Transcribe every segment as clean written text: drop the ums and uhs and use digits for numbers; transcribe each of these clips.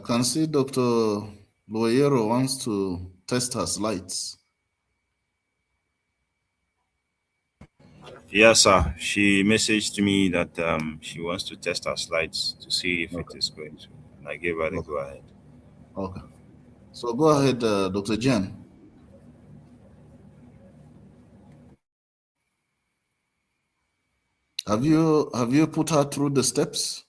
can see Dr. Loyero wants to test her slides. Yes, sir. She messaged me that she wants to test her slides to see if it Okay. is going to. And I gave her the Okay. go ahead. Okay. So go ahead, Dr. Jen. Have you put her through the steps?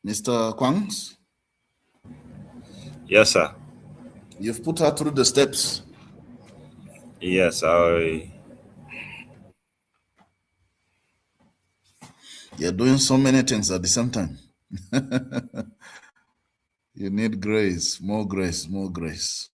Mr. Kwangs? Yes, sir. You've put her through the steps. Yes, I. You're doing so many things at the same time. You need grace, more grace, more grace.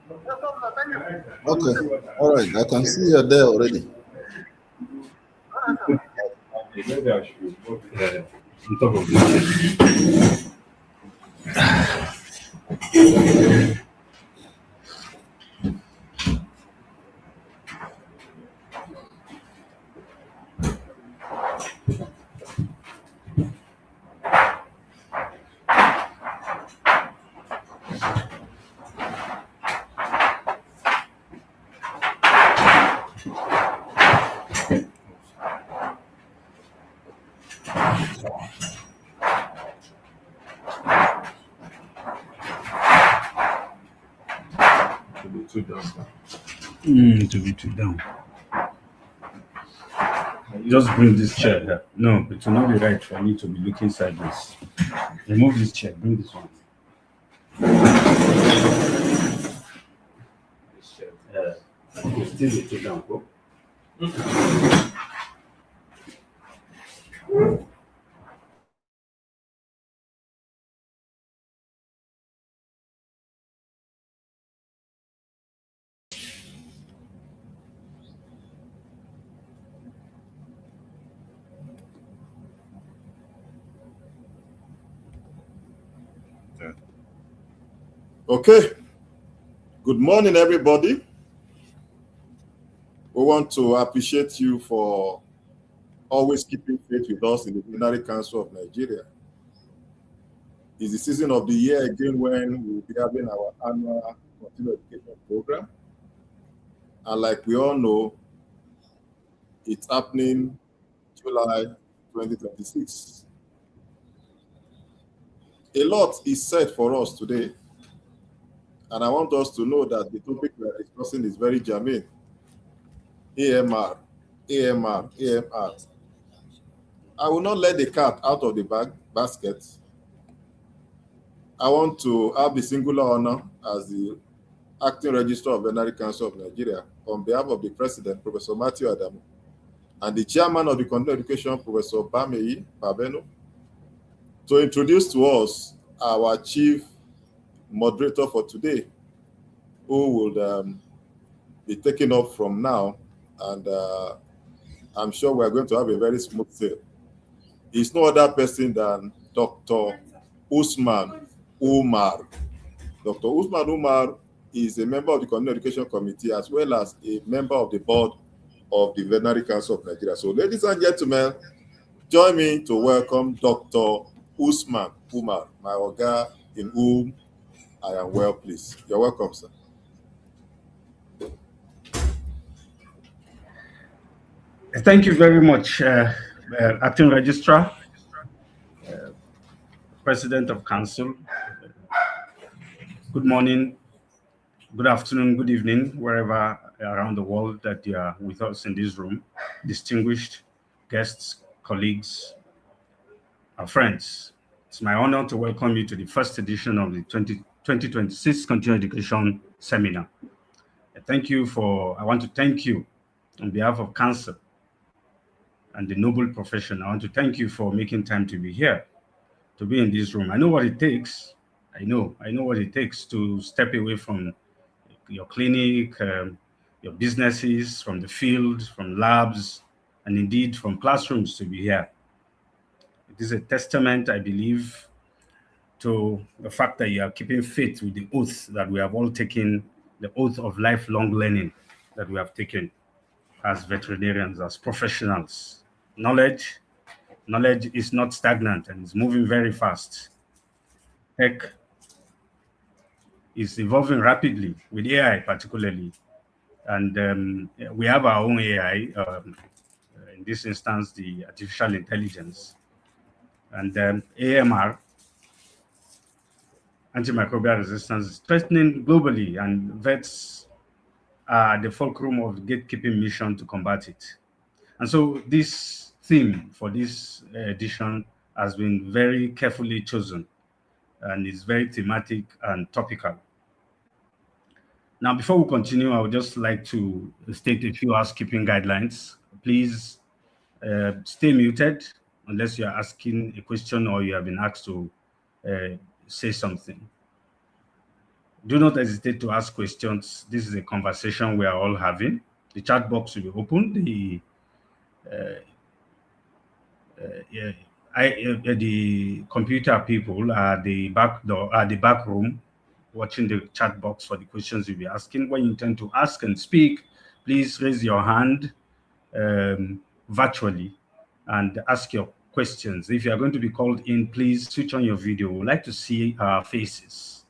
Okay. All right. I can see you're there already. Maybe I should go on top of this. To be too down. To be too down. Just bring this chair here. No, it will not be right for me to be looking sideways. Remove this chair. Bring this one. This chair. Still be too down, bro. Okay. Good morning, everybody. We want to appreciate you for always keeping faith with us in the Veterinary Council of Nigeria. It's the season of the year again when we'll be having our annual Continuing Education Program. And like we all know, it's happening July 2026. A lot is said for us today, and I want us to know that the topic we are discussing is very germane. AMR, AMR, AMR. I will not let the cat out of the basket. I want to have the singular honor as the Acting Registrar of Veterinary Council of Nigeria on behalf of the President, Professor Matthew Adamu, and the Chairman of the Continuing Education, Professor Bameyi Pabeno, to introduce to us our Chief Moderator for today, who will be taking up from now, and I'm sure we're going to have a very smooth sail. He's no other person than Dr. Usman Umar. Dr. Usman Umar is a member of the Continuing Education Committee as well as a member of the board of the Veterinary Council of Nigeria. So, ladies and gentlemen, join me to welcome Dr. Usman Umar, my oga, in whom I am well pleased. You're welcome, sir. Thank you very much, Acting Registrar, President of Council. Good morning, good afternoon, good evening, wherever around the world that you are with us in this room, distinguished guests, colleagues, and friends. It's my honor to welcome you to the first edition of the 2026 Continuing Education Seminar. I want to thank you on behalf of Council and the noble profession. I want to thank you for making time to be here, to be in this room. I know what it takes. I know what it takes to step away from your clinic, your businesses, from the field, from labs, and indeed from classrooms to be here. It is a testament, I believe, to the fact that you are keeping faith with the oath that we have all taken, the oath of lifelong learning that we have taken as veterinarians, as professionals. Knowledge is not stagnant and is moving very fast. Tech is evolving rapidly with AI particularly. And we have our own AI, in this instance, the artificial intelligence. And AMR, antimicrobial resistance, is threatening globally, and vets are the fulcrum of the gatekeeping mission to combat it. And so this theme for this edition has been very carefully chosen and is very thematic and topical. Now, before we continue, I would just like to state a few housekeeping guidelines. Please stay muted unless you are asking a question or you have been asked to say something. Do not hesitate to ask questions. This is a conversation we are all having. The chat box will be open. The computer people are the back door, the back room, watching the chat box for the questions you'll be asking. When you intend to ask and speak, please raise your hand virtually and ask your questions. If you are going to be called in, please switch on your video. We'd like to see our faces.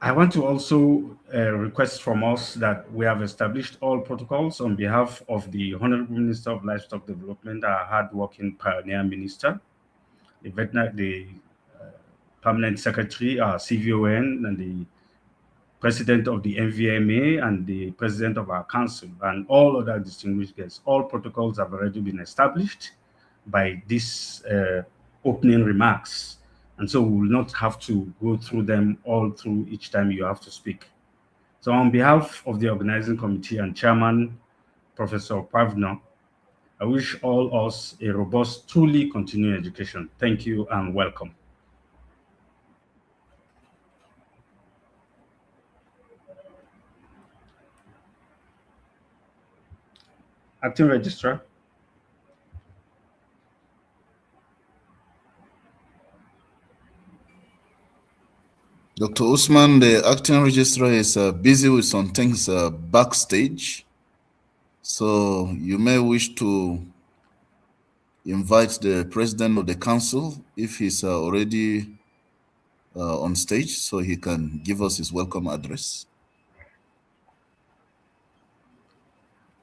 I want to also request from us that we have established all protocols on behalf of the Honorable Minister of Livestock Development, our hard-working pioneer minister, the permanent secretary, our CVON, and the president of the MVMA, and the president of our council, and all other distinguished guests. All protocols have already been established by this opening remarks. And so we will not have to go through them all through each time you have to speak. So on behalf of the organizing committee and chairman, Professor Pavno, I wish all us a robust, truly continuing education. Thank you and welcome. Acting Registrar. Dr. Usman, the acting registrar, is busy with some things backstage. So you may wish to invite the president of the council if he's already on stage, so he can give us his welcome address.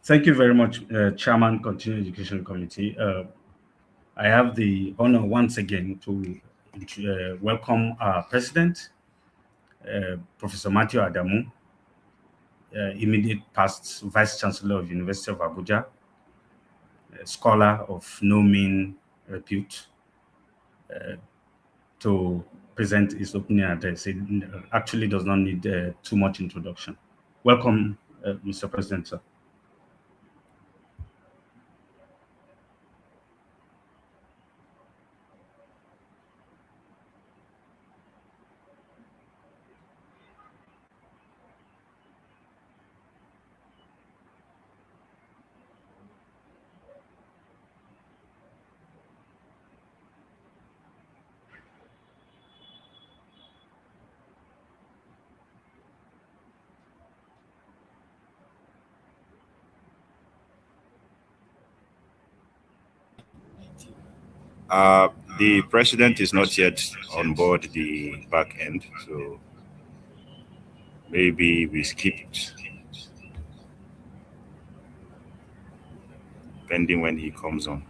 Thank you very much, Chairman, Continuing Education Committee. I have the honor once again to welcome our president, Professor Matthew Adamu, immediate past Vice Chancellor of University of Abuja, a scholar of no mean repute, to present his opening address. It actually does not need too much introduction. Welcome, Mr. President, sir. The president is not yet on board the back end, so maybe we skipped pending when he comes on.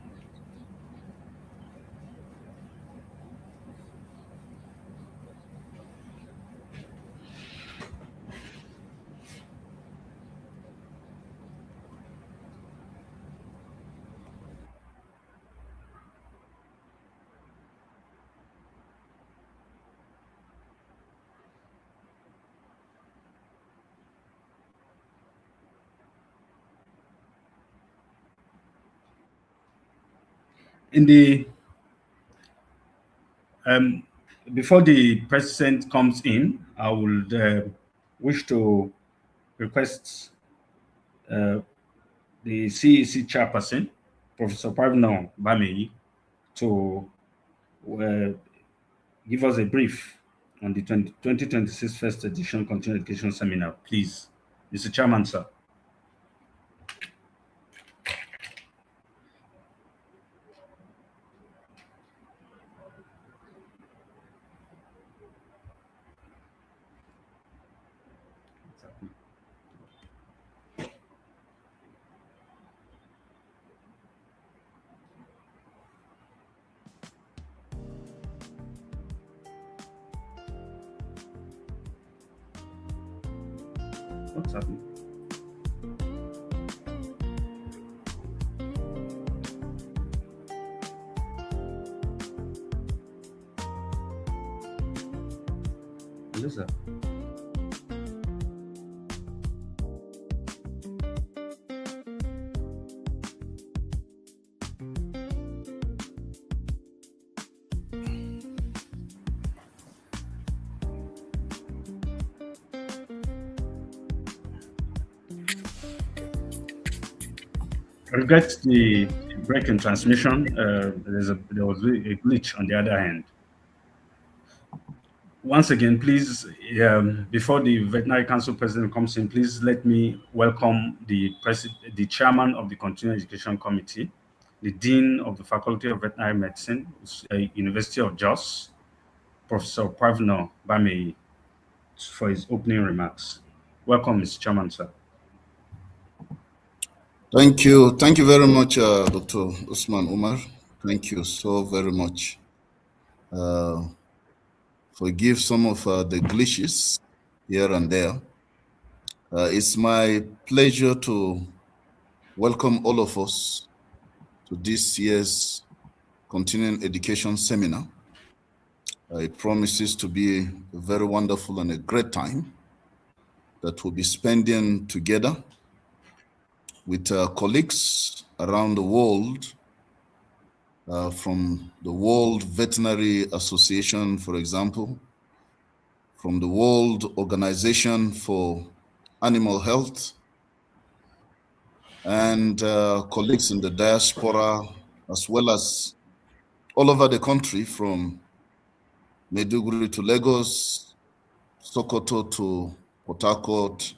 In the before the president comes in, I would wish to request the CEC chairperson, Professor Pavno Bameyi, to give us a brief on the 2026 first edition Continuing Education Seminar, please. Mr. Chairman, sir. What's happening? Hello, sir. Regards the break in transmission, there was a glitch on the other hand. Once again, please, before the Veterinary Council President comes in, please let me welcome the chairman of the Continuing Education Committee, the Dean of the Faculty of Veterinary Medicine, University of Jos, Professor Pravno Bamei, for his opening remarks. Welcome, Mr. Chairman, sir. Thank you. Thank you very much, Dr. Usman Umar. Thank you so very much. Forgive some of the glitches here and there. It's my pleasure to welcome all of us to this year's Continuing Education Seminar. It promises to be a very wonderful and a great time that we'll be spending together with colleagues around the world, from the World Veterinary Association, for example, from the World Organization for Animal Health, and colleagues in the diaspora, as well as all over the country, from Maiduguri to Lagos, Sokoto to Port Harcourt,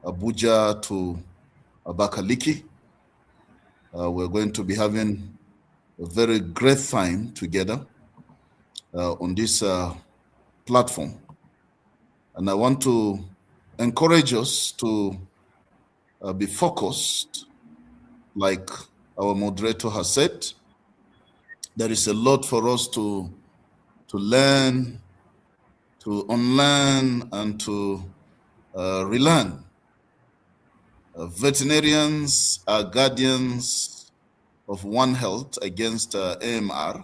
Abuja to Abakaliki. We're going to be having a very great time together on this platform. And I want to encourage us to be focused, like our moderator has said. There is a lot for us to learn, to unlearn, and to relearn. Veterinarians are guardians of One Health against AMR,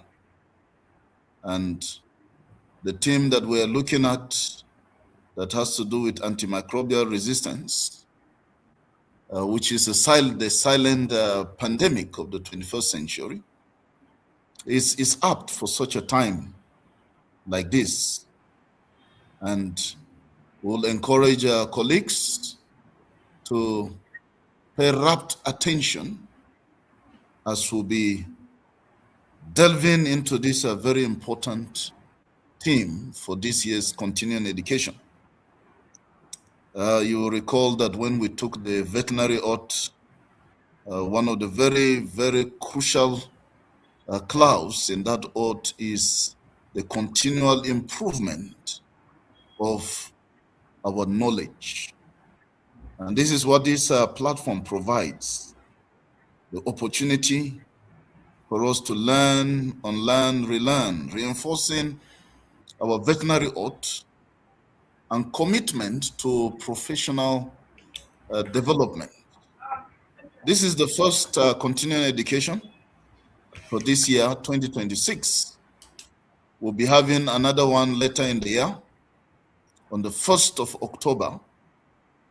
and the team that we're looking at that has to do with antimicrobial resistance, which is the silent pandemic of the 21st century, is apt for such a time like this. And we'll encourage our colleagues to pay rapt attention as we'll be delving into this very important theme for this year's continuing education. You will recall that when we took the veterinary oath, one of the very, very crucial clause in that oath is the continual improvement of our knowledge. And this is what this platform provides, the opportunity for us to learn, unlearn, relearn, reinforcing our veterinary oath and commitment to professional development. This is the first continuing education for this year, 2026. We'll be having another one later in the year, on the 1st of October,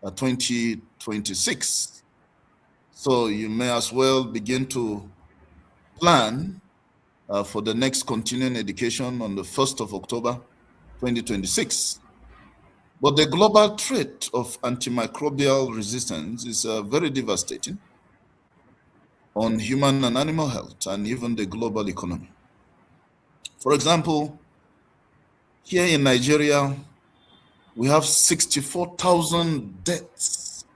2026. So you may as well begin to plan for the next continuing education on the 1st of October, 2026. But the global threat of antimicrobial resistance is very devastating on human and animal health and even the global economy. For example, here in Nigeria, we have 64,000 deaths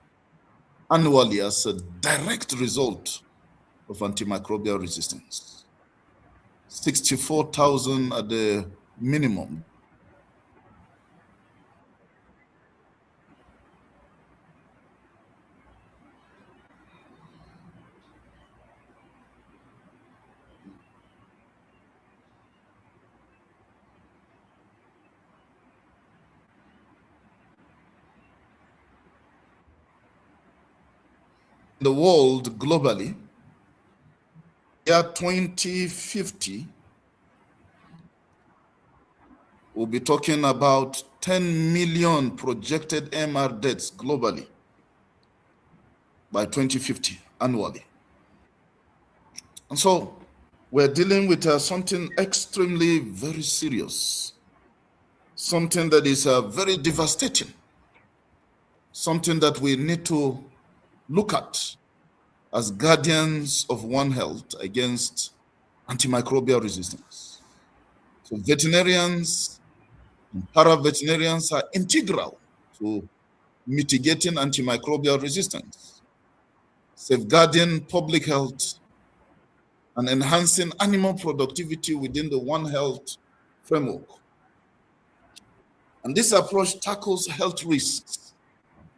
annually as a direct result of antimicrobial resistance. 64,000 at the minimum. The world globally, year 2050, we'll be talking about 10 million projected MR deaths globally by 2050 annually. And so we're dealing with something extremely very serious, something that is very devastating, something that we need to look at as guardians of One Health against antimicrobial resistance. So veterinarians and para-veterinarians are integral to mitigating antimicrobial resistance, safeguarding public health, and enhancing animal productivity within the One Health framework. And this approach tackles health risks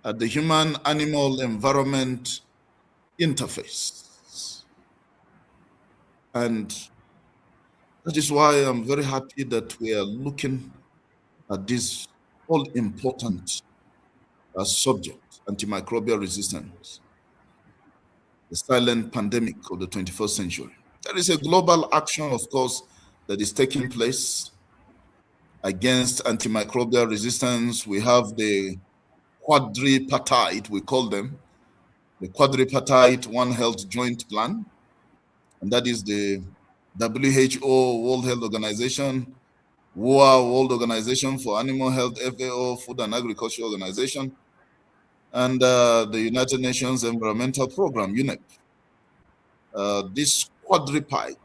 at the human-animal environment interface. And that is why I'm very happy that we are looking at this all-important subject, antimicrobial resistance, the silent pandemic of the 21st century. There is a global action, of course, that is taking place against antimicrobial resistance. We have the quadripartite, we call them, the quadripartite One Health Joint Plan, and that is the WHO, World Health Organization, WOA, World Organization for Animal Health, FAO, Food and Agriculture Organization, and the United Nations Environmental Programme, UNEP. This quadripartite.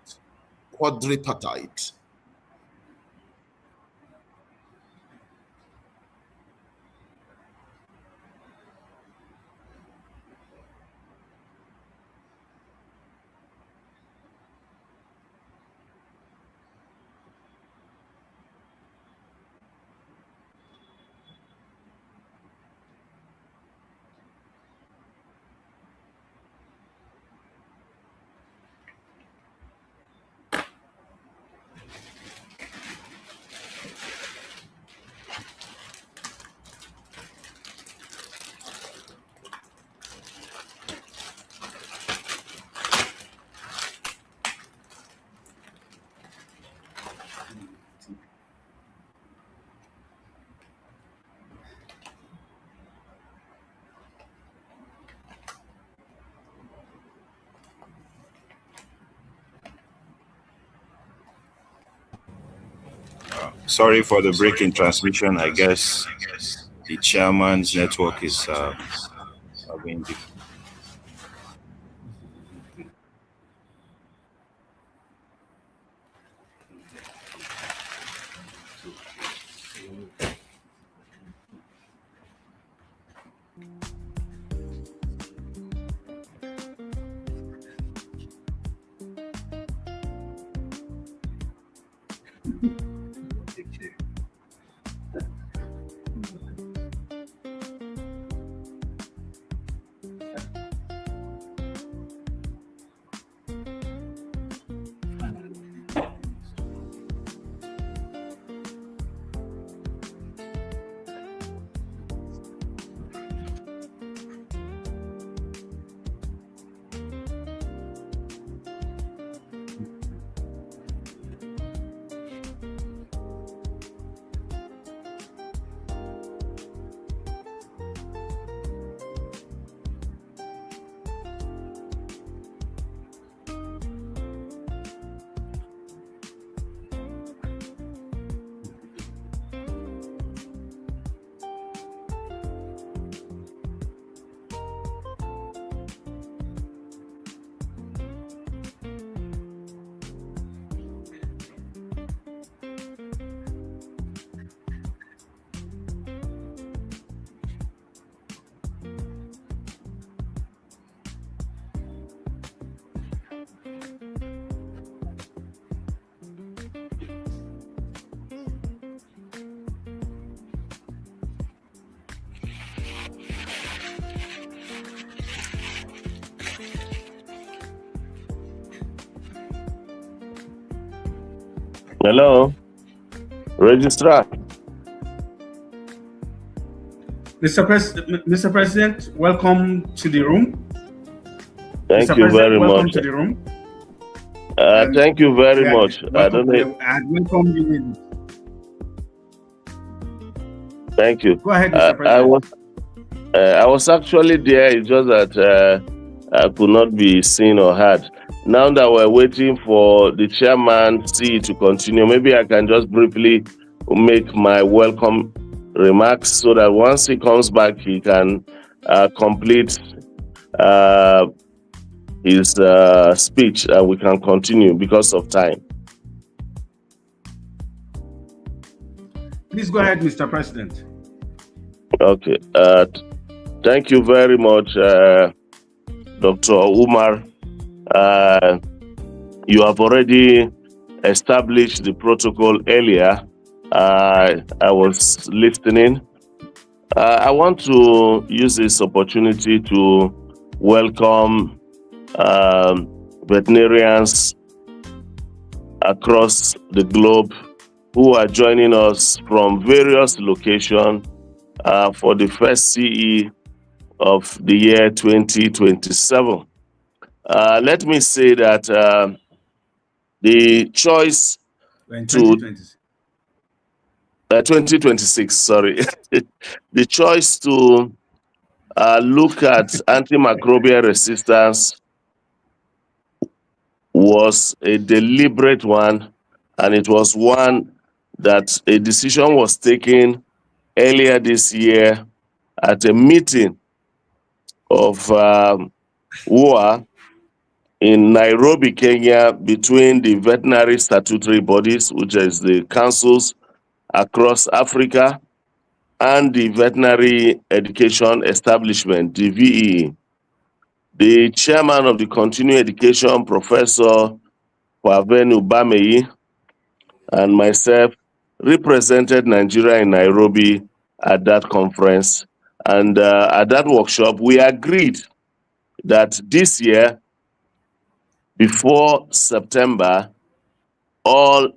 Sorry for the break in transmission. I guess the chairman's network is having difficulty. Hello, Registrar. Mr. President, welcome to the room. Thank Mr. you President, very welcome much. to the room. Thank you very much. I don't know. Welcome you. Thank you. Go ahead, Mr. President. I was actually there. It's just that I could not be seen or heard. Now that we're waiting for the chairman C to continue, maybe I can just briefly make my welcome remarks so that once he comes back, he can complete his speech, and we can continue because of time. Please go ahead, Mr. President. Okay. Thank you very much, Dr. Umar. You have already established the protocol earlier. I was listening. I want to use this opportunity to welcome veterinarians across the globe who are joining us from various locations for the first CE of the year 2027. Let me say that the choice in to 2026. 2026, sorry, the choice to look at antimicrobial resistance was a deliberate one, and it was one that a decision was taken earlier this year at a meeting of WOA in Nairobi, Kenya, between the veterinary statutory bodies, which is the councils across Africa, and the veterinary education establishment, the VEE. The chairman of the continuing education, Professor Kwavenu Bameyi, and myself represented Nigeria in Nairobi at that conference. And at that workshop, we agreed that this year, before September, all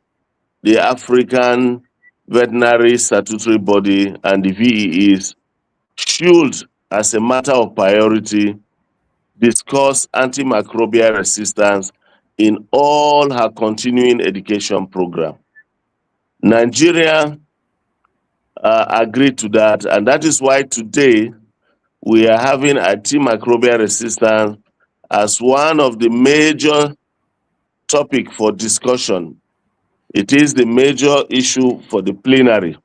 the African veterinary statutory body and the VEEs should, as a matter of priority, discuss antimicrobial resistance in all her continuing education program. Nigeria agreed to that, and that is why today we are having antimicrobial resistance as one of the major topic for discussion. It is the major issue for the plenary.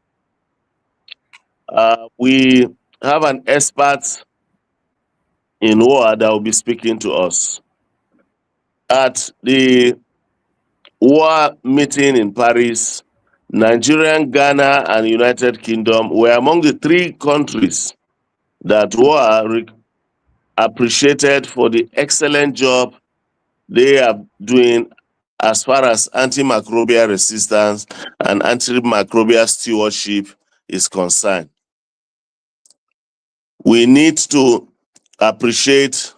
We have an expert in WOA that will be speaking to us. At the WOA meeting in Paris, Nigeria, Ghana, and United Kingdom were among the 3 countries that WOA appreciated for the excellent job they are doing as far as antimicrobial resistance and antimicrobial stewardship is concerned. We need to appreciate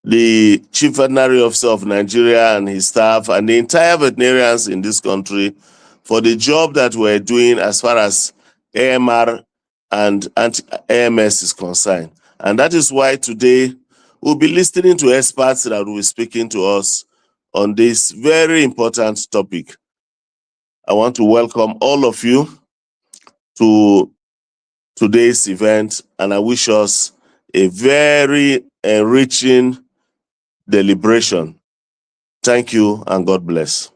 the Chief Veterinary Officer of Nigeria and his staff and the entire veterinarians in this country for the job that we're doing as far as AMR and AMS is concerned. And that is why today we'll be listening to experts that will be speaking to us on this very important topic. I want to welcome all of you to today's event, and I wish us a very enriching deliberation. Thank you, and God bless.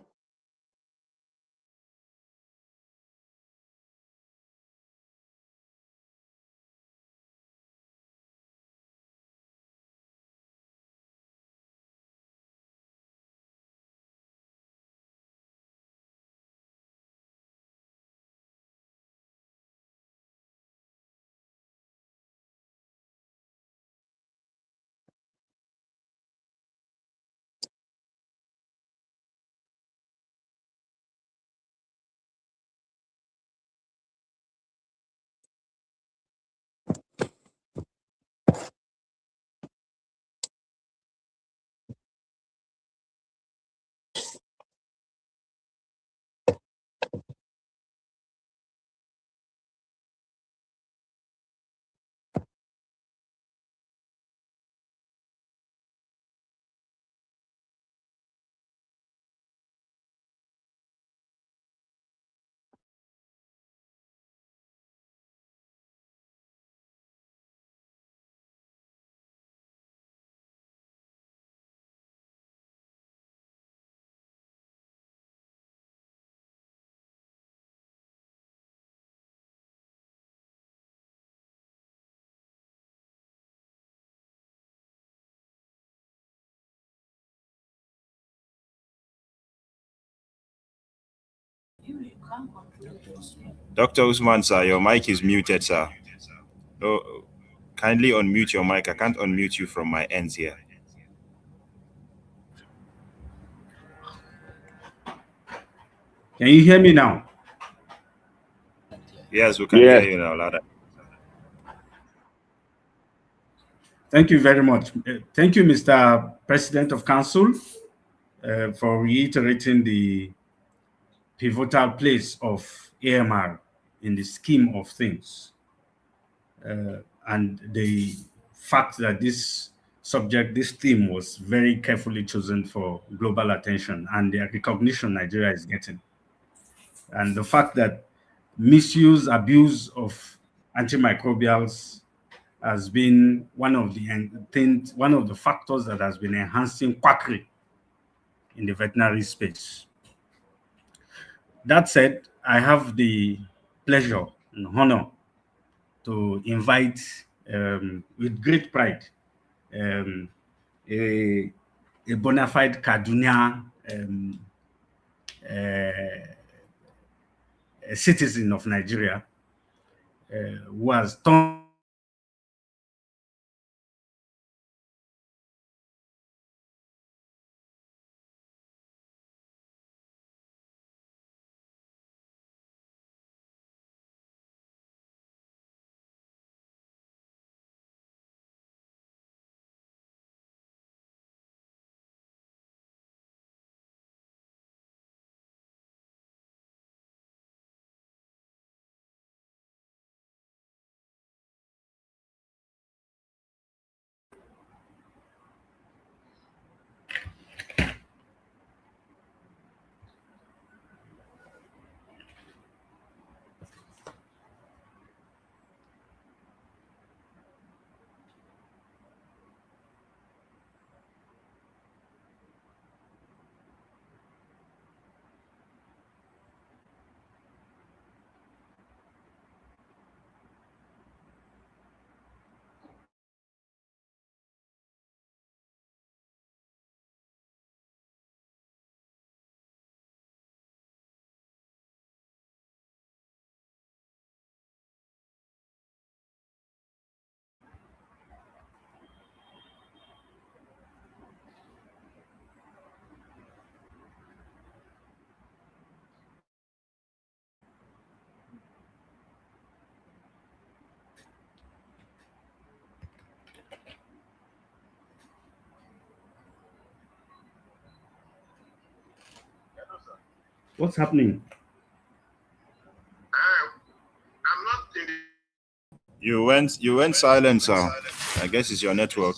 Dr. Usman, sir, your mic is muted, sir. Oh, kindly unmute your mic. I can't unmute you from my ends here. Can you hear me now? Yes, we can Yes. hear you now, louder. Thank you very much. Thank you, Mr. President of Council, for reiterating the pivotal place of AMR in the scheme of things, and the fact that this subject, this theme was very carefully chosen for global attention and the recognition Nigeria is getting. And the fact that misuse, abuse of antimicrobials has been one of the factors that has been enhancing quackery in the veterinary space. That said, I have the pleasure and honor to invite, with great pride, a bona fide Kaduna a citizen of Nigeria who has turned What's happening? You went silent, sir. I guess it's your network.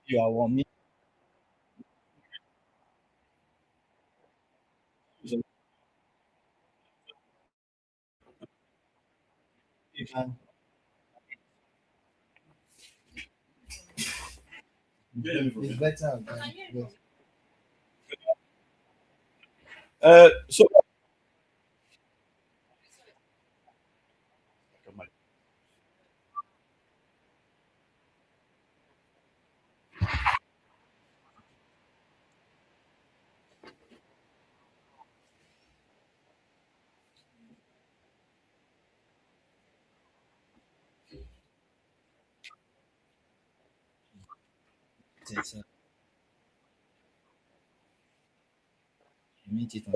You are warming. You can. It's better. So It's, meet it on.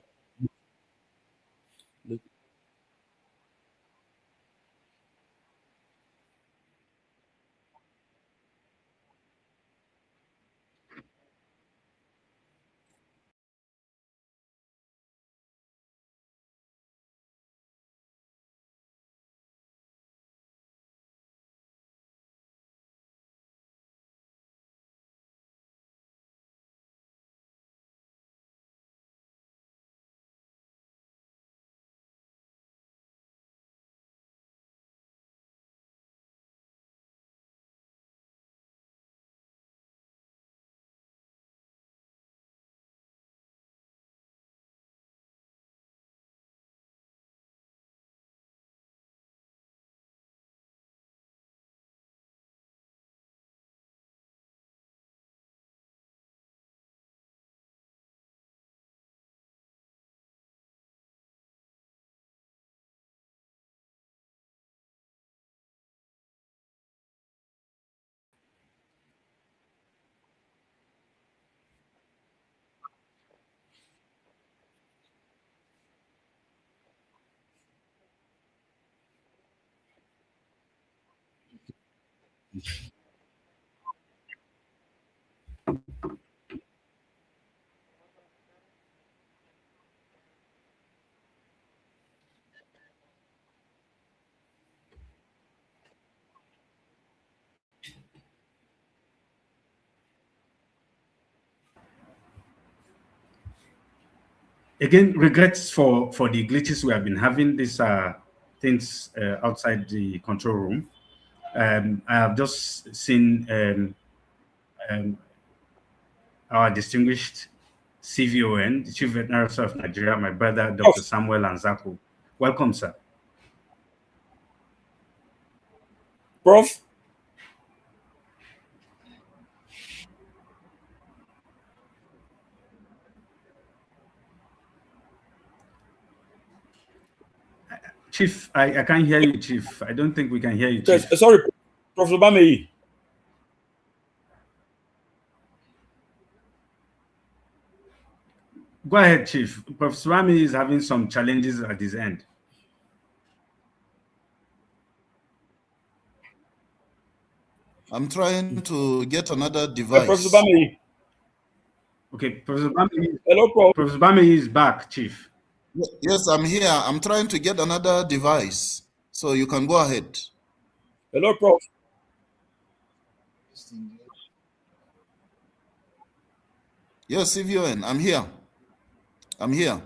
Again, regrets for the glitches we have been having. These are things outside the control room. I have just seen our distinguished CVON, the Chief Veterinary Officer of Nigeria, my brother, Dr. Samuel Anzako. Welcome, sir. Prof, Chief, I can't hear you, Chief. I don't think we can hear you, Chief. yes, sorry, Professor Bameyi. Go ahead, Chief. Professor Rami is having some challenges at his end. I'm trying to get another device. Professor Bameyi. Okay, Professor Bami, Hello, Prof. Professor Bami is back, Chief. Yes, I'm here. I'm trying to get another device. So you can go ahead. Hello, Prof. Yes, CVON, I'm here. I'm here.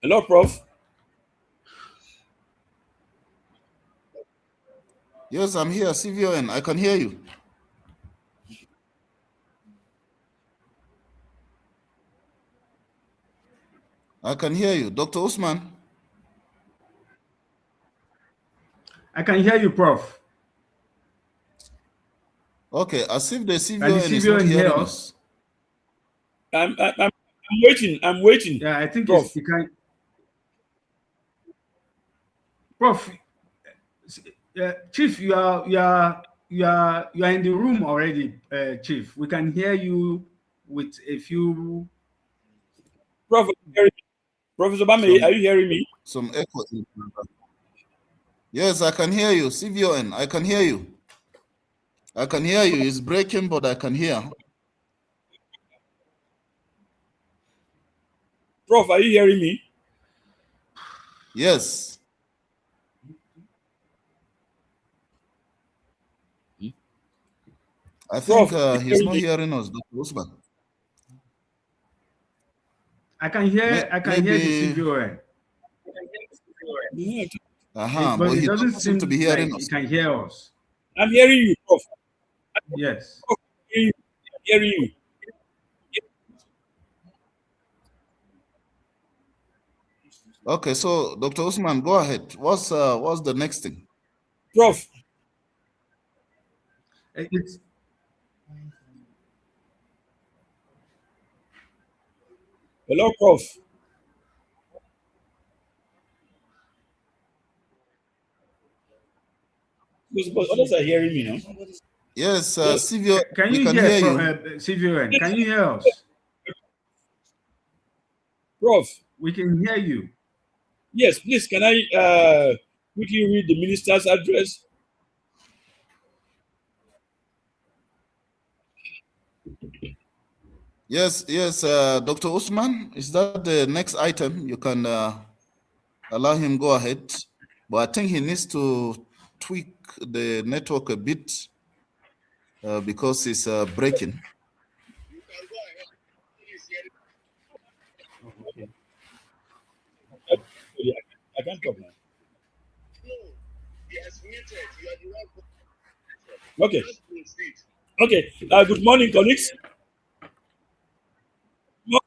Hello, Prof. Yes, I'm here, CVON. I can hear you. I can hear you. Dr. Usman. I can hear you, Prof. Okay, as if the Can the CVON is not CVON hear hearing us? us. I'm waiting. I'm waiting. Yeah, I think Prof. you can. Prof, Chief, you are in the room already, Chief. We can hear you with a few. Prof, are you hearing me? Professor Bameyi, are you hearing me? Some echo. Yes, I can hear you. CVON, I can hear you. I can hear you. It's breaking, but I can hear. Prof, are you hearing me? Yes. I think Prof, he's not hearing us, Dr. Usman. I can hear Maybe the CVON. but But it he doesn't doesn't seem to seem be hearing like us. he can hear us. I'm hearing you, Prof. Yes. I'm hearing you. Okay, so Dr. Usman, go ahead. What's the next thing? Prof, It's hello, Prof. Because others are hearing me now. Yes, Yes. Silvio, can we you can hear hear you. CVON? Can you hear us? Prof, We can hear you. yes, please, can I quickly read the minister's address? Yes, Dr. Usman, is that the next item? You can allow him go ahead, but I think he needs to tweak the network a bit because it's breaking. Okay. I can't talk now. Okay. Okay. Good morning, colleagues. Good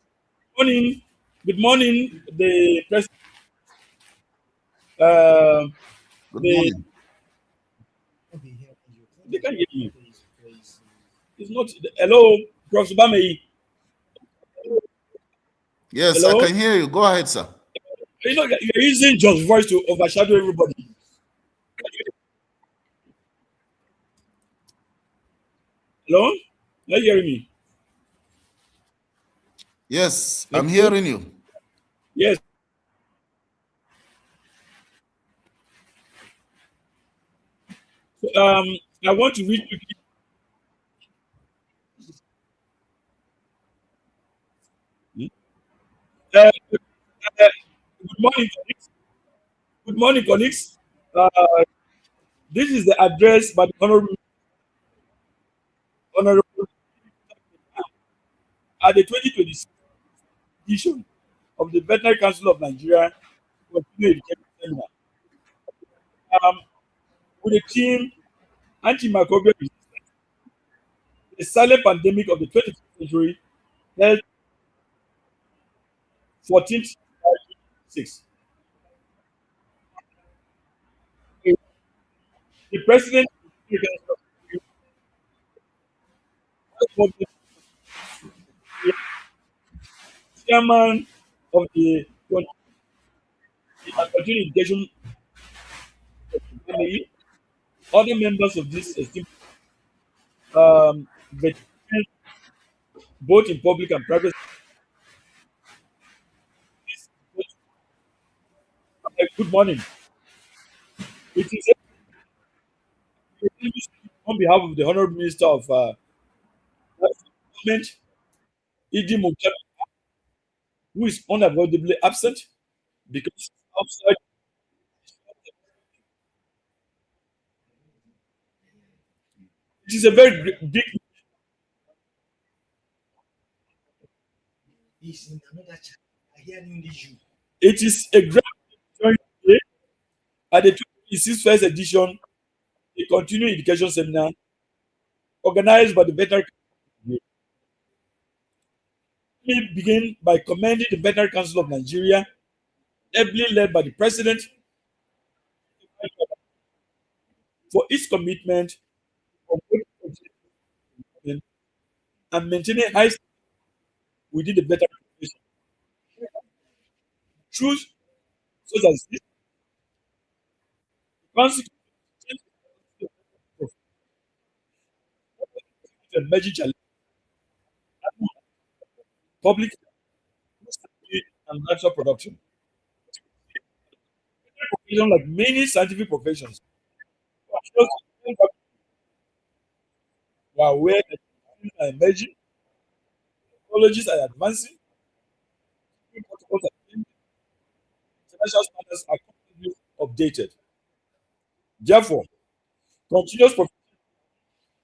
morning. Good morning, the president. Good The morning. they can hear you. It's not. Hello, Professor Bamei. Yes, I Hello. can hear you. Go ahead, sir. You know, you're using John's voice to overshadow everybody. Hello? Are you hearing me? Yes, I'm Hello? hearing you. Yes. So, I want to read quickly. Good morning, colleagues. Good morning, colleagues. Uh, this is the address by the honorable at the 2026 edition of the Veterinary Council of Nigeria Continuing Education Seminar. With the theme Antimicrobial Resistance, the silent pandemic of the 21st century, held 14th July 2026. The president, chairman of the Continuing Education Programme, other members of this esteemed veterinarians, both in public and private space. Good morning. It is on behalf of the Honorable Minister of Government, E.D. Mukhtar, who is unavoidably absent because outside. It is a very big. He's in another chat. I hear only you. It is a great joy today at the 26th first edition, the Continuing Education Seminar organized by the Veterinary Council. Let me begin by commending the Veterinary Council of Nigeria, ably led by the President, for its commitment of and maintaining high standards within the veterinary profession. Truth such as this consequence of emerging challenges, public safety and livestock production. Profession, like many scientific professions, we are aware that things are emerging, technologies are advancing, protocols are changing, international standards are constantly updated. Therefore, continuous profession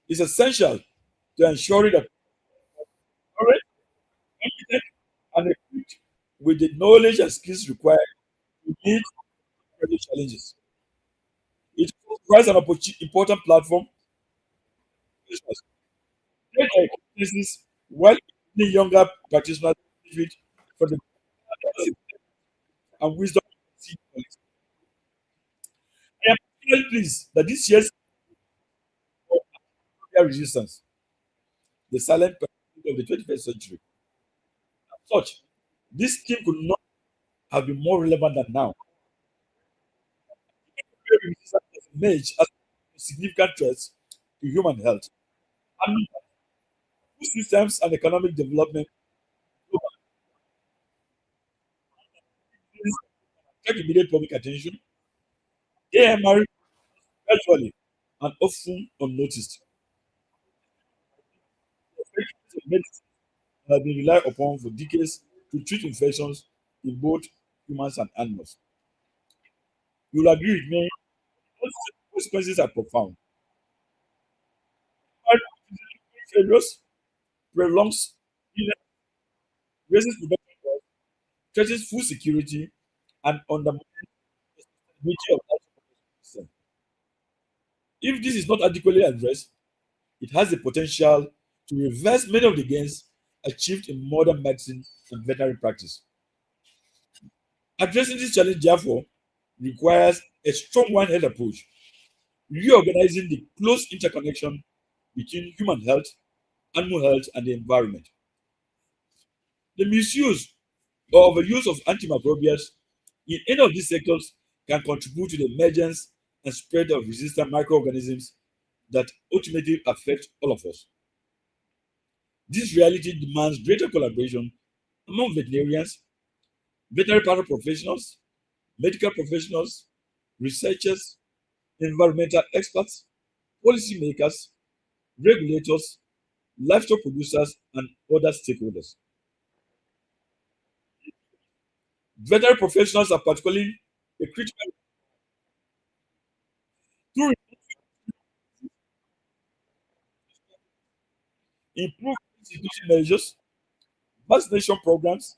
is essential to ensure that current, competent, and equipped with the knowledge and skills required to meet present challenges. It provides an important platform to take their experiences while the younger practitioners benefit from the and wisdom of senior colleagues. I am particularly pleased that this year's resistance, the silent perspective of the 21st century, as such, this scheme could not have been more relevant than now. Resistance has emerged as a significant threat to human health and food systems and economic development. Take immediate public attention. AMR gradually and often unnoticed. The effectiveness of medicine has been relied upon for decades to treat infections in both humans and animals. You will agree with me, the consequences are profound. Failures prolongs illness, raises production costs, threatens food security, and undermines the sustainability of our system. If this is not adequately addressed, it has the potential to reverse many of the gains achieved in modern medicine and veterinary practice. Addressing this challenge, therefore, requires a strong One Health approach, reorganizing the close interconnection between human health, animal health, and the environment. The misuse or overuse of antimicrobials in any of these sectors can contribute to the emergence and spread of resistant microorganisms that ultimately affect all of us. This reality demands greater collaboration among veterinarians, veterinary paraprofessionals, medical professionals, researchers, environmental experts, policymakers, regulators, livestock producers, and other stakeholders. Veterinary professionals are particularly a critical to improve institution measures, vaccination programs,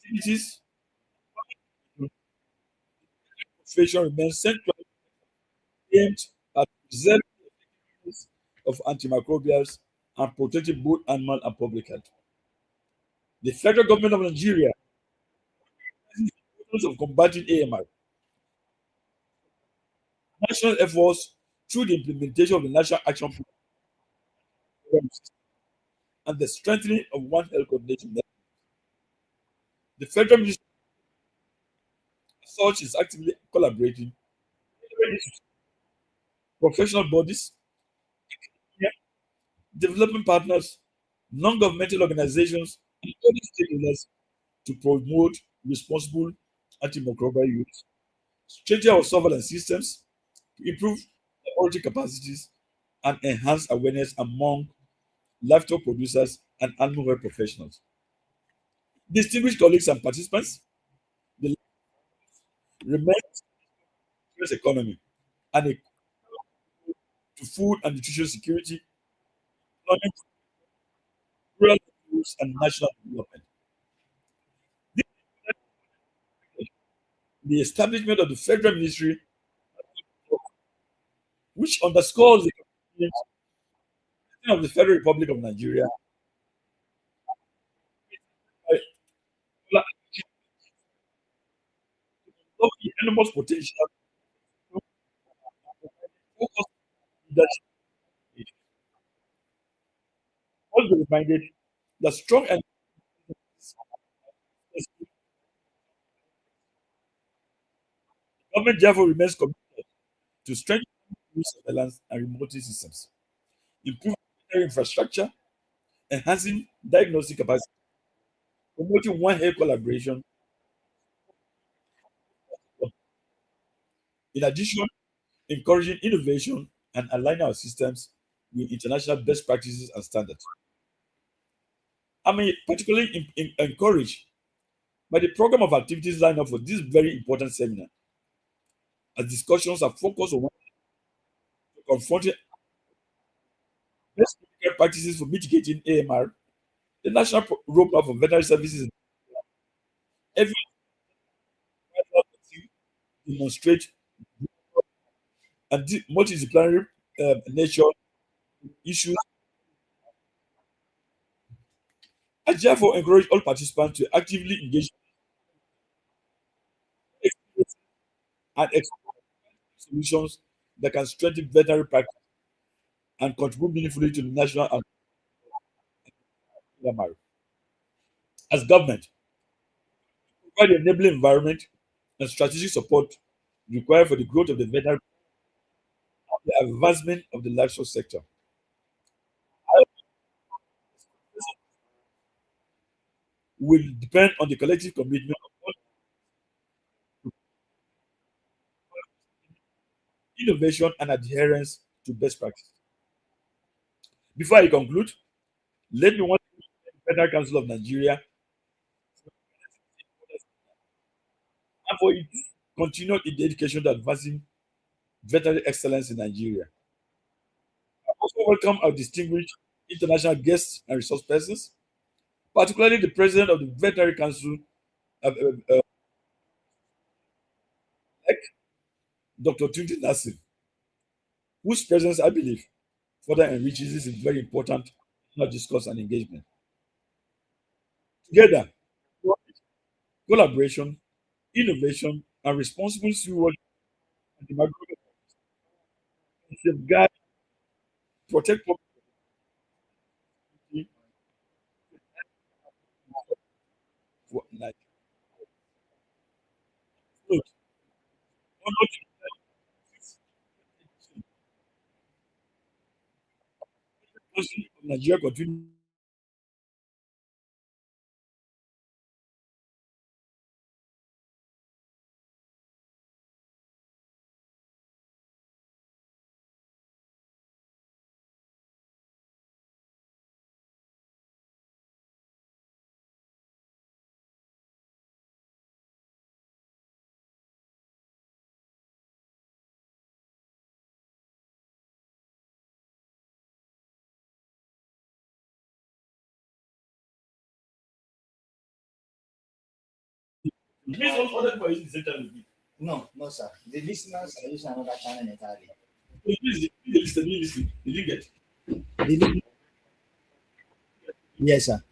activities, profession remains central aimed at preserving the effectiveness of antimicrobials and protecting both animal and public health. The federal government of Nigeria is the importance of combating AMR. National efforts through the implementation of the National Action Program and the strengthening of One Health coordination network. The federal ministry as such is actively collaborating with professional bodies, development partners, non-governmental organizations, and other stakeholders to promote responsible antimicrobial use, strengthen our surveillance systems, to improve laboratory capacities, and enhance awareness among livestock producers and animal health professionals. Distinguished colleagues and participants, the remains economy and to food and nutrition security, employment, rural schools, and national development. The establishment of the federal ministry, which underscores the commitment of the Federal Republic of Nigeria of the enormous potential focus leadership. All be reminded that strong and government therefore remains committed to strengthen surveillance and remote systems, improving military infrastructure, enhancing diagnostic capacity, promoting One Health collaboration. In addition, encouraging innovation and aligning our systems with international best practices and standards. I mean, particularly encouraged by the program of activities lined up for this very important seminar, as discussions are focused on confronting best practices for mitigating AMR, the National Roadmap for Veterinary Services, every demonstrate and multidisciplinary nature issues. I therefore encourage all participants to actively engage and explore solutions that can strengthen veterinary practice and contribute meaningfully to the national and AMR. As government, provide an enabling environment and strategic support required for the growth of the veterinary and the advancement of the livestock sector. Will depend on the collective commitment of all innovation and adherence to best practice. Before I conclude, let me once again thank the Federal Council of Nigeria and for its continued dedication to advancing veterinary excellence in Nigeria. I also welcome our distinguished international guests and resource persons, particularly the President of the Veterinary Council, uh, uh, uh, Dr. Tunde Nassim, whose presence I believe further enriches this very important discourse and engagement. Together, collaboration, innovation, and responsible stewardship and the microbiome safeguard, protect public health for Nigeria. Note, honor to the Council of Nigeria continue based on other people using the same time with me. No, no, sir. The listeners are using another channel entirely. Please listen. You didn't get. The li- yes, sir.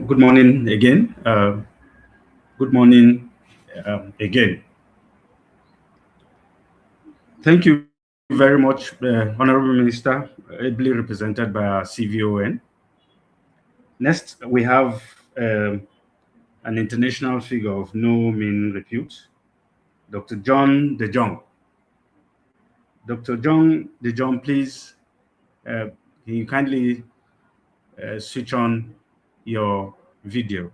Good morning again. Good morning again. Thank you very much, Honorable Minister, ably represented by our CVON. Next, we have an international figure of no mean repute, Dr. John De Jong. Dr. John De Jong, please, can you kindly switch on your video?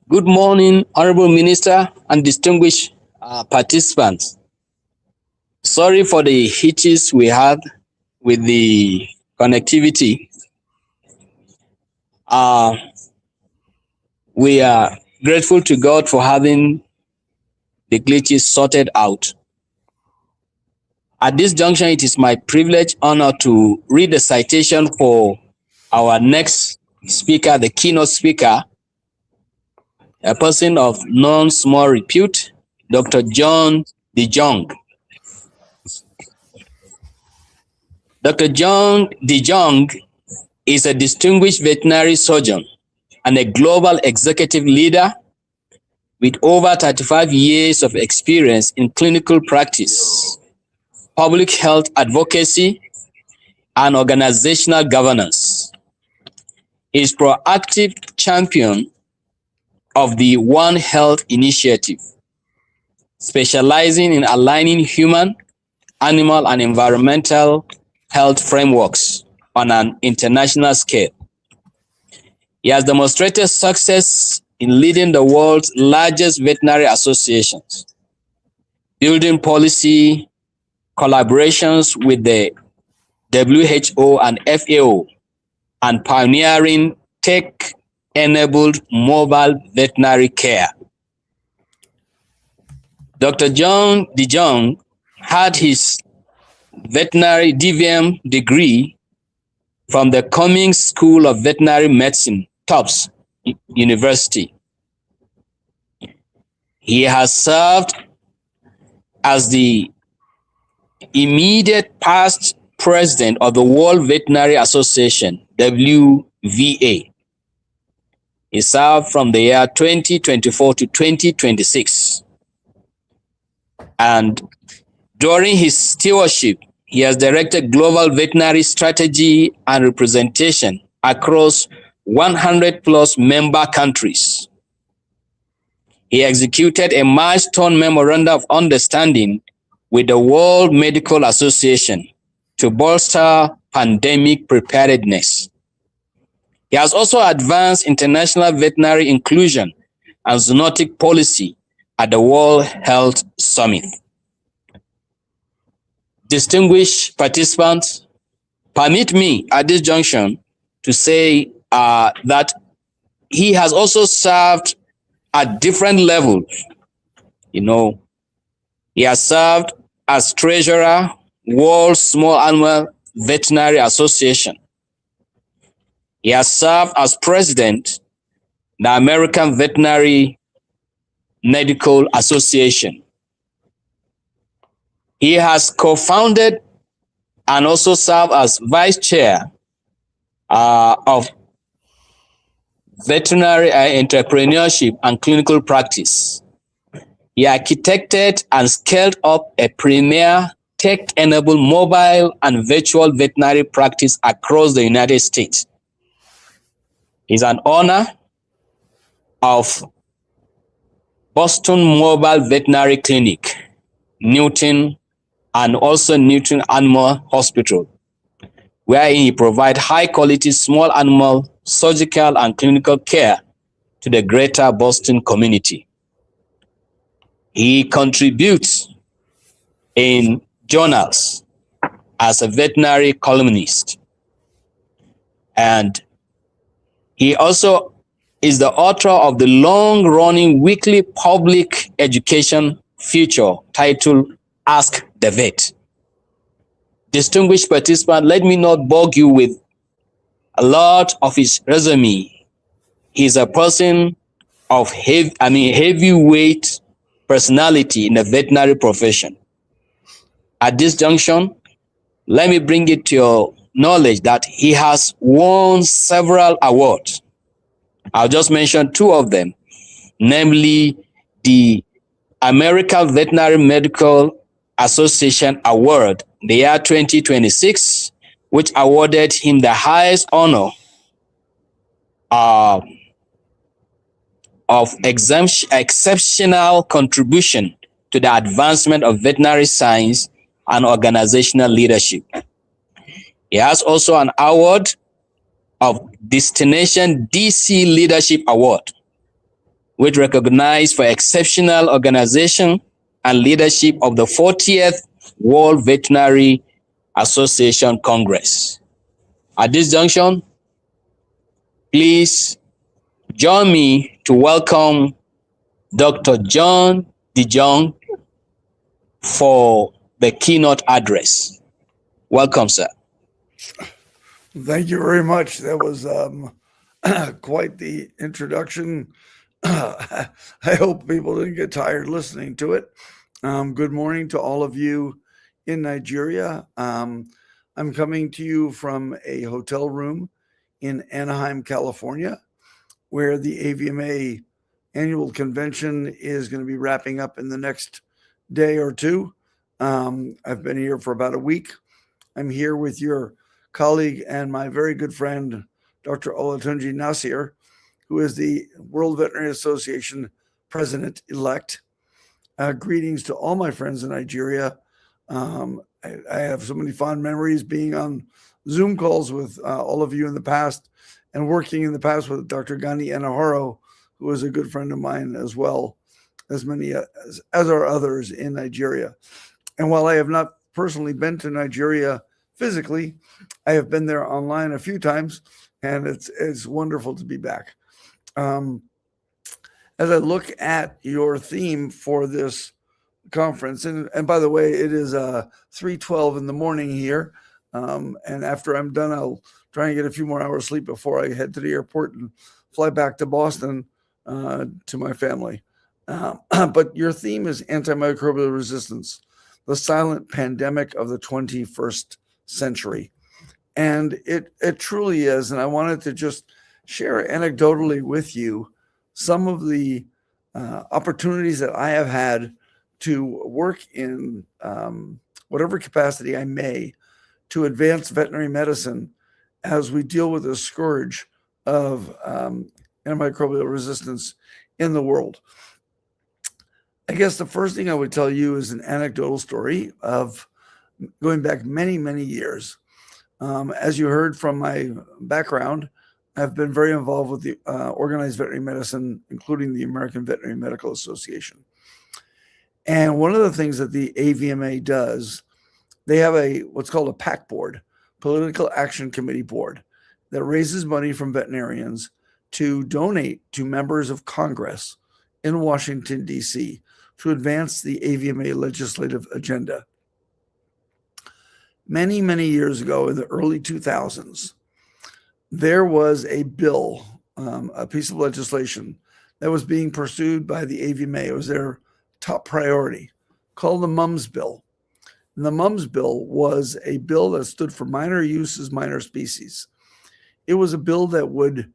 Good morning, Honorable Minister and distinguished participants. Sorry for the hitches we had with the connectivity. We are grateful to God for having the glitches sorted out. At this junction, it is my privilege, honor to read the citation for our next speaker, the keynote speaker, a person of non-small repute, Dr. John De Jong. Dr. John De Jong is a distinguished veterinary surgeon and a global executive leader with over 35 years of experience in clinical practice, public health advocacy, and organizational governance. He is proactive champion of the One Health initiative, specializing in aligning human, animal, and environmental health frameworks on an international scale. He has demonstrated success in leading the world's largest veterinary associations, building policy collaborations with the WHO and FAO, and pioneering tech-enabled mobile veterinary care. Dr. John De Jong had his veterinary DVM degree from the Cummings School of Veterinary Medicine, Tufts University. He has served as the immediate past president of the World Veterinary Association, WVA. He served from the year 2024 to 2026. And during his stewardship, he has directed global veterinary strategy and representation across 100 plus member countries. He executed a milestone memorandum of understanding with the World Medical Association to bolster pandemic preparedness. He has also advanced international veterinary inclusion and zoonotic policy at the World Health Summit. Distinguished participants, permit me at this junction to say that he has also served at different levels. He has served as treasurer, World Small Animal Veterinary Association. He has served as president, the American Veterinary Medical Association. He has co-founded and also served as vice chair of veterinary entrepreneurship and clinical practice. He architected and scaled up a premier tech-enabled mobile and virtual veterinary practice across the United States. He's an owner of Boston Mobile Veterinary Clinic, Newton, and also Newton Animal Hospital, where he provides high-quality small animal surgical and clinical care to the greater Boston community. He contributes in journals as a veterinary columnist, and he also is the author of the long-running weekly public education feature titled Ask the Vet. Distinguished participant, let me not bog you with a lot of his resume. He's a person of heavyweight personality in the veterinary profession. At this junction, let me bring it to your knowledge that he has won several awards. I'll just mention two of them, namely the American Veterinary Medical Association Award, the year 2026, which awarded him the highest honor of exceptional contribution to the advancement of veterinary science and organizational leadership. He has also an award of Destination DC Leadership Award. which recognized for exceptional organization and leadership of the 40th World Veterinary Association Congress. At this junction, please join me to welcome Dr. John DeJong for the keynote address. Welcome, sir. Thank you very much. That was quite the introduction. I hope people didn't get tired listening to it. Good morning to all of you in Nigeria. I'm coming to you from a hotel room in Anaheim, California, where the AVMA annual convention is going to be wrapping up in the next day or two. I've been here for about a week. I'm here with your colleague and my very good friend, Dr. Olatunji Nasir, who is the World Veterinary Association president-elect. Greetings to all my friends in Nigeria. I have so many fond memories being on Zoom calls with all of you in the past and working in the past with Dr. Gani Anahoro, who is a good friend of mine as well, as many as are others in Nigeria. And while I have not personally been to Nigeria physically, I have been there online a few times, and it's wonderful to be back. As I look at your theme for this conference, and by the way, it is 3:12 in the morning here, and after I'm done, I'll try and get a few more hours sleep before I head to the airport and fly back to Boston to my family. But your theme is antimicrobial resistance, the silent pandemic of the 21st century. And it truly is. And I wanted to just share anecdotally with you some of the opportunities that I have had to work in whatever capacity I may to advance veterinary medicine as we deal with the scourge of antimicrobial resistance in the world. I guess the first thing I would tell you is an anecdotal story of going back many, many years. As you heard from my background, I've been very involved with the organized veterinary medicine, including the American Veterinary Medical Association. And one of the things that the AVMA does, they have what's called a PAC board, Political Action Committee board, that raises money from veterinarians to donate to members of Congress in Washington, D.C., to advance the AVMA legislative agenda. Many, many years ago, in the early 2000s, there was a bill, a piece of legislation that was being pursued by the AVMA. It was their top priority, called the MUMS bill. And the MUMS bill was a bill that stood for minor uses, minor species. It was a bill that would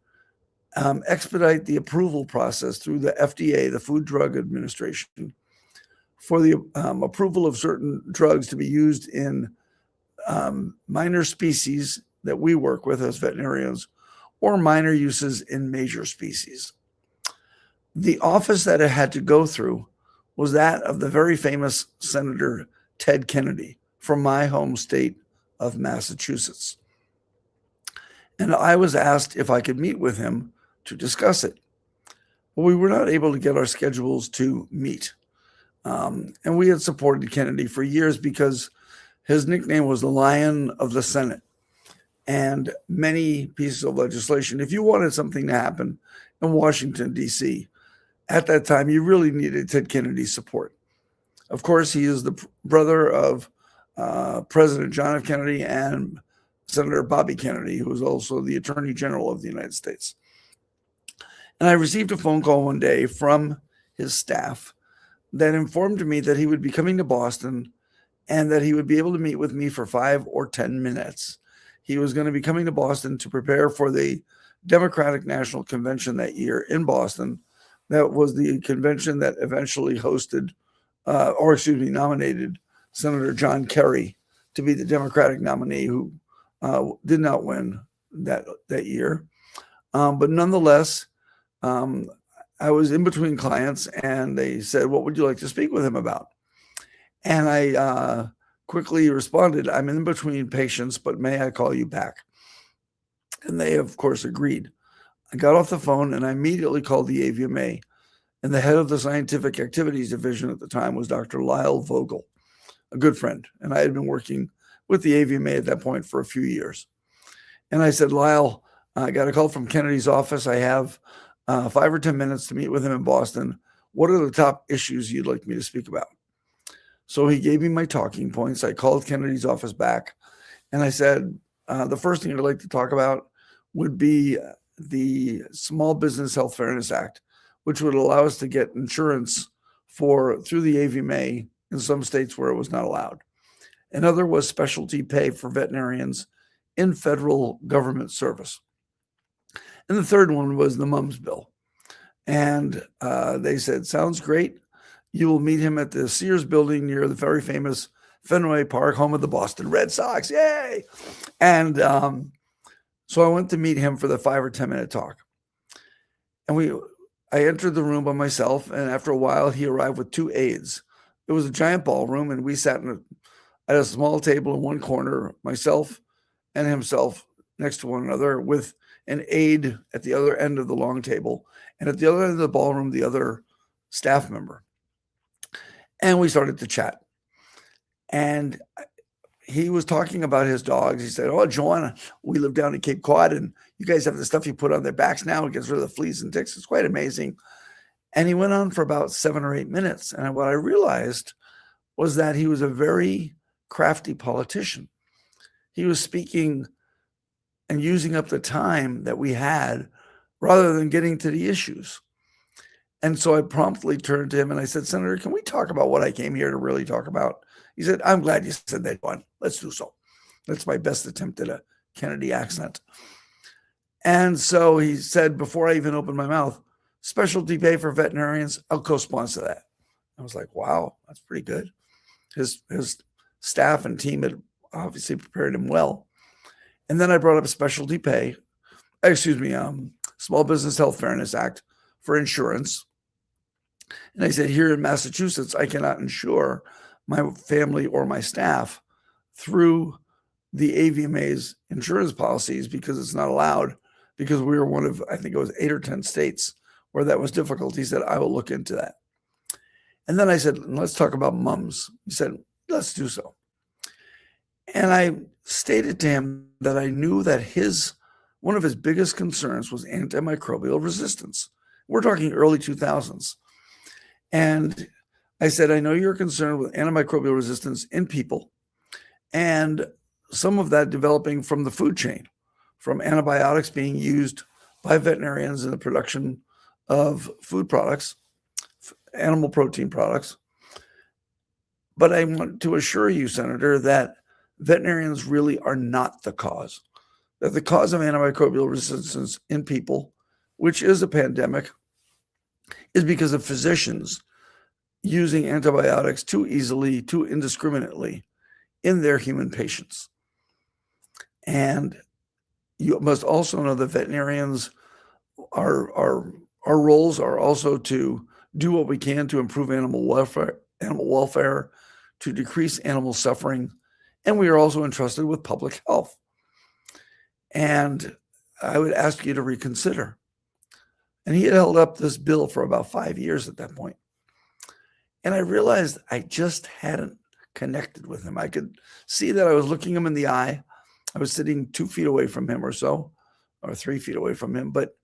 expedite the approval process through the FDA, the Food Drug Administration, for the approval of certain drugs to be used in minor species that we work with as veterinarians, or minor uses in major species. The office that it had to go through was that of the very famous Senator Ted Kennedy from my home state of Massachusetts. And I was asked if I could meet with him to discuss it. Well, we were not able to get our schedules to meet. And we had supported Kennedy for years because his nickname was the Lion of the Senate. And many pieces of legislation, if you wanted something to happen in Washington, D.C., at that time, you really needed Ted Kennedy's support. Of course, he is the brother of President John F. Kennedy and Senator Bobby Kennedy, who was also the Attorney General of the United States. And I received a phone call one day from his staff that informed me that he would be coming to Boston and that he would be able to meet with me for 5 or 10 minutes. He was going to be coming to Boston to prepare for the Democratic National Convention that year in Boston. That was the convention that eventually nominated Senator John Kerry to be the Democratic nominee, who did not win that year. But nonetheless, I was in between clients, and they said, "What would you like to speak with him about?" And I quickly responded, "I'm in between patients, but may I call you back?" And they, of course, agreed. I got off the phone and I immediately called the AVMA And the head of the scientific activities division at the time was Dr. Lyle Vogel, a good friend. And I had been working with the AVMA at that point for a few years. And I said, Lyle, I got a call from Kennedy's office. I have 5 or 10 minutes to meet with him in Boston. What are the top issues you'd like me to speak about? So he gave me my talking points. I called Kennedy's office back and I said, the first thing I'd like to talk about would be the Small Business Health Fairness Act, which would allow us to get insurance through the AVMA in some states where it was not allowed. Another was specialty pay for veterinarians in federal government service. And the third one was the MUMS bill. And they said, sounds great. You will meet him at the Sears building near the very famous Fenway Park, home of the Boston Red Sox. Yay! And so I went to meet him for the 5 or 10 minute talk. And I entered the room by myself. And after a while, he arrived with 2 aides. It was a giant ballroom, and we sat at a small table in one corner, myself and himself next to one another, with an aide at the other end of the long table, and at the other end of the ballroom, the other staff member. And we started to chat. And he was talking about his dogs. He said, oh, John, we live down in Cape Cod, and you guys have the stuff you put on their backs now. It gets rid of the fleas and ticks. It's quite amazing. And he went on for about 7 or 8 minutes. And what I realized was that he was a very crafty politician. He was speaking and using up the time that we had rather than getting to the issues. And so I promptly turned to him and I said, Senator, can we talk about what I came here to really talk about? He said, I'm glad you said that, John. Let's do so. That's my best attempt at a Kennedy accent. And so he said, before I even opened my mouth, specialty pay for veterinarians, I'll co-sponsor that. I was like, wow, that's pretty good. His staff and team had obviously prepared him well. And then I brought up specialty pay, Small Business Health Fairness Act for insurance. And I said, here in Massachusetts, I cannot insure my family or my staff through the AVMA's insurance policies because it's not allowed, because we were one of, I think it was 8 or 10 states where that was difficult. He said, I will look into that. And then I said, let's talk about MUMS. He said, let's do so. And I stated to him that I knew that one of his biggest concerns was antimicrobial resistance. We're talking early 2000s. And I said, I know you're concerned with antimicrobial resistance in people and some of that developing from the food chain, from antibiotics being used by veterinarians in the production of food products, animal protein products. But I want to assure you, Senator, that veterinarians really are not the cause. That the cause of antimicrobial resistance in people, which is a pandemic, is because of physicians using antibiotics too easily, too indiscriminately in their human patients. And you must also know that veterinarians, our roles are also to do what we can to improve animal welfare, to decrease animal suffering, and we are also entrusted with public health. And I would ask you to reconsider. And he had held up this bill for about 5 years at that point. And I realized I just hadn't connected with him. I could see that I was looking him in the eye. I was sitting 2 feet away from him or so, or 3 feet away from him, but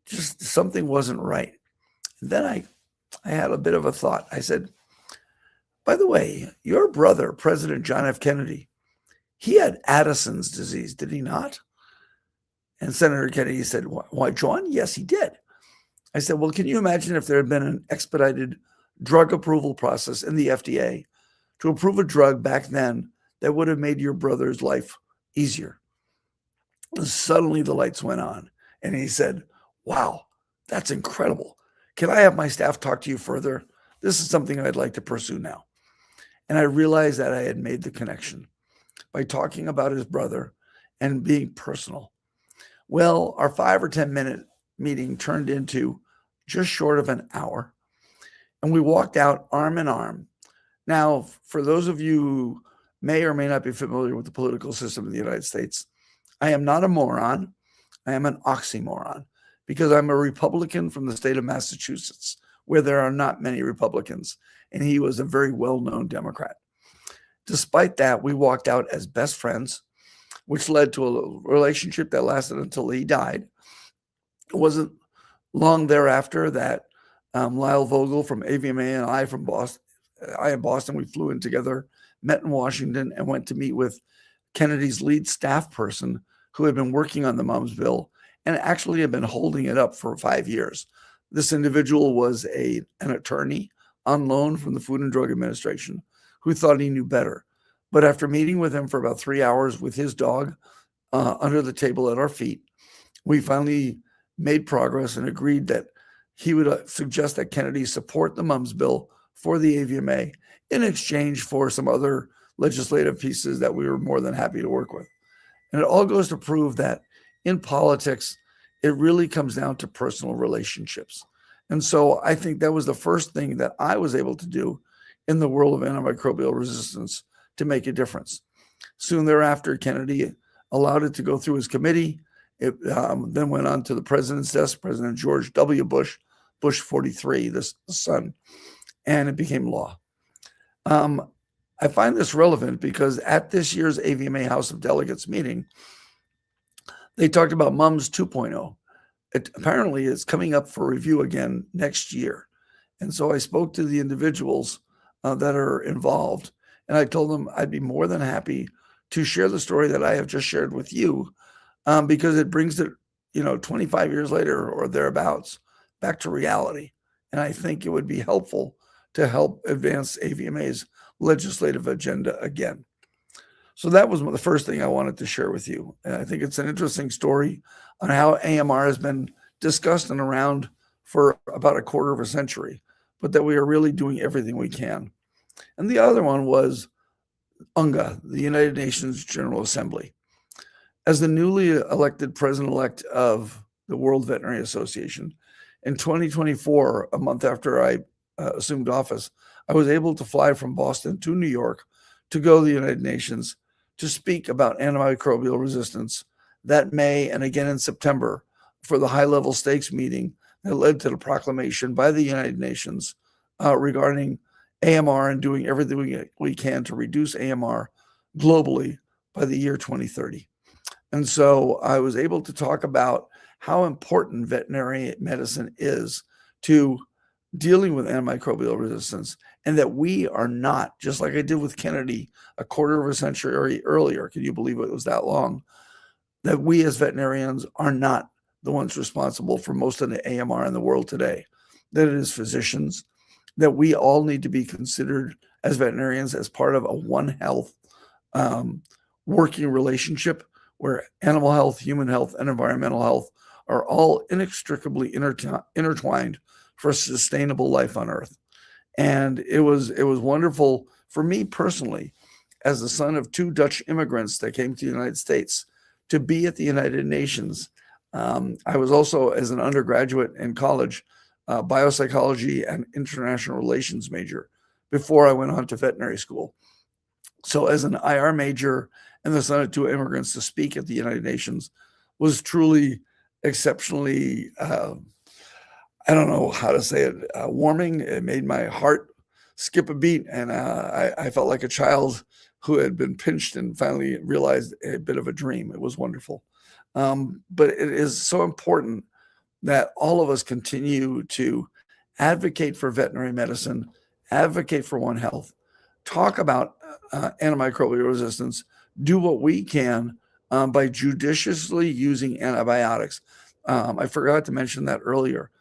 just something wasn't right. And then I had a bit of a thought. I said, by the way, your brother, President John F. Kennedy, he had Addison's disease, did he not? And Senator Kennedy said, why, John? Yes, he did. I said, well, can you imagine if there had been an expedited drug approval process in the FDA to approve a drug back then that would have made your brother's life easier? And suddenly the lights went on and he said, wow, that's incredible. Can I have my staff talk to you further? This is something I'd like to pursue now. And I realized that I had made the connection by talking about his brother and being personal. Well, our 5 or 10 minute meeting turned into just short of an hour. And we walked out arm in arm. Now, for those of you who may or may not be familiar with the political system in the United States, I am not a moron. I am an oxymoron because I'm a Republican from the state of Massachusetts, where there are not many Republicans, and he was a very well-known Democrat. Despite that, we walked out as best friends, which led to a relationship that lasted until he died. It wasn't long thereafter that Lyle Vogel from AVMA and I from Boston, in Boston, we flew in together, met in Washington, and went to meet with Kennedy's lead staff person who had been working on the MUMS bill and actually had been holding it up for 5 years. This individual was an attorney on loan from the Food and Drug Administration who thought he knew better. But after meeting with him for about 3 hours with his dog under the table at our feet, we finally made progress and agreed that he would suggest that Kennedy support the MUMS bill for the AVMA in exchange for some other legislative pieces that we were more than happy to work with. And it all goes to prove that in politics, it really comes down to personal relationships. And so I think that was the first thing that I was able to do in the world of antimicrobial resistance to make a difference. Soon thereafter, Kennedy allowed it to go through his committee. It then went on to the president's desk, President George W. Bush, Bush 43, the son, and it became law. I find this relevant because at this year's AVMA House of Delegates meeting, they talked about MUMS 2.0. It apparently is coming up for review again next year. And so I spoke to the individuals that are involved, and I told them I'd be more than happy to share the story that I have just shared with you because it brings it, 25 years later or thereabouts back to reality. And I think it would be helpful to help advance AVMA's legislative agenda again. So that was the first thing I wanted to share with you. And I think it's an interesting story on how AMR has been discussed and around for about a quarter of a century, but that we are really doing everything we can. And the other one was UNGA, the United Nations General Assembly. As the newly elected president-elect of the World Veterinary Association, in 2024, a month after I assumed office, I was able to fly from Boston to New York to go to the United Nations to speak about antimicrobial resistance that May and again in September for the high-level stakes meeting that led to the proclamation by the United Nations regarding AMR and doing everything we can to reduce AMR globally by the year 2030. And so I was able to talk about how important veterinary medicine is to dealing with antimicrobial resistance, and that we are not, just like I did with Kennedy a quarter of a century earlier, can you believe it was that long, that we as veterinarians are not the ones responsible for most of the AMR in the world today, that it is physicians, that we all need to be considered as veterinarians as part of a One Health working relationship where animal health, human health, and environmental health are all inextricably intertwined for sustainable life on Earth. And it was wonderful for me personally, as the son of 2 Dutch immigrants that came to the United States, to be at the United Nations. I was also, as an undergraduate in college, biopsychology and international relations major before I went on to veterinary school. So as an IR major and the son of 2 immigrants, to speak at the United Nations was truly exceptionally, I don't know how to say it, warming. It made my heart skip a beat, and I felt like a child who had been pinched and finally realized a bit of a dream. It was wonderful. But it is so important that all of us continue to advocate for veterinary medicine, advocate for One Health, talk about antimicrobial resistance, do what we can by judiciously using antibiotics. I forgot to mention that earlier.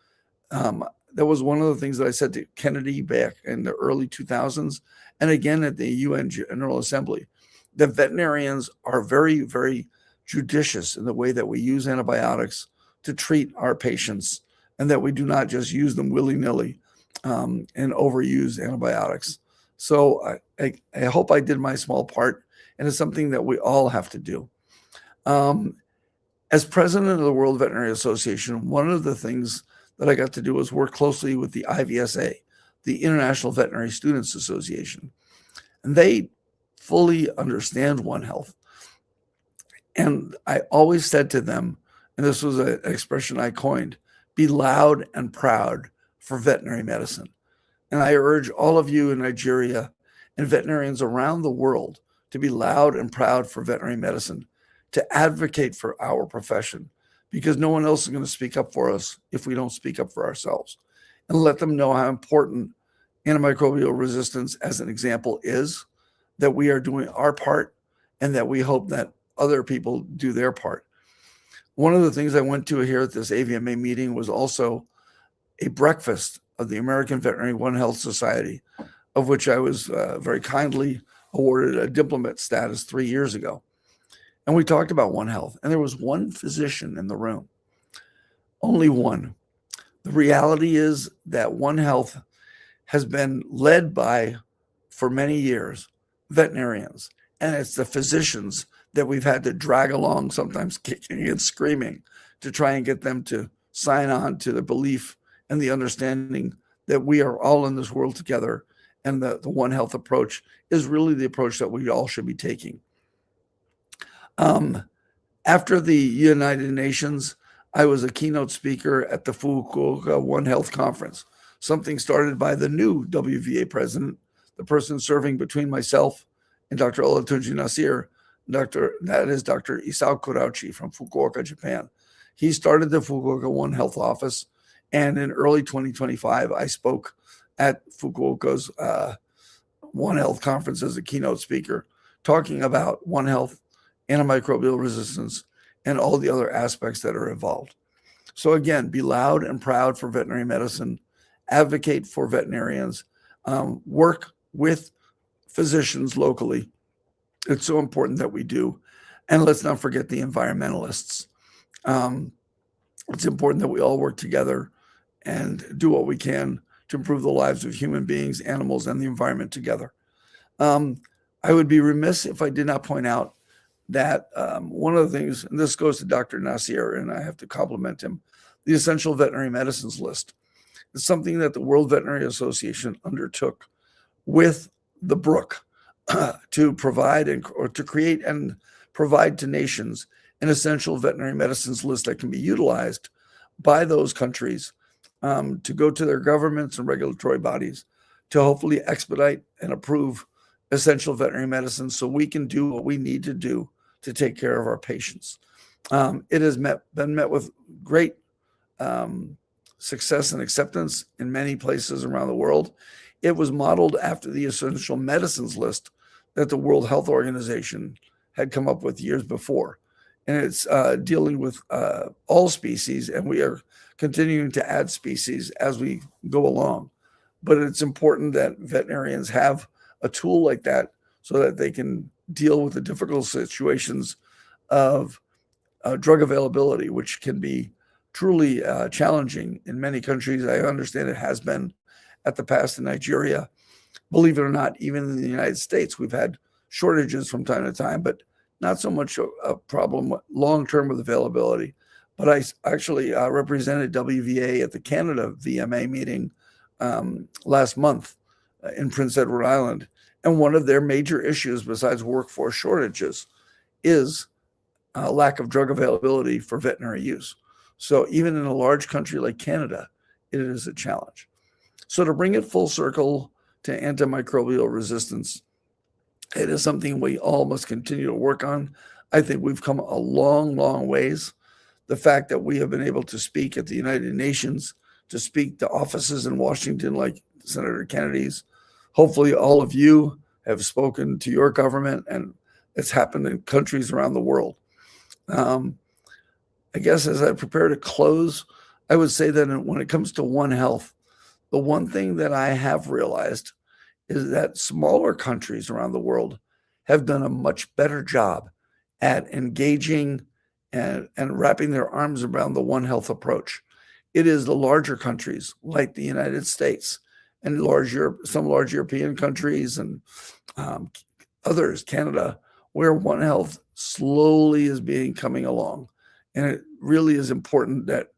That was one of the things that I said to Kennedy back in the early 2000s, and again at the UN General Assembly, that veterinarians are very, very judicious in the way that we use antibiotics to treat our patients, and that we do not just use them willy-nilly and overuse antibiotics. So I hope I did my small part, and it's something that we all have to do. As president of the World Veterinary Association, one of the things that I got to do was work closely with the IVSA, the International Veterinary Students Association. And they fully understand One Health. And I always said to them, and this was an expression I coined, be loud and proud for veterinary medicine. And I urge all of you in Nigeria and veterinarians around the world to be loud and proud for veterinary medicine, to advocate for our profession, because no one else is going to speak up for us if we don't speak up for ourselves. And let them know how important antimicrobial resistance, as an example, is, that we are doing our part, and that we hope that other people do their part. One of the things I went to here at this AVMA meeting was also a breakfast of the American Veterinary One Health Society, of which I was very kindly awarded a diplomat status 3 years ago. And we talked about One Health, and there was one physician in the room, only one. The reality is that One Health has been led by, for many years, veterinarians, and it's the physicians that we've had to drag along, sometimes kicking and screaming, to try and get them to sign on to the belief and the understanding that we are all in this world together, and the One Health approach is really the approach that we all should be taking. After the United Nations, I was a keynote speaker at the Fukuoka One Health Conference, something started by the new WVA president, the person serving between myself and Dr. Olatunji Nasir. That is Dr. Isao Kurauchi from Fukuoka, Japan. He started the Fukuoka One Health office, and in early 2025, I spoke at Fukuoka's One Health conference as a keynote speaker, talking about One Health, antimicrobial resistance, and all the other aspects that are involved. So again, be loud and proud for veterinary medicine, advocate for veterinarians, work with physicians locally. It's so important that we do. And let's not forget the environmentalists. It's important that we all work together and do what we can to improve the lives of human beings, animals, and the environment together. I would be remiss if I did not point out that one of the things, and this goes to Dr. Nasir, and I have to compliment him, the essential veterinary medicines list is something that the World Veterinary Association undertook with the Brook to provide or to create and provide to nations an essential veterinary medicines list that can be utilized by those countries to go to their governments and regulatory bodies to hopefully expedite and approve essential veterinary medicine so we can do what we need to do to take care of our patients. It has been met with great success and acceptance in many places around the world. It was modeled after the essential medicines list that the World Health Organization had come up with years before. And it's dealing with all species, and we are continuing to add species as we go along. But it's important that veterinarians have a tool like that so that they can deal with the difficult situations of drug availability, which can be truly challenging in many countries. I understand it has been at the past in Nigeria. Believe it or not, even in the United States, we've had shortages from time to time, but not so much a problem long-term with availability. But I actually represented WVA at the Canada VMA meeting last month in Prince Edward Island. And one of their major issues, besides workforce shortages, is lack of drug availability for veterinary use. So even in a large country like Canada, it is a challenge. So to bring it full circle to antimicrobial resistance, it is something we all must continue to work on. I think we've come a long, long ways. The fact that we have been able to speak at the United Nations, to speak to offices in Washington like Senator Kennedy's. Hopefully all of you have spoken to your government, and it's happened in countries around the world. I guess as I prepare to close, I would say that when it comes to One Health, the one thing that I have realized is that smaller countries around the world have done a much better job at engaging and wrapping their arms around the One Health approach. It is the larger countries like the United States and some large European countries and others, Canada, where One Health slowly is coming along. And it really is important that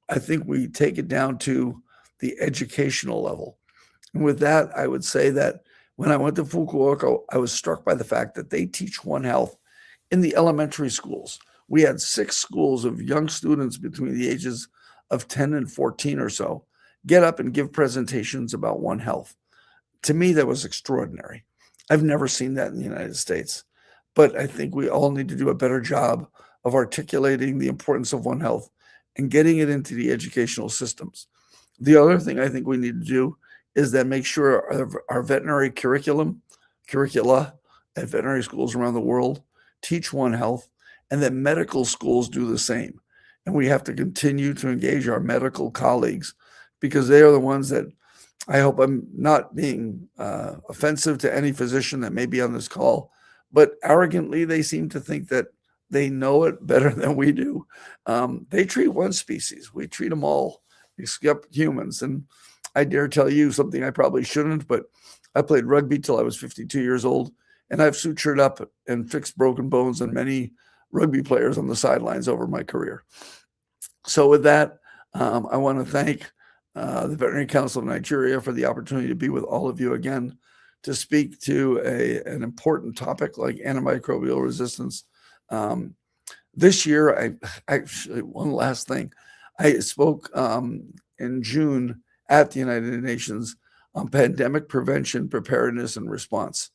I think we take it down to the educational level. And with that, I would say that when I went to Fukuoka, I was struck by the fact that they teach One Health in the elementary schools. We had 6 schools of young students between the ages of 10 and 14 or so get up and give presentations about One Health. To me, that was extraordinary. I've never seen that in the United States, but I think we all need to do a better job of articulating the importance of One Health and getting it into the educational systems. The other thing I think we need to do is that make sure our veterinary curricula at veterinary schools around the world teach One Health, and that medical schools do the same. And we have to continue to engage our medical colleagues, because they are the ones that, I hope I'm not being offensive to any physician that may be on this call, but arrogantly they seem to think that they know it better than we do. They treat one species. We treat them all, except humans. And I dare tell you something I probably shouldn't, but I played rugby till I was 52 years old, and I've sutured up and fixed broken bones in many rugby players on the sidelines over my career. So with that, I want to thank the Veterinary Council of Nigeria for the opportunity to be with all of you again to speak to an important topic like antimicrobial resistance. This year, actually, one last thing, I spoke in June at the United Nations on pandemic prevention, preparedness, and response.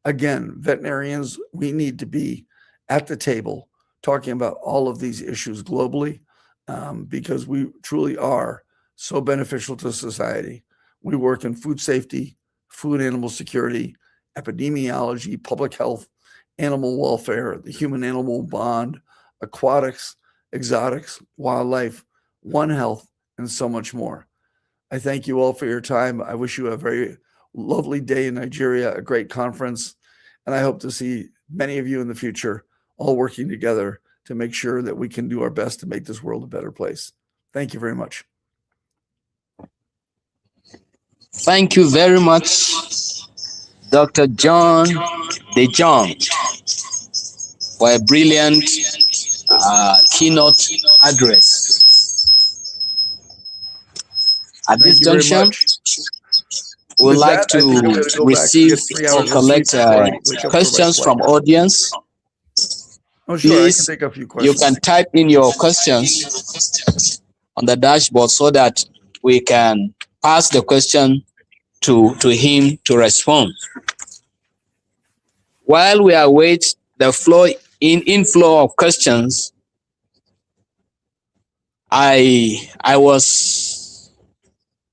Again, veterinarians, we need to be at the table talking about all of these issues globally, because we truly are so beneficial to society. We work in food safety, food animal security, epidemiology, public health, animal welfare, the human-animal bond, aquatics, exotics, wildlife, One Health, and so much more. I thank you all for your time. I wish you a very lovely day in Nigeria, a great conference, and I hope to see many of you in the future all working together to make sure that we can do our best to make this world a better place. Thank you very much. Thank you very much, Dr. John DeJong, for a brilliant keynote address. At this junction, we'd like to receive or collect questions from audience. Oh, sure. Please, I can take a few questions. you can type in your questions on the dashboard so that we can pass the question to him to respond. While we await the inflow of questions, I was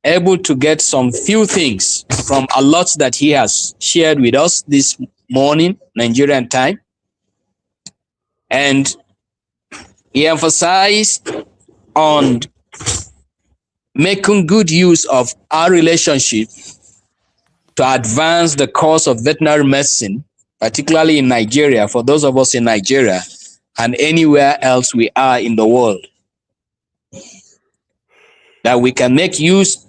able to get some few things from a lot that he has shared with us this morning, Nigerian time. And he emphasized on making good use of our relationship to advance the cause of veterinary medicine, particularly in Nigeria, for those of us in Nigeria and anywhere else we are in the world. That we can make use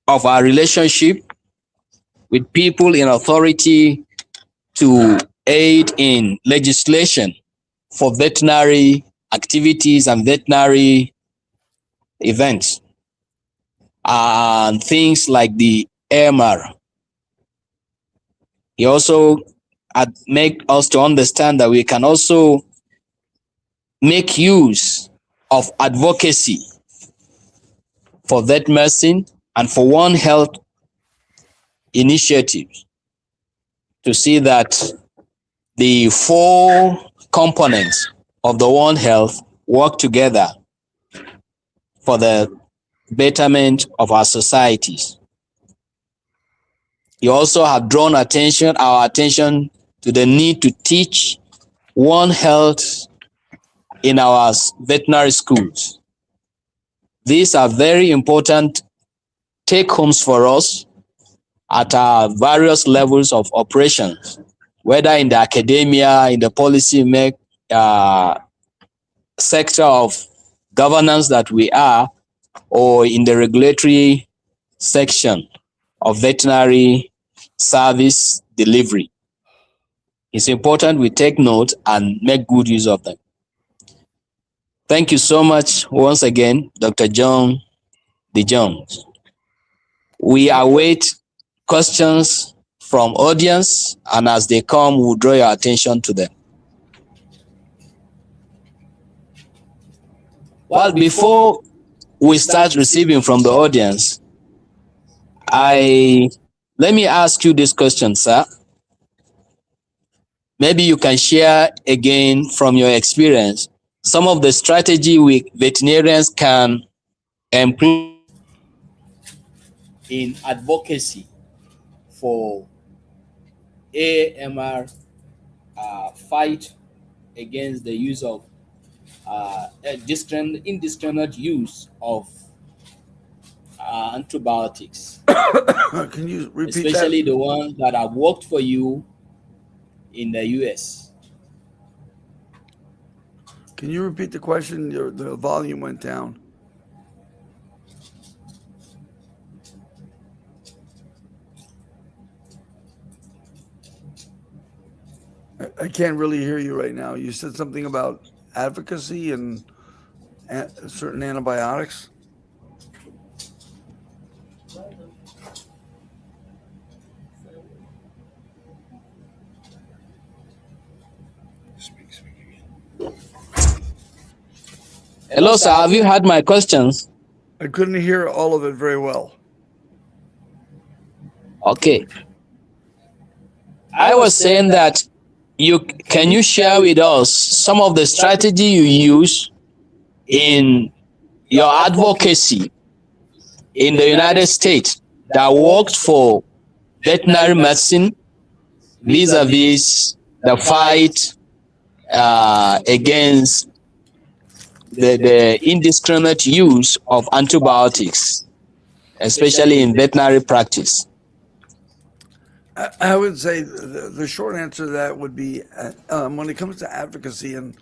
of our relationship with people in authority to aid in legislation for veterinary activities and veterinary events, and things like the AMR. He also make us to understand that we can also make use of advocacy for vet medicine and for One Health initiatives to see that the 4 components of the One Health work together for the betterment of our societies. You also have drawn our attention to the need to teach One Health in our veterinary schools. These are very important take-homes for us at our various levels of operations, whether in the academia, in the policy sector of governance that we are, or in the regulatory section of veterinary service delivery. It's important we take note and make good use of them. Thank you so much once again, Dr. John DeJong. We await questions from audience, and as they come, we'll draw your attention to them. Well, before we start receiving from the audience. Let me ask you this question, sir. Maybe you can share again from your experience some of the strategy veterinarians can employ in advocacy for AMR fight against the use of indiscriminate use of antibiotics. Can you repeat especially that? the ones that have worked for you in the US. Can you repeat the question? The volume went down. I can't really hear you right now. You said something about advocacy and certain antibiotics. Hello, sir. Have you heard my questions? I couldn't hear all of it very well. Okay. I was saying that can you share with us some of the strategy you use in your advocacy in the United States that worked for veterinary medicine vis-a-vis the fight against the indiscriminate use of antibiotics, especially in veterinary practice? I would say the short answer to that would be when it comes to advocacy and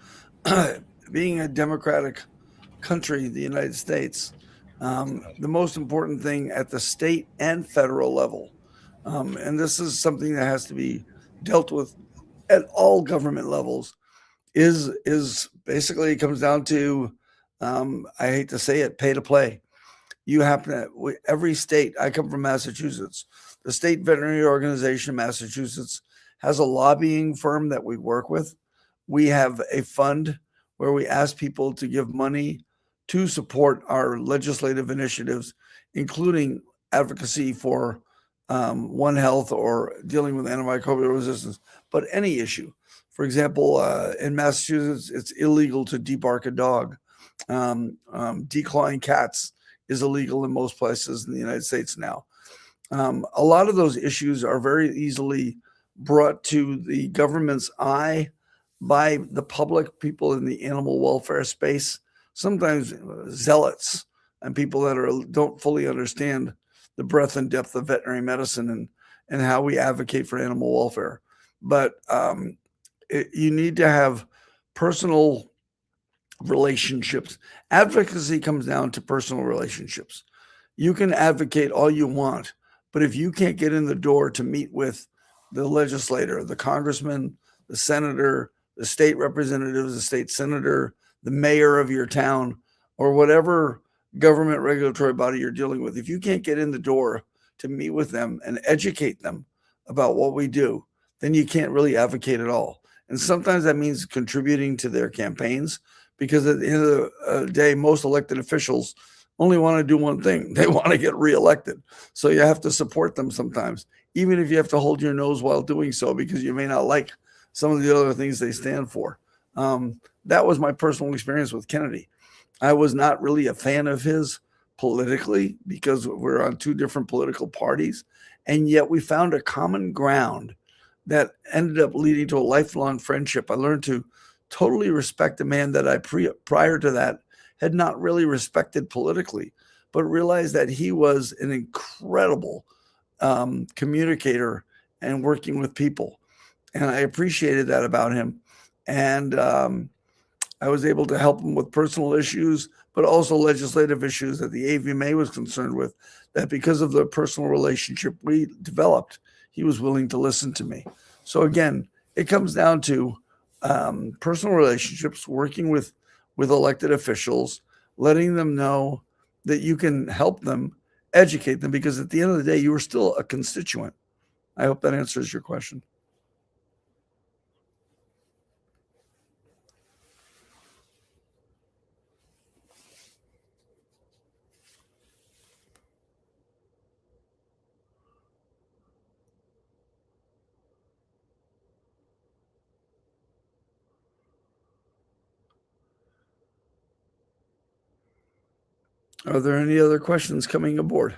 being a democratic country, the United States, the most important thing at the state and federal level, and this is something that has to be dealt with at all government levels, is basically, it comes down to, I hate to say it, pay to play. You happen to, every state, I come from Massachusetts, the state veterinary organization in Massachusetts has a lobbying firm that we work with. We have a fund where we ask people to give money to support our legislative initiatives, including advocacy for One Health or dealing with antimicrobial resistance, but any issue. For example, in Massachusetts, it's illegal to debark a dog. Declawing cats is illegal in most places in the United States now. A lot of those issues are very easily brought to the government's eye by the public, people in the animal welfare space, sometimes zealots and people that don't fully understand the breadth and depth of veterinary medicine and how we advocate for animal welfare. But you need to have personal relationships. Advocacy comes down to personal relationships. You can advocate all you want, but if you can't get in the door to meet with the legislator, the congressman, the senator, the state representatives, the state senator, the mayor of your town, or whatever government regulatory body you're dealing with, if you can't get in the door to meet with them and educate them about what we do, then you can't really advocate at all. And sometimes that means contributing to their campaigns, because at the end of the day, most elected officials only want to do one thing. They want to get reelected. So you have to support them sometimes, even if you have to hold your nose while doing so, because you may not like some of the other things they stand for. That was my personal experience with Kennedy. I was not really a fan of his politically because we're on two different political parties. And yet we found a common ground that ended up leading to a lifelong friendship. I learned to totally respect a man that I prior to that had not really respected politically, but realized that he was an incredible communicator and working with people. And I appreciated that about him. And I was able to help him with personal issues, but also legislative issues that the AVMA was concerned with, that because of the personal relationship we developed, he was willing to listen to me. So again, it comes down to personal relationships, working with elected officials, letting them know that you can help them, educate them, because at the end of the day, you are still a constituent. I hope that answers your question. Are there any other questions coming aboard?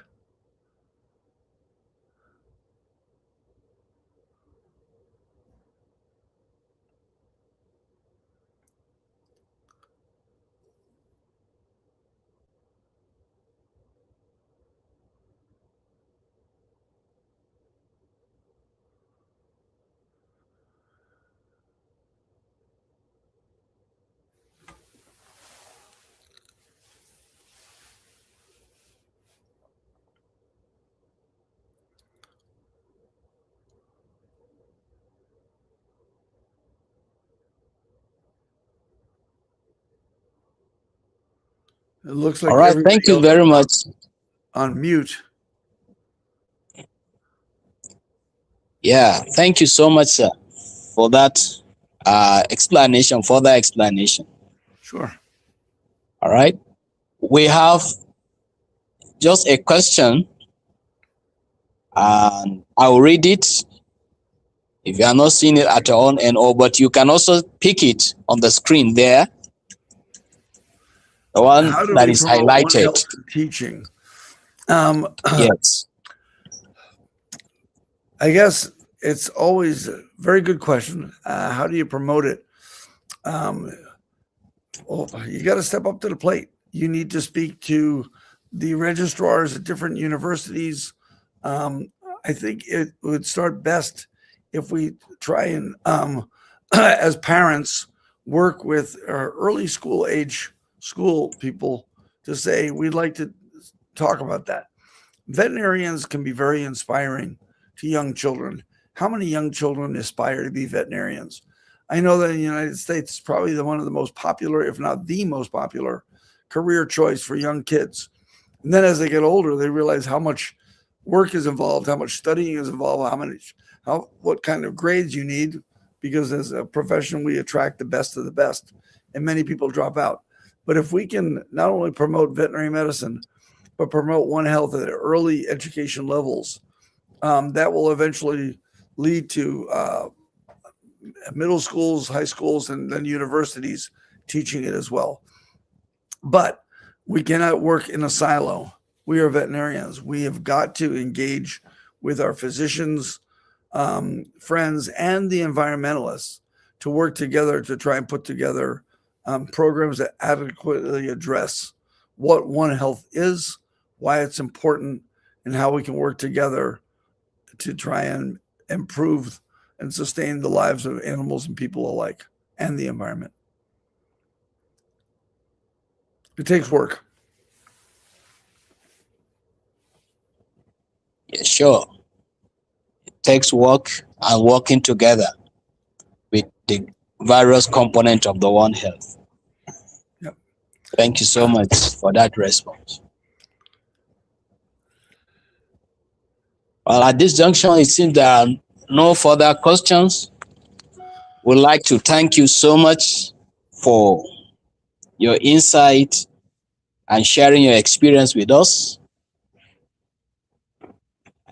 It looks like All right. Thank you very much. On mute. Yeah. Thank you so much, sir, for that explanation, further explanation. Sure. All right. We have just a question, and I'll read it. If you are not seeing it at your own end, but you can also pick it on the screen there. The one that is highlighted. Teaching. Yes. I guess it's always a very good question. How do you promote it? Well, you got to step up to the plate. You need to speak to the registrars at different universities. I think it would start best if we try and, as parents, work with our early school age school people to say, we'd like to talk about that. Veterinarians can be very inspiring to young children. How many young children aspire to be veterinarians? I know that in the United States, it's probably one of the most popular, if not the most popular, career choice for young kids. And then as they get older, they realize how much work is involved, how much studying is involved, what kind of grades you need, because as a profession, we attract the best of the best, and many people drop out. But if we can not only promote veterinary medicine, but promote One Health at early education levels, that will eventually lead to middle schools, high schools, and then universities teaching it as well. But we cannot work in a silo. We are veterinarians. We have got to engage with our physicians, friends, and the environmentalists to work together to try and put together programs that adequately address what One Health is, why it's important, and how we can work together to try and improve and sustain the lives of animals and people alike, and the environment. It takes work. Yeah, sure. It takes work and working together with the various components of the One Health. Yep. Thank you so much for that response. Well, at this junction, it seems there are no further questions. We'd like to thank you so much for your insight and sharing your experience with us.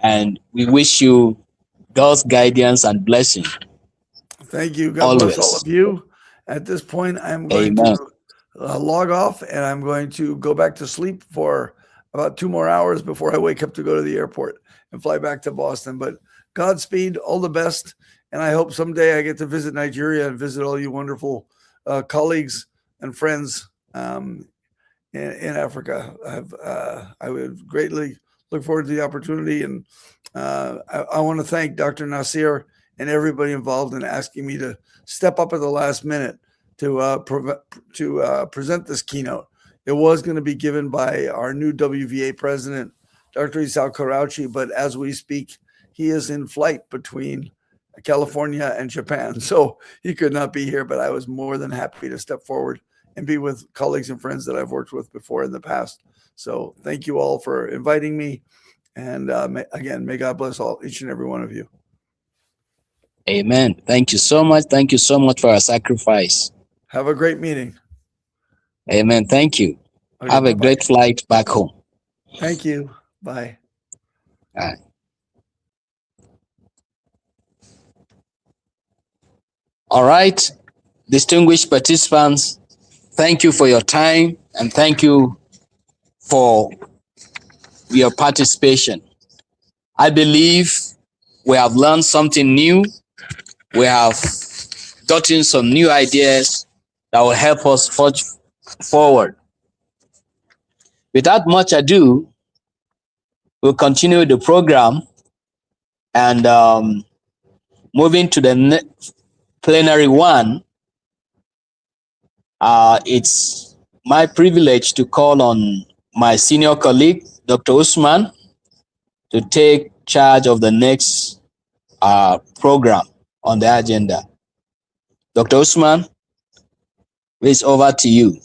And we wish you God's guidance and blessing. Thank you. God bless all of you. At this point, I'm going to log off, and I'm going to go back to sleep for about 2 more hours before I wake up to go to the airport and fly back to Boston. But Godspeed, all the best. And I hope someday I get to visit Nigeria and visit all you wonderful colleagues and friends in Africa. I would greatly look forward to the opportunity. And I want to thank Dr. Nasir and everybody involved in asking me to step up at the last minute to present this keynote. It was going to be given by our new WVA president, Dr. Isao Karauchi, but as we speak, he is in flight between California and Japan. So he could not be here, but I was more than happy to step forward and be with colleagues and friends that I've worked with before in the past. So thank you all for inviting me. And again, may God bless each and every one of you. Amen. Thank you so much. Thank you so much for your sacrifice. Have a great meeting. Amen. Thank you. Okay, have a great flight back home. Thank you. Bye. All right. All right, distinguished participants, thank you for your time and thank you for your participation. I believe we have learned something new. We have gotten some new ideas that will help us forge forward. Without much ado, we'll continue the program and moving to the plenary one. It's my privilege to call on my senior colleague, Dr. Usman, to take charge of the next program on the agenda. Dr. Usman, it's over to you.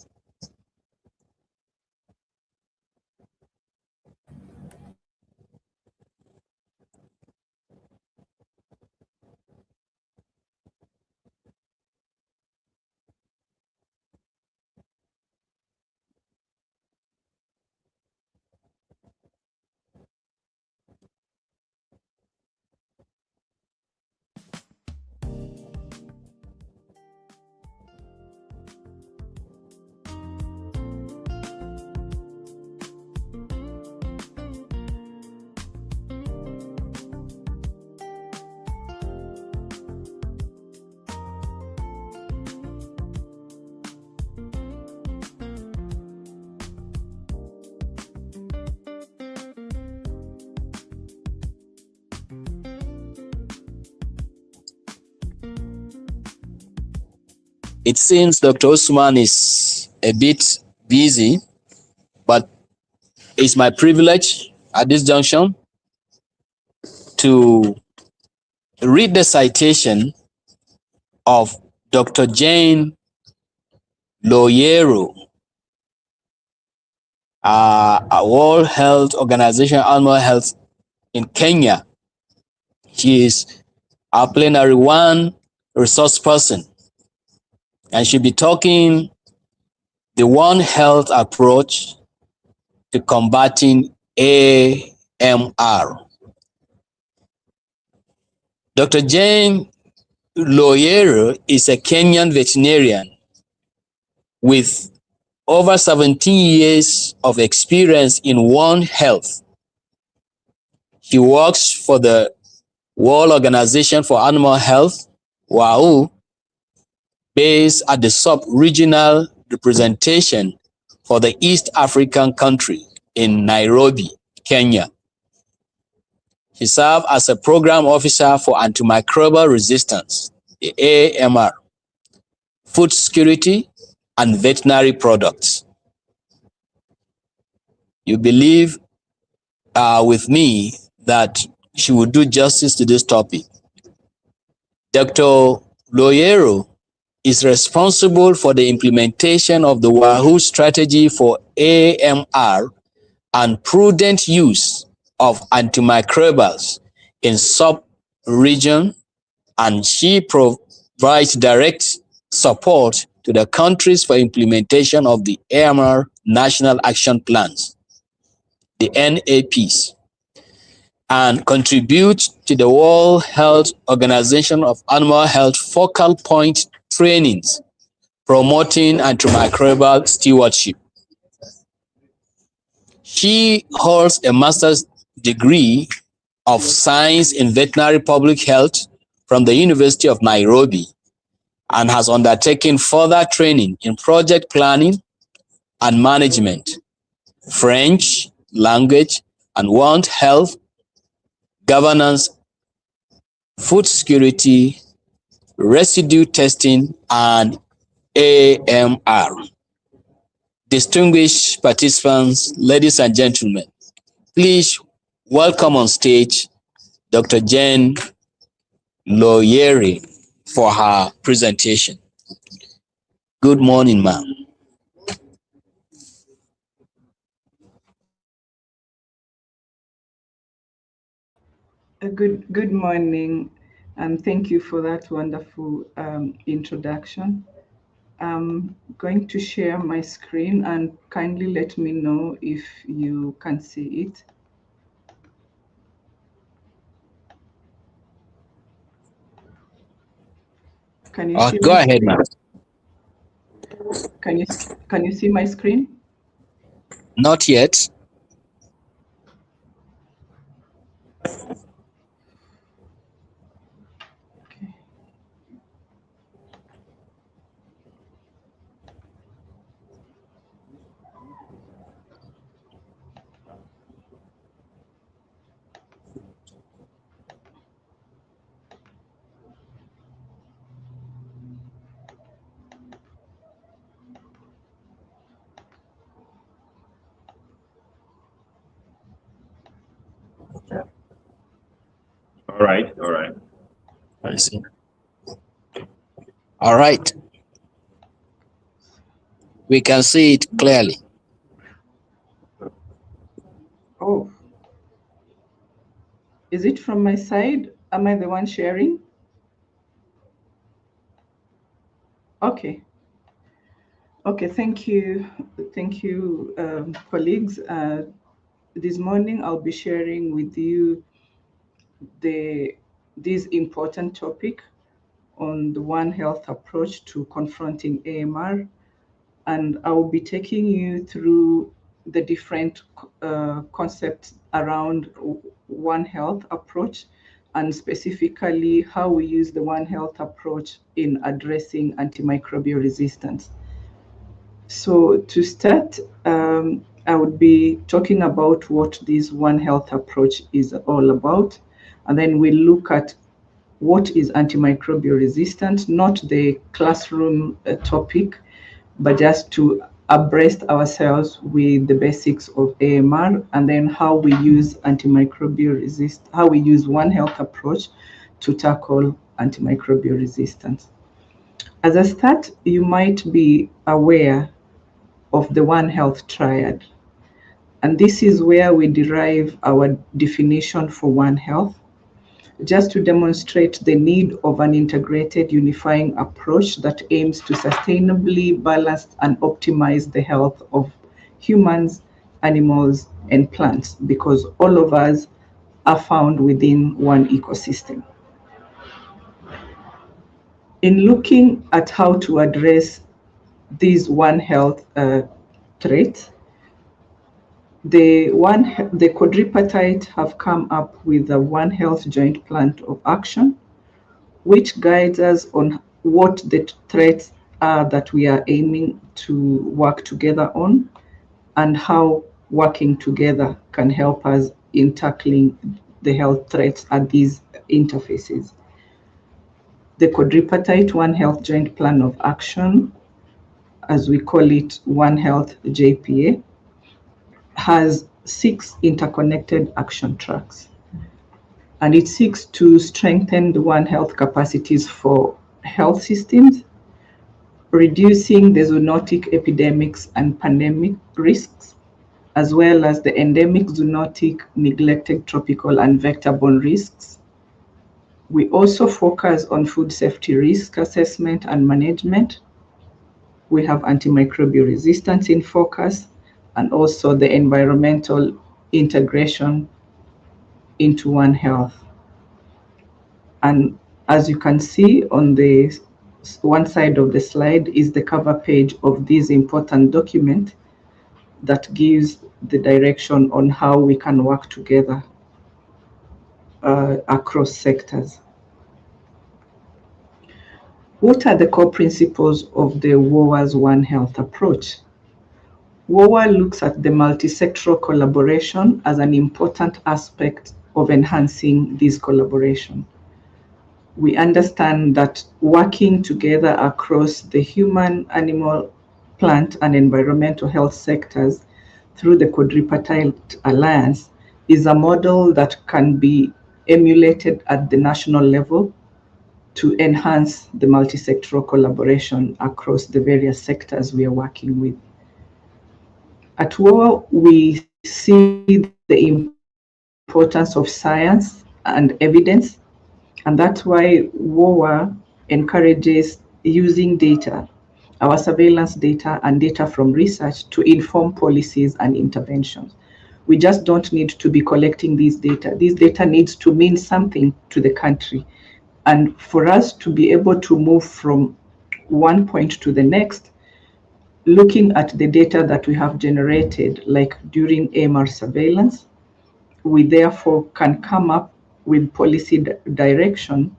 It seems Dr. Usman is a bit busy, but it's my privilege at this junction to read the citation of Dr. Jane Loyero, a World Health Organization Animal Health in Kenya. She is our plenary one resource person, and she'll be talking the One Health approach to combating AMR. Dr. Jane Loyero is a Kenyan veterinarian with over 17 years of experience in One Health. She works for the World Organization for Animal Health, WAHO, based at the sub-regional representation for the East African country in Nairobi, Kenya. She served as a program officer for antimicrobial resistance, the AMR, food security, and veterinary products. You believe with me that she will do justice to this topic. Dr. Loyero is responsible for the implementation of the WAHO strategy for AMR and prudent use of antimicrobials in sub-region, and she provides direct support to the countries for implementation of the AMR National Action Plans, the NAPs, and contributes to the World Health Organization of Animal Health focal point trainings promoting antimicrobial stewardship. She holds a master's degree of science in veterinary public health from the University of Nairobi and has undertaken further training in project planning and management, French language and One Health, governance, food security, residue testing, and AMR. Distinguished participants, ladies and gentlemen, please welcome on stage Dr. Jane Loyero for her presentation. Good morning, ma'am. Good morning, and thank you for that wonderful introduction. I'm going to share my screen, and kindly let me know if you can see it. Can you see? Go ahead, ma'am. Can you see my screen? Not yet. All right, all right. I see. All right. We can see it clearly. Oh, is it from my side? Am I the one sharing? Okay. Okay, thank you. Thank you, colleagues. This morning, I'll be sharing with you this important topic on the One Health approach to confronting AMR. And I will be taking you through the different concepts around One Health approach, and specifically how we use the One Health approach in addressing antimicrobial resistance. So to start, I would be talking about what this One Health approach is all about, and then we'll look at what is antimicrobial resistance, not the classroom topic, but just to abreast ourselves with the basics of AMR, and then how we use how we use One Health approach to tackle antimicrobial resistance. As a start, you might be aware of the One Health triad. And this is where we derive our definition for One Health, just to demonstrate the need of an integrated, unifying approach that aims to sustainably balance and optimize the health of humans, animals, and plants, because all of us are found within one ecosystem. In looking at how to address these One Health traits, the quadripartite have come up with a One Health joint plan of action, which guides us on what the threats are that we are aiming to work together on, and how working together can help us in tackling the health threats at these interfaces. The quadripartite One Health joint plan of action, as we call it One Health JPA, has 6 interconnected action tracks, and it seeks to strengthen the One Health capacities for health systems, reducing the zoonotic epidemics and pandemic risks, as well as the endemic zoonotic, neglected tropical and vector-borne risks. We also focus on food safety risk assessment and management. We have antimicrobial resistance in focus, and also the environmental integration into One Health. And as you can see on the one side of the slide is the cover page of this important document that gives the direction on how we can work together across sectors. What are the core principles of the WOA's One Health approach? WOA looks at the multi-sectoral collaboration as an important aspect of enhancing this collaboration. We understand that working together across the human, animal, plant, and environmental health sectors through the quadripartite alliance is a model that can be emulated at the national level to enhance the multi-sectoral collaboration across the various sectors we are working with. At WOA, we see the importance of science and evidence, and that's why WOA encourages using data, our surveillance data and data from research, to inform policies and interventions. We just don't need to be collecting these data. These data needs to mean something to the country. And for us to be able to move from one point to the next, looking at the data that we have generated, like during AMR surveillance, we therefore can come up with policy direction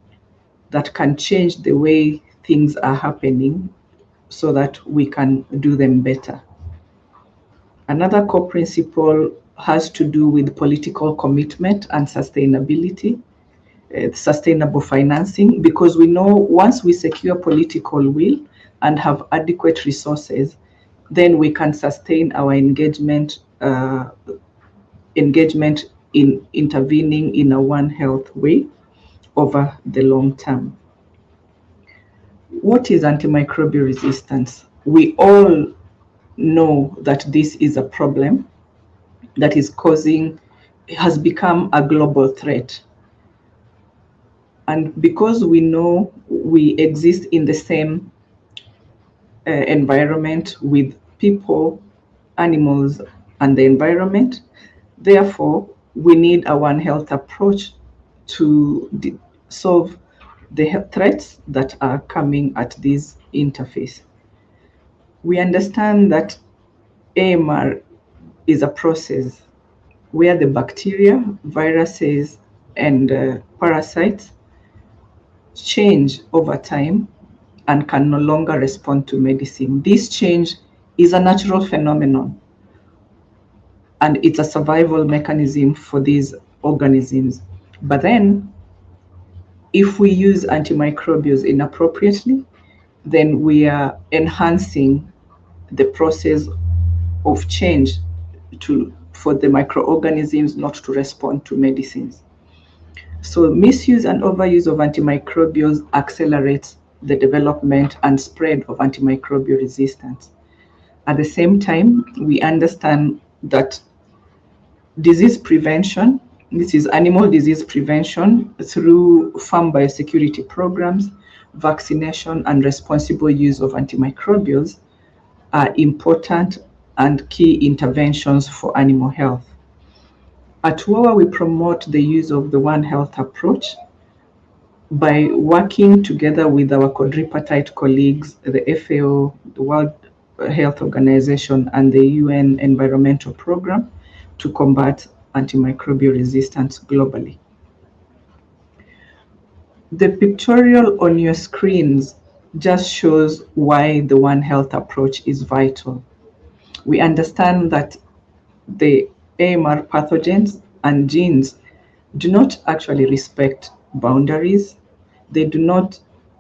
that can change the way things are happening so that we can do them better. Another core principle has to do with political commitment and sustainability, sustainable financing, because we know once we secure political will and have adequate resources, then we can sustain our engagement in intervening in a One Health way over the long term. What is antimicrobial resistance? We all know that this is a problem that has become a global threat. And because we know we exist in the same environment with people, animals, and the environment, therefore, we need a One Health approach to solve the threats that are coming at this interface. We understand that AMR is a process where the bacteria, viruses, and parasites change over time and can no longer respond to medicine. This change is a natural phenomenon, and it's a survival mechanism for these organisms. But then, if we use antimicrobials inappropriately, then we are enhancing the process of change for the microorganisms not to respond to medicines. So misuse and overuse of antimicrobials accelerates the development and spread of antimicrobial resistance. At the same time, we understand that disease prevention, this is animal disease prevention through farm biosecurity programs, vaccination, and responsible use of antimicrobials are important and key interventions for animal health. At WOA, we promote the use of the One Health approach by working together with our quadripartite colleagues, the FAO, the World Health Organization, and the UN Environmental Programme to combat antimicrobial resistance globally. The pictorial on your screens just shows why the One Health approach is vital. We understand that the AMR pathogens and genes do not actually respect boundaries. They do not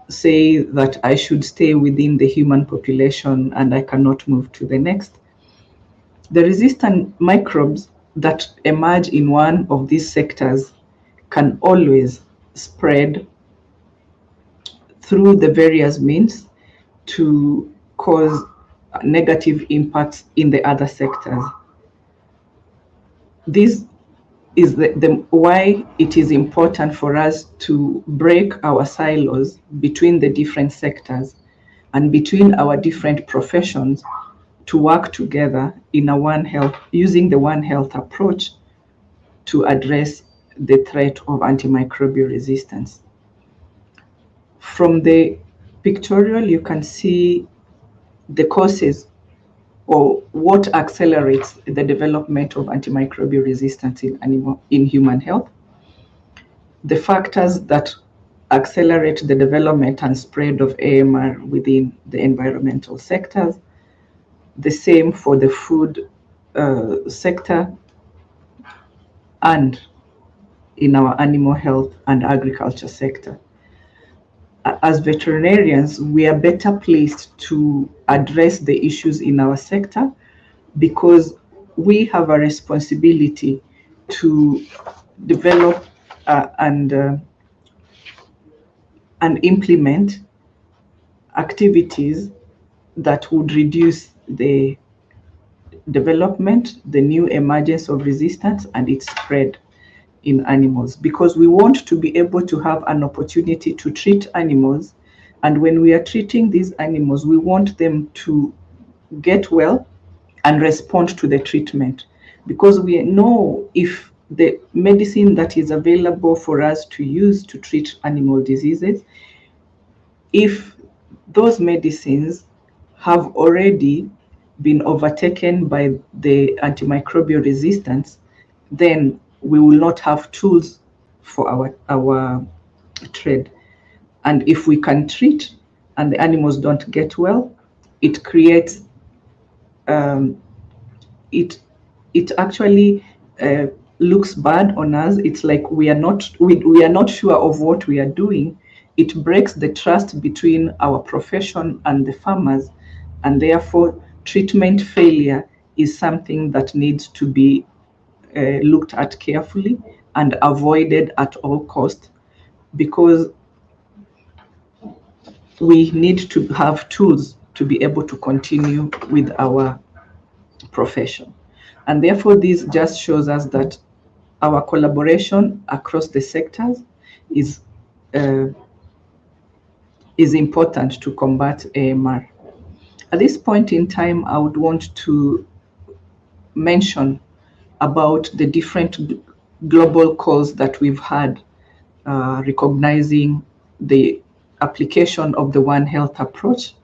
say that I should stay within the human population and I cannot move to the next. The resistant microbes that emerge in one of these sectors can always spread through the various means to cause negative impacts in the other sectors. This is why it is important for us to break our silos between the different sectors and between our different professions to work together in a One Health, using the One Health approach to address the threat of antimicrobial resistance. From the pictorial, you can see the causes or what accelerates the development of antimicrobial resistance in human health, the factors that accelerate the development and spread of AMR within the environmental sectors, the same for the food sector, and in our animal health and agriculture sector. As veterinarians, we are better placed to address the issues in our sector because we have a responsibility to develop and implement activities that would reduce the development, the new emergence of resistance, and its spread in animals, because we want to be able to have an opportunity to treat animals. And when we are treating these animals, we want them to get well and respond to the treatment, because we know if the medicine that is available for us to use to treat animal diseases, if those medicines have already been overtaken by the antimicrobial resistance, then we will not have tools for our trade. And if we can treat and the animals don't get well, it creates it actually looks bad on us. It's like we are not sure of what we are doing. It breaks the trust between our profession and the farmers, and therefore treatment failure is something that needs to be looked at carefully and avoided at all costs, because we need to have tools to be able to continue with our profession. And therefore, this just shows us that our collaboration across the sectors is important to combat AMR. At this point in time, I would want to mention about the different global calls that we've had recognizing the application of the One Health approach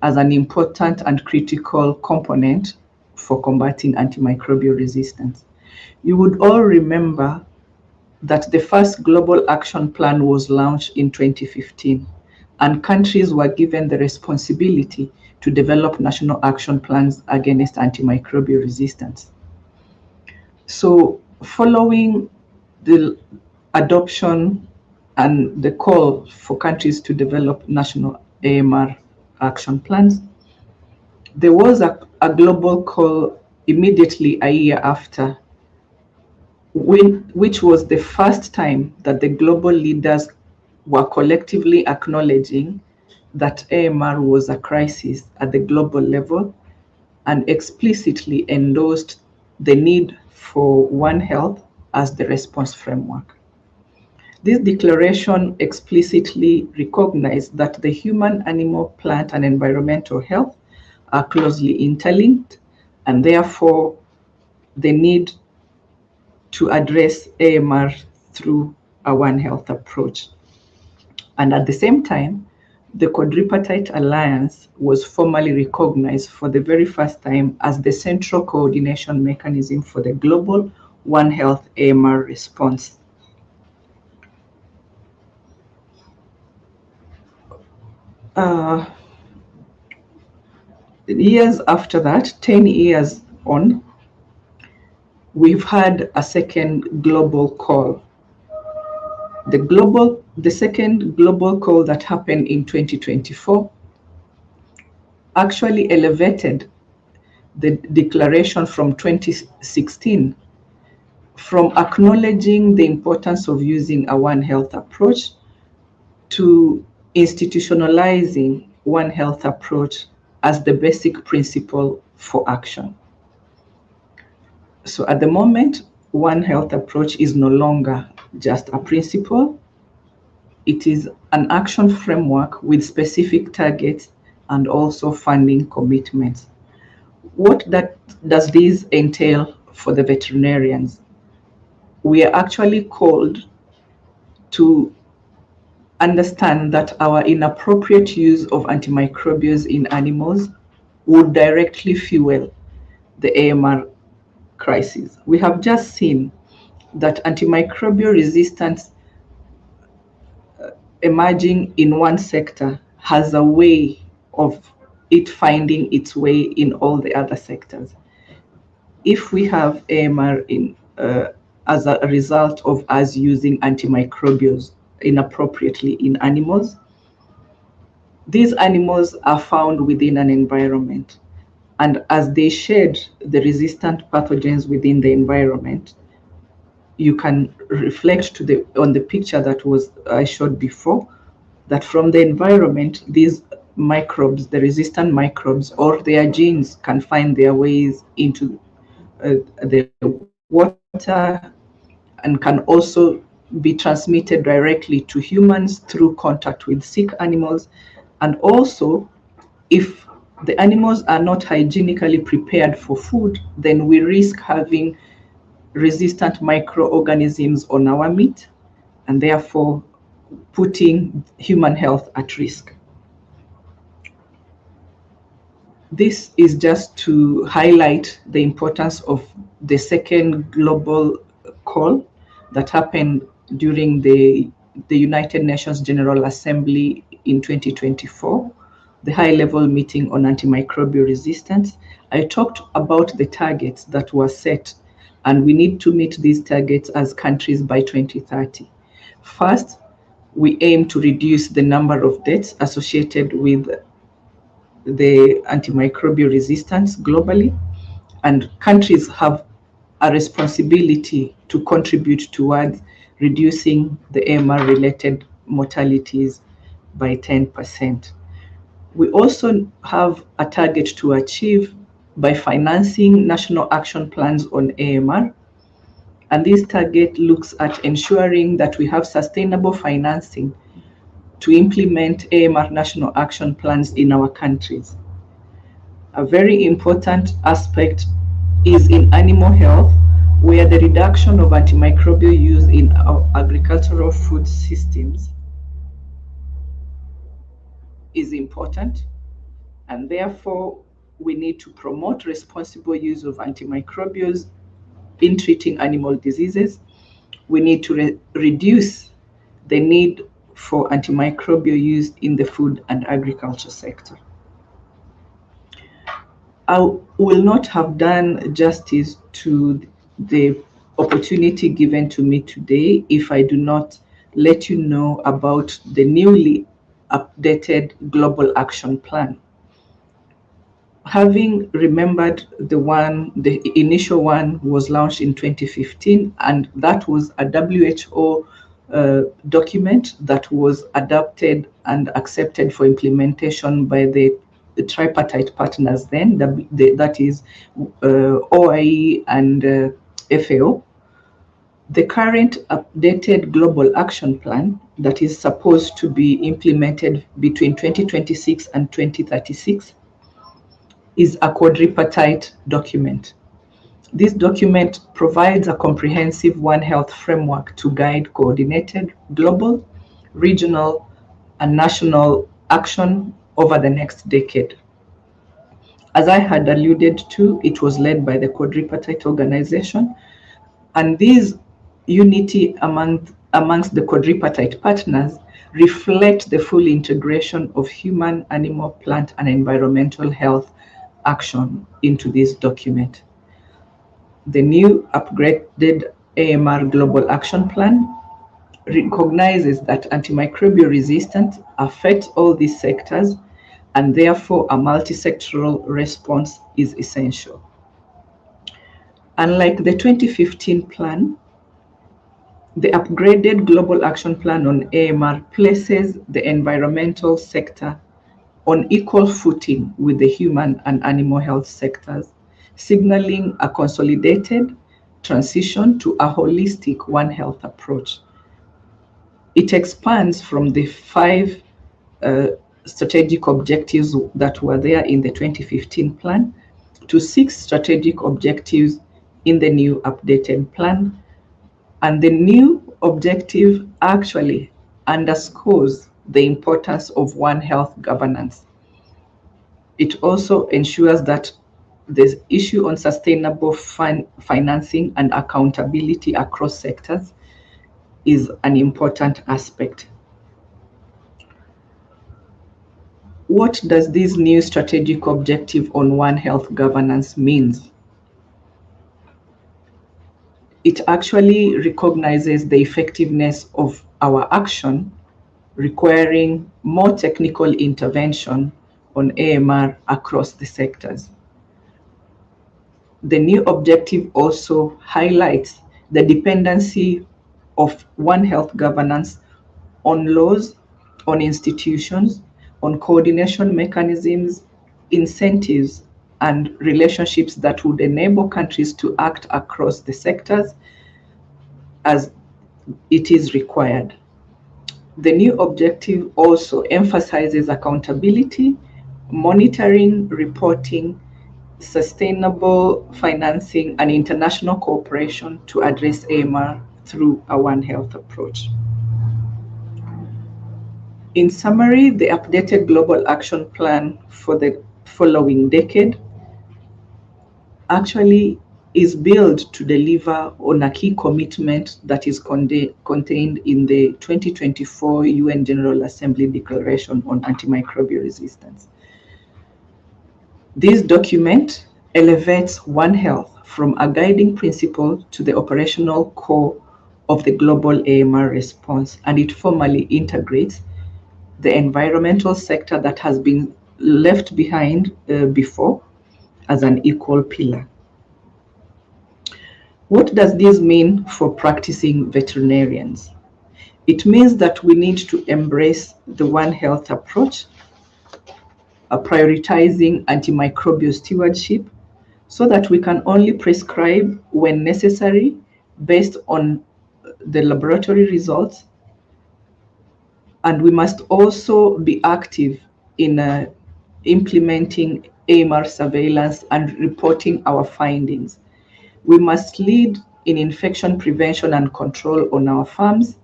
as an important and critical component for combating antimicrobial resistance. You would all remember that the first global action plan was launched in 2015, and countries were given the responsibility to develop national action plans against antimicrobial resistance. So following the adoption and the call for countries to develop national AMR action plans, there was a global call immediately a year after, which was the first time that the global leaders were collectively acknowledging that AMR was a crisis at the global level and explicitly endorsed the need for One Health as the response framework. This declaration explicitly recognized that the human, animal, plant, and environmental health are closely interlinked, and therefore the need to address AMR through a One Health approach. And at the same time, the Quadripartite Alliance was formally recognized for the very first time as the central coordination mechanism for the global One Health AMR response. Years after that, 10 years on, we've had a second global call. The second global call that happened in 2024 actually elevated the declaration from 2016 from acknowledging the importance of using a One Health approach to institutionalizing One Health approach as the basic principle for action. So at the moment, One Health approach is no longer just a principle. It is an action framework with specific targets and also funding commitments. What does this entail for the veterinarians? We are actually called to understand that our inappropriate use of antimicrobials in animals would directly fuel the AMR crisis. We have just seen that antimicrobial resistance emerging in one sector has a way of it finding its way in all the other sectors. If we have AMR as a result of us using antimicrobials inappropriately in animals, these animals are found within an environment. And as they shed the resistant pathogens within the environment, you can reflect on the picture that I showed before, that from the environment, these microbes, the resistant microbes, or their genes can find their ways into the water and can also be transmitted directly to humans through contact with sick animals. And also, if the animals are not hygienically prepared for food, then we risk having resistant microorganisms on our meat, and therefore putting human health at risk. This is just to highlight the importance of the second global call that happened during the United Nations General Assembly in 2024, the high-level meeting on antimicrobial resistance. I talked about the targets that were set, and we need to meet these targets as countries by 2030. First, we aim to reduce the number of deaths associated with the antimicrobial resistance globally, and countries have a responsibility to contribute towards reducing the AMR-related mortalities by 10%. We also have a target to achieve by financing national action plans on AMR, and this target looks at ensuring that we have sustainable financing to implement AMR national action plans in our countries. A very important aspect is in animal health, where the reduction of antimicrobial use in our agricultural food systems is important, and therefore we need to promote responsible use of antimicrobials in treating animal diseases. We need to reduce the need for antimicrobial use in the food and agriculture sector. I will not have done justice to the opportunity given to me today if I do not let you know about the newly updated Global Action Plan. Having remembered the initial one was launched in 2015, and that was a WHO document that was adopted and accepted for implementation by the tripartite partners then, that is OIE and FAO. The current updated Global Action Plan that is supposed to be implemented between 2026 and 2036 is a quadripartite document. This document provides a comprehensive One Health framework to guide coordinated global, regional, and national action over the next decade. As I had alluded to, it was led by the quadripartite organization, and this unity amongst the quadripartite partners reflect the full integration of human, animal, plant, and environmental health action into this document. The new upgraded AMR Global Action Plan recognizes that antimicrobial resistance affects all these sectors, and therefore a multi-sectoral response is essential. Unlike the 2015 plan, the upgraded Global Action Plan on AMR places the environmental sector on equal footing with the human and animal health sectors, signaling a consolidated transition to a holistic One Health approach. It expands from the 5 strategic objectives that were there in the 2015 plan to 6 strategic objectives in the new updated plan. And the new objective actually underscores the importance of One Health governance. It also ensures that the issue on sustainable financing and accountability across sectors is an important aspect. What does this new strategic objective on One Health governance mean? It actually recognizes the effectiveness of our action, requiring more technical intervention on AMR across the sectors. The new objective also highlights the dependency of One Health governance on laws, on institutions, on coordination mechanisms, incentives, and relationships that would enable countries to act across the sectors as it is required. The new objective also emphasizes accountability, monitoring, reporting, sustainable financing, and international cooperation to address AMR through a One Health approach. In summary, the updated Global Action Plan for the following decade actually is built to deliver on a key commitment that is contained in the 2024 UN General Assembly Declaration on Antimicrobial Resistance. This document elevates One Health from a guiding principle to the operational core of the global AMR response, and it formally integrates the environmental sector that has been left behind before as an equal pillar. What does this mean for practicing veterinarians? It means that we need to embrace the One Health approach, prioritizing antimicrobial stewardship, so that we can only prescribe when necessary based on the laboratory results. And we must also be active in implementing AMR surveillance and reporting our findings. We must lead in infection prevention and control on our farms.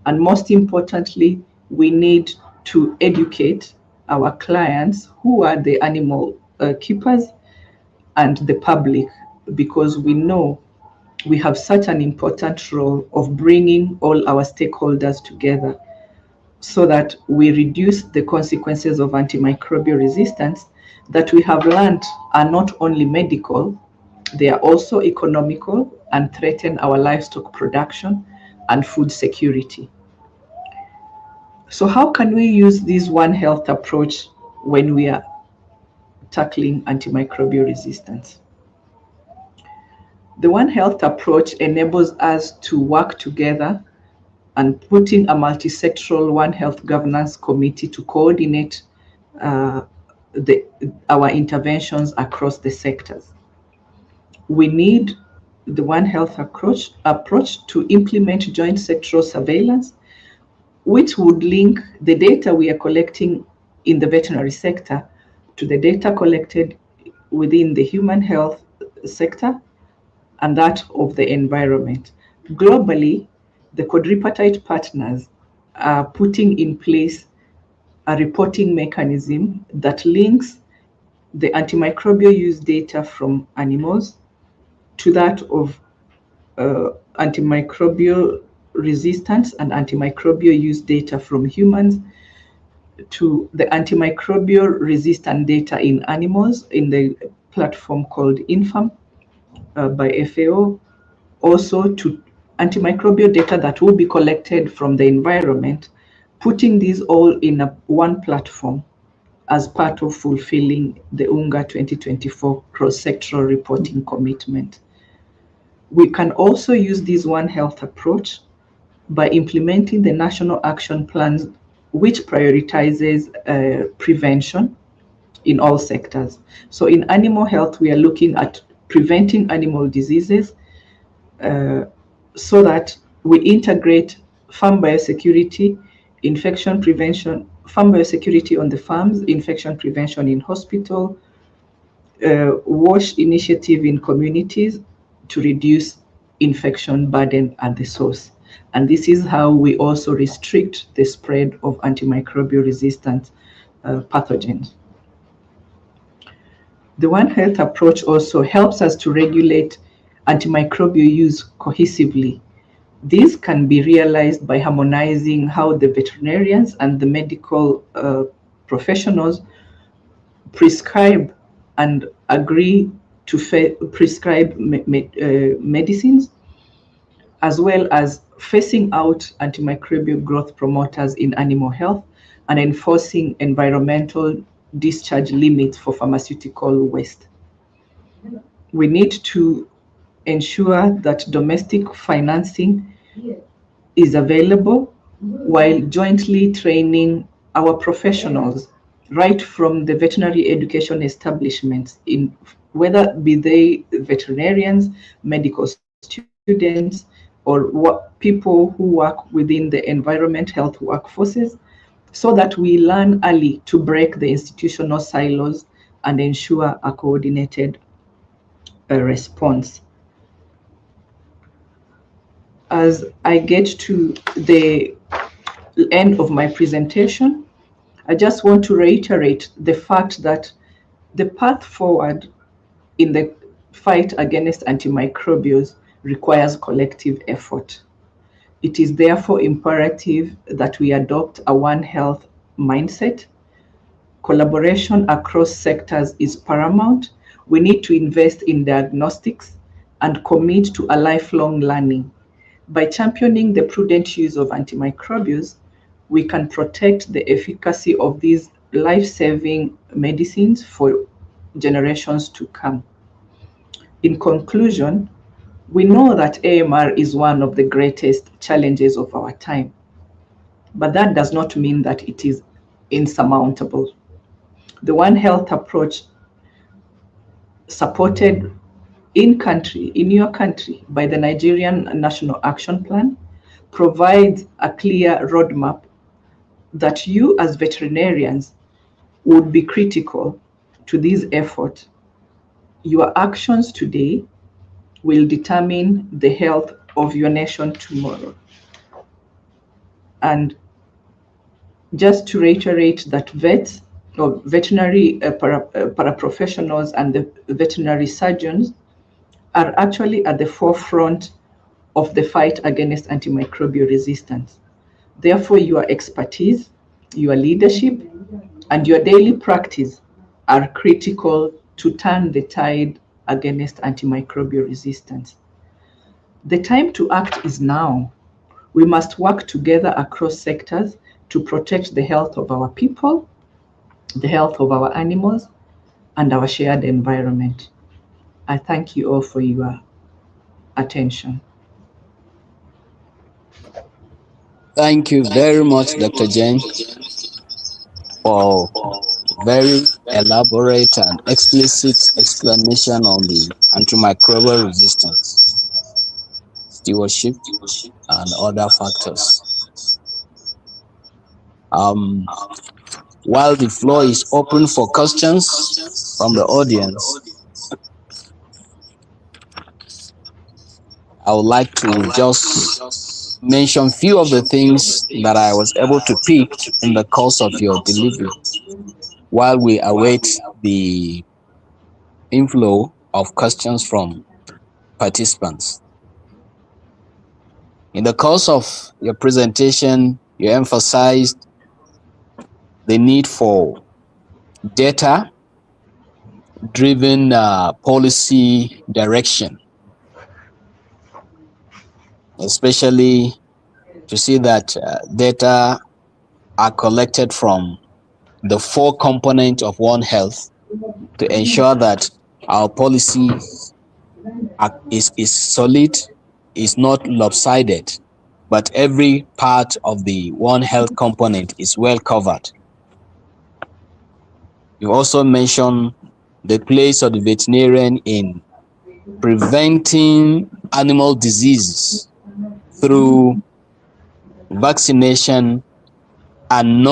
And most importantly, we need to educate our clients, who are the animal keepers, and the public, because we know we have such an important role of bringing all our stakeholders together so that we reduce the consequences of antimicrobial resistance that we have learned are not only medical, they are also economical and threaten our livestock production and food security. So how can we use this One Health approach when we are tackling antimicrobial resistance? The One Health approach enables us to work together and putting a multi-sectoral One Health governance committee to coordinate our interventions across the sectors. We need the One Health approach to implement joint sectoral surveillance, which would link the data we are collecting in the veterinary sector to the data collected within the human health sector and that of the environment. Globally, the quadripartite partners are putting in place a reporting mechanism that links the antimicrobial use data from animals to that of antimicrobial resistance and antimicrobial use data from humans to the antimicrobial resistant data in animals in the platform called INFAM by FAO, also to antimicrobial data that will be collected from the environment, putting these all in one platform as part of fulfilling the UNGA 2024 cross-sectoral reporting commitment. We can also use this One Health approach by implementing the national action plans, which prioritizes prevention in all sectors. So in animal health, we are looking at preventing animal diseases so that we integrate farm biosecurity, infection prevention, farm biosecurity on the farms, infection prevention in hospital, WASH initiative in communities to reduce infection burden at the source. And this is how we also restrict the spread of antimicrobial resistant pathogens. The One Health approach also helps us to regulate antimicrobial use cohesively. This can be realized by harmonizing how the veterinarians and the medical professionals prescribe and agree to prescribe medicines, as well as phasing out antimicrobial growth promoters in animal health and enforcing environmental discharge limits for pharmaceutical waste. We need to ensure that domestic financing is available while jointly training our professionals right from the veterinary education establishments, in whether be they veterinarians, medical students, or people who work within the environment health workforces, so that we learn early to break the institutional silos and ensure a coordinated response. As I get to the end of my presentation, I just want to reiterate the fact that The path forward in the fight against antimicrobials requires collective effort. It is therefore imperative that we adopt a One Health mindset. Collaboration across sectors is paramount. We need to invest in diagnostics and commit to a lifelong learning. By championing the prudent use of antimicrobials, we can protect the efficacy of these life-saving medicines for generations to come. In conclusion, we know that AMR is one of the greatest challenges of our time, but that does not mean that it is insurmountable. The One Health approach, supported in your country by the Nigerian National Action Plan, provides a clear roadmap that you as veterinarians would be critical to this effort. Your actions today will determine the health of your nation tomorrow. And just to reiterate that vets or veterinary paraprofessionals and the veterinary surgeons are actually at the forefront of the fight against antimicrobial resistance. Therefore, your expertise, your leadership, and your daily practice are critical to turn the tide against antimicrobial resistance. The time to act is now. We must work together across sectors to protect the health of our people, the health of our animals, and our shared environment. I thank you all for your attention. Thank you very much, Dr. Jane, for very elaborate and explicit explanation on the antimicrobial resistance, stewardship, and other factors. While the floor is open for questions from the audience, I would like to just mention a few of the things that I was able to pick in the course of your delivery while we await the inflow of questions from participants. In the course of your presentation, you emphasized the need for data-driven policy direction, especially to see that data are collected from the 4 components of One Health to ensure that our policy is solid, is not lopsided, but every part of the One Health component is well covered. You also mentioned the place of the veterinarian in preventing animal diseases through vaccination and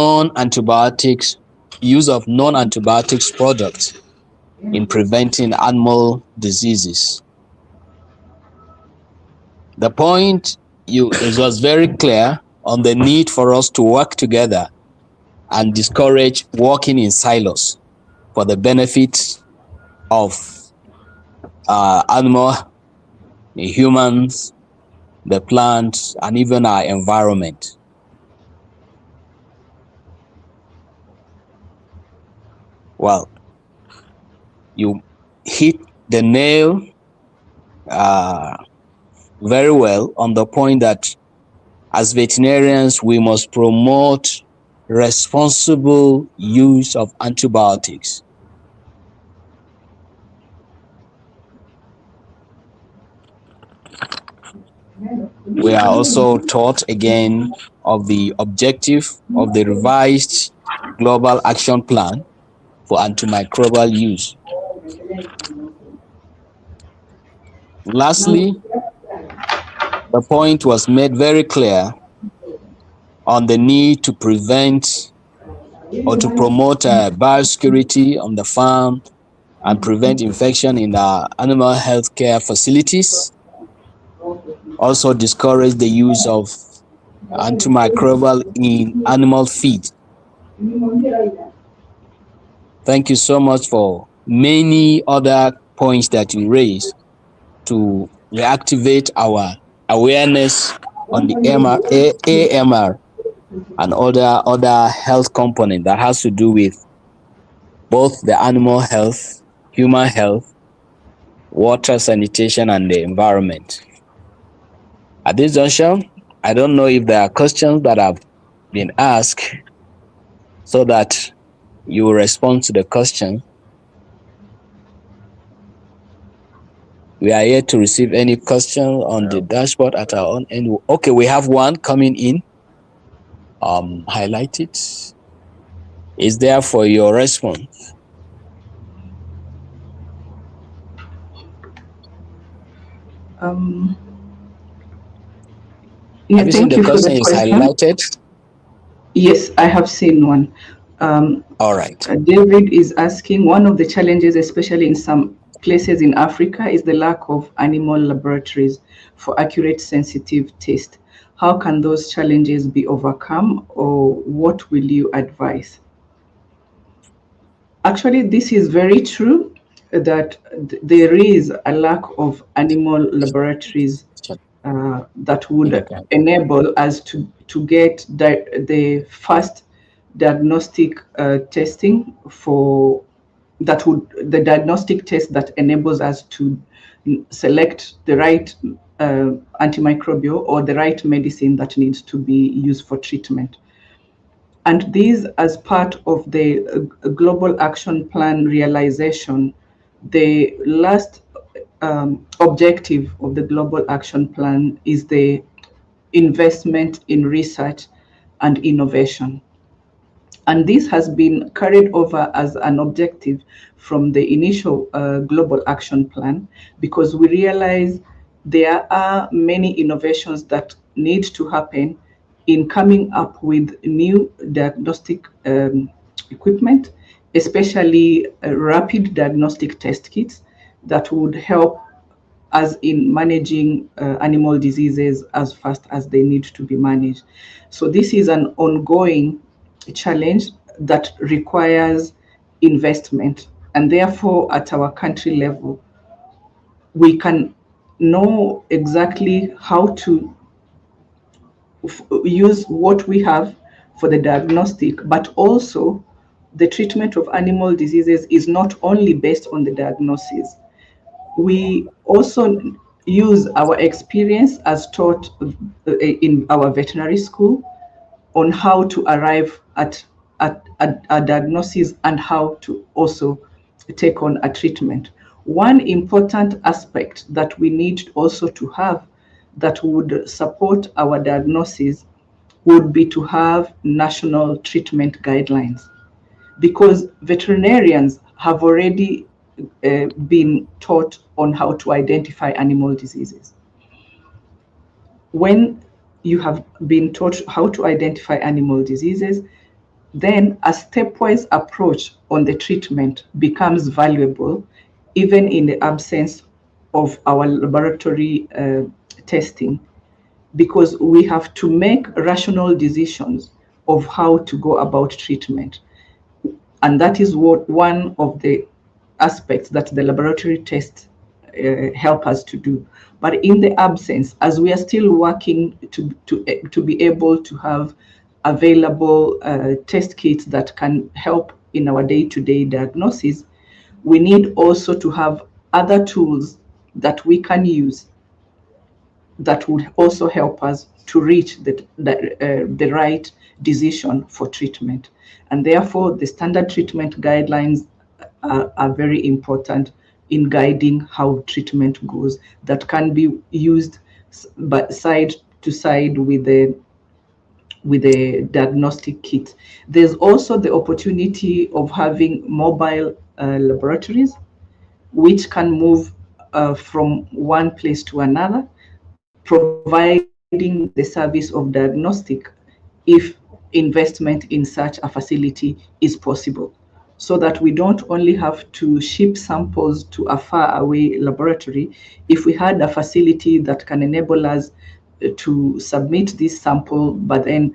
use of non-antibiotics products in preventing animal diseases. The point it was very clear on the need for us to work together and discourage working in silos for the benefit of the humans, the plants, and even our environment. Well, you hit the nail very well on the point that as veterinarians, we must promote responsible use of antibiotics. We are also taught again of the objective of the revised Global Action Plan for antimicrobial use. Lastly, the point was made very clear on the need to prevent or to promote biosecurity on the farm and prevent infection in our animal health care facilities. Also discourage the use of antimicrobial in animal feed. Thank you so much for many other points that you raised to reactivate our awareness on the AMR and other health component that has to do with both the animal health, human health, water sanitation, and the environment. At this juncture, I don't know if there are questions that have been asked so that you will respond to the question. We are here to receive any question on the dashboard at our own end. Okay, we have one coming in. Highlight it. It's there for your response. Yeah, have you seen thank the you for question the is question. highlighted? Yes, I have seen one. All right. David is asking, one of the challenges, especially in some places in Africa, is the lack of animal laboratories for accurate, sensitive tests. How can those challenges be overcome, or what will you advise? Actually, this is very true that there is a lack of animal laboratories that would enable us to get the fast diagnostic testing for the diagnostic test that enables us to select the right antimicrobial or the right medicine that needs to be used for treatment. And these, as part of the Global Action Plan realization, the last objective of the Global Action Plan is the investment in research and innovation. And this has been carried over as an objective from the initial Global Action Plan, because we realize there are many innovations that need to happen in coming up with new diagnostic equipment, especially rapid diagnostic test kits that would help us in managing animal diseases as fast as they need to be managed. So this is an ongoing challenge that requires investment, and therefore at our country level, we can know exactly how to use what we have for the diagnostic, but also the treatment of animal diseases is not only based on the diagnosis. We also use our experience as taught in our veterinary school on how to arrive at a diagnosis and how to also take on a treatment. One important aspect that we need also to have that would support our diagnosis would be to have national treatment guidelines, because veterinarians have already been taught on how to identify animal diseases. When you have been taught how to identify animal diseases, then a stepwise approach on the treatment becomes valuable, even in the absence of our laboratory testing, because we have to make rational decisions of how to go about treatment. And that is what one of the aspects that the laboratory tests help us to do. But in the absence, as we are still working to be able to have available test kits that can help in our day-to-day diagnosis, we need also to have other tools that we can use that would also help us to reach the right decision for treatment. And therefore, the standard treatment guidelines are very important in guiding how treatment goes, that can be used side to side with the diagnostic kit. There's also the opportunity of having mobile laboratories, which can move from one place to another, providing the service of diagnostic if investment in such a facility is possible, so that we don't only have to ship samples to a far away laboratory. If we had a facility that can enable us to submit this sample, but then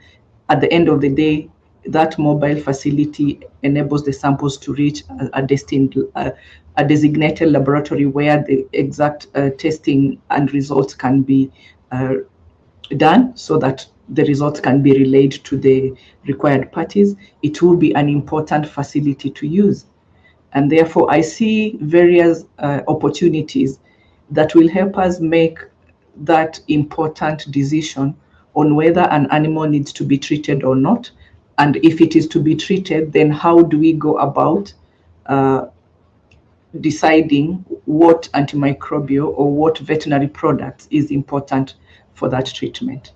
at the end of the day, that mobile facility enables the samples to reach a designated laboratory where the exact testing and results can be done, so that the results can be relayed to the required parties. It will be an important facility to use. And therefore, I see various opportunities that will help us make that important decision on whether an animal needs to be treated or not. And if it is to be treated, then how do we go about deciding what antimicrobial or what veterinary product is important for that treatment?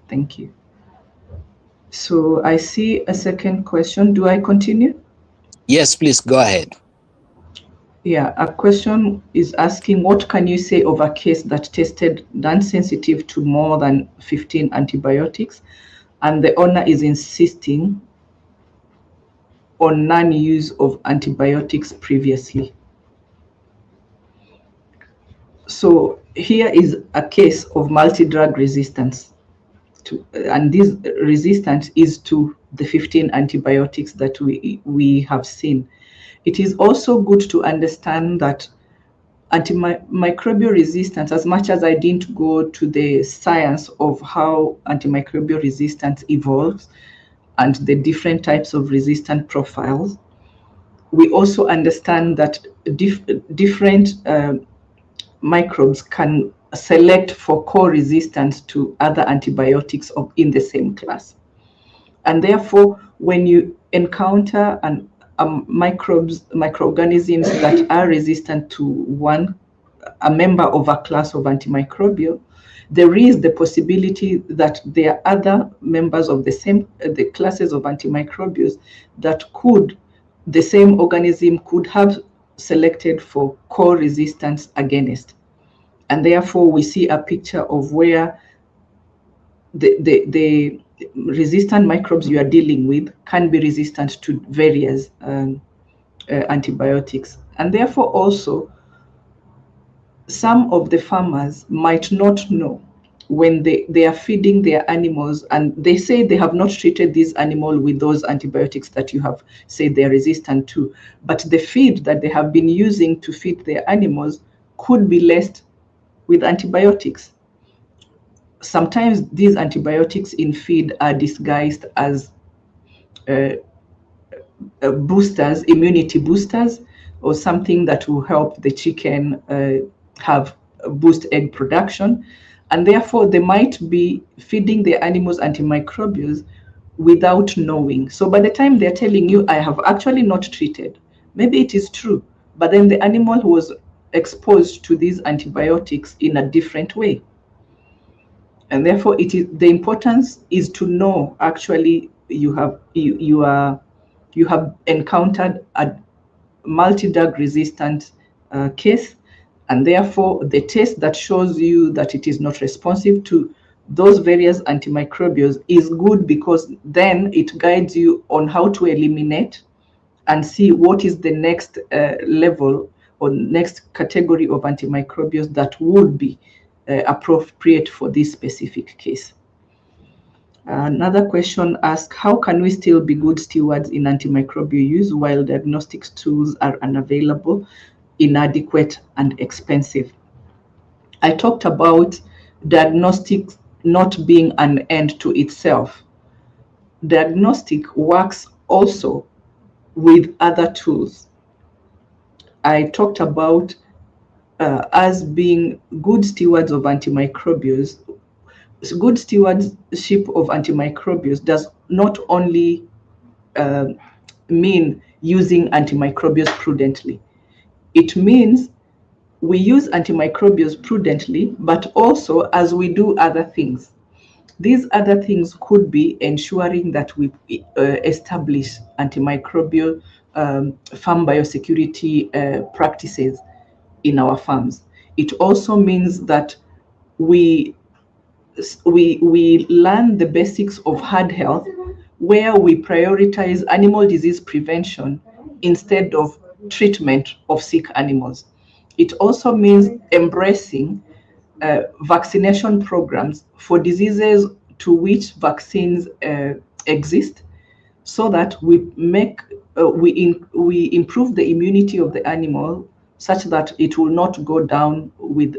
Thank you. So I see a second question. Do I continue? Yes, please go ahead. Yeah, a question is asking, what can you say of a case that tested non-sensitive to more than 15 antibiotics, and the owner is insisting on non-use of antibiotics previously? So here is a case of multi-drug resistance, and this resistance is to the 15 antibiotics that we have seen. It is also good to understand that antimicrobial resistance, as much as I didn't go to the science of how antimicrobial resistance evolves and the different types of resistant profiles, we also understand that different microbes can select for co-resistance to other antibiotics in the same class. And therefore, when you encounter microorganisms that are resistant to a member of a class of antimicrobial, there is the possibility that there are other members of the classes of antimicrobials that the same organism could have selected for co-resistance against. And therefore, we see a picture of where the resistant microbes you are dealing with can be resistant to various antibiotics. And therefore, also, some of the farmers might not know when they are feeding their animals and they say they have not treated this animal with those antibiotics that you have said they're resistant to, but the feed that they have been using to feed their animals could be laced with antibiotics. Sometimes these antibiotics in feed are disguised as boosters, immunity boosters, or something that will help the chicken boost egg production. And therefore, they might be feeding their animals antimicrobials without knowing. So by the time they're telling you, I have actually not treated, maybe it is true, but then the animal was exposed to these antibiotics in a different way. And therefore, the importance is to know actually you have encountered a multi-drug resistant case, and therefore the test that shows you that it is not responsive to those various antimicrobials is good, because then it guides you on how to eliminate and see what is the next level or next category of antimicrobials that would be appropriate for this specific case. Another question asks, how can we still be good stewards in antimicrobial use while diagnostics tools are unavailable, inadequate, and expensive? I talked about diagnostics not being an end to itself. Diagnostic works also with other tools. I talked about us being good stewards of antimicrobials. Good stewardship of antimicrobials does not only mean using antimicrobials prudently. It means we use antimicrobials prudently, but also as we do other things. These other things could be ensuring that we establish antimicrobial farm biosecurity practices in our farms. It also means that we learn the basics of herd health, where we prioritize animal disease prevention instead of treatment of sick animals. It also means embracing vaccination programs for diseases to which vaccines exist, so that we improve the immunity of the animal such that it will not go down with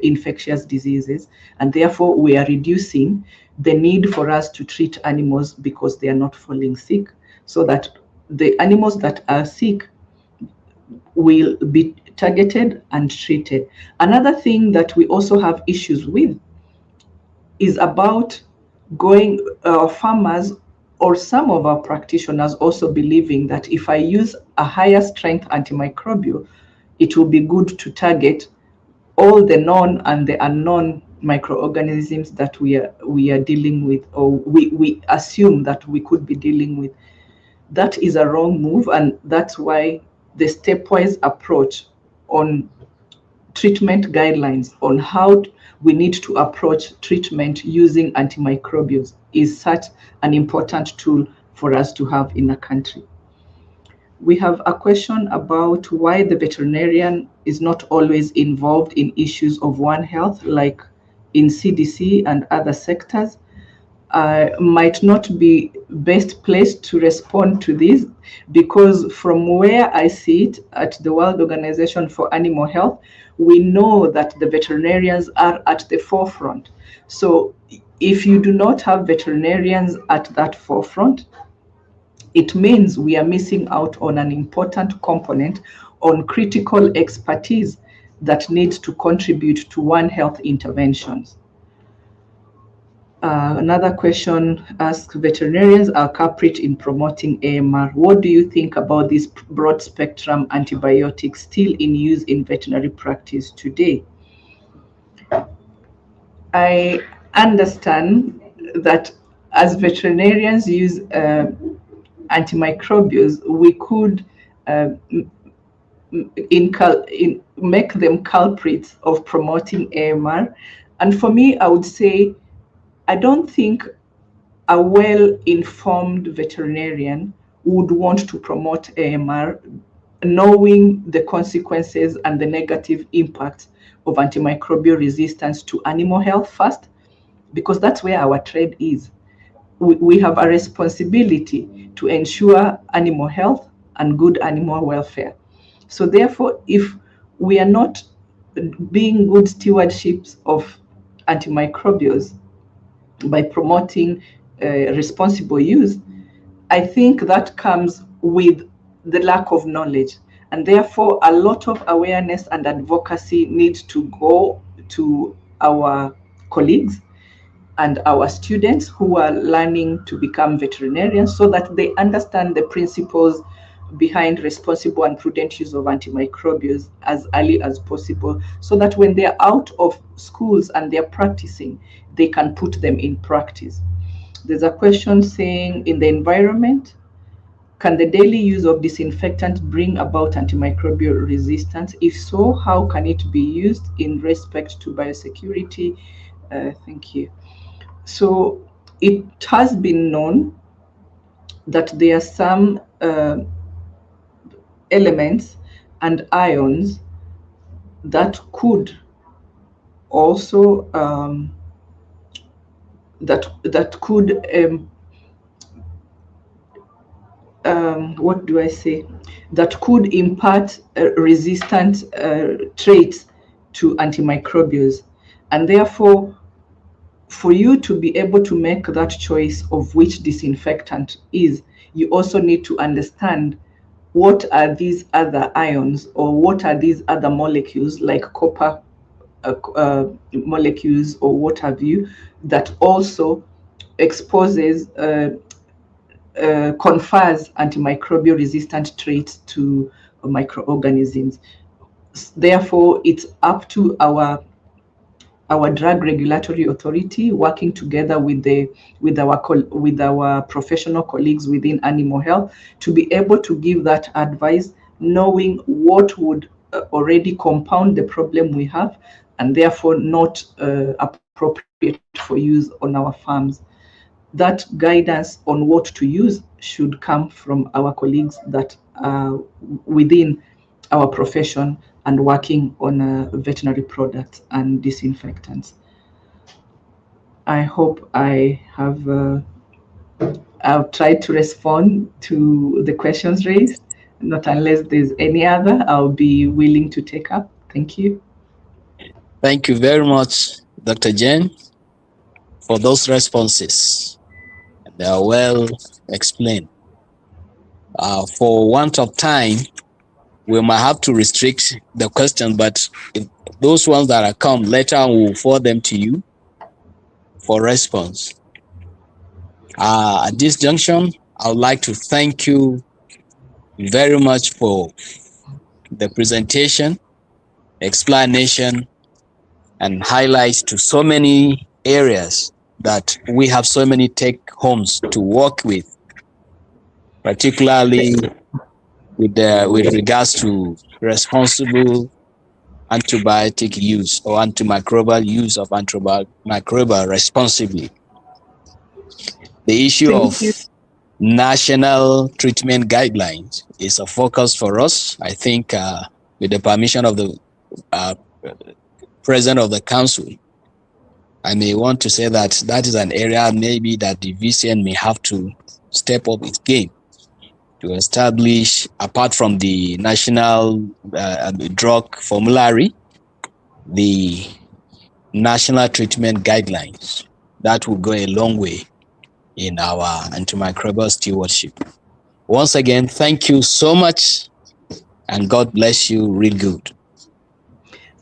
infectious diseases, and therefore we are reducing the need for us to treat animals because they are not falling sick, so that the animals that are sick will be targeted and treated. Another thing that we also have issues with is about farmers or some of our practitioners also believing that if I use a higher strength antimicrobial, it will be good to target all the known and the unknown microorganisms that we are dealing with, or we assume that we could be dealing with. That is a wrong move, and that's why the stepwise approach on treatment guidelines on how we need to approach treatment using antimicrobials is such an important tool for us to have in a country. We have a question about why the veterinarian is not always involved in issues of One Health, like in CDC and other sectors. Might not be best placed to respond to this, because from where I sit at the World Organization for Animal Health, we know that the veterinarians are at the forefront. So if you do not have veterinarians at that forefront, it means we are missing out on an important component on critical expertise that needs to contribute to One Health interventions. Another question asks, veterinarians are culprit in promoting AMR. What do you think about these broad spectrum antibiotics still in use in veterinary practice today? I understand that as veterinarians use antimicrobials, we could make them culprits of promoting AMR. And for me, I would say, I don't think a well-informed veterinarian would want to promote AMR, knowing the consequences and the negative impact of antimicrobial resistance to animal health first, because that's where our trade is. We have a responsibility to ensure animal health and good animal welfare. So therefore, if we are not being good stewardships of antimicrobials by promoting responsible use, I think that comes with the lack of knowledge. And therefore, a lot of awareness and advocacy needs to go to our colleagues and our students who are learning to become veterinarians, so that they understand the principles behind responsible and prudent use of antimicrobials as early as possible, so that when they're out of schools and they're practicing, they can put them in practice. There's a question saying, in the environment, can the daily use of disinfectant bring about antimicrobial resistance? If so, how can it be used in respect to biosecurity? Thank you. So it has been known that there are some elements and ions that could also what do I say? That could impart resistant traits to antimicrobials, and therefore, for you to be able to make that choice of which disinfectant is, you also need to understand what are these other ions, or what are these other molecules, like copper molecules or what have you, that also exposes confers antimicrobial resistant traits to microorganisms. Therefore, it's up to our drug regulatory authority, working together with our professional colleagues within animal health, to be able to give that advice, knowing what would already compound the problem we have, and therefore not appropriate for use on our farms. That guidance on what to use should come from our colleagues that are within our profession and working on veterinary products and disinfectants. I hope I have I'll try to respond to the questions raised. Not unless there's any other, I'll be willing to take up. Thank you. Thank you very much, Dr. Jen, for those responses. They are well explained. For want of time, we might have to restrict the questions, but if those ones that are come later, we'll forward them to you for response. At this junction, I would like to thank you very much for the presentation, explanation, and highlights to so many areas that we have so many take homes to work with, particularly with regards to responsible antibiotic use or antimicrobial use of antimicrobial responsibly. The issue of national treatment guidelines is a focus for us. I think with the permission of the President of the Council, I may want to say that that is an area maybe that the VCN may have to step up its game to establish, apart from the national drug formulary, the national treatment guidelines. That will go a long way in our antimicrobial stewardship. Once again, thank you so much, and God bless you real good.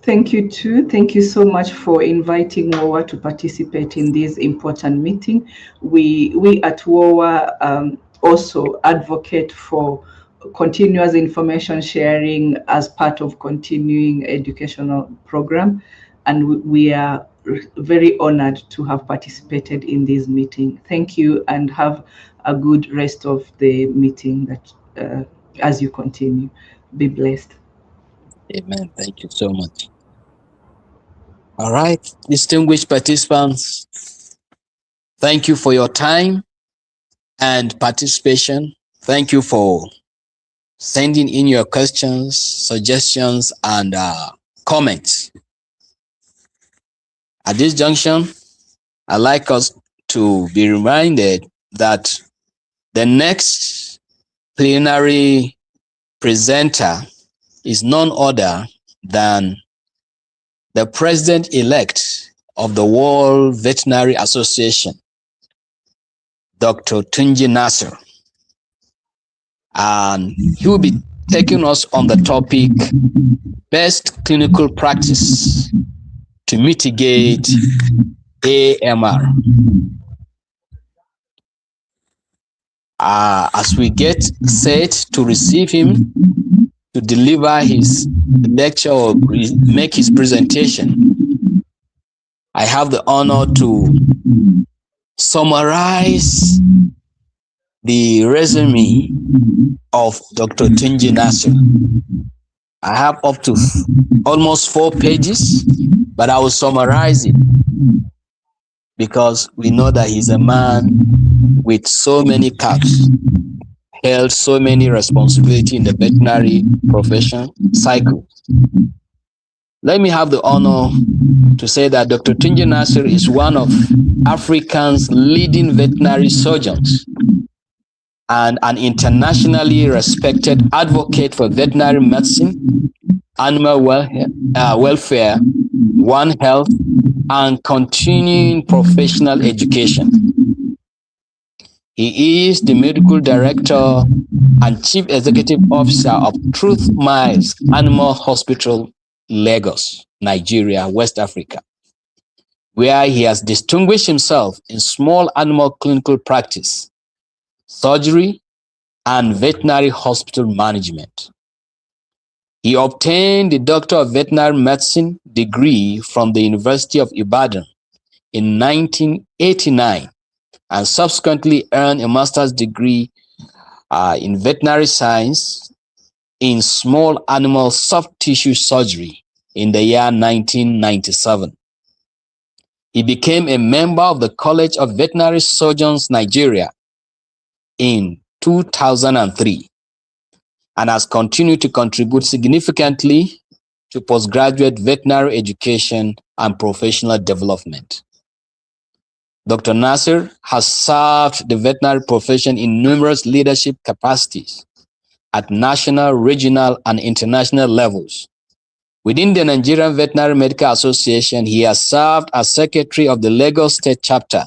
Thank you too. Thank you so much for inviting WOWA to participate in this important meeting. We at WOWA also advocate for continuous information sharing as part of continuing educational program, and we are very honored to have participated in this meeting. Thank you, and have a good rest of the meeting that as you continue. Be blessed. Amen. Thank you so much. All right, distinguished participants, thank you for your time and participation. Thank you for sending in your questions, suggestions, and comments. At this junction, I'd like us to be reminded that the next plenary presenter is none other than the President-elect of the World Veterinary Association, Dr. Tunji Nasser. And he will be taking us on the topic, best clinical practice to mitigate AMR. As we get set to receive him to deliver his lecture or make his presentation, I have the honor to summarize the resume of Dr. Tunji Nasser. I have up to almost 4 pages, but I will summarize it because we know that he's a man with so many caps, held so many responsibilities in the veterinary profession cycle. Let me have the honor to say that Dr. Tunji Nasser is one of Africa's leading veterinary surgeons and an internationally respected advocate for veterinary medicine, animal welfare, One Health, and continuing professional education. He is the medical director and chief executive officer of Truth Miles Animal Hospital, Lagos, Nigeria, West Africa, where he has distinguished himself in small animal clinical practice, surgery, and veterinary hospital management. He obtained the Doctor of Veterinary Medicine degree from the University of Ibadan in 1989 and subsequently earned a master's degree in veterinary science in small animal soft tissue surgery in the year 1997. He became a member of the College of Veterinary Surgeons Nigeria in 2003 and has continued to contribute significantly to postgraduate veterinary education and professional development. Dr. Nasir has served the veterinary profession in numerous leadership capacities at national, regional, and international levels. Within the Nigerian Veterinary Medical Association, he has served as secretary of the Lagos State chapter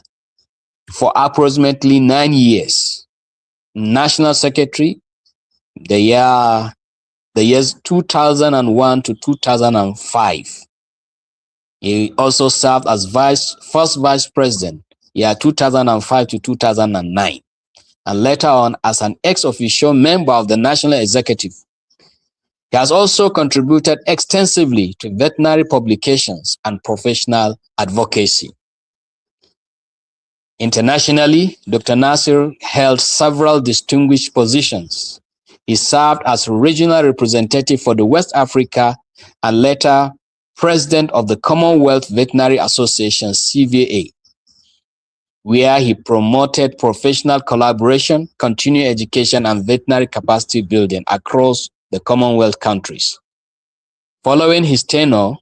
for approximately 9 years, national secretary the years 2001 to 2005. He also served as first vice president, year 2005 to 2009, and later on as an ex officio member of the national executive. He has also contributed extensively to veterinary publications and professional advocacy. Internationally, Dr. Nasir held several distinguished positions. He served as regional representative for the West Africa and later president of the Commonwealth Veterinary Association, CVA, where he promoted professional collaboration, continuing education, and veterinary capacity building across the Commonwealth countries. Following his tenure,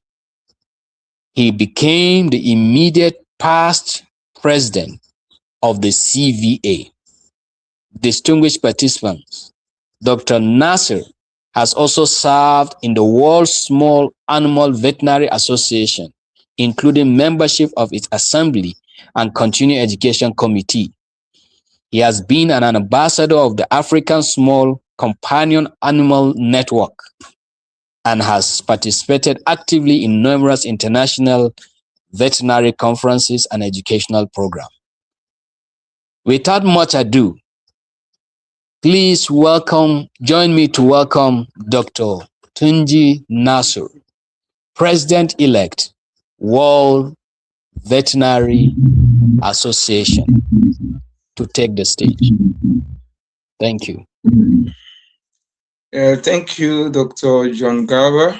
he became the immediate past president of the CVA. Distinguished participants, Dr. Nasir has also served in the World Small Animal Veterinary Association, including membership of its assembly and continuing education committee. He has been an ambassador of the African Small Companion Animal Network and has participated actively in numerous international veterinary conferences and educational programs. Without much ado, please join me to welcome Dr. Tunji Nasir, President-elect, World Veterinary Association, to take the stage. Thank you. Thank you, Dr. John Garber.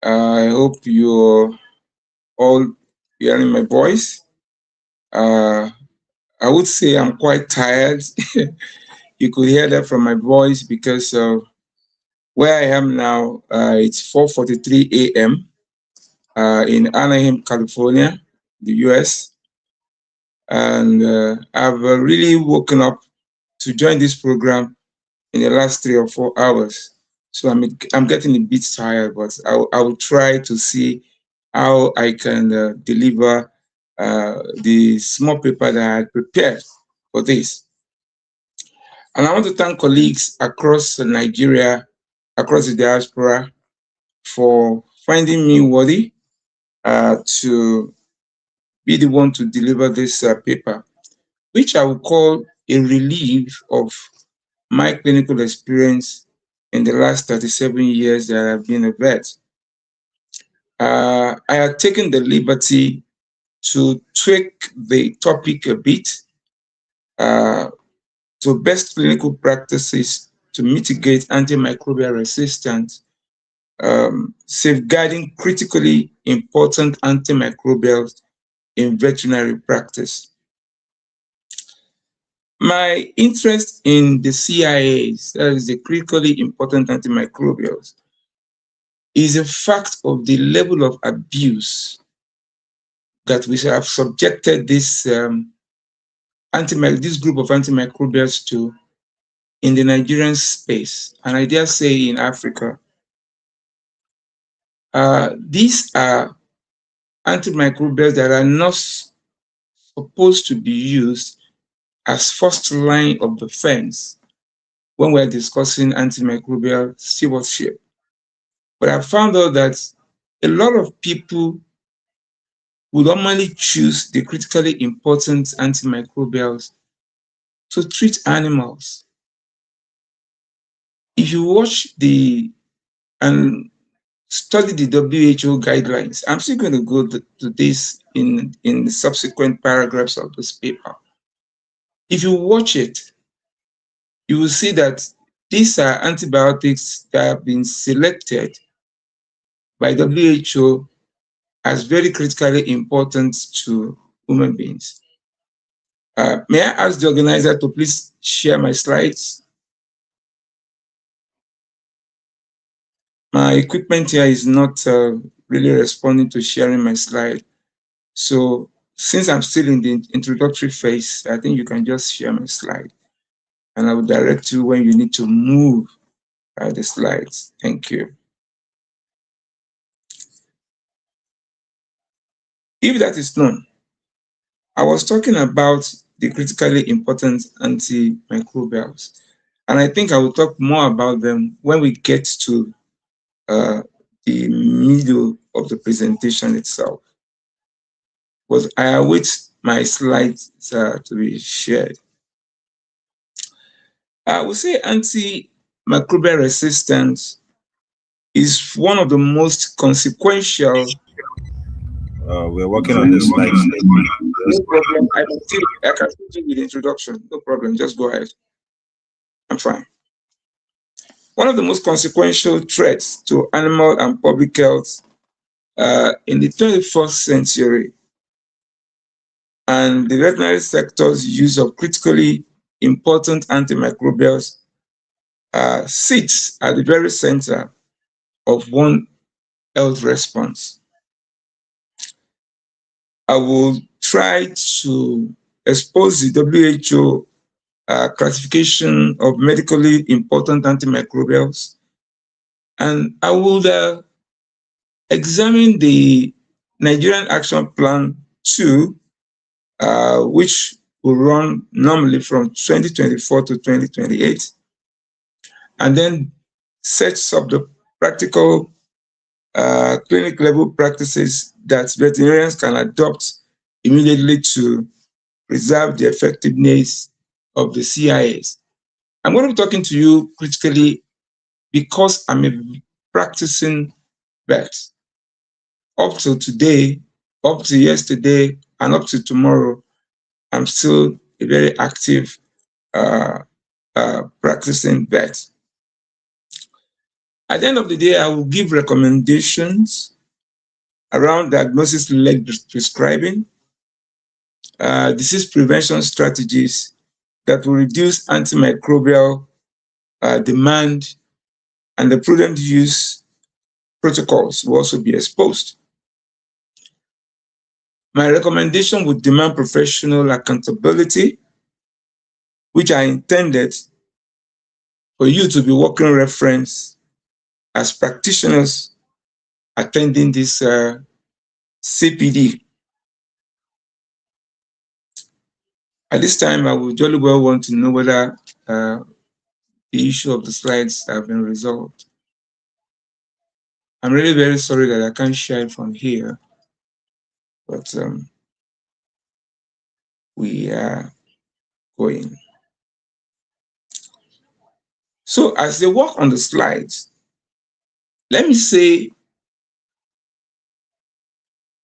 I hope you're all hearing my voice. I would say I'm quite tired. You could hear that from my voice because where I am now, it's 4:43 a.m. In Anaheim, California, the US. And I've really woken up to join this program in the last 3 or 4 hours. So I'm getting a bit tired, but I will try to see how I can deliver the small paper that I had prepared for this. And I want to thank colleagues across Nigeria, across the diaspora, for finding me worthy to be the one to deliver this paper, which I would call a relief of my clinical experience in the last 37 years that I've been a vet. I have taken the liberty to tweak the topic a bit to best clinical practices to mitigate antimicrobial resistance, safeguarding critically important antimicrobials in veterinary practice. My interest in the CIAs, that is the critically important antimicrobials, is a fact of the level of abuse that we have subjected this this group of antimicrobials to in the Nigerian space, and I dare say in Africa. These are antimicrobials that are not supposed to be used as first line of defense when we're discussing antimicrobial stewardship. But I found out that a lot of people would normally choose the critically important antimicrobials to treat animals. If you watch and study the WHO guidelines, I'm still going to go to this in the subsequent paragraphs of this paper. If you watch it, you will see that these are antibiotics that have been selected by WHO as very critically important to human beings. May I ask the organizer to please share my slides? My equipment here is not really responding to sharing my slide. So since I'm still in the introductory phase, I think you can just share my slide, and I will direct you when you need to move the slides. Thank you. If that is known, I was talking about the critically important antimicrobials, and I think I will talk more about them when we get to the middle of the presentation itself. But I await my slides to be shared. I would say antimicrobial resistance is one of the most consequential. We're working on the slides. No problem. I can still do with the introduction. No problem. Just go ahead. I'm fine. One of the most consequential threats to animal and public health in the 21st century, and the veterinary sector's use of critically important antimicrobials sits at the very center of one health response. I will try to expose the WHO classification of medically important antimicrobials, and I will examine the Nigerian Action Plan 2, which will run normally from 2024 to 2028, and then sets up the practical clinic level practices that veterinarians can adopt immediately to preserve the effectiveness of the CIAs. I'm going to be talking to you critically because I'm a practicing vet. Up to today, up to yesterday, and up to tomorrow, I'm still a very active practicing vet. At the end of the day, I will give recommendations around diagnosis-led prescribing, disease prevention strategies that will reduce antimicrobial demand, and the prudent use protocols will also be exposed. My recommendation would demand professional accountability, which are intended for you to be working reference as practitioners attending this CPD. At this time, I would jolly well want to know whether the issue of the slides have been resolved. I'm really very sorry that I can't share it from here, but we are going. So as they work on the slides, let me say,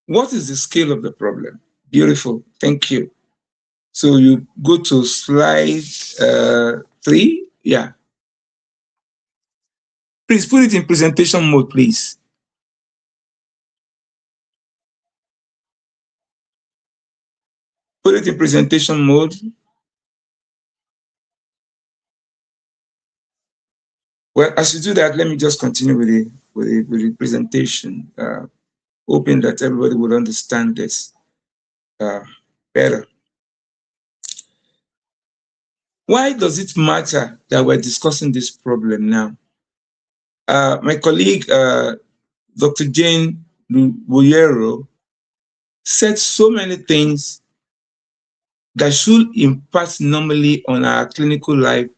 what is the scale of the problem? Beautiful, thank you. So you go to slide 3, yeah. Please put it in presentation mode, please. Put it in presentation mode. Well, as you do that, let me just continue with the presentation, hoping that everybody will understand this better. Why does it matter that we're discussing this problem now? My colleague, Dr. Jane Buyero, said so many things that should impact normally on our clinical life,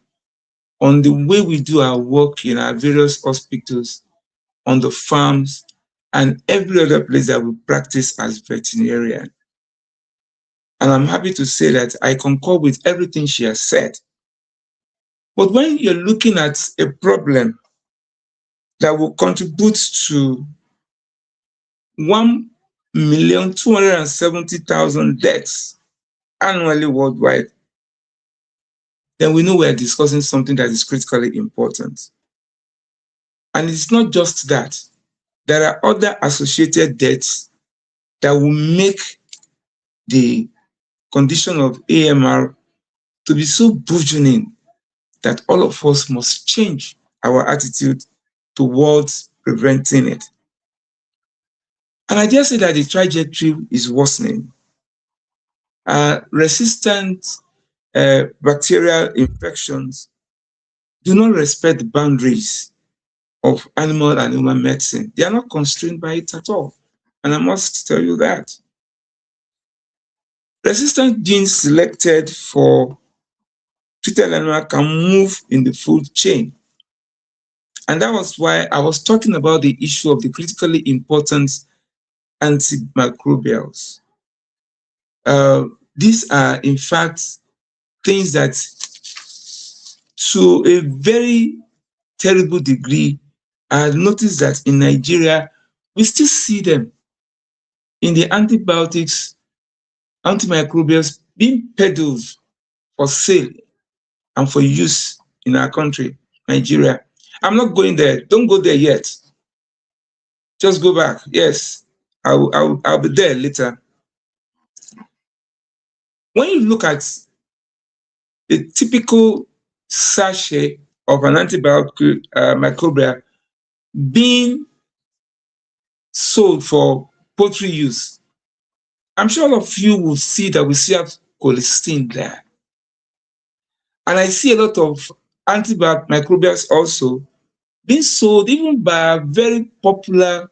on the way we do our work in our various hospitals, on the farms, and every other place that we practice as veterinarian. And I'm happy to say that I concur with everything she has said. But when you're looking at a problem that will contribute to 1,270,000 deaths annually worldwide, then we know we're discussing something that is critically important. And it's not just that. There are other associated deaths that will make the condition of AMR to be so burgeoning that all of us must change our attitude towards preventing it. And I dare say that the trajectory is worsening. resistant bacterial infections do not respect the boundaries of animal and human medicine. They are not constrained by it at all. And I must tell you that. Resistant genes selected for treated animal can move in the food chain. And that was why I was talking about the issue of the critically important antimicrobials. These are, in fact, things that, to a very terrible degree, I noticed that in Nigeria, we still see them in the antibiotics, antimicrobials being peddled for sale and for use in our country, Nigeria. I'm not going there. Don't go there yet. Just go back. Yes, I'll be there later. When you look at the typical sachet of an antibiotic microbial being sold for poultry use, I'm sure all of you will see that we still have cholesterol there. And I see a lot of antibiotic microbials also being sold even by a very popular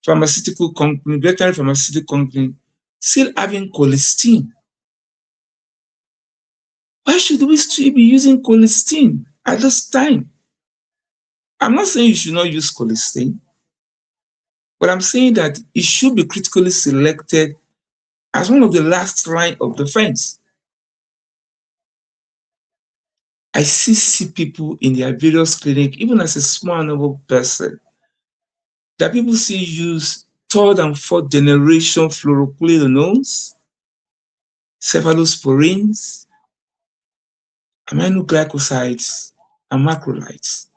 pharmaceutical company, veterinary pharmaceutical company, still having cholesterol. Why should we still be using cholesterol at this time? I'm not saying you should not use cholesterol, but I'm saying that it should be critically selected as one of the last line of defense. I see people in their various clinics, even as a small novel person, that people still use third and fourth generation fluoroquinolones, cephalosporins, aminoglycosides, and macrolides,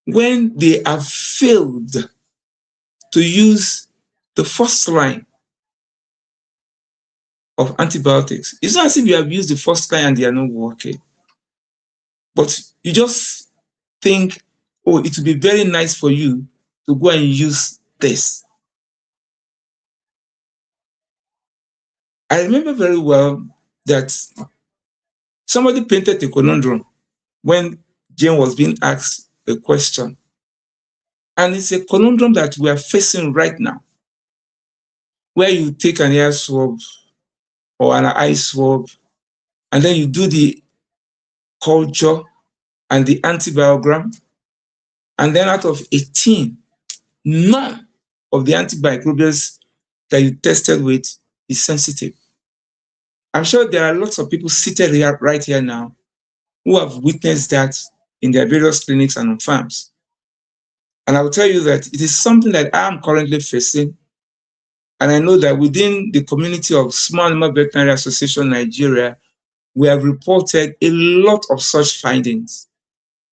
when they have failed to use the first line of antibiotics. It's not as if you have used the first line and they are not working, but you just think, oh, it would be very nice for you to go and use this. I remember very well that somebody painted a conundrum when Jane was being asked a question. And it's a conundrum that we are facing right now, where you take an ear swab or an eye swab, and then you do the culture and the antibiogram, and then out of 18, none of the antimicrobials that you tested with is sensitive. I'm sure there are lots of people seated here right here now who have witnessed that in their various clinics and on farms. And I will tell you that it is something that I am currently facing. And I know that within the community of Small Animal Veterinary Association Nigeria, we have reported a lot of such findings.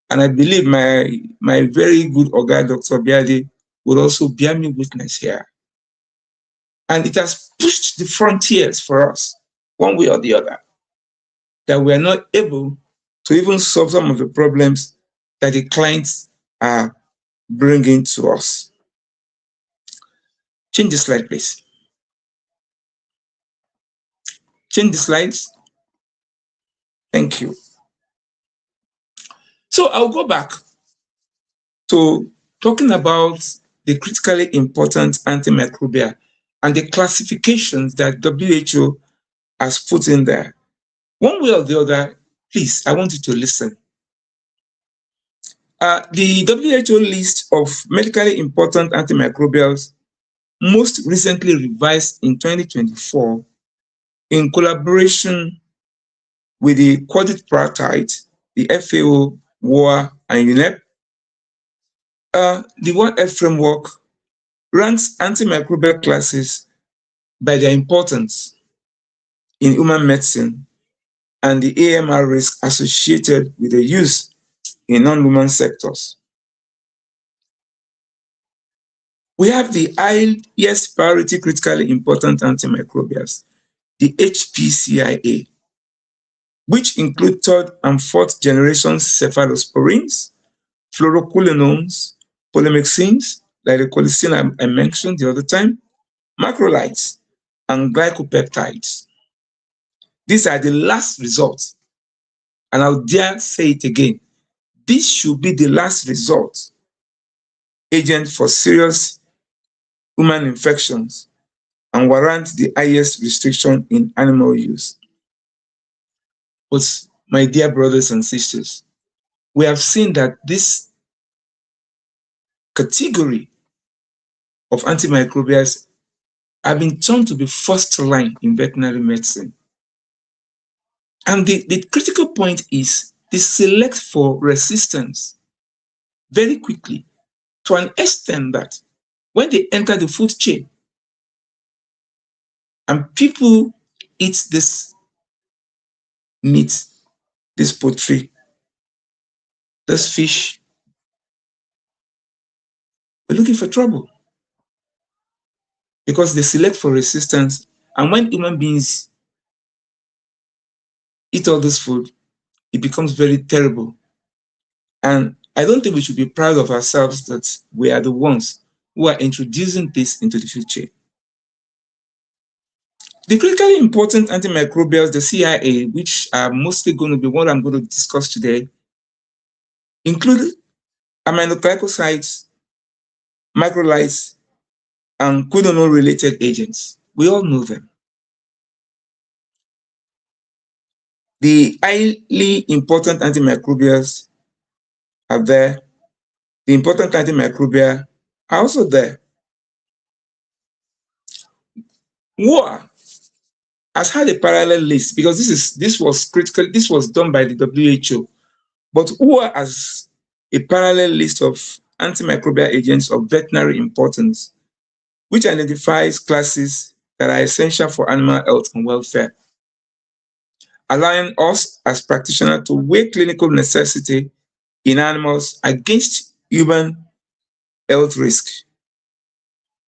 And I believe my very good Oga, Dr. Biade, would also bear me witness here. And it has pushed the frontiers for us, one way or the other, that we are not able to even solve some of the problems that the clients are bringing to us. Change the slide, please. Change the slides. Thank you. So I'll go back to talking about the critically important antimicrobial and the classifications that WHO has put in there. One way or the other, please, I want you to listen. The WHO list of medically important antimicrobials, most recently revised in 2024 in collaboration with the quadripartite, the FAO, WOA, and UNEP. The World Health Framework ranks antimicrobial classes by their importance in human medicine and the AMR risk associated with the use in non-human sectors. We have the highest priority critically important antimicrobials, the HPCIA, which include third and fourth generation cephalosporins, fluoroquinolones, polymyxins, like the cholesterol I mentioned the other time, macrolides, and glycopeptides. These are the last resort. And I'll dare say it again. This should be the last resort agent for serious human infections and warrant the highest restriction in animal use. But my dear brothers and sisters, we have seen that this category of antimicrobials have been turned to be first line in veterinary medicine. And the critical point is they select for resistance very quickly to an extent that when they enter the food chain and people eat this meat, this poultry, this fish, we're looking for trouble because they select for resistance. And when human beings eat all this food, it becomes very terrible. And I don't think we should be proud of ourselves that we are the ones who are introducing this into the food chain. The critically important antimicrobials, the CIA, which are mostly going to be what I'm going to discuss today, include aminoglycosides, macrolides, and quinone-related agents. We all know them. The highly important antimicrobials are there. The important antimicrobial are also there. WAR has had a parallel list because this was critical. This was done by the WHO, but WAR has a parallel list of antimicrobial agents of veterinary importance, which identifies classes that are essential for animal health and welfare, allowing us as practitioners to weigh clinical necessity in animals against human health risk.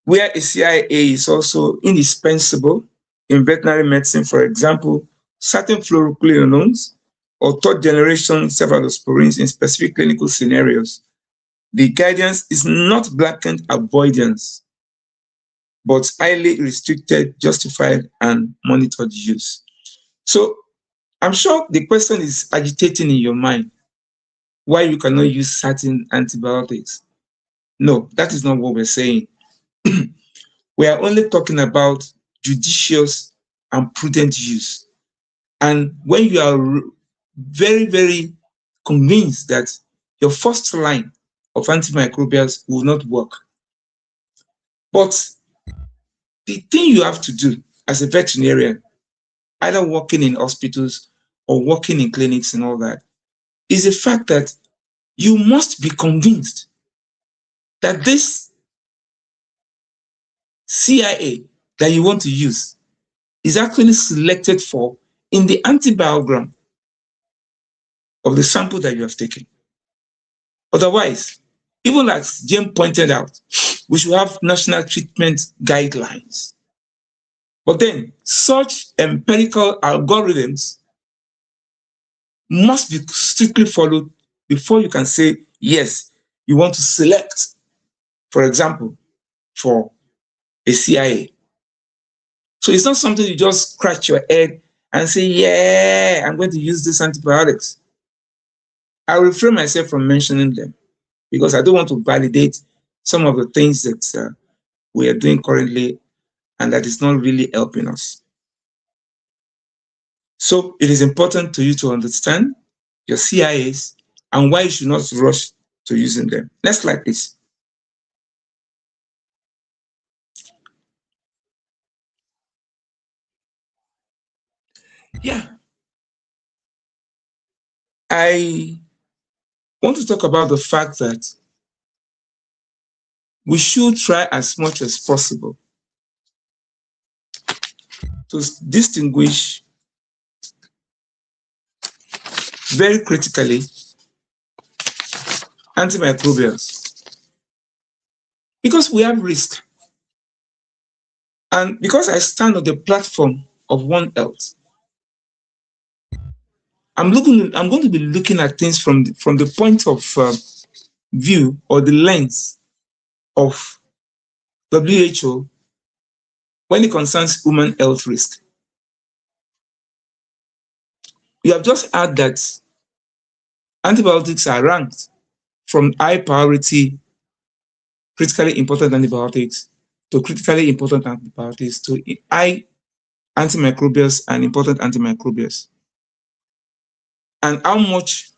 Where a CIA is also indispensable in veterinary medicine, for example, certain fluoroquinolones or third-generation cephalosporins in specific clinical scenarios, the guidance is not blanket avoidance, but highly restricted, justified, and monitored use. So I'm sure the question is agitating in your mind why you cannot use certain antibiotics. No, that is not what we're saying. We are only talking about judicious and prudent use. And when you are very, very convinced that your first line of antimicrobials will not work, but the thing you have to do as a veterinarian, either working in hospitals or working in clinics and all that, is the fact that you must be convinced that this CIA that you want to use is actually selected for in the antibiogram of the sample that you have taken. Otherwise, even as Jim pointed out, we should have national treatment guidelines. But then such empirical algorithms must be strictly followed before you can say, yes, you want to select, for example, for a CIA. So it's not something you just scratch your head and say, yeah, I'm going to use these antibiotics. I refrain myself from mentioning them because I don't want to validate some of the things that we are doing currently and that is not really helping us. So it is important to you to understand your CIAs and why you should not rush to using them. Next slide, please. Yeah. I want to talk about the fact that we should try as much as possible to distinguish very critically antimicrobials because we have risk. And because I stand on the platform of One Health, I'm going to be looking at things from the point of view or the lens of WHO when it concerns human health risk. You have just heard that antibiotics are ranked from high priority, critically important antibiotics to critically important antibiotics to high antimicrobials and important antimicrobials. And how much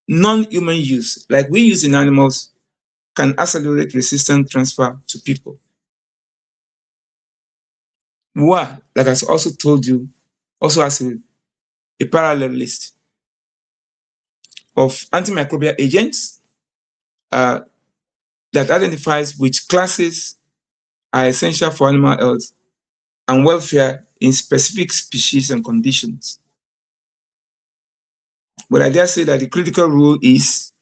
non-human use, like we use in animals, can accelerate resistant transfer to people. WA, like I also told you, also has a parallel list of antimicrobial agents that identifies which classes are essential for animal health and welfare in specific species and conditions. But I dare say that the critical rule is,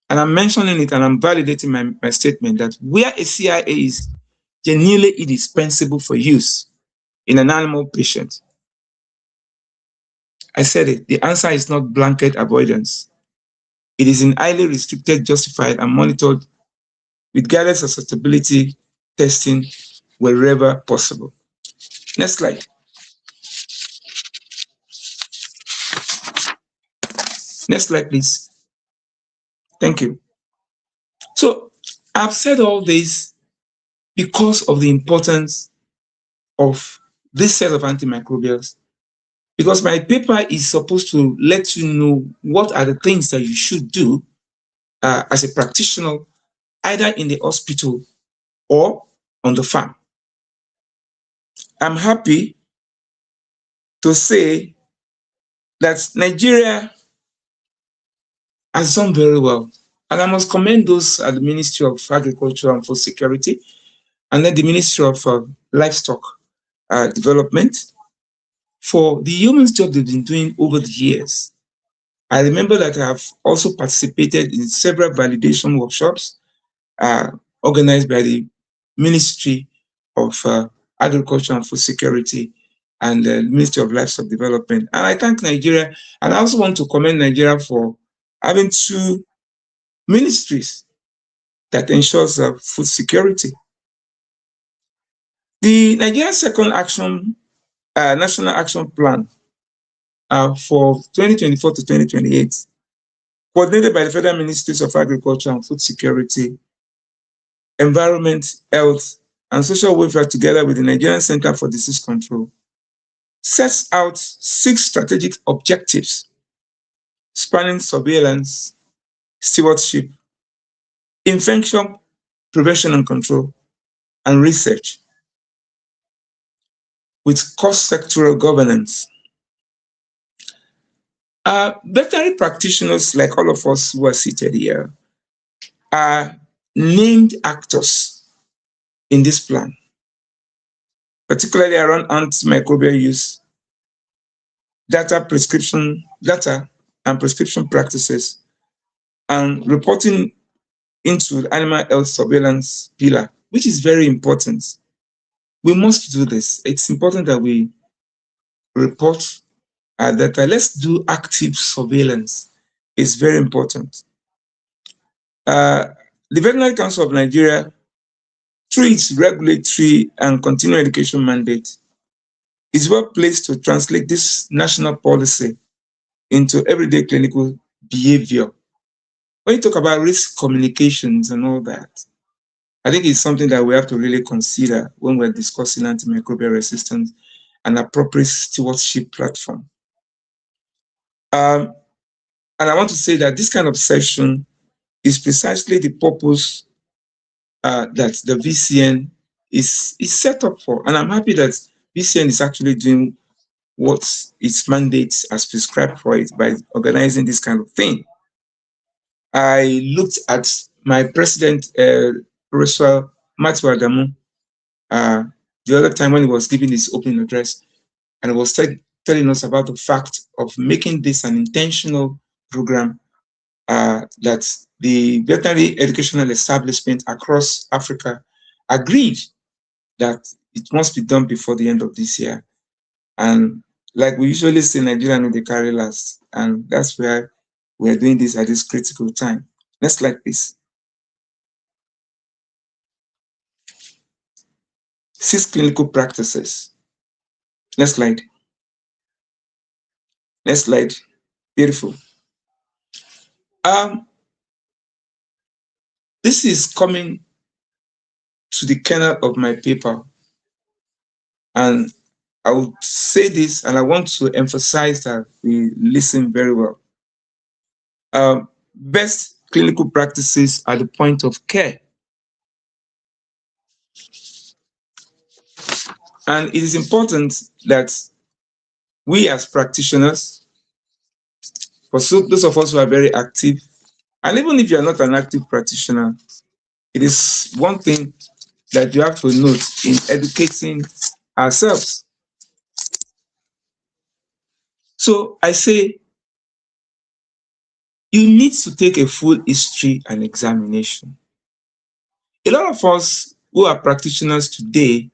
and I'm mentioning it and I'm validating my statement, that where a CIA is genuinely indispensable for use in an animal patient, I said it, the answer is not blanket avoidance. It is in highly restricted, justified, and monitored with guided susceptibility testing wherever possible. Next slide. Next slide, please. Thank you. So I've said all this because of the importance of this set of antimicrobials, because my paper is supposed to let you know what are the things that you should do as a practitioner, either in the hospital or on the farm. I'm happy to say that Nigeria has done very well. And I must commend those at the Ministry of Agriculture and Food Security, and then the Ministry of Livestock Development for the human job they've been doing over the years. I remember that I have also participated in several validation workshops organized by the Ministry of Agriculture and Food Security and the Ministry of Livestock Development. And I thank Nigeria, and I also want to commend Nigeria for having two ministries that ensures food security. The Nigeria Second Action National Action Plan for 2024 to 2028, coordinated by the Federal Ministries of Agriculture and Food Security, Environment, Health, and Social Welfare, together with the Nigerian Center for Disease Control, sets out 6 strategic objectives spanning surveillance, stewardship, infection prevention and control, and research, with cross-sectoral governance. Veterinary practitioners, like all of us who are seated here, are named actors in this plan, particularly around antimicrobial use, data and prescription practices, and reporting into animal health surveillance pillar, which is very important. We must do this. It's important that we report data. Let's do active surveillance. It's very important. The Veterinary Council of Nigeria, through its regulatory and continuing education mandate, is well placed to translate this national policy into everyday clinical behavior. When you talk about risk communications and all that, I think it's something that we have to really consider when we're discussing antimicrobial resistance and appropriate stewardship platform. And I want to say that this kind of session is precisely the purpose that the VCN is set up for. And I'm happy that VCN is actually doing what its mandate has prescribed for it by organizing this kind of thing. I looked at my president, Professor Matthew Adamu, the other time when he was giving his opening address, and he was telling us about the fact of making this an intentional program that the veterinary educational establishment across Africa agreed that it must be done before the end of this year. And like we usually say, Nigeria know they carry last, and that's where we're doing this at this critical time. Next slide, please. 6 clinical practices. Next slide. Next slide. Beautiful. This is coming to the kernel of my paper. And I would say this, and I want to emphasize that we listen very well. Best clinical practices at the point of care. And it is important that we as practitioners, for those of us who are very active, and even if you are not an active practitioner, it is one thing that you have to note in educating ourselves. So I say, you need to take a full history and examination. A lot of us who are practitioners today,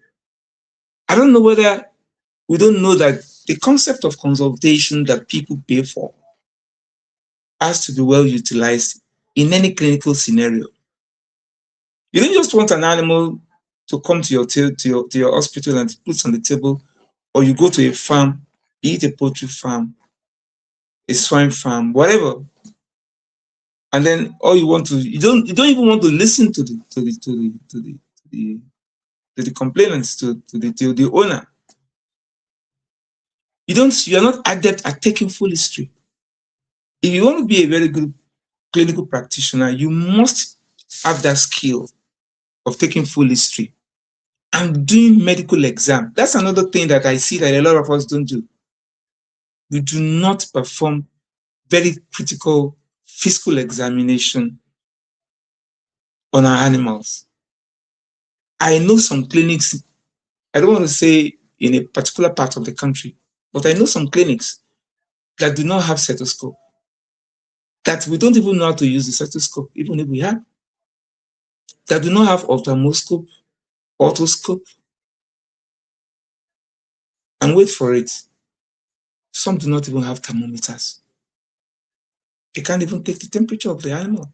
I don't know whether we don't know that the concept of consultation that people pay for has to be well utilized in any clinical scenario. You don't just want an animal to come to your hospital and put on the table, or you go to a farm, be it a poultry farm, a swine farm, whatever, and then all you want to, you don't even want to listen to the complainants, to the owner. You are not adept at taking full history. If you want to be a very good clinical practitioner, you must have that skill of taking full history and doing medical exam. That's another thing that I see that a lot of us don't do. We do not perform very critical physical examination on our animals. I know some clinics, I don't want to say in a particular part of the country, but I know some clinics that do not have stethoscope, that we don't even know how to use the stethoscope, even if we have, that do not have ophthalmoscope, otoscope, and wait for it, some do not even have thermometers. They can't even take the temperature of the animal.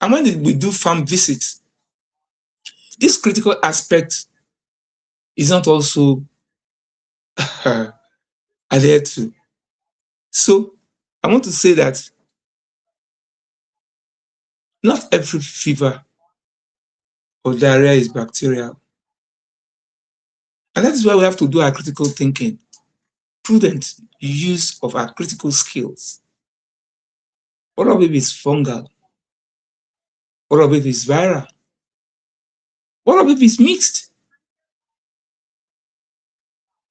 And when we do farm visits, this critical aspect is not also adhered to. So I want to say that not every fever or diarrhea is bacterial. And that is why we have to do our critical thinking, prudent use of our critical skills. What of it is fungal? What of it is viral? What of it is mixed?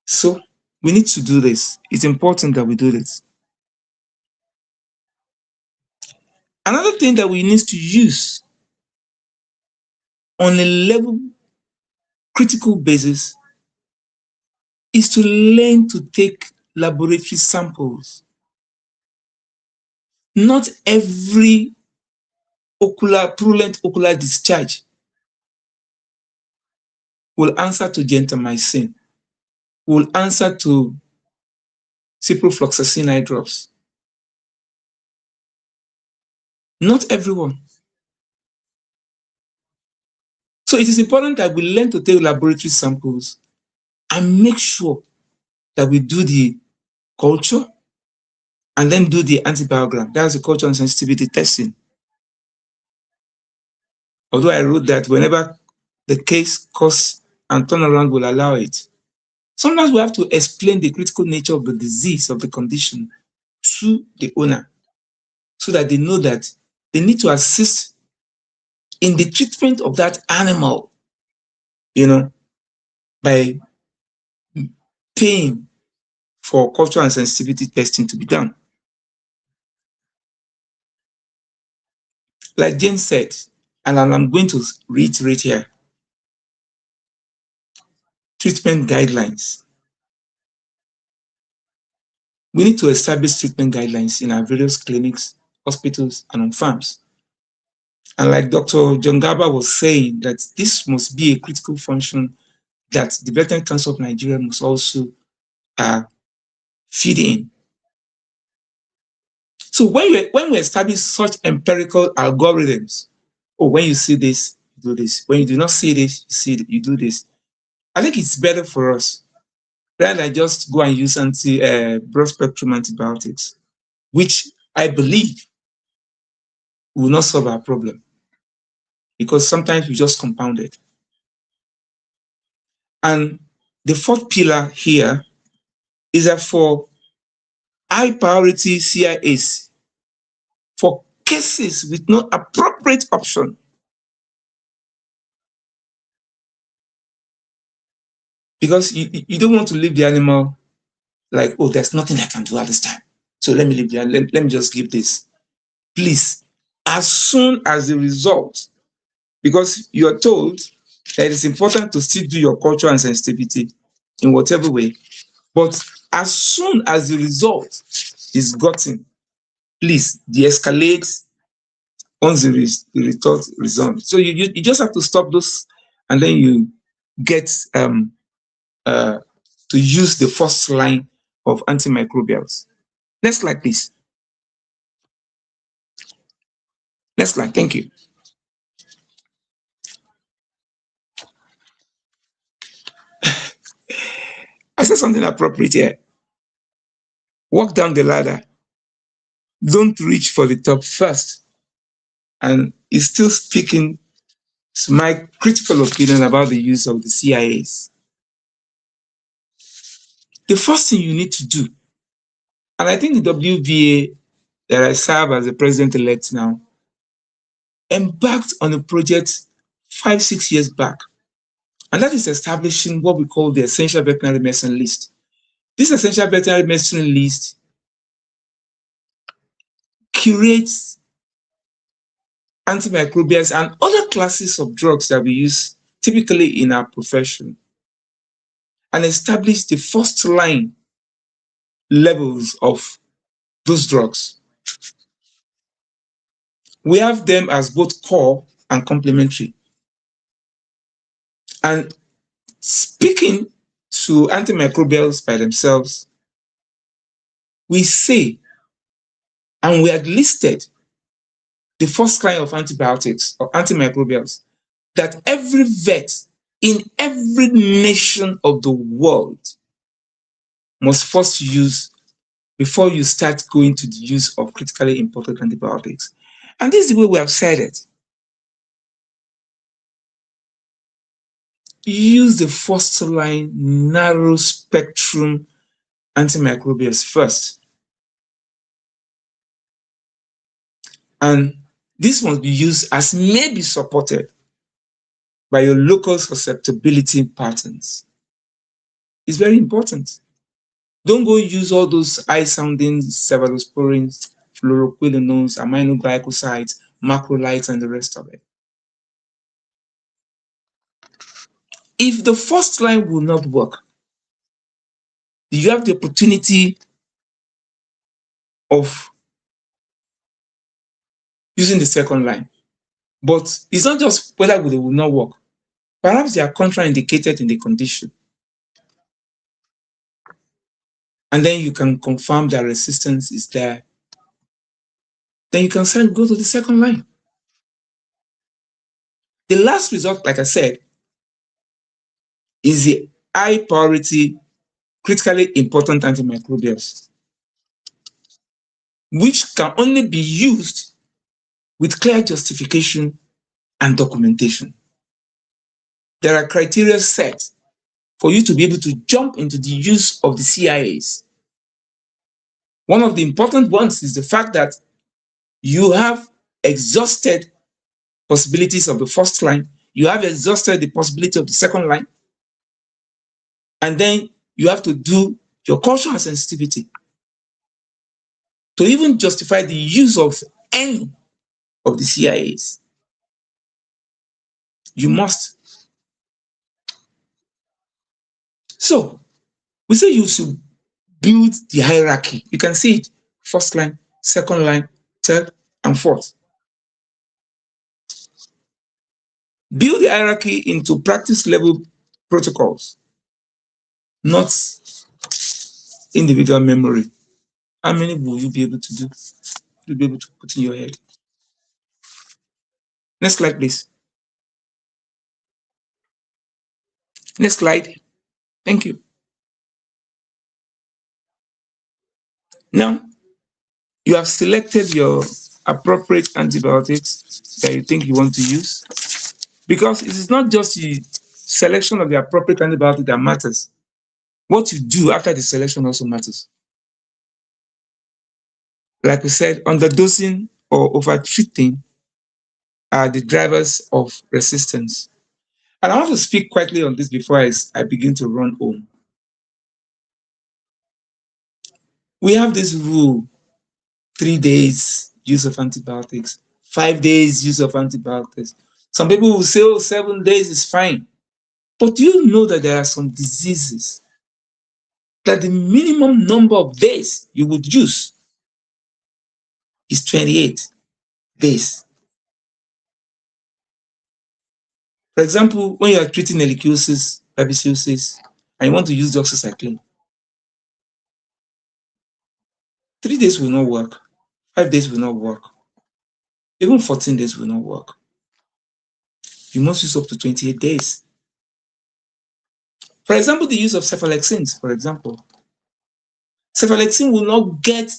So we need to do this. It's important that we do this. Another thing that we need to use on a level critical basis is to learn to take laboratory samples. Not every purulent ocular discharge will answer to gentamicin, will answer to ciprofloxacin eye drops. Not everyone. So it is important that we learn to take laboratory samples and make sure that we do the culture and then do the antibiogram. That's the culture and sensitivity testing. Although I wrote that whenever the case, cost, and turnaround will allow it. Sometimes we have to explain the critical nature of the disease, of the condition, to the owner so that they know that they need to assist in the treatment of that animal, by paying for culture and sensitivity testing to be done. Like Jane said, and I'm going to reiterate here, treatment guidelines. We need to establish treatment guidelines in our various clinics, hospitals, and on farms. And like Dr. John Garba was saying, that this must be a critical function that the Veterinary Council of Nigeria must also feed in. So when we establish such empirical algorithms, or when you see this, do this. When you do not see this, you do this. I think it's better for us rather than just go and use broad spectrum antibiotics, which I believe will not solve our problem because sometimes we just compound it. And the fourth pillar here is that for high priority CIAs, for cases with no appropriate option, because you don't want to leave the animal like, oh, there's nothing I can do at this time, so let me leave the animal, let me just give this. Please, as soon as the result, because you are told that it's important to still do your culture and sensitivity in whatever way, but as soon as the result is gotten, please de-escalate once the result resolved. So you just have to stop those, and then you get to use the first line of antimicrobials. Next slide, please. Next slide, thank you. I said something appropriate here. Walk down the ladder. Don't reach for the top first. And he's still speaking to my critical opinion about the use of the CIAs. The first thing you need to do, and I think the WVA that I serve as the president-elect now, embarked on a project 5-6 years back, and that is establishing what we call the Essential Veterinary Medicine List. This Essential Veterinary Medicine List curates antimicrobials and other classes of drugs that we use typically in our profession, and establish the first line levels of those drugs. We have them as both core and complementary. And speaking to antimicrobials by themselves, we say, and we had listed the first line of antibiotics or antimicrobials that every vet in every nation of the world must first use before you start going to the use of critically important antibiotics. And this is the way we have said it. Use the first line narrow spectrum antimicrobials first. And this must be used as may be supported by your local susceptibility patterns. It's very important. Don't go use all those high-sounding cephalosporins, fluoroquinolones, aminoglycosides, macrolides, and the rest of it. If the first line will not work, you have the opportunity of using the second line. But it's not just whether they will not work. Perhaps they are contraindicated in the condition. And then you can confirm that resistance is there. Then you can go to the second line. The last result, like I said, is the high priority, critically important antimicrobials, which can only be used with clear justification and documentation. There are criteria set for you to be able to jump into the use of the CIAs. One of the important ones is the fact that you have exhausted possibilities of the first line, you have exhausted the possibility of the second line, and then you have to do your cultural sensitivity to even justify the use of any of the CIAs. You must. So, we say you should build the hierarchy. You can see it, first line, second line, third, and fourth. Build the hierarchy into practice level protocols, not individual memory. How many will you be able to do? You'll be able to put in your head. Next slide, please. Next slide. Thank you. Now, you have selected your appropriate antibiotics that you think you want to use, because it is not just the selection of the appropriate antibiotic that matters. What you do after the selection also matters. Like we said, underdosing or over-treating are the drivers of resistance. And I want to speak quietly on this before I begin to run home. We have this rule, 3 days use of antibiotics, 5 days use of antibiotics. Some people will say, oh, 7 days is fine. But do you know that there are some diseases that the minimum number of days you would use is 28 days? For example, when you are treating ehrlichiosis, babesiosis, and you want to use doxycycline, 3 days will not work, 5 days will not work, even 14 days will not work. You must use up to 28 days. For example, the use of cephalexin, for example. Cephalexin will not get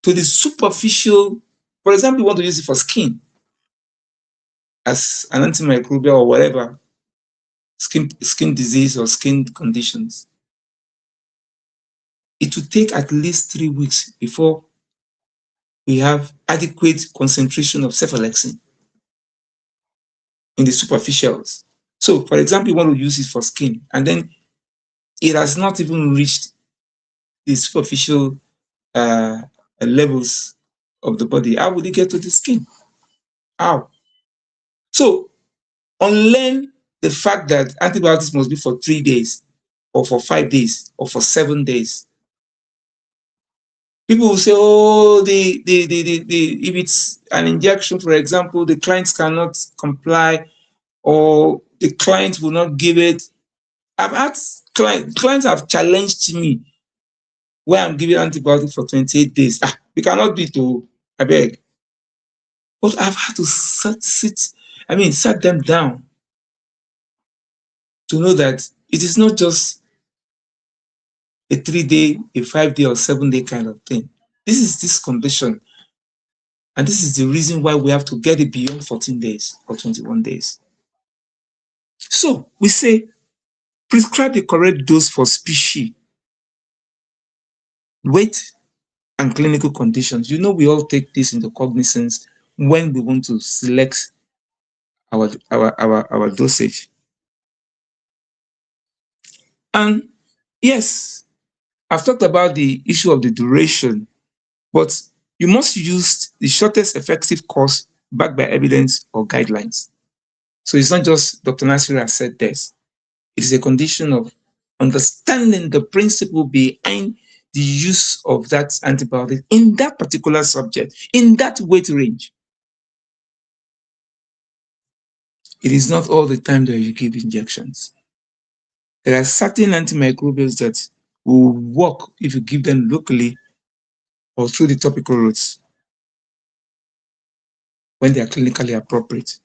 to the superficial. For example, you want to use it for skin as an antimicrobial or whatever, skin disease or skin conditions. It will take at least 3 weeks before we have adequate concentration of cephalexin in the superficials. So, for example, you want to use it for skin, and then it has not even reached the superficial levels of the body. How would it get to the skin? How? So, unlearn the fact that antibiotics must be for 3 days, or for 5 days, or for 7 days. People will say, oh, if it's an injection, for example, the clients cannot comply, or the client will not give it. I've had clients have challenged me where I'm giving antibiotics for 28 days. We cannot do it, I beg. But I've had to sat them down to know that it is not just a 3-day, a 5-day, or 7-day kind of thing. This is this condition. And this is the reason why we have to get it beyond 14 days or 21 days. So we say, prescribe the correct dose for species, weight, and clinical conditions. You know, we all take this into cognizance when we want to select our dosage. And yes, I've talked about the issue of the duration, but you must use the shortest effective course backed by evidence or guidelines. So it's not just Dr. Nasir has said this. It is a condition of understanding the principle behind the use of that antibiotic in that particular subject, in that weight range. It is not all the time that you give injections. There are certain antimicrobials that will work if you give them locally or through the topical routes when they are clinically appropriate.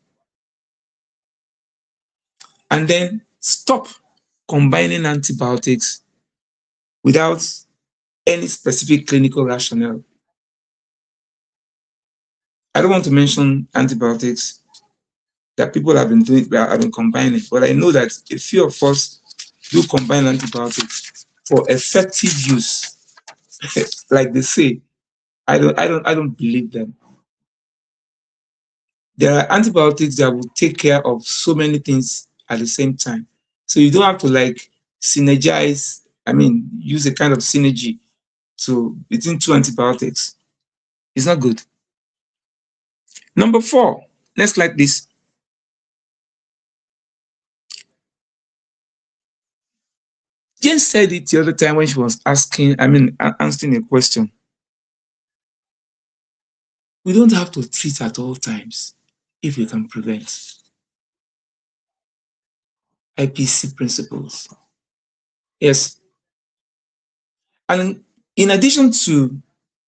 And then stop combining antibiotics without any specific clinical rationale. I don't want to mention antibiotics that people have been combining, but I know that a few of us do combine antibiotics for effective use. Like they say, I don't believe them. There are antibiotics that will take care of so many things at the same time. So you don't have to synergize, use a kind of synergy between 2 antibiotics. It's not good. Number 4, next slide, please. Jen said it the other time when she was answering a question. We don't have to treat at all times if we can prevent. IPC principles. Yes. And in addition to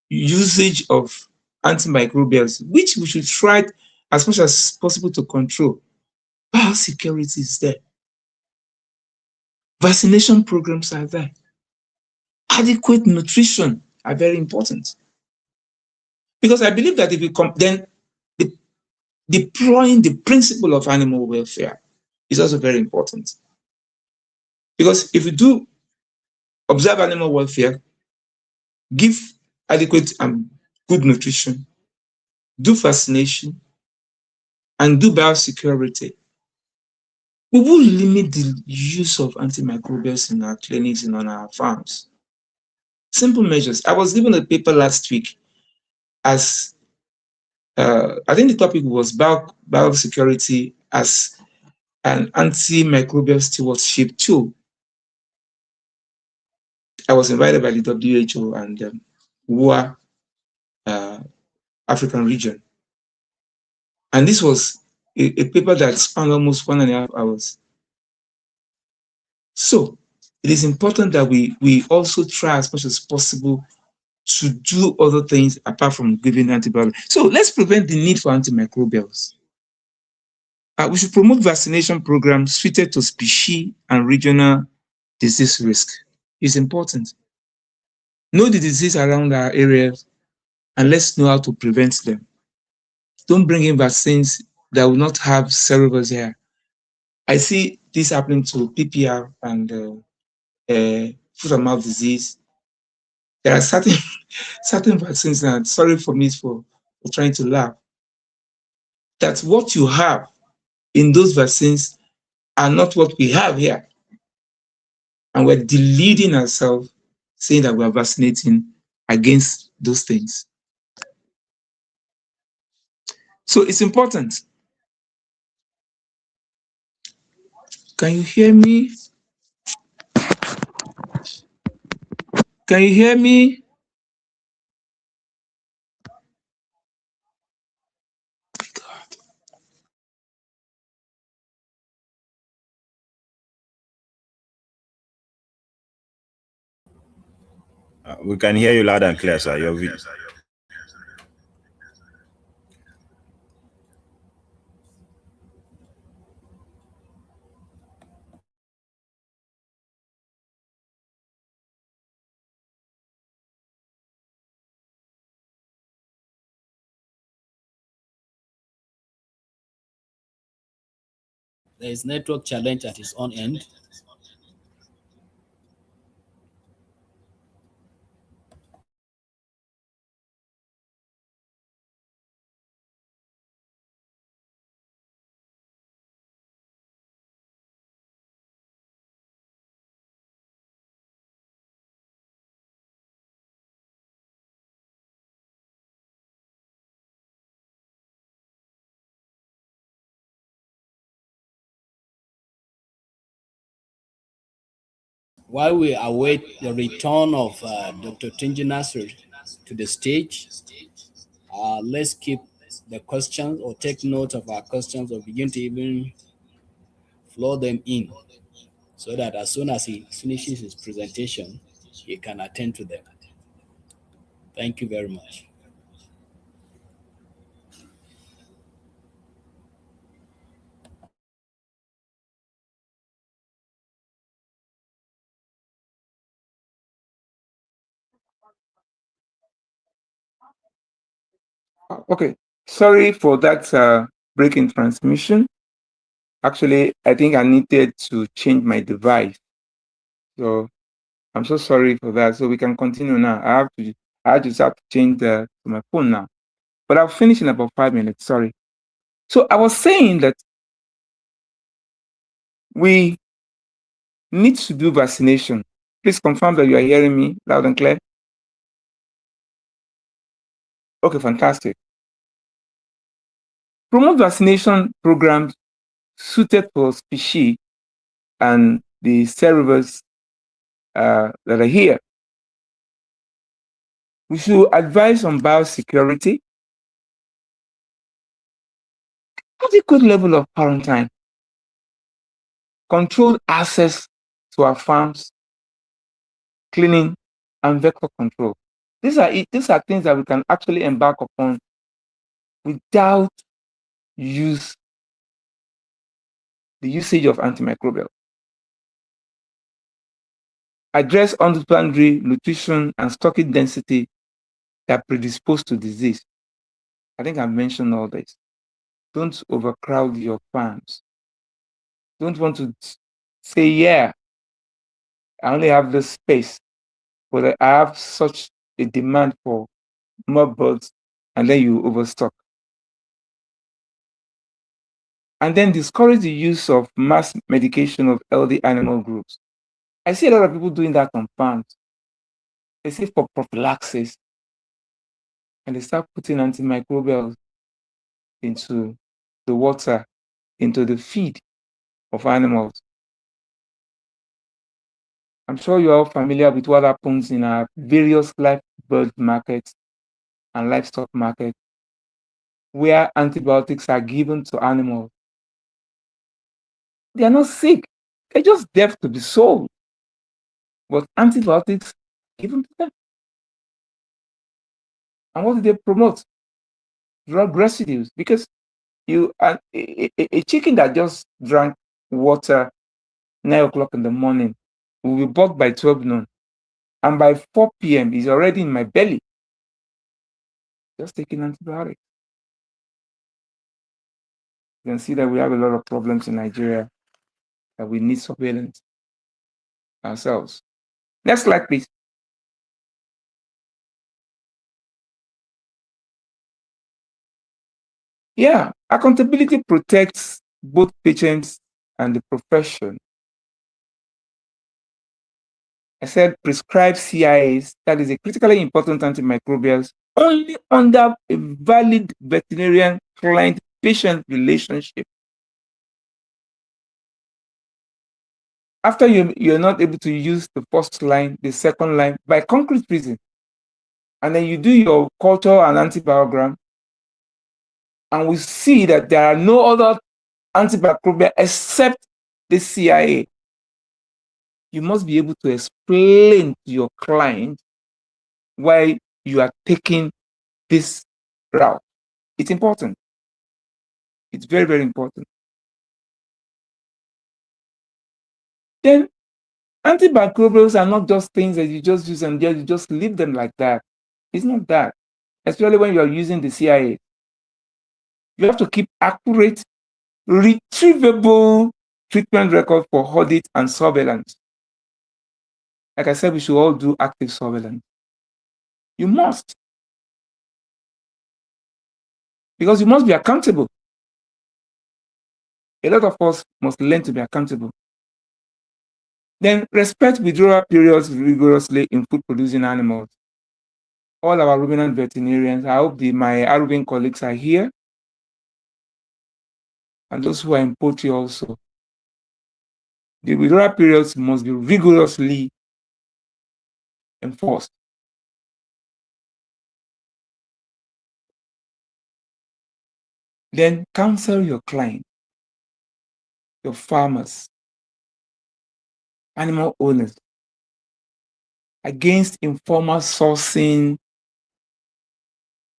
usage of antimicrobials, which we should try as much as possible to control, biosecurity is there. Vaccination programs are there. Adequate nutrition are very important. Because I believe that if you then deploying the principle of animal welfare is also very important. Because if you do observe animal welfare, give adequate and good nutrition, do vaccination, and do biosecurity, we will limit the use of antimicrobials in our clinics and on our farms. Simple measures. I was given a paper last week as, I think the topic was biosecurity as an antimicrobial stewardship tool. I was invited by the WHO and WUA African region. And this was a paper that spanned almost 1.5 hours. So it is important that we also try as much as possible to do other things apart from giving antibiotics. So let's prevent the need for antimicrobials. We should promote vaccination programs suited to species and regional disease risk. It's important. Know the disease around our areas and let's know how to prevent them. Don't bring in vaccines that will not have cerebrals here. I see this happening to PPR and foot and mouth disease. There are certain vaccines, and sorry for me for trying to laugh, that what you have in those vaccines are not what we have here. And we're deluding ourselves, saying that we're vaccinating against those things. So it's important. Can you hear me? Can you hear me? We can hear you loud and clear, sir. There is network challenge at his own end. While we await the return of Dr. Tunji Nasser to the stage, let's keep the questions or take note of our questions or begin to even flow them in so that as soon as he finishes his presentation, he can attend to them. Thank you very much. Okay, sorry for that break in transmission. Actually, I think I needed to change my device. So I'm so sorry for that. So we can continue now. I just have to change to my phone now. But I'll finish in about 5 minutes. Sorry. So I was saying that we need to do vaccination. Please confirm that you are hearing me loud and clear. Okay, fantastic. Promote vaccination programs suited for species and the cerebrals that are here. We should advise on biosecurity, adequate level of quarantine, controlled access to our farms, cleaning, and vector control. These are things that we can actually embark upon without the usage of antimicrobial. address underboundary nutrition and stocking density that predispose to disease. I think I mentioned all this. Don't overcrowd your farms. Don't want to say, yeah, I only have this space, but I have such a demand for more birds, and then you overstock. And then discourage the use of mass medication of healthy animal groups. I see a lot of people doing that on farms. They say for prophylaxis, and they start putting antimicrobials into the water, into the feed of animals. I'm sure you're all familiar with what happens in our various live bird markets and livestock markets, where antibiotics are given to animals. They are not sick. They're just there to be sold. But antibiotics given to them. And what do they promote? Drug residues. Because a chicken that just drank water 9 o'clock in the morning will be bought by 12 noon. And by 4 p.m. is already in my belly. Just taking antibiotics. You can see that we have a lot of problems in Nigeria that we need surveillance ourselves. Next slide, please. Yeah, accountability protects both patients and the profession. I said prescribe CIAs, that is a critically important antimicrobials, only under a valid veterinarian client-patient relationship. After you're not able to use the first line, the second line, by concrete reason, and then you do your culture and antibiogram, and we see that there are no other antimicrobial except the CIA, you must be able to explain to your client why you are taking this route. It's important. It's very, very important. Then antimicrobials are not just things that you just use and you just leave them like that. It's not that. Especially when you're using the CIA. You have to keep accurate, retrievable treatment record for audit and surveillance. Like I said, we should all do active surveillance. You must. Because you must be accountable. A lot of us must learn to be accountable. Then respect withdrawal periods rigorously in food-producing animals. All our ruminant veterinarians, I hope my Aruban colleagues are here, and those who are in poultry also. The withdrawal periods must be rigorously enforced. Then counsel your client, your farmers, animal owners, against informal sourcing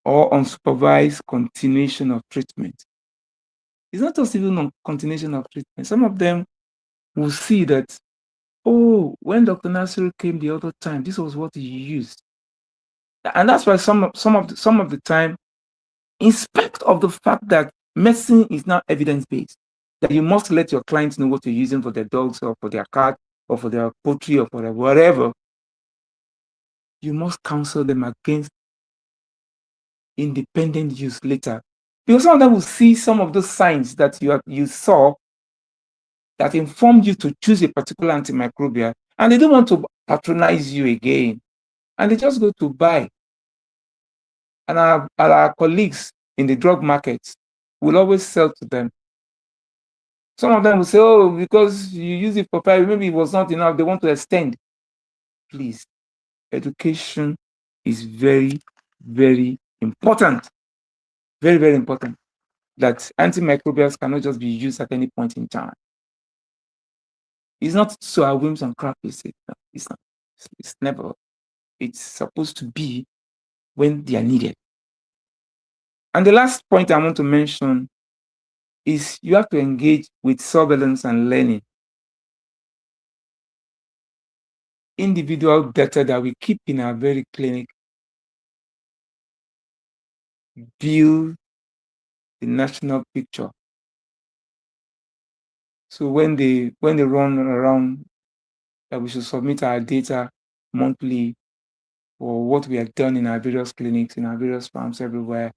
or unsupervised continuation of treatment. It's not just even on continuation of treatment. Some of them will see that, oh, when Dr. Nasir came the other time, this was what he used. And that's why some of the time, in spite of the fact that medicine is not evidence-based, that you must let your clients know what you're using for their dogs or for their cat or for their poultry or for their whatever, you must counsel them against independent use later. Because some of them will see some of those signs that you saw that informed you to choose a particular antimicrobial, and they don't want to patronize you again. And they just go to buy. And our colleagues in the drug markets will always sell to them. Some of them will say, oh, because you use it for private, maybe it was not enough, they want to extend. Please, education is very, very important. Very, very important. That antimicrobials cannot just be used at any point in time. It's not so our whims and caprices. It's not. It's never. It's supposed to be when they are needed. And the last point I want to mention is you have to engage with surveillance and learning. individual data that we keep in our very clinic build the national picture. So when they run around that we should submit our data monthly for what we have done in our various clinics, in our various farms everywhere,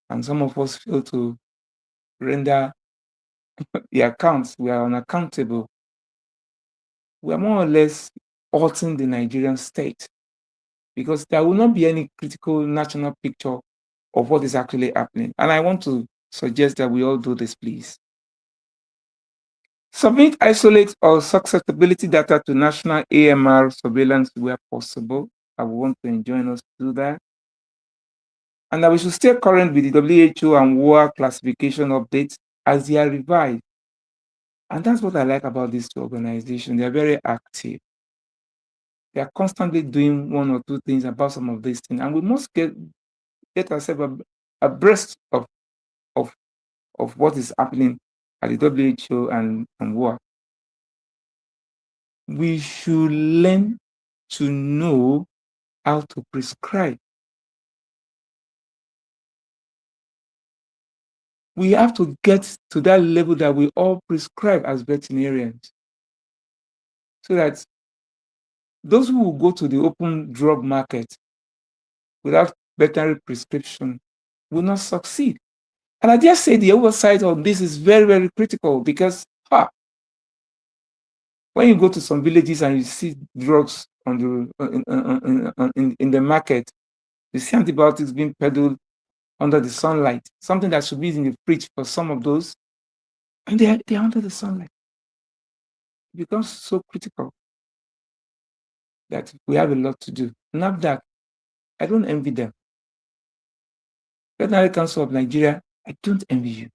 and some of us fail to render the accounts, we are unaccountable. We are more or less altering the Nigerian state because there will not be any critical national picture of what is actually happening. And I want to suggest that we all do this, please. Submit, isolate, or susceptibility data to national AMR surveillance where possible. I would want to join us to do that. And that we should stay current with the WHO and WOA classification updates as they are revised. And that's what I like about these two organizations. They are very active. They are constantly doing one or two things about some of these things. And we must get ourselves abreast of what is happening at the WHO and WOA. We should learn to know how to prescribe. We have to get to that level that we all prescribe as veterinarians, so that those who will go to the open drug market without veterinary prescription will not succeed. And I dare say the oversight of this is very, very critical because when you go to some villages and you see drugs on in the market, you see antibiotics being peddled under the sunlight, something that should be in the fridge for some of those, and they're under the sunlight. It becomes so critical that we have a lot to do. Not that I don't envy them. Veterinary Council of Nigeria, I don't envy you.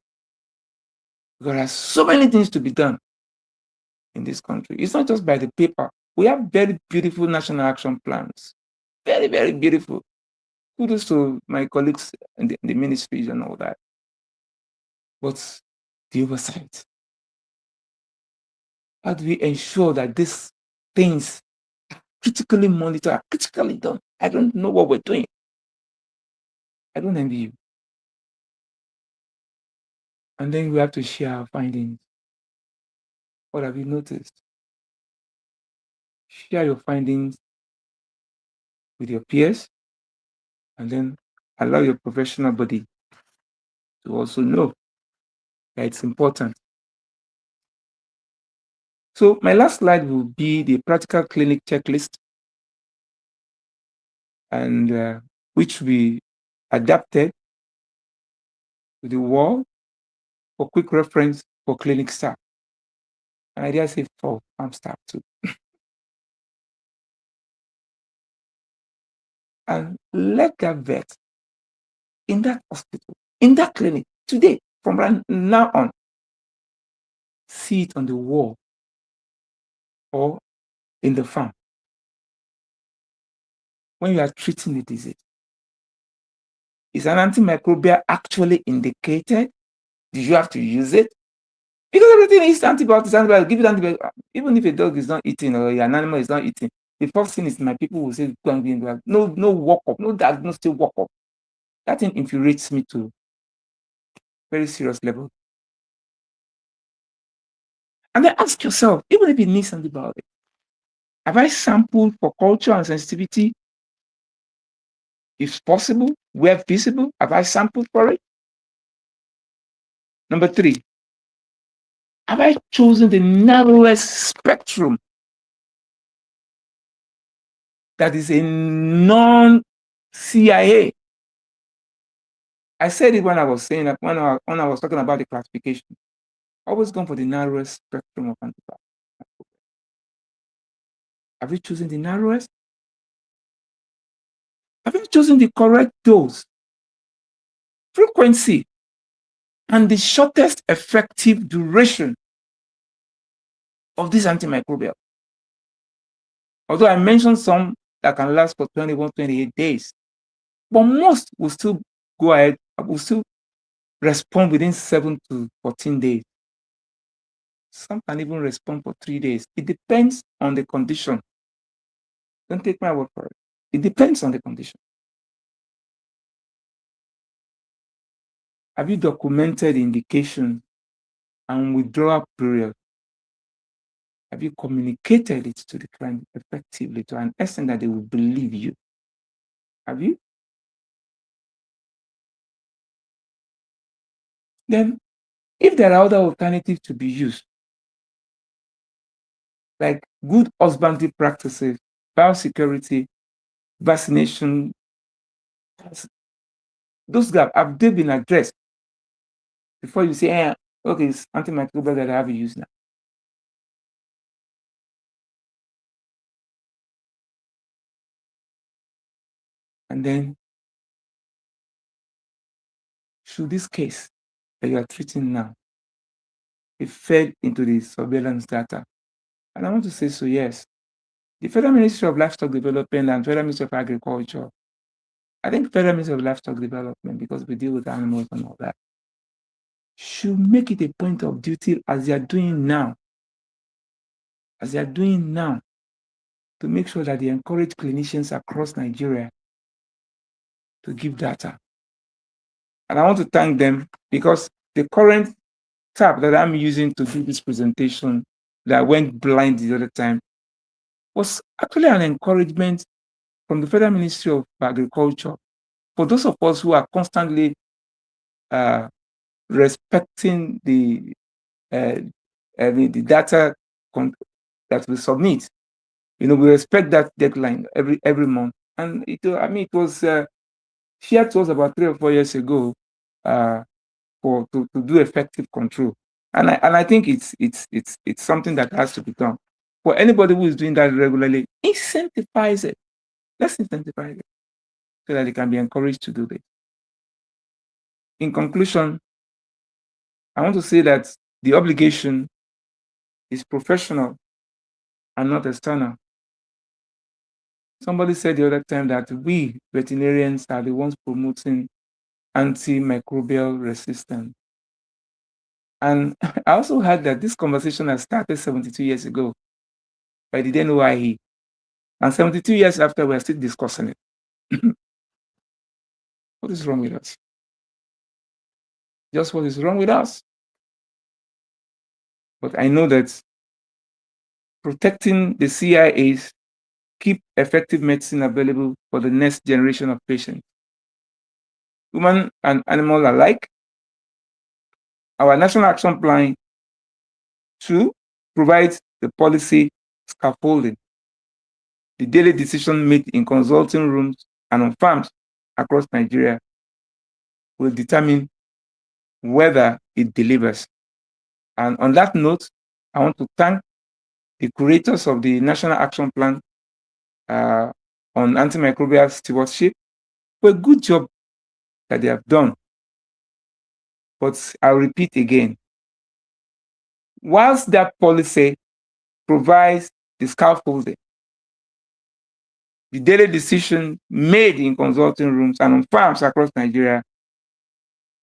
There are so many things to be done in this country. It's not just by the paper. We have very beautiful national action plans. Very, very beautiful. Kudos to my colleagues in the ministries and all that. What's the oversight? How do we ensure that these things are critically monitored, are critically done? I don't know what we're doing. I don't envy you. And then we have to share our findings. What have you noticed? Share your findings with your peers, and then allow your professional body to also know that it's important. So my last slide will be the practical clinic checklist, and which we adapted to the wall for quick reference for clinic staff. And I dare say for farm staff too. And let that vet in that hospital, in that clinic, today, from right now on, see it on the wall or in the farm. When you are treating the disease, is an antimicrobial actually indicated? Do you have to use it? Because everything is antibiotics, give it antibiotics. Even if a dog is not eating or an animal is not eating, the first thing is my people will say, go and be no walk up, no diagnostic walk up. That thing infuriates me to very serious level. And then ask yourself, even if it needs antibiotics, have I sampled for culture and sensitivity? If possible, where feasible, have I sampled for it? Number 3, have I chosen the narrowest spectrum that is a non-CIA? I said it when I was saying that when I was talking about the classification. Always gone for the narrowest spectrum of antibiotics. Have you chosen the narrowest? Have you chosen the correct dose, frequency, and the shortest effective duration of this antimicrobial? Although I mentioned some that can last for 21, 28 days, but most will still go ahead, will still respond within 7 to 14 days. Some can even respond for 3 days. It depends on the condition Don't take my word for it. It depends on the condition. Have you documented indication and withdrawal period? Have you communicated it to the client effectively to an extent that they will believe you? Have you? Then, if there are other alternatives to be used, like good husbandry practices, biosecurity, vaccination, those gaps, have they been addressed before you say, okay, it's antimicrobial that I have used now? And then, should this case that you are treating now be fed into the surveillance data? And I want to say so, yes. The Federal Ministry of Livestock Development and Federal Ministry of Agriculture, I think Federal Ministry of Livestock Development, because we deal with animals and all that, should make it a point of duty, as they are doing now, to make sure that they encourage clinicians across Nigeria to give data. And I want to thank them, because the current tab that I'm using to do this presentation that went blind the other time was actually an encouragement from the Federal Ministry of Agriculture for those of us who are constantly respecting the data that we submit. We respect that deadline every month. And it was shared to us about 3 or 4 years ago to do effective control. And I think it's something that has to be done. For anybody who is doing that regularly, incentivize it. Let's incentivize it so that they can be encouraged to do this. In conclusion, I want to say that the obligation is professional and not external. Somebody said the other time that we veterinarians are the ones promoting antimicrobial resistance. And I also heard that this conversation has started 72 years ago, but I didn't know why. And 72 years after, we're still discussing it. What is wrong with us? Just what is wrong with us? But I know that protecting the CIAs keep effective medicine available for the next generation of patients. Human and animal alike. Our National Action Plan 2 provides the policy scaffolding. The daily decision made in consulting rooms and on farms across Nigeria will determine whether it delivers. And on that note, I want to thank the creators of the National Action Plan on antimicrobial stewardship for a good job that they have done. But I'll repeat again, whilst that policy provides the scaffolding, the daily decision made in consulting rooms and on farms across Nigeria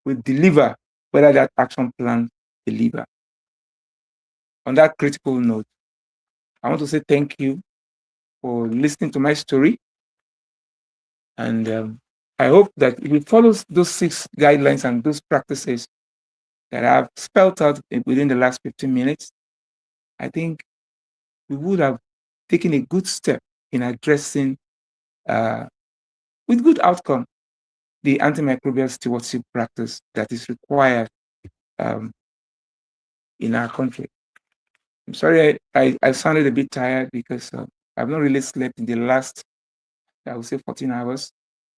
will deliver whether that action plan delivers. On that critical note, I want to say thank you for listening to my story. And I hope that if we follow those 6 guidelines and those practices that I've spelled out within the last 15 minutes, I think we would have taken a good step in addressing, with good outcome, the antimicrobial stewardship practice that is required in our country. I'm sorry I sounded a bit tired because I've not really slept in the last, I would say, 14 hours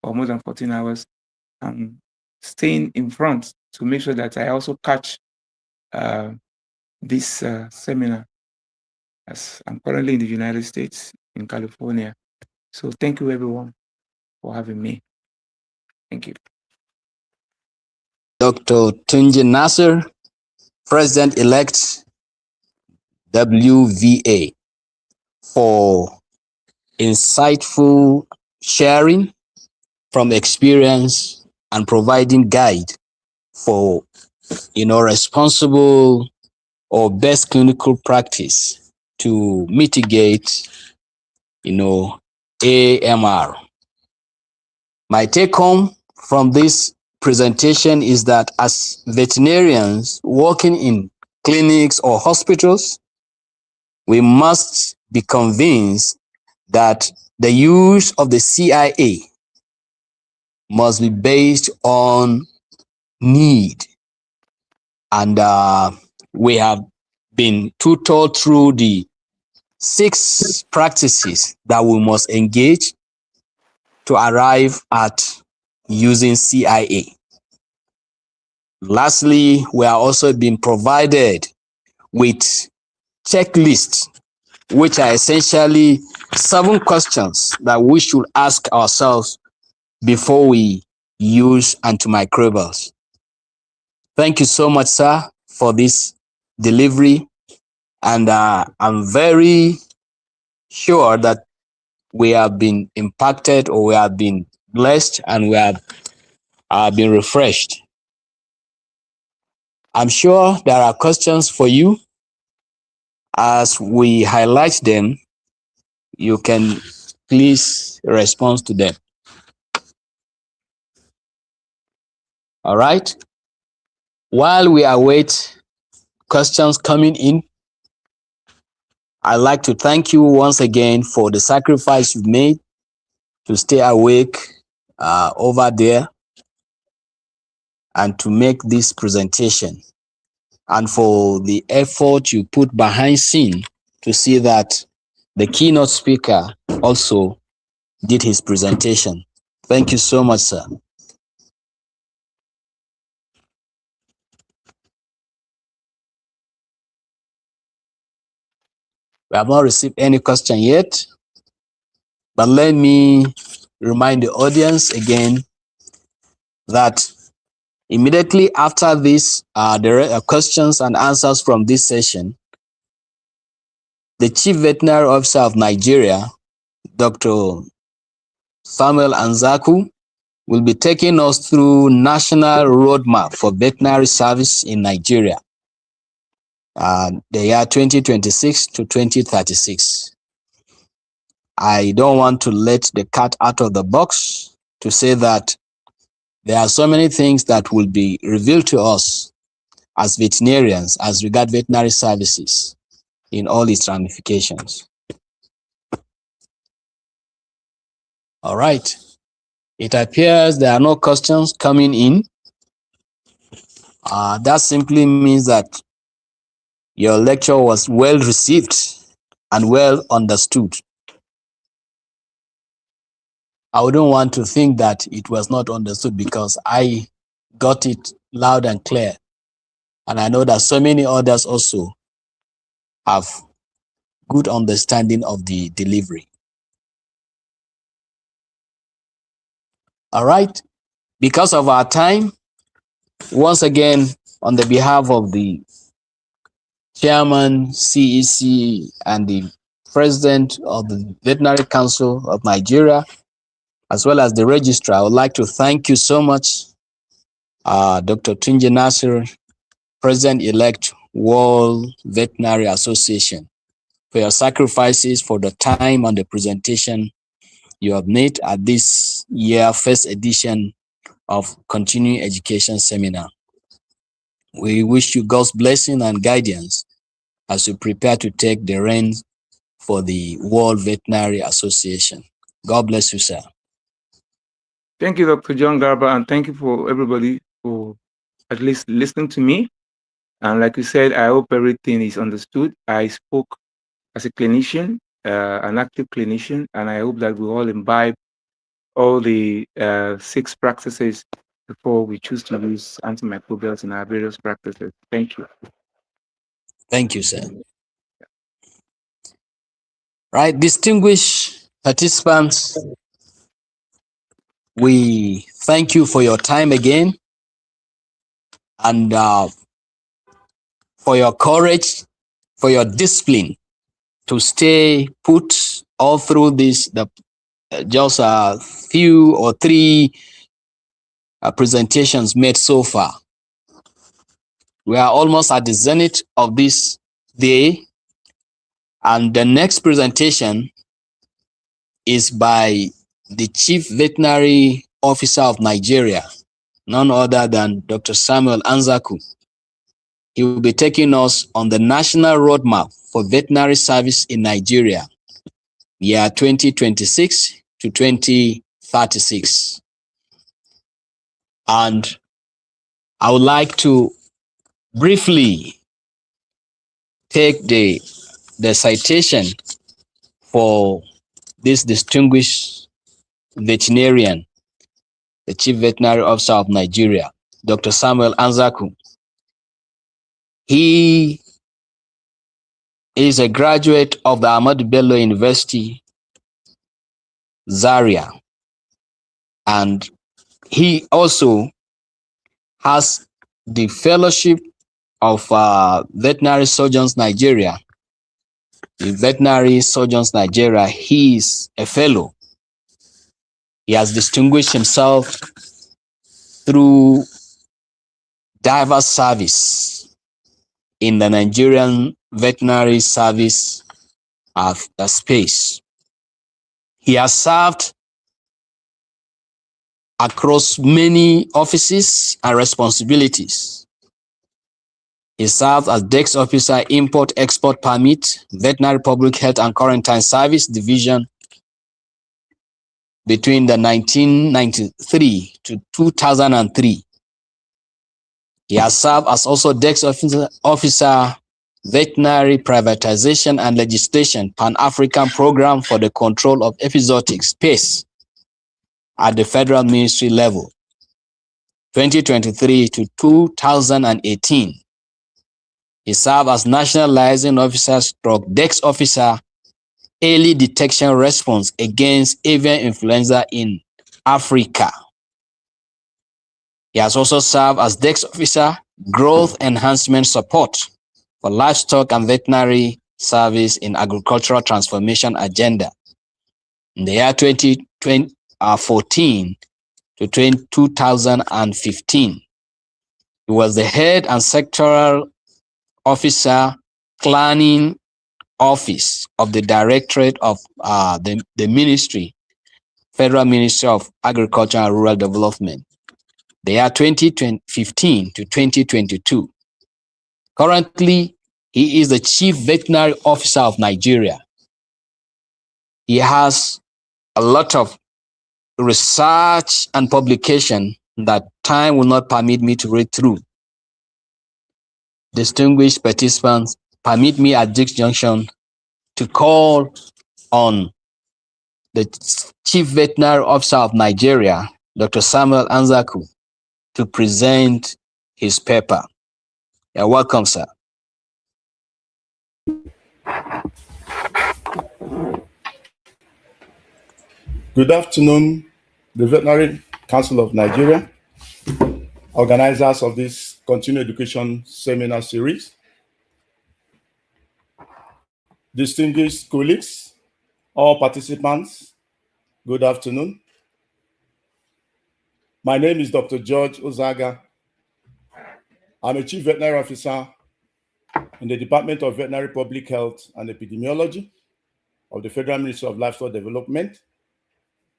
or more than 14 hours. I'm staying in front to make sure that I also catch this seminar, as I'm currently in the United States, in California. So thank you everyone for having me. Thank you. Dr. Tunji Nasser, President-elect WVA, for insightful sharing from experience and providing guide for responsible or best clinical practice to mitigate AMR. My take home from this presentation is that as veterinarians working in clinics or hospitals, we must be convinced that the use of the CIA must be based on need. And we have been tutored through the 6 practices that we must engage to arrive at using CIA. Lastly, we are also being provided with checklists, which are essentially 7 questions that we should ask ourselves before we use antimicrobials. Thank you so much, sir, for this delivery. And I'm very sure that we have been impacted, or we have been blessed, and we have been refreshed. I'm sure there are questions for you. As we highlight them, you can please respond to them. All right. While we await questions coming in, I'd like to thank you once again for the sacrifice you've made to stay awake over there and to make this presentation, and for the effort you put behind scene to see that the keynote speaker also did his presentation. Thank you so much, sir. We have not received any question yet, but let me remind the audience again that immediately after this, there are questions and answers from this session. The Chief Veterinary Officer of Nigeria, Dr. Samuel Anzaku, will be taking us through National Roadmap for Veterinary Service in Nigeria, the year 2026 to 2036. I don't want to let the cat out of the box to say that there are so many things that will be revealed to us as veterinarians as regard veterinary services in all its ramifications. All right. It appears there are no questions coming in. That simply means that your lecture was well received and well understood. I wouldn't want to think that it was not understood, because I got it loud and clear. And I know that so many others also have good understanding of the delivery. All right. Because of our time, once again, on the behalf of the Chairman, CEC, and the President of the Veterinary Council of Nigeria, as well as the Registrar, I would like to thank you so much, Dr. Tunji Nasir, President-elect World Veterinary Association, for your sacrifices, for the time and the presentation you have made at this year's first edition of Continuing Education Seminar. We wish you God's blessing and guidance as you prepare to take the reins for the World Veterinary Association. God bless you, sir. Thank you, Dr. John Garba, and thank you for everybody for at least listening to me. And like you said, I hope everything is understood. I spoke as a clinician, an active clinician, and I hope that we all imbibe all the 6 practices before we choose to use antimicrobials in our various practices. Thank you. Thank you, sir. Right, distinguished participants, we thank you for your time again, and for your courage, for your discipline to stay put all through this, just a few or 3 presentations made so far. We are almost at the zenith of this day, and the next presentation is by the Chief Veterinary Officer of Nigeria, none other than Dr. Samuel Anzaku. He will be taking us on the national roadmap for veterinary service in Nigeria, year 2026 to 2036. And I would like to briefly take the citation for this distinguished veterinarian, the Chief Veterinary Officer of Nigeria, Dr. Samuel Anzaku. He is a graduate of the Ahmadu Bello University, Zaria, and he also has the fellowship of Veterinary Surgeons Nigeria. In Veterinary Surgeons Nigeria, he is a fellow. He has distinguished himself through diverse service in the Nigerian veterinary service space. He has served across many offices and responsibilities. He served as Desk Officer, Import-Export Permit, Veterinary Public Health and Quarantine Service Division between the 1993 to 2003. He has served as also Desk Officer, Veterinary Privatization and Legislation, Pan-African Program for the Control of Epizootics, PACE, at the Federal Ministry level, 2023 to 2018. He served as National Liaison Officer / Desk Officer, Early Detection Response Against Avian Influenza in Africa. He has also served as Desk Officer, Growth Enhancement Support for Livestock and Veterinary Service in Agricultural Transformation Agenda in the year 2014 to 2015. He was the Head and Sectoral Officer, Planning Office of the Directorate of the Ministry, Federal Ministry of Agriculture and Rural Development, the year 2015 to 2022. Currently, he is the Chief Veterinary Officer of Nigeria. He has a lot of research and publication that time will not permit me to read through. Distinguished participants, permit me at this junction to call on the Chief Veterinary Officer of Nigeria, Dr. Samuel Anzaku, to present his paper. You're welcome, sir. Good afternoon, the Veterinary Council of Nigeria, organizers of this Continuing Education Seminar Series, distinguished colleagues, all participants, good afternoon. My name is Dr. George Ozaga. I'm a Chief Veterinary Officer in the Department of Veterinary Public Health and Epidemiology of the Federal Ministry of Livestock Development.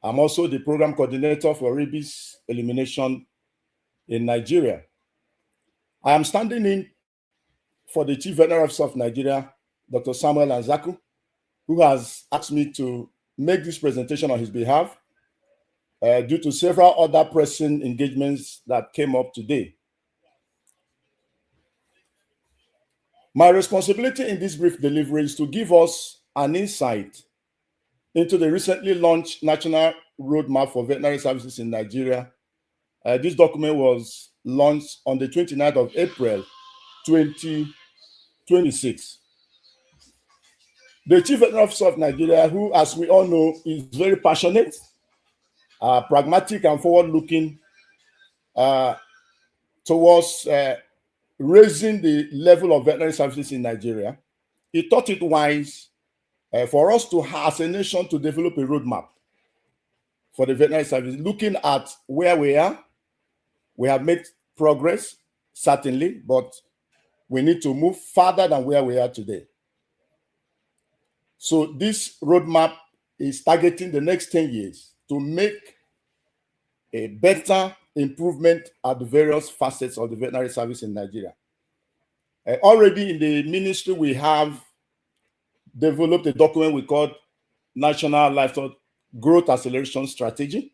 I'm also the Program Coordinator for Rabies Elimination in Nigeria. I am standing in for the Chief Veterinary Officer of Nigeria, Dr. Samuel Anzaku, who has asked me to make this presentation on his behalf due to several other pressing engagements that came up today. My responsibility in this brief delivery is to give us an insight into the recently launched National Roadmap for Veterinary Services in Nigeria. This document was launched on the 29th of April, 2026. The Chief Veterinary Officer of Nigeria, who, as we all know, is very passionate, pragmatic, and forward-looking towards raising the level of veterinary services in Nigeria, he thought it wise for us to, as a nation, to develop a roadmap for the veterinary service, looking at where we are. We have made progress, certainly, but we need to move further than where we are today. So this roadmap is targeting the next 10 years to make a better improvement at the various facets of the veterinary service in Nigeria. Already in the ministry, we have developed a document we call National Livestock Growth Acceleration Strategy,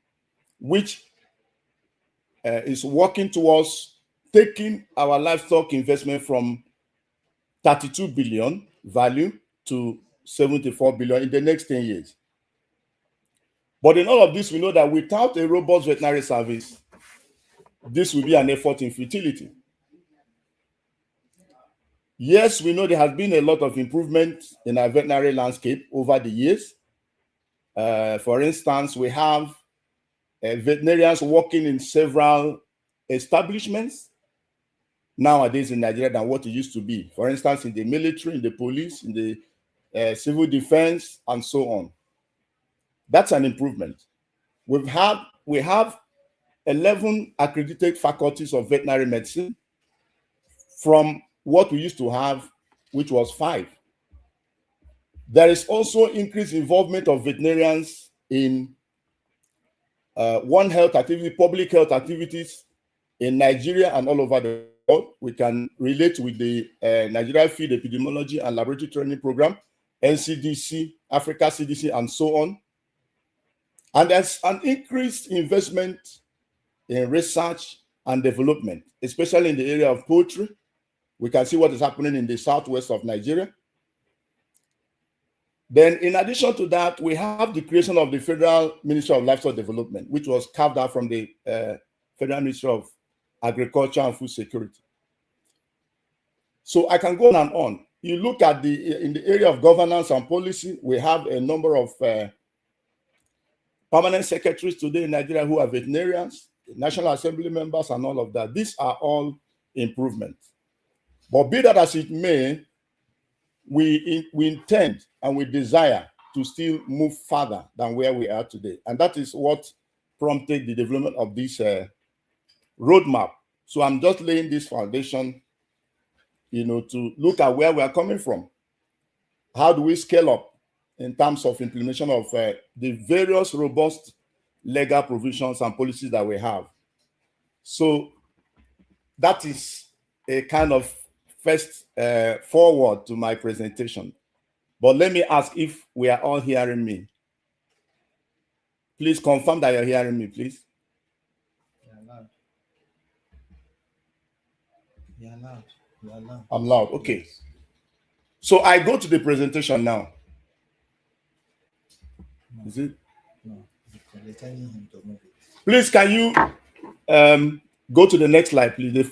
which is working towards taking our livestock investment from 32 billion value to 74 billion in the next 10 years. But in all of this, we know that without a robust veterinary service, this will be an effort in futility. Yes, we know there has been a lot of improvement in our veterinary landscape over the years. For instance, we have veterinarians working in several establishments nowadays in Nigeria than what it used to be. For instance, in the military, in the police, in the civil defense, and so on. That's an improvement. We have 11 accredited faculties of veterinary medicine from what we used to have, which was 5. There is also increased involvement of veterinarians in One Health activity, public health activities in Nigeria and all over the world. We can relate with the Nigeria Field Epidemiology and Laboratory Training Program, NCDC, Africa CDC, and so on. And there's an increased investment in research and development, especially in the area of poultry. We can see what is happening in the southwest of Nigeria. Then, in addition to that, we have the creation of the Federal Ministry of Livestock Development, which was carved out from the Federal Ministry of Agriculture and Food Security. So I can go on and on. You look at in the area of governance and policy, we have a number of permanent secretaries today in Nigeria who are veterinarians, National Assembly members, and all of that. These are all improvements. But be that as it may, we intend and we desire to still move further than where we are today. And that is what prompted the development of this roadmap. So I'm just laying this foundation, to look at where we are coming from. How do we scale up in terms of implementation of the various robust legal provisions and policies that we have? So that is a kind of first forward to my presentation. But let me ask if we are all hearing me. Please confirm that you're hearing me, please. You're loud. You're loud. I'm loud. Okay. So I go to the presentation now. No. Is it? No. They're telling him to move it. Please, can you go to the next slide, please?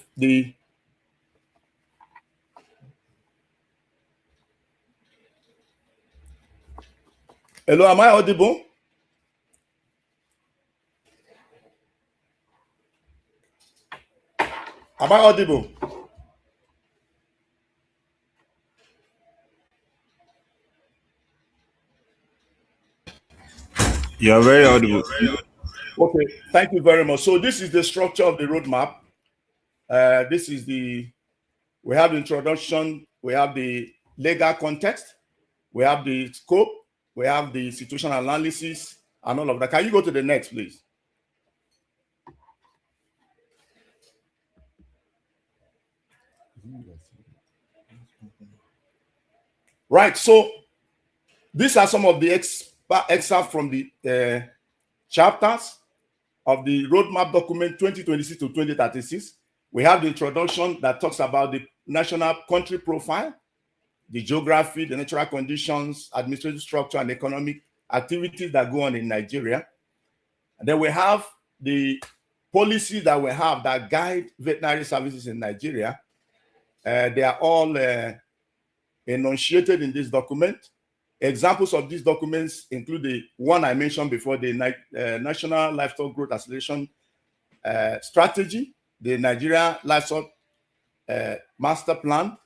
Hello, am I audible? Am I audible? You're very audible. Okay, thank you very much. So this is the structure of the roadmap. We have the introduction, we have the legal context, we have the scope, we have the situational analysis, and all of that. Can you go to the next, please? Right, so these are some of the excerpts from the chapters of the roadmap document 2026 to 2036. We have the introduction that talks about the national country profile, the geography, the natural conditions, administrative structure, and economic activities that go on in Nigeria. And then we have the policies that we have that guide veterinary services in Nigeria. They are all enunciated in this document. Examples of these documents include the one I mentioned before, the National Livestock Growth Acceleration Strategy, the Nigeria Livestock Master Plan,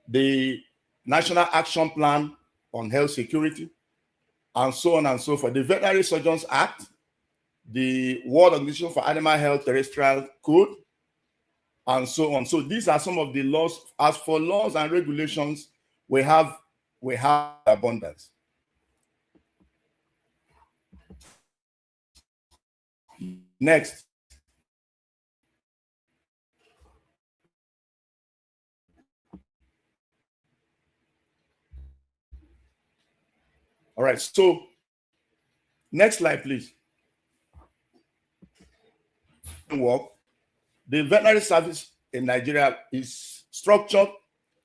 the National Action Plan on Health Security, and so on and so forth. The Veterinary Surgeons Act, the World Organization for Animal Health Terrestrial Code, and so on. So these are some of the laws. As for laws and regulations, we have abundance. Next. All right, so next slide, please. Work. The veterinary service in Nigeria is structured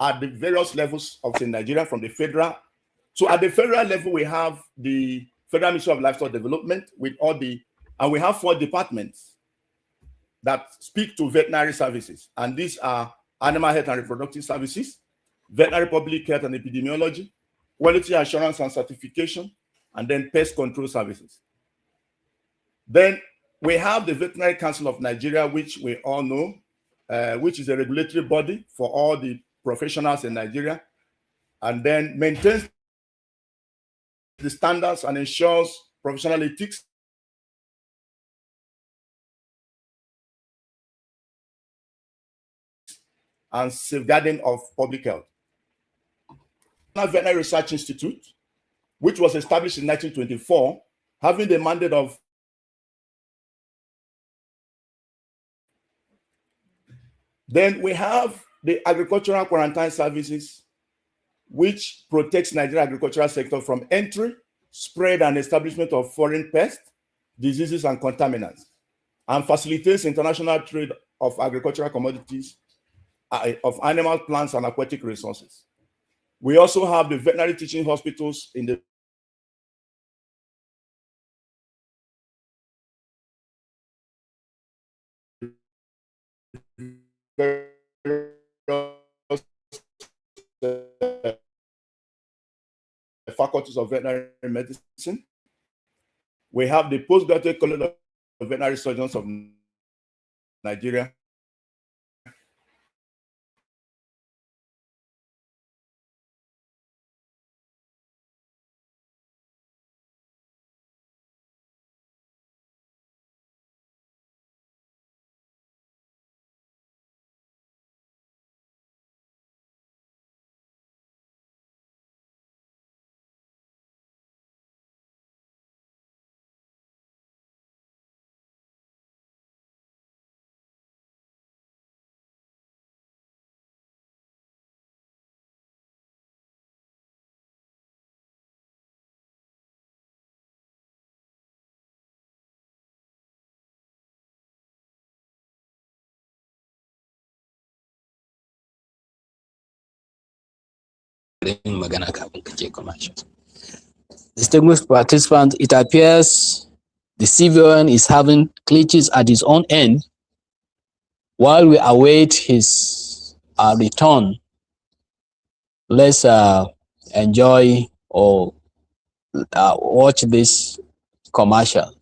at the various levels of Nigeria, from the federal. So at the federal level, we have the Federal Ministry of Livestock Development with and we have 4 departments that speak to veterinary services. And these are animal health and reproductive services, veterinary public health and epidemiology, quality assurance and certification, and then pest control services. Then we have the Veterinary Council of Nigeria, which we all know, which is a regulatory body for all the professionals in Nigeria, and then maintains the standards and ensures professional ethics and safeguarding of public health. Veterinary Research Institute, which was established in 1924, having the mandate of Then we have the Agricultural Quarantine Services, which protects Nigerian agricultural sector from entry, spread, and establishment of foreign pests, diseases, and contaminants, and facilitates international trade of agricultural commodities, of animal, plants, and aquatic resources. We also have the veterinary teaching hospitals in the faculties of veterinary medicine. We have the Postgraduate College of Veterinary Surgeons of Nigeria. Distinguished participants, it appears the CVON is having glitches at his own end. While we await his return, let's enjoy or watch this commercial.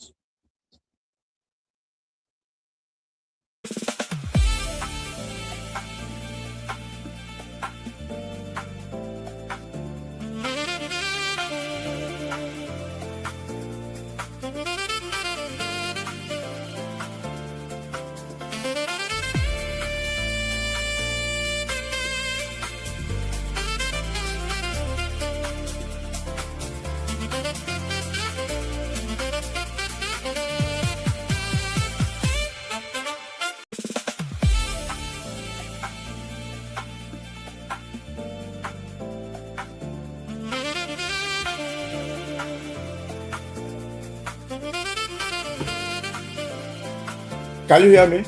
Can you hear me?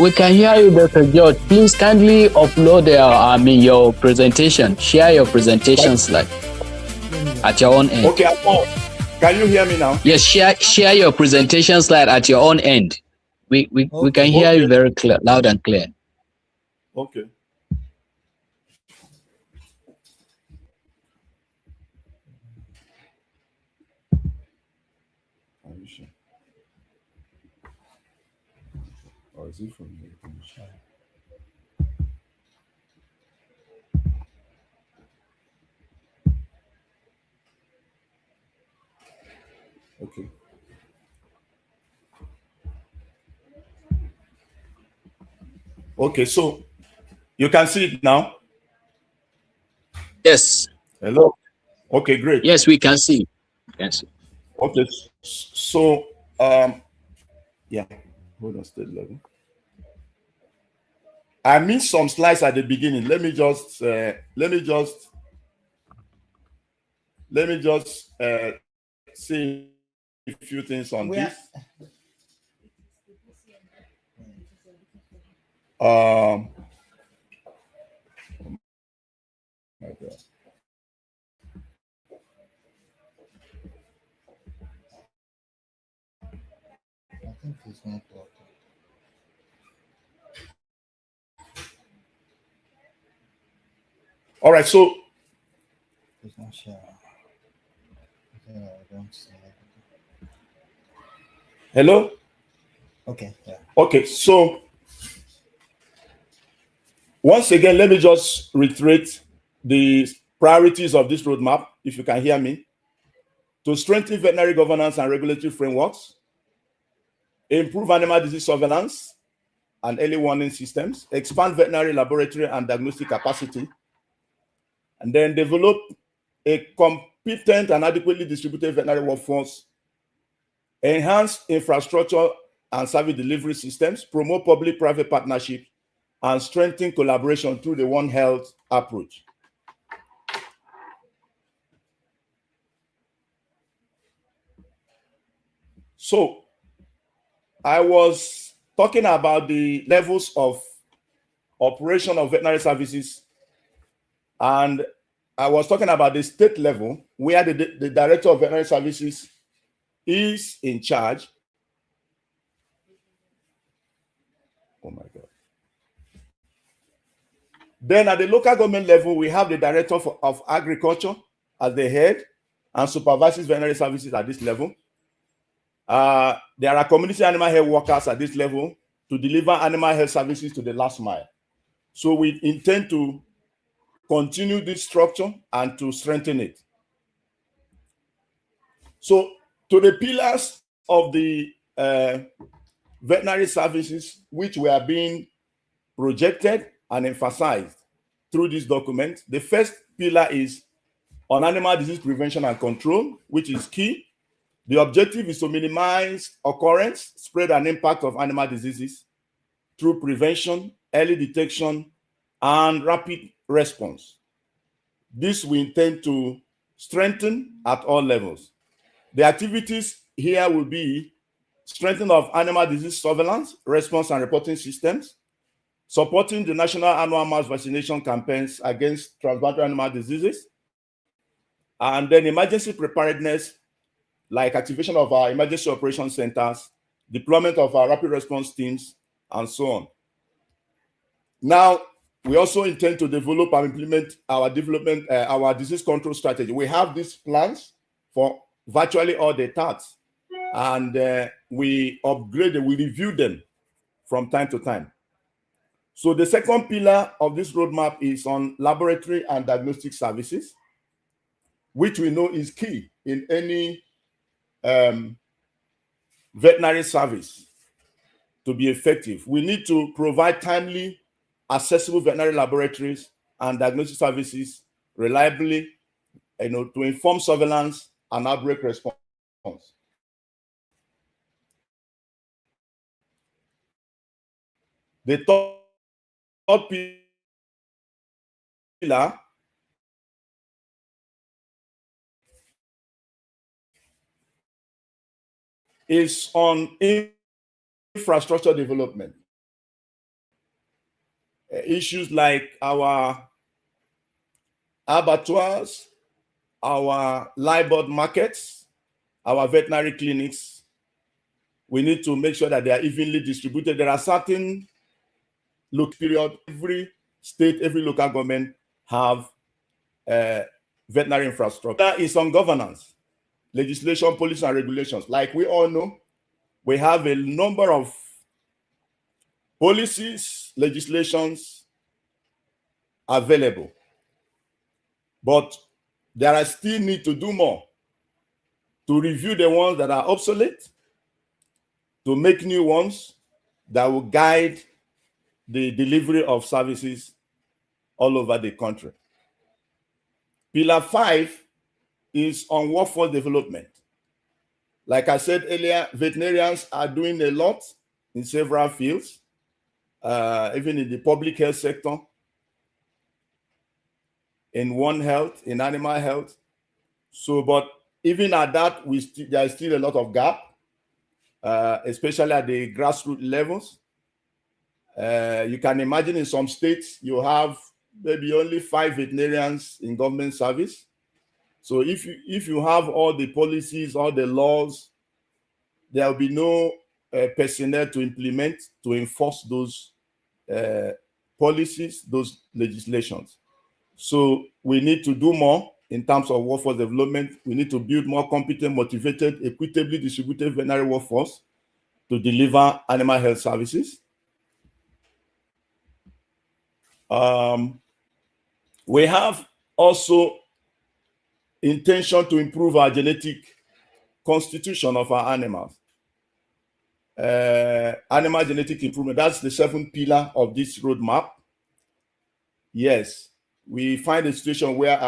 We can hear you, Dr. George. Please kindly upload your presentation. Share your presentation slide at your own end. Okay, can you hear me now? Yes, share your presentation slide at your own end. We can hear you very clear, loud and clear. Okay. Are you sure? Or is it from here? Okay. Okay, so you can see it now? Yes. Hello? Okay, great. Yes, we can see. Yes. Okay, so yeah, hold on, state level. I missed some slides at the beginning. Let me just say a few things on this. Oh my God. I think it's not working. All right, so It's not sharing. Okay, I don't see it. hello. Okay, yeah. Okay, so once again, let me just reiterate the priorities of this roadmap, if you can hear me. To strengthen veterinary governance and regulatory frameworks, improve animal disease surveillance and early warning systems, expand veterinary laboratory and diagnostic capacity, and then develop a competent and adequately distributed veterinary workforce, enhance infrastructure and service delivery systems, promote public-private partnerships, and strengthen collaboration through the One Health approach. So I was talking about the levels of operation of veterinary services, and I was talking about the state level where the director of veterinary services is in charge. Oh my God. Then at the local government level, we have the director of agriculture as the head and supervises veterinary services at this level. There are community animal health workers at this level to deliver animal health services to the last mile. So we intend to continue this structure and to strengthen it. So to the pillars of the veterinary services, which were being projected and emphasized through this document, the first pillar is on animal disease prevention and control, which is key. The objective is to minimize occurrence, spread, and impact of animal diseases through prevention, early detection, and rapid response. This we intend to strengthen at all levels. The activities here will be strengthening of animal disease surveillance, response, and reporting systems, supporting the national annual mass vaccination campaigns against transboundary animal diseases, and then emergency preparedness, like activation of our emergency operations centers, deployment of our rapid response teams, and so on. Now, we also intend to develop and implement our disease control strategy. We have these plans for virtually all the tasks, and we upgrade them, we review them from time to time. So the second pillar of this roadmap is on laboratory and diagnostic services, which we know is key in any veterinary service to be effective. We need to provide timely, accessible veterinary laboratories and diagnostic services reliably, to inform surveillance and outbreak response. The third pillar is on infrastructure development. Issues like our abattoirs, our livestock markets, our veterinary clinics, we need to make sure that they are evenly distributed. There are certain period, every state, every local government have veterinary infrastructure. That is on governance, legislation, policy, and regulations. Like we all know, we have a number of policies, legislations available, but there are still need to do more to review the ones that are obsolete, to make new ones that will guide the delivery of services all over the country. Pillar 5 is on workforce development. Like I said earlier, veterinarians are doing a lot in several fields, even in the public health sector, in One Health, in animal health. So, but even at that, there is still a lot of gap, especially at the grassroots levels. You can imagine in some states, you have maybe only 5 veterinarians in government service. So if you have all the policies, all the laws, there will be no personnel to implement, to enforce those policies, those legislations. So we need to do more in terms of workforce development. We need to build more competent, motivated, equitably distributed veterinary workforce to deliver animal health services. We have also intention to improve our genetic constitution of our animals. Animal genetic improvement, that's the 7th pillar of this roadmap. Yes, we find a situation where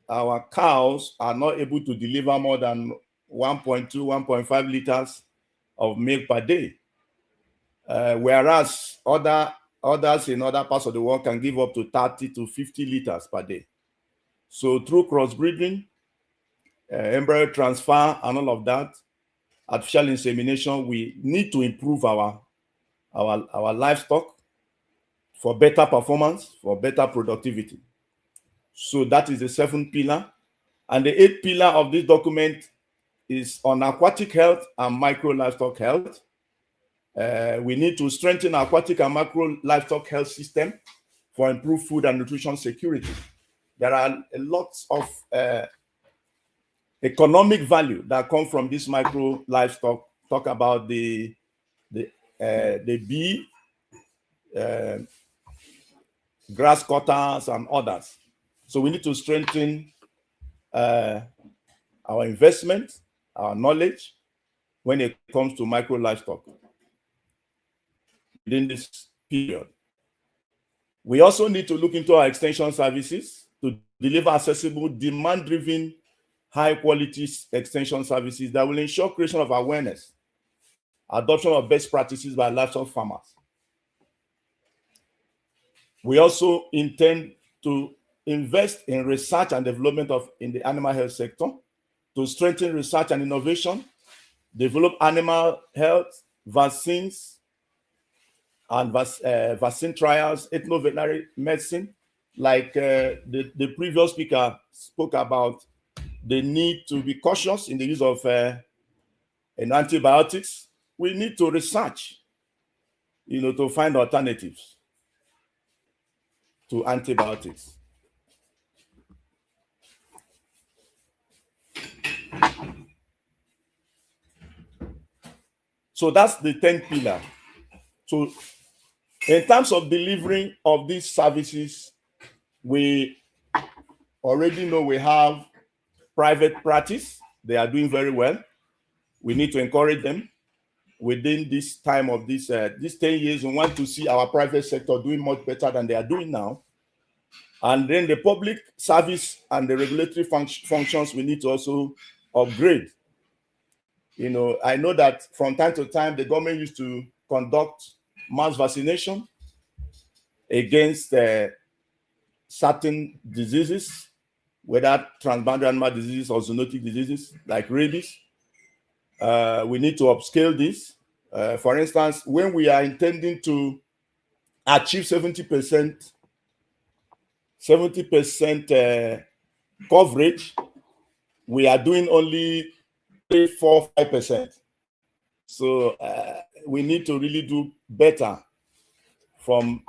our cows are not able to deliver more than 1.2, 1.5 liters of milk per day, whereas others in other parts of the world can give up to 30 to 50 liters per day. So through crossbreeding, embryo transfer, and all of that, artificial insemination, we need to improve our livestock for better performance, for better productivity. So that is the 7th pillar. And the 8th pillar of this document is on aquatic health and micro livestock health. We need to strengthen aquatic and macro livestock health system for improved food and nutrition security. There are a lot of economic value that come from this micro livestock. Talk about the bee, grass cutters, and others. So we need to strengthen our investment, our knowledge when it comes to micro livestock within this period. We also need to look into our extension services to deliver accessible, demand-driven, high-quality extension services that will ensure creation of awareness, adoption of best practices by livestock farmers. We also intend to invest in research and development in the animal health sector to strengthen research and innovation, develop animal health, vaccines, and vaccine trials, ethno-veterinary medicine. Like the previous speaker spoke about the need to be cautious in the use of antibiotics. We need to research, to find alternatives to antibiotics. So that's the 10th pillar. So in terms of delivering of these services, we already know we have private practice. They are doing very well. We need to encourage them. Within this time of these 10 years, we want to see our private sector doing much better than they are doing now. And then the public service and the regulatory functions, we need to also upgrade. I know that from time to time, the government used to conduct mass vaccination against certain diseases, whether transboundary animal diseases or zoonotic diseases like rabies. We need to upscale this. For instance, when we are intending to achieve 70% coverage, we are doing only 3-4-5%. So we need to really do better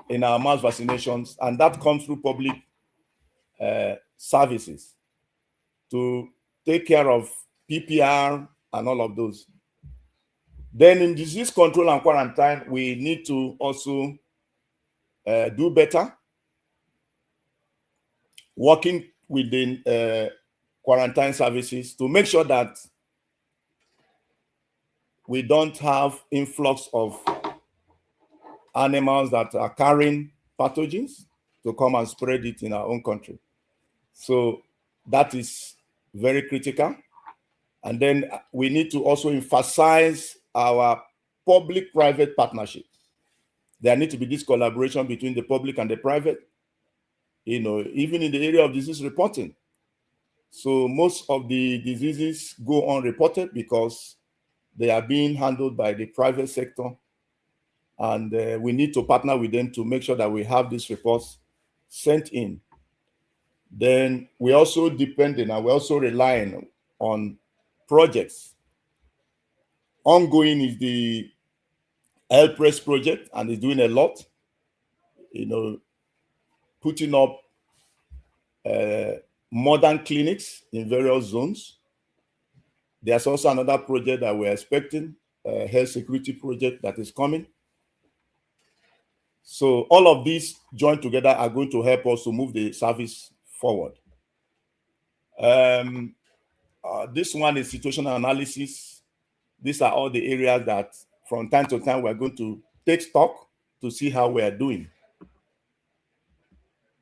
in our mass vaccinations, and that comes through public services to take care of PPR and all of those. Then in disease control and quarantine, we need to also do better, working within quarantine services to make sure that we don't have influx of animals that are carrying pathogens to come and spread it in our own country. So that is very critical. And then we need to also emphasize our public-private partnership. There need to be this collaboration between the public and the private, even in the area of disease reporting. So most of the diseases go unreported because they are being handled by the private sector. And we need to partner with them to make sure that we have these reports sent in. Then we also depending and we're also relying on projects. Ongoing is the HealthPress project, and it's doing a lot, putting up modern clinics in various zones. There's also another project that we're expecting, a health security project that is coming. So all of these joined together are going to help us to move the service forward. This one is situational analysis. These are all the areas that from time to time we're going to take stock to see how we are doing.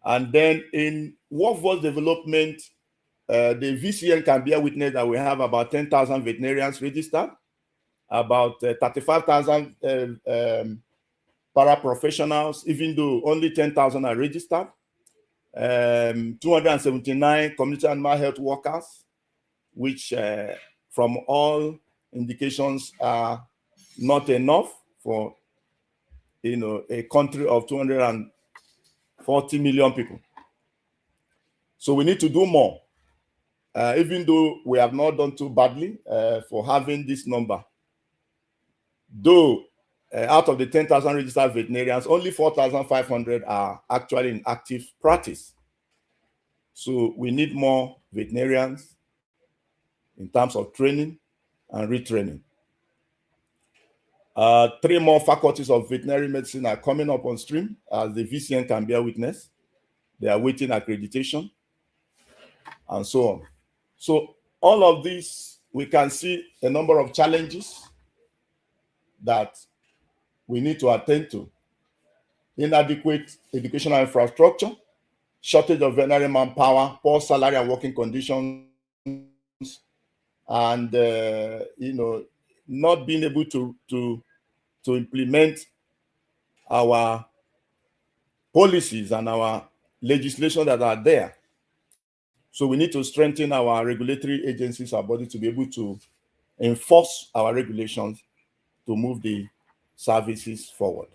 And then in workforce development, the VCN can bear witness that we have about 10,000 veterinarians registered, about 35,000 paraprofessionals, even though only 10,000 are registered, 279 community animal health workers, which from all indications are not enough for a country of 240 million people. So we need to do more, even though we have not done too badly for having this number. Though out of the 10,000 registered veterinarians, only 4,500 are actually in active practice. So we need more veterinarians in terms of training and retraining. 3 more faculties of veterinary medicine are coming up on stream, as the VCN can bear witness. They are waiting accreditation and so on. So all of these, we can see a number of challenges that we need to attend to. Inadequate educational infrastructure, shortage of veterinary manpower, poor salary and working conditions, and not being able to implement our policies and our legislation that are there. So we need to strengthen our regulatory agencies, our body, to be able to enforce our regulations to move the services forward.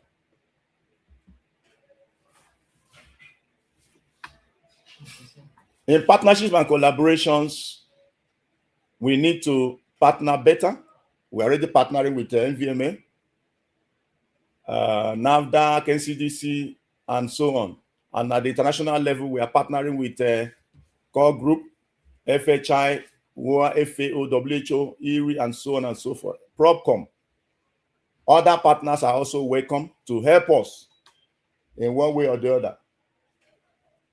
In partnerships and collaborations, we need to partner better. We're already partnering with NVMA, NAFDAC, NCDC, and so on. And at the international level, we are partnering with Core Group, FHI, WOA, FAO, WHO, IRI, and so on and so forth. PropCom. Other partners are also welcome to help us in one way or the other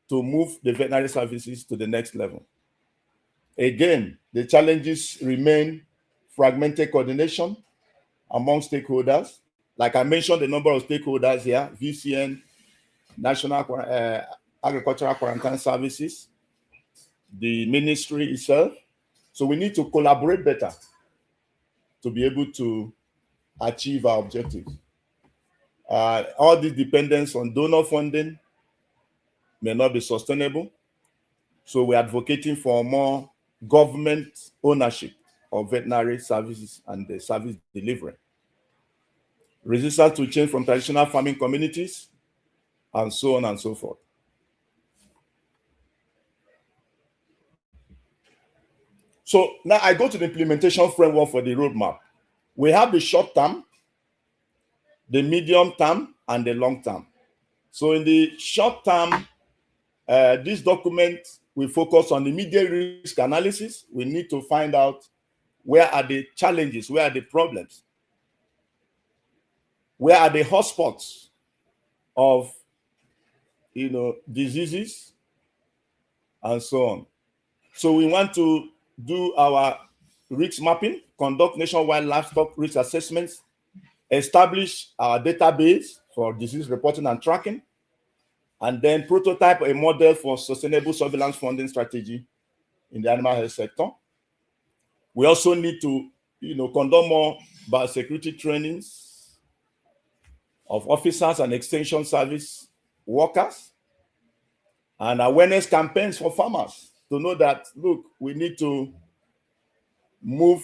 to move the veterinary services to the next level. Again, the challenges remain fragmented coordination among stakeholders. Like I mentioned, the number of stakeholders here: VCN, National Agricultural Quarantine Services, the ministry itself. So we need to collaborate better to be able to achieve our objectives. All this dependence on donor funding may not be sustainable. So we're advocating for more government ownership of veterinary services and the service delivery. Resistance to change from traditional farming communities, and so on and so forth. So now I go to the implementation framework for the roadmap. We have the short term, the medium term, and the long term. So in the short term, this document will focus on immediate risk analysis. We need to find out where are the challenges, where are the problems, where are the hotspots of diseases, and so on. So we want to do our risk mapping, conduct nationwide livestock risk assessments, establish our database for disease reporting and tracking, and then prototype a model for sustainable surveillance funding strategy in the animal health sector. We also need to, conduct more biosecurity trainings of officers and extension service workers, and awareness campaigns for farmers to know that, look, we need to move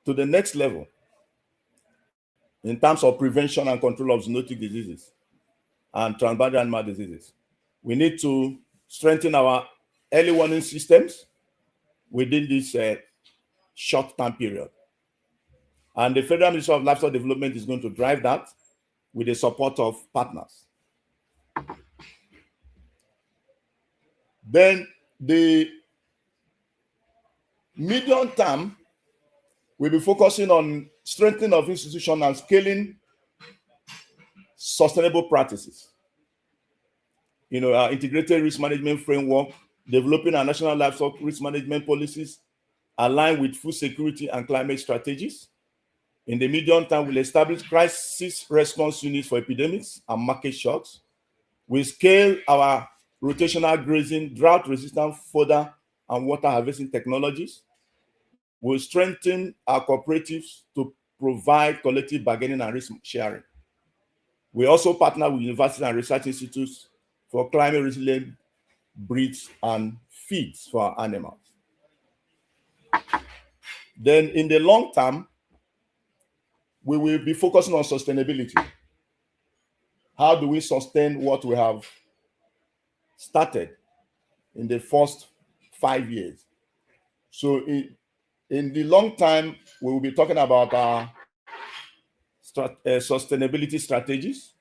to the next level in terms of prevention and control of zoonotic diseases and transboundary animal diseases. We need to strengthen our early warning systems within this short time period. And the Federal Ministry of Livestock Development is going to drive that with the support of partners. Then the medium term will be focusing on strengthening of institutions and scaling sustainable practices. Our integrated risk management framework, developing our national livestock risk management policies aligned with food security and climate strategies. In the medium term, we'll establish crisis response units for epidemics and market shocks. We'll scale our rotational grazing, drought-resistant fodder and water harvesting technologies. We'll strengthen our cooperatives to provide collective bargaining and risk sharing. We also partner with universities and research institutes for climate resilient breeds and feeds for our animals. Then in the long term, we will be focusing on sustainability. How do we sustain what we have started in the first 5 years? So in the long time, we will be talking about our sustainability strategies,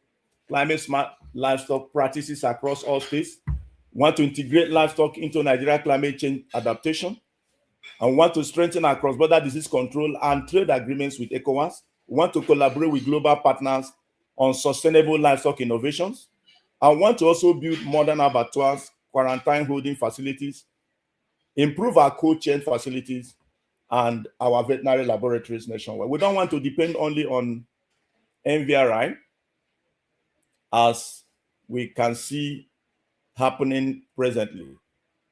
climate smart livestock practices across all states. We want to integrate livestock into Nigeria climate change adaptation, and want to strengthen our cross-border disease control and trade agreements with ECOWAS. We want to collaborate with global partners on sustainable livestock innovations. I want to also build modern abattoirs, quarantine holding facilities, improve our cold chain facilities, and our veterinary laboratories nationwide. We don't want to depend only on MVRI, as we can see happening presently.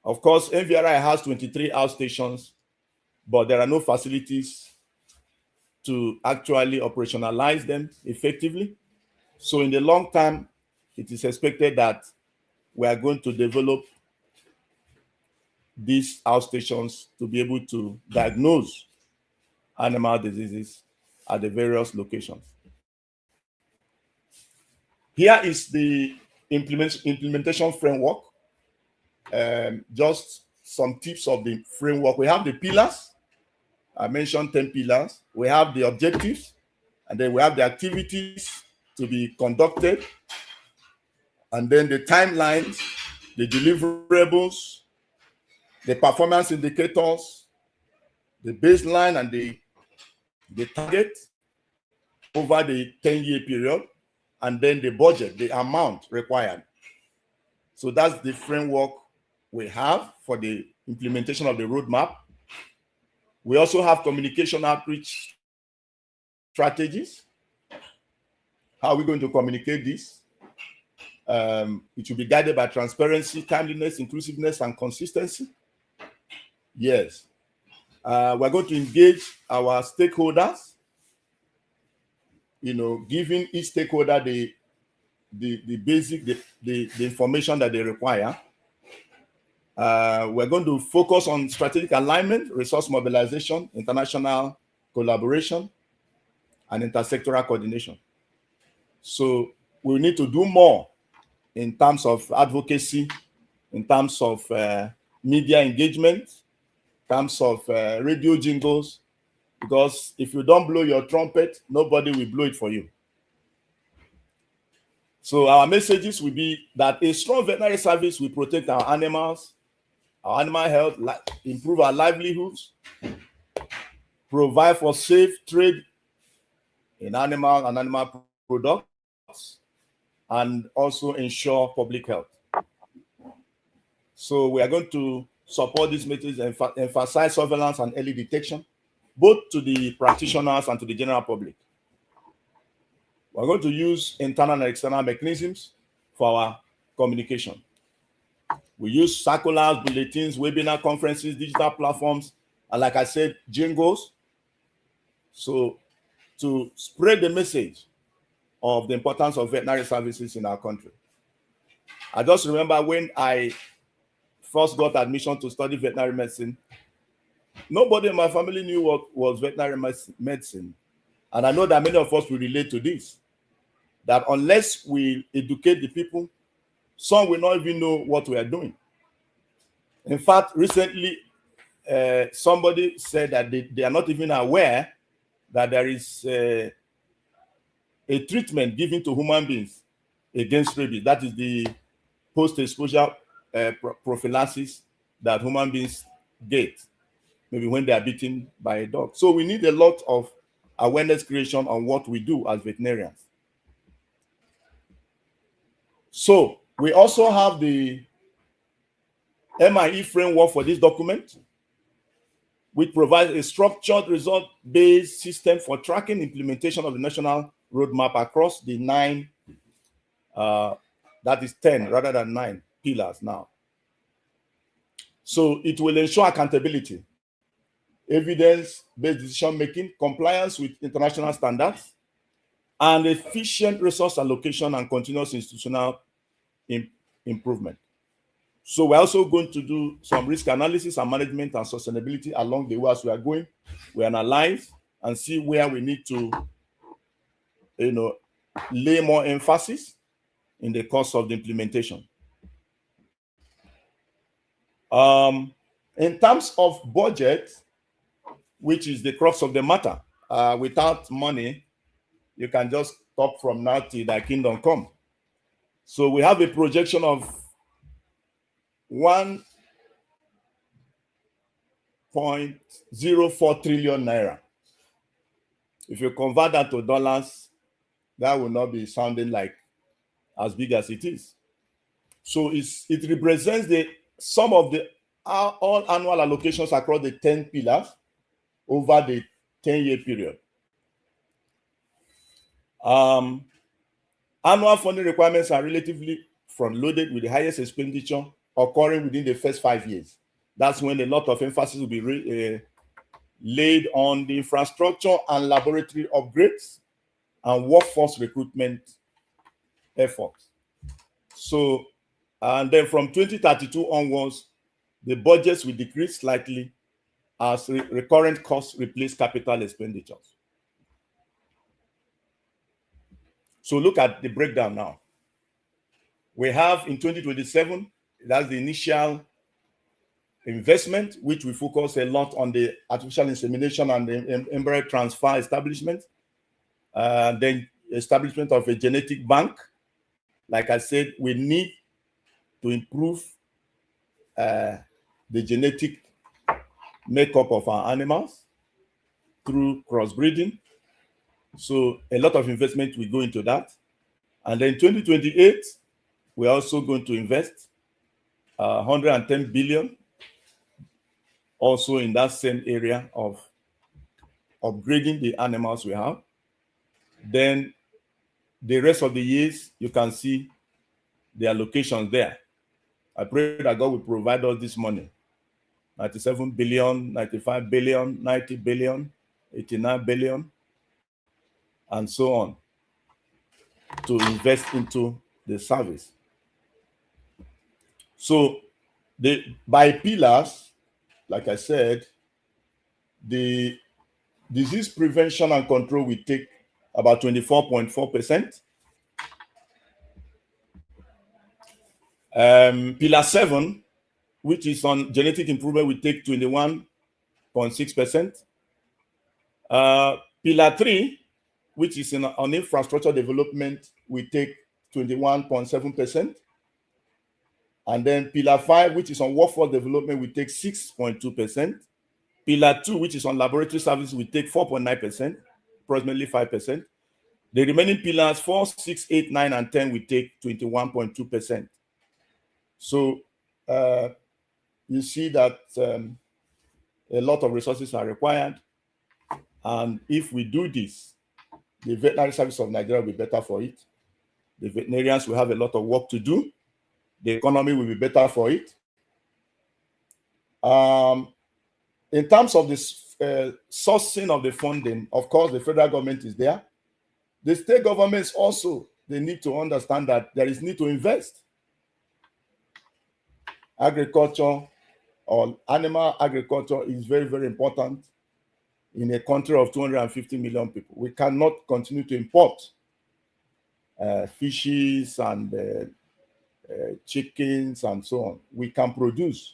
Of course, MVRI has 23 outstations, but there are no facilities to actually operationalize them effectively. So in the long term, it is expected that we are going to develop these outstations to be able to diagnose animal diseases at the various locations. Here is the implementation framework. Just some tips of the framework. We have the pillars. I mentioned 10 pillars. We have the objectives, and then we have the activities to be conducted, and then the timelines, the deliverables, the performance indicators, the baseline, and the target over the 10-year period, and then the budget, the amount required. So that's the framework we have for the implementation of the roadmap. We also have communication outreach strategies. How are we going to communicate this? It will be guided by transparency, timeliness, inclusiveness, and consistency. Yes. We're going to engage our stakeholders, giving each stakeholder the basic, the information that they require. We're going to focus on strategic alignment, resource mobilization, international collaboration, and intersectoral coordination. So we need to do more in terms of advocacy, in terms of media engagement, in terms of radio jingles, because if you don't blow your trumpet, nobody will blow it for you. So our messages will be that a strong veterinary service will protect our animals, our animal health, improve our livelihoods, provide for safe trade in animal and animal products, and also ensure public health. So we are going to support these methods and emphasize surveillance and early detection, both to the practitioners and to the general public. We're going to use internal and external mechanisms for our communication. We use circulars, bulletins, webinar conferences, digital platforms, And like I said, jingles. So to spread the message of the importance of veterinary services in our country. I just remember when I first got admission to study veterinary medicine, nobody in my family knew what was veterinary medicine. And I know that many of us will relate to this, that unless we educate the people, some will not even know what we are doing. In fact, recently, somebody said that they are not even aware that there is a treatment given to human beings against rabies. That is the post-exposure prophylaxis that human beings get, maybe when they are bitten by a dog. So we need a lot of awareness creation on what we do as veterinarians. So we also have the MIE framework for this document, which provides a structured result-based system for tracking implementation of the national roadmap across the 9, that is 10 rather than 9 pillars now. So it will ensure accountability, evidence-based decision-making, compliance with international standards, and efficient resource allocation and continuous institutional improvement. So we're also going to do some risk analysis and management and sustainability along the way as we are going. We analyze and see where we need to, lay more emphasis in the course of the implementation. In terms of budget, which is the crux of the matter, without money, you can just stop from now till thy kingdom come. So we have a projection of 1.04 trillion naira. If you convert that to dollars, that will not be sounding like as big as it is. So it represents the sum of the all annual allocations across the 10 pillars over the 10-year period. Annual funding requirements are relatively front-loaded, with the highest expenditure occurring within the first 5 years. That's when a lot of emphasis will be laid on the infrastructure and laboratory upgrades and workforce recruitment efforts. So, and then from 2032 onwards, the budgets will decrease slightly as recurrent costs replace capital expenditures. So look at the breakdown now. We have in 2027, that's the initial investment, which we focus a lot on the artificial insemination and the embryo transfer establishment. Then establishment of a genetic bank. Like I said, we need to improve the genetic makeup of our animals through crossbreeding. So a lot of investment will go into that. And then 2028, we're also going to invest 110 billion also in that same area of upgrading the animals we have. Then the rest of the years, you can see the allocations there. I pray that God will provide us this money. 97 billion, 95 billion, 90 billion, 89 billion, and so on, to invest into the service. So by pillars, like I said, the disease prevention and control will take about 24.4%. Pillar 7, which is on genetic improvement, will take 21.6%. Pillar 3, which is on infrastructure development, will take 21.7%. And then Pillar 5, which is on workforce development, will take 6.2%. Pillar 2, which is on laboratory services, will take 4.9%, approximately 5%. The remaining pillars, 4, 6, 8, 9, and 10, will take 21.2%. So you see that a lot of resources are required. And if we do this, the veterinary service of Nigeria will be better for it. The veterinarians will have a lot of work to do. The economy will be better for it. A in terms of this sourcing of the funding, of course, the federal government is there. The state governments also, they need to understand that there is need to invest. Agriculture or animal agriculture is very, very important in a country of 250 million people. We cannot continue to import fishes and chickens and so on. We can produce.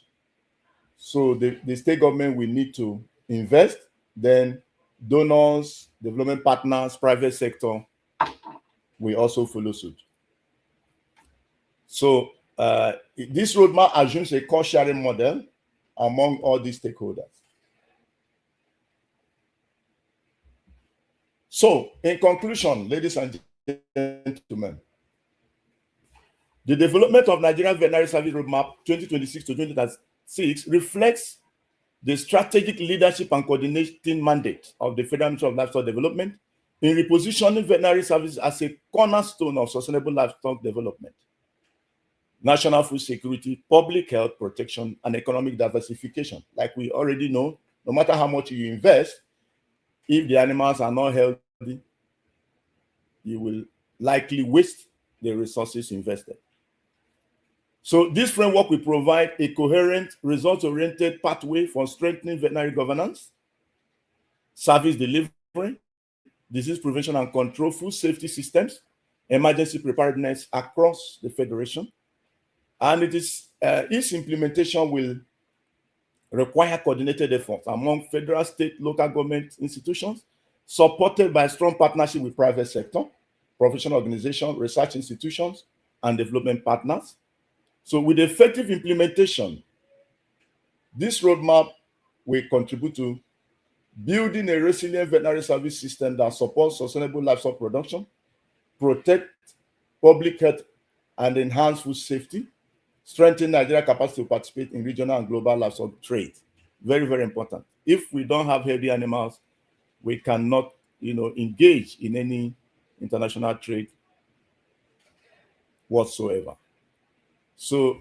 So the state government will need to invest, then donors, development partners, private sector will also follow suit. So this roadmap assumes a cost-sharing model among all these stakeholders. So, in conclusion, ladies and gentlemen, the development of Nigerian Veterinary Service Roadmap 2026 to 2036 reflects the strategic leadership and coordinating mandate of the Federal Ministry of Livestock Development in repositioning veterinary services as a cornerstone of sustainable livestock development, national food security, public health protection, and economic diversification. Like we already know, no matter how much you invest, if the animals are not healthy, you will likely waste the resources invested. So this framework will provide a coherent, result-oriented pathway for strengthening veterinary governance, service delivery, disease prevention and control, food safety systems, emergency preparedness across the Federation. And its implementation will require coordinated efforts among federal, state, local government institutions, supported by strong partnership with private sector, professional organizations, research institutions, and development partners. So with effective implementation, this roadmap will contribute to building a resilient veterinary service system that supports sustainable livestock production, protect public health, and enhance food safety, strengthen Nigeria's capacity to participate in regional and global livestock trade. Very, very important. If we don't have healthy animals, we cannot, engage in any international trade whatsoever. So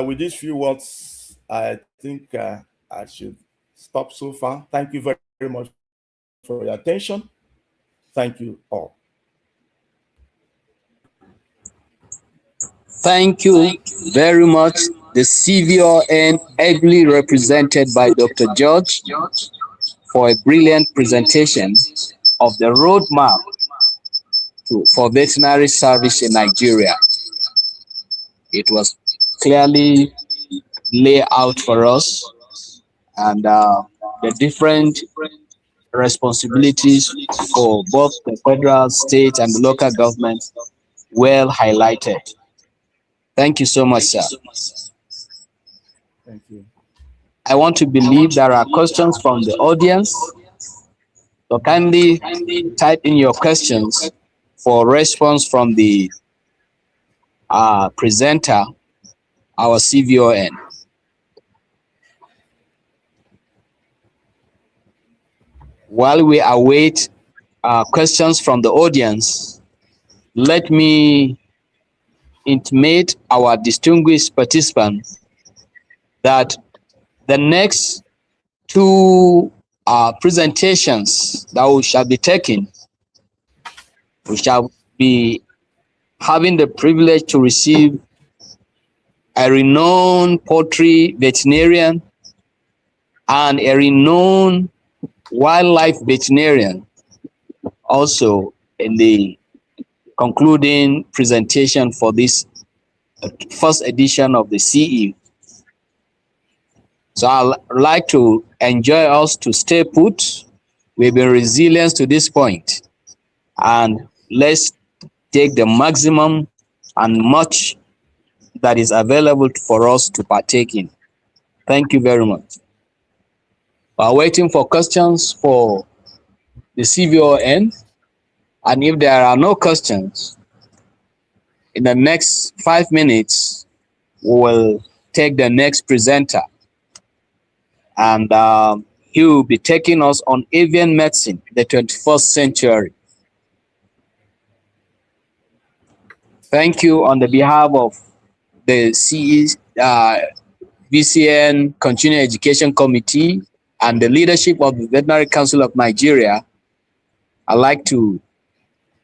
with these few words, I think I should stop so far. Thank you very, very much for your attention. Thank you all. Thank you very much. The CVRN, ably represented by Dr. George, for a brilliant presentation of the roadmap for veterinary service in Nigeria. It was clearly laid out for us, and the different responsibilities for both the federal, state, and the local governments well highlighted. Thank you so much, sir. Thank you. I want to believe there are questions from the audience. So kindly type in your questions for response from the presenter, our CVON. While we await questions from the audience, let me intimate our distinguished participants that the next two presentations that we shall be taking, we shall be having the privilege to receive a renowned poultry veterinarian and a renowned wildlife veterinarian also in the concluding presentation for this first edition of the CE. So I'd like to enjoy us to stay put. We've been resilient to this point, and let's take the maximum and much that is available for us to partake in. Thank you very much. We're waiting for questions for the CVON, and if there are no questions, in the next 5 minutes, we will take the next presenter, and he will be taking us on avian medicine, the 21st century. Thank you on the behalf of the VCN Continuing Education Committee and the leadership of the Veterinary Council of Nigeria, I'd like to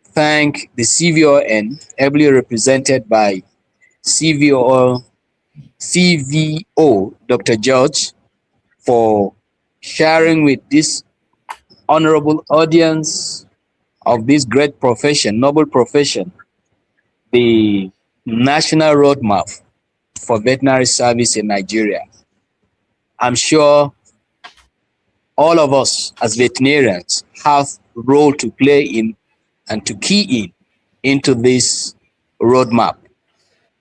thank the CVON, ably represented by CVO Dr. George, for sharing with this honorable audience of this great profession, noble profession, the national roadmap for veterinary service in Nigeria. I'm sure all of us as veterinarians have a role to play in and to key in into this roadmap.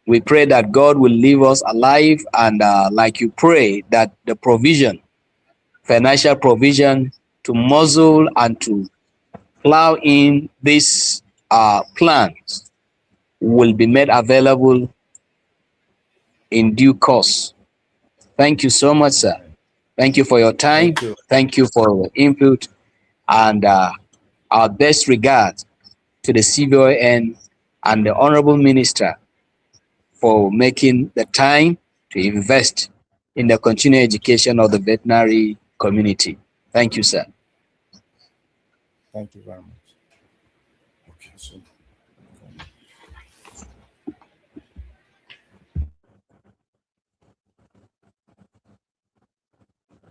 We pray that God will leave us alive, and like you pray that the provision, financial provision to muzzle and to plow in these plans will be made available in due course. Thank you so much, sir. Thank you for your time. Thank you. Thank you for your input, and our best regards to the CVON and the Honorable Minister for making the time to invest in the continuing education of the veterinary community. Thank you, sir. Thank you very much. Okay, so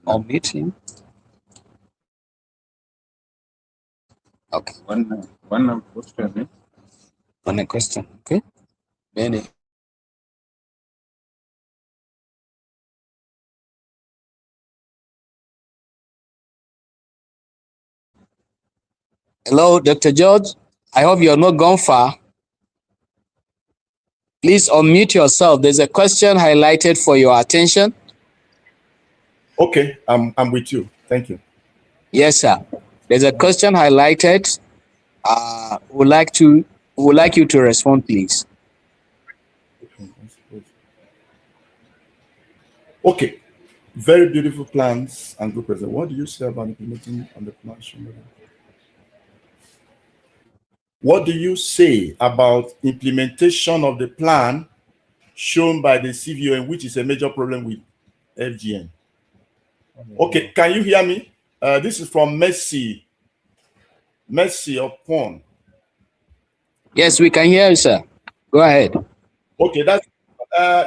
I'll meet him. Okay. One question. One question. Okay. Many. Hello, Dr. George. I hope you're not gone far. Please unmute yourself. There's a question highlighted for your attention. okay, I'm with you. Thank you. Yes, sir. There's a question highlighted. Would like you to respond, please. Okay, very beautiful plans and good present. What do you say about implementing on the plan? What do you say about implementation of the plan shown by the CVON, which is a major problem with FGN? Okay, can you hear me? This is from Mercy upon. Yes, we can hear you, sir. Go ahead. Okay, that's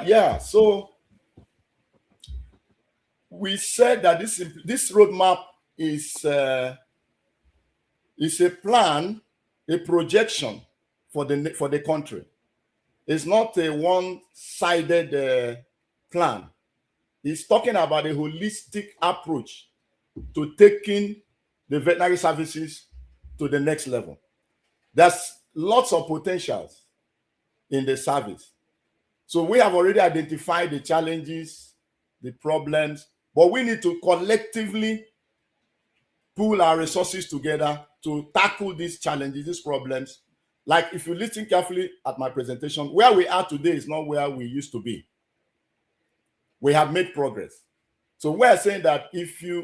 yeah. So we said that this roadmap is a plan, a projection for the country. It's not a one-sided plan. It's talking about a holistic approach to taking the veterinary services to the next level. There's lots of potentials in the service. So we have already identified the challenges, the problems, but we need to collectively pool our resources together to tackle these challenges, these problems. Like if you listen carefully at my presentation, where we are today is not where we used to be. We have made progress. So we're saying that if you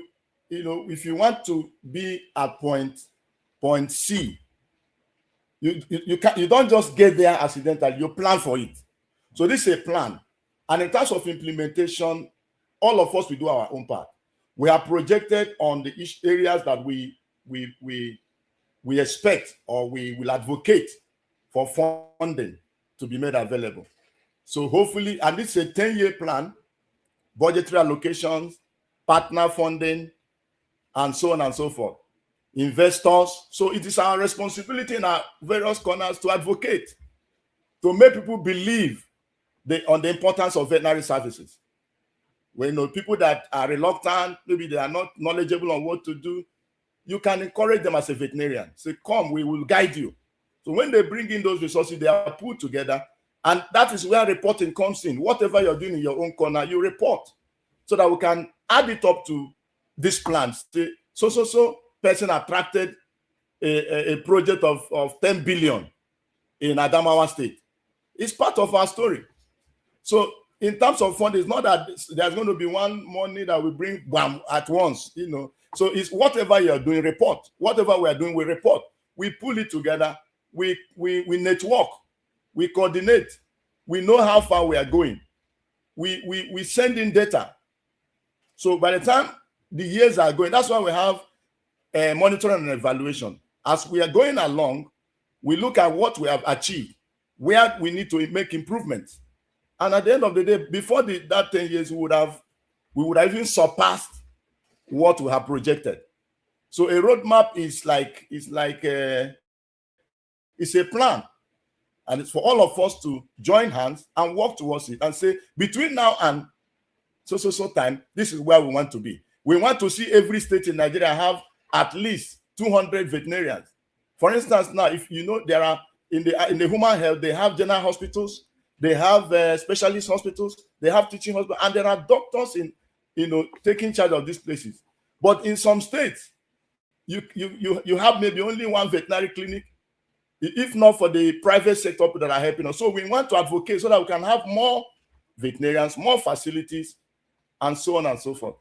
want to be at point C, you don't just get there accidentally, you plan for it. So this is a plan. And in terms of implementation, all of us will do our own part. We are projected on the areas that we expect or we will advocate for funding to be made available. So hopefully, and this is a 10-year plan, budgetary allocations, partner funding, and so on and so forth. Investors. So it is our responsibility in our various corners to advocate, to make people believe on the importance of veterinary services. When people that are reluctant, maybe they are not knowledgeable on what to do, you can encourage them as a veterinarian. Say, come, we will guide you. So when they bring in those resources, they are put together. And that is where reporting comes in. Whatever you're doing in your own corner, you report so that we can add it up to these plans. So person attracted a project of 10 billion in Adamawa State. It's part of our story. So in terms of funding, it's not that there's going to be one money that we bring bam at once, So it's whatever you're doing, report. Whatever we're doing, we report. We pull it together. We network. We coordinate. We know how far we are going. We send in data. So by the time the years are going. That's why we have monitoring and evaluation. As we are going along, we look at what we have achieved, where we need to make improvements. And at the end of the day, before that 10 years, we would have even surpassed what we have projected. So a roadmap is like it's a plan. And it's for all of us to join hands and work towards it and say, between now and so time, this is where we want to be. We want to see every state in Nigeria have at least 200 veterinarians. For instance, now, if you know, there are in the human health, they have general hospitals, they have specialist hospitals, they have teaching hospitals, and there are doctors in, taking charge of these places. But in some states, you have maybe only one veterinary clinic, if not for the private sector that are helping us. So we want to advocate so that we can have more veterinarians, more facilities, and so on and so forth.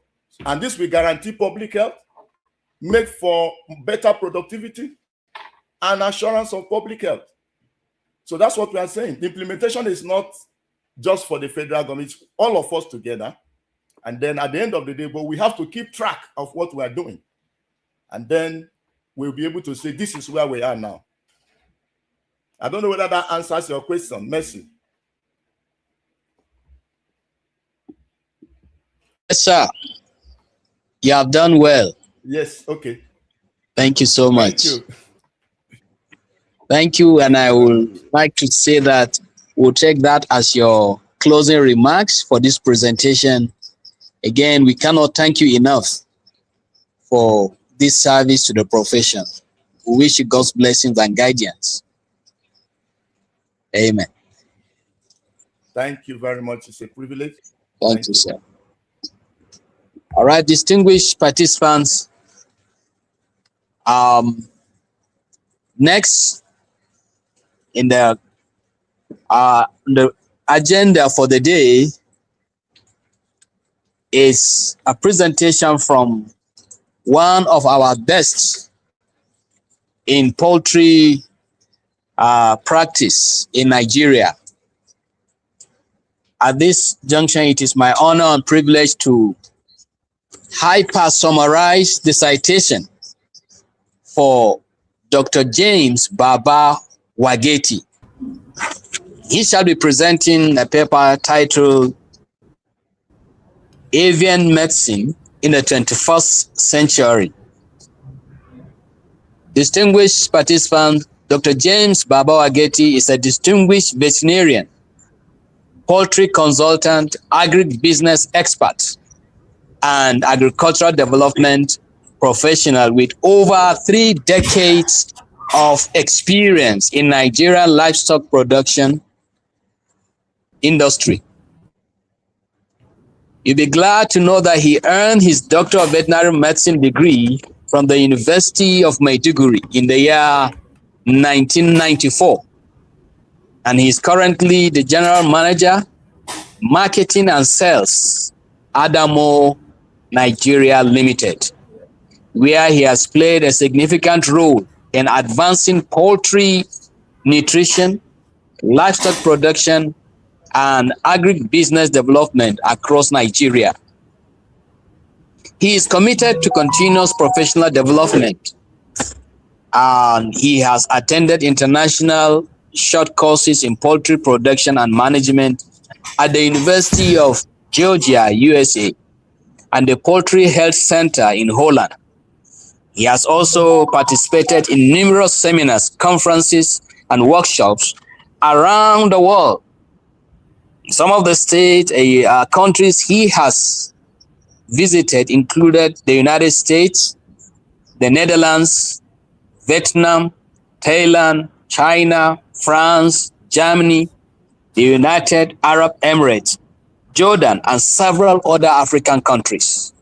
And this will guarantee public health, make for better productivity, and assurance of public health. So that's what we are saying. The implementation is not just for the federal government, it's all of us together. And then at the end of the day, but we have to keep track of what we are doing. And then we'll be able to say, this is where we are now. I don't know whether that answers your question. Merci. Yes, sir. You have done well. Yes, okay. Thank you so much. Thank you. Thank you, and I would like to say that we'll take that as your closing remarks for this presentation. Again, we cannot thank you enough for this service to the profession. We wish you God's blessings and guidance. Amen. Thank you very much. It's a privilege. Thank you, sir. All right, distinguished participants. Next in the agenda for the day is a presentation from one of our best in poultry practice in Nigeria. At this junction, it is my honor and privilege to hyper summarize the citation for Dr. James Baba Wageti. He shall be presenting a paper titled Avian Medicine in the 21st Century. Distinguished participant, Dr. James Baba Wageti is a distinguished veterinarian, poultry consultant, agribusiness expert, and agricultural development professional with over 3 decades of experience in Nigerian livestock production industry. You'll be glad to know that he earned his Doctor of Veterinary Medicine degree from the University of Maiduguri in the year 1994. And he is currently the General Manager, Marketing and Sales, Adamo Nigeria Limited, where he has played a significant role in advancing poultry nutrition, livestock production, and agribusiness development across Nigeria. He is committed to continuous professional development, and he has attended international short courses in poultry production and management at the University of Georgia, USA, and the Poultry Health Center in Holland. He has also participated in numerous seminars, conferences, and workshops around the world. Some of the countries he has visited included the United States, the Netherlands, Vietnam, Thailand, China, France, Germany, the United Arab Emirates, Jordan, and several other African countries.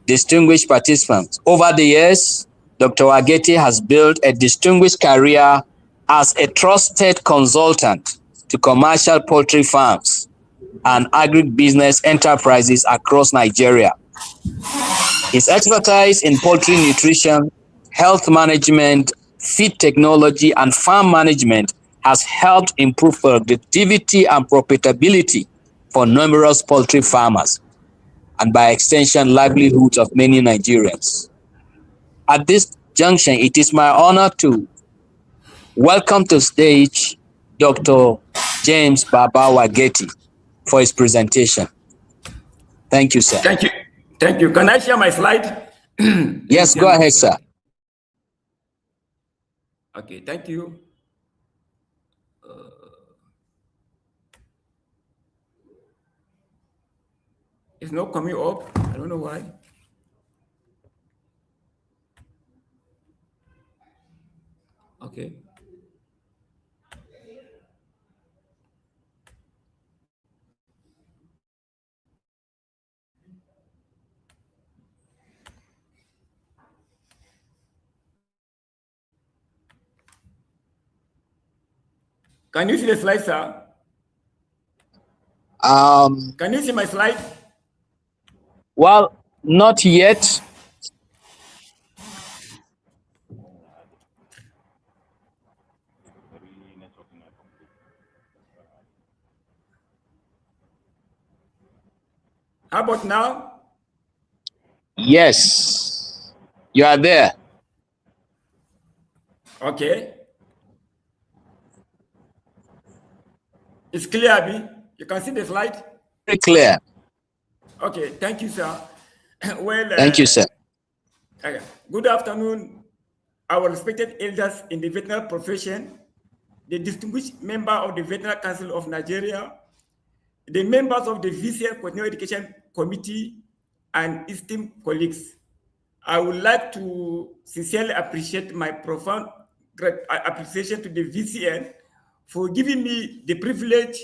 Distinguished participants, over the years, Dr. Wageti has built a distinguished career as a trusted consultant to commercial poultry farms and agribusiness enterprises across Nigeria. His expertise in poultry nutrition, health management, feed technology, and farm management has helped improve productivity and profitability for numerous poultry farmers. and by extension, livelihoods of many Nigerians. At this junction, it is my honor to welcome to stage Dr. James Baba Wageti for his presentation. Thank you, sir. Thank you. Thank you. Can I share my slide? Yes, go ahead, sir. Okay, thank you. It's not coming up. I don't know why. Okay. Can you see the slide, sir? Can you see my slide? Well, not yet. How about now? Yes, you are there. Okay. It's clear, Abi. You can see the slide? Very clear. Okay, thank you, sir. Well, thank you, sir. Okay. Good afternoon, our respected elders in the veterinary profession, the distinguished member of the Veterinary Council of Nigeria, the members of the VCN Continuing Education Committee, and esteemed colleagues. I would like to sincerely appreciate my profound appreciation to the VCN for giving me the privilege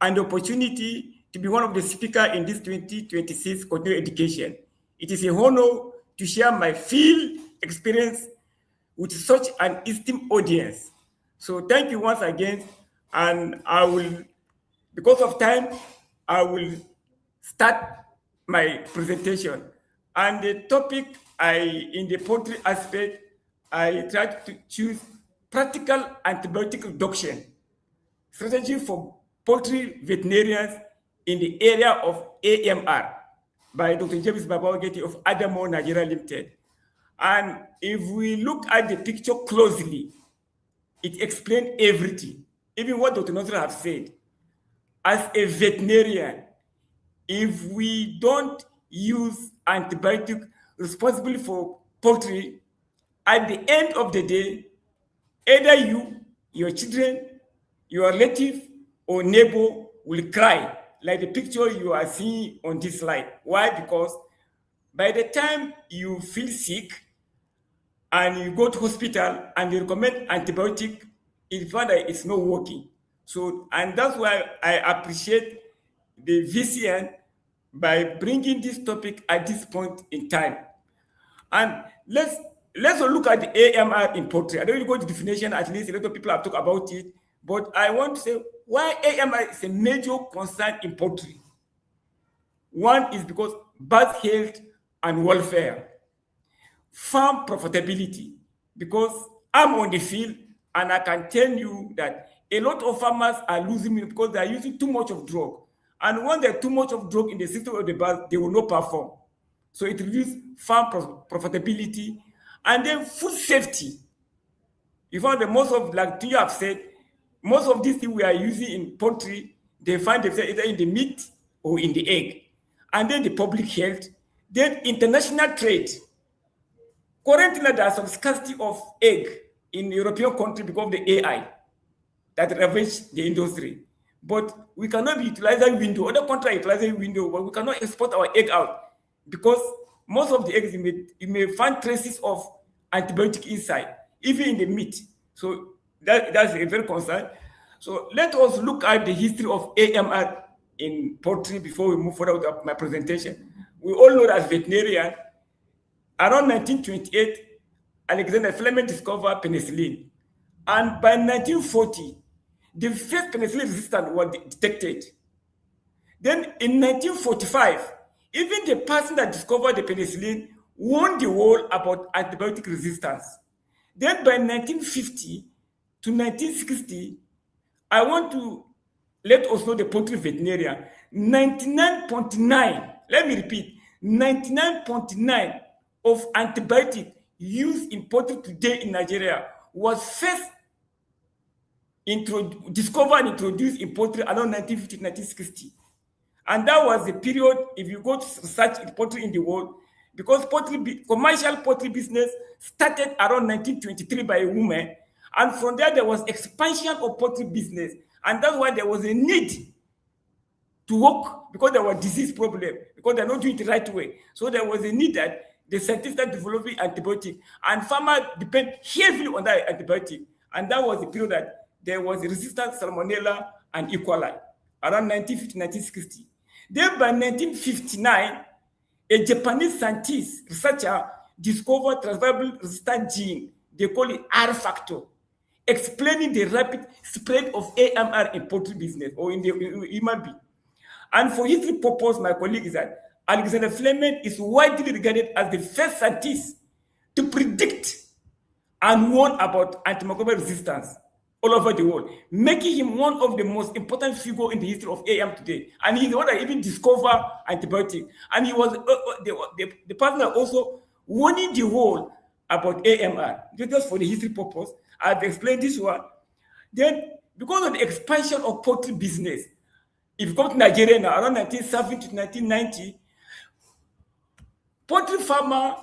and the opportunity to be one of the speakers in this 2026 continuing education. It is a honor to share my field experience with such an esteemed audience. So thank you once again, and I will, because of time, I will start my presentation. And the topic in the poultry aspect, I tried to choose practical antibiotic reduction strategy for poultry veterinarians in the area of AMR by Dr. James Baba Wageti of Adamo Nigeria Limited. And if we look at the picture closely, it explains everything, even what Dr. Nasser have said. As a veterinarian, if we don't use antibiotic responsibly for poultry, at the end of the day, either you, your children, your relative, or neighbor will cry, like the picture you are seeing on this slide. Why? Because by the time you feel sick and you go to hospital and you recommend antibiotic, you find that it's not working. So, and that's why I appreciate the VCN by bringing this topic at this point in time. And let's look at the AMR in poultry. I don't really go to definition, at least a lot of people have talked about it, but I want to say why AMR is a major concern in poultry. One is because bird health and welfare, farm profitability, because I'm on the field and I can tell you that a lot of farmers are losing money because they are using too much of drug. And when there's too much of drug in the system of the bird, they will not perform. So it reduces farm profitability. And then food safety. You find that most of, like you have said, most of these things we are using in poultry, they find themselves either in the meat or in the egg. And then the public health, then international trade. Currently, there is some scarcity of egg in European countries because of the AI that ravaged the industry. But we cannot be utilizing window. Other countries are utilizing window, but we cannot export our egg out because most of the eggs you may find traces of antibiotic inside, even in the meat. So that's a very concern. So let us look at the history of AMR in poultry before we move forward with my presentation. We all know that as veterinarian, around 1928, Alexander Fleming discovered penicillin. And by 1940, the first penicillin resistance was detected. Then in 1945, even the person that discovered the penicillin won the world about antibiotic resistance. Then by 1950 to 1960, I want to let us know the poultry veterinarian, 99.9 let me repeat, 99.9 of antibiotic used in poultry today in Nigeria was first discovered and introduced in poultry around 1950 1960. And that was the period, if you go to research in poultry in the world, because commercial poultry business started around 1923 by a woman, and from there was expansion of poultry business, and that's why there was a need to work, because there was disease problem, because they're not doing it the right way. So there was a need that the scientists are developing antibiotic, and farmers depend heavily on that antibiotic, and that was the period that there was resistant Salmonella and E. coli around 1950 1960. Then by 1959, a Japanese scientist, researcher, discovered transferable resistant gene, they call it R factor, explaining the rapid spread of AMR in poultry business or in the human being. And for history purpose, my colleague is that Alexander Fleming is widely regarded as the first scientist to predict and warn about antimicrobial resistance all over the world, making him one of the most important figures in the history of AM today. And he's the one that even discovered antibiotic. And he was the partner also warning the world about AMR. Just for the history purpose, I've explained this one. Then, because of the expansion of poultry business, if you come to Nigeria now, around 1970 to 1990, poultry farmer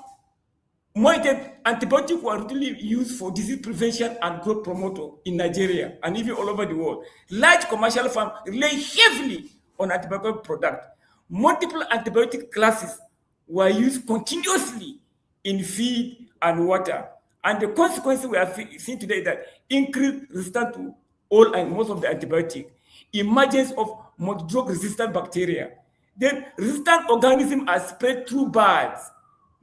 monitored antibiotics were routinely used for disease prevention and growth promoter in Nigeria and even all over the world. Large commercial farms rely heavily on antibiotic product. Multiple antibiotic classes were used continuously in feed and water. And the consequences we are seeing today is that increased resistance to all and most of the antibiotic, emergence of multi-drug resistant bacteria. Then resistant organisms are spread through birds.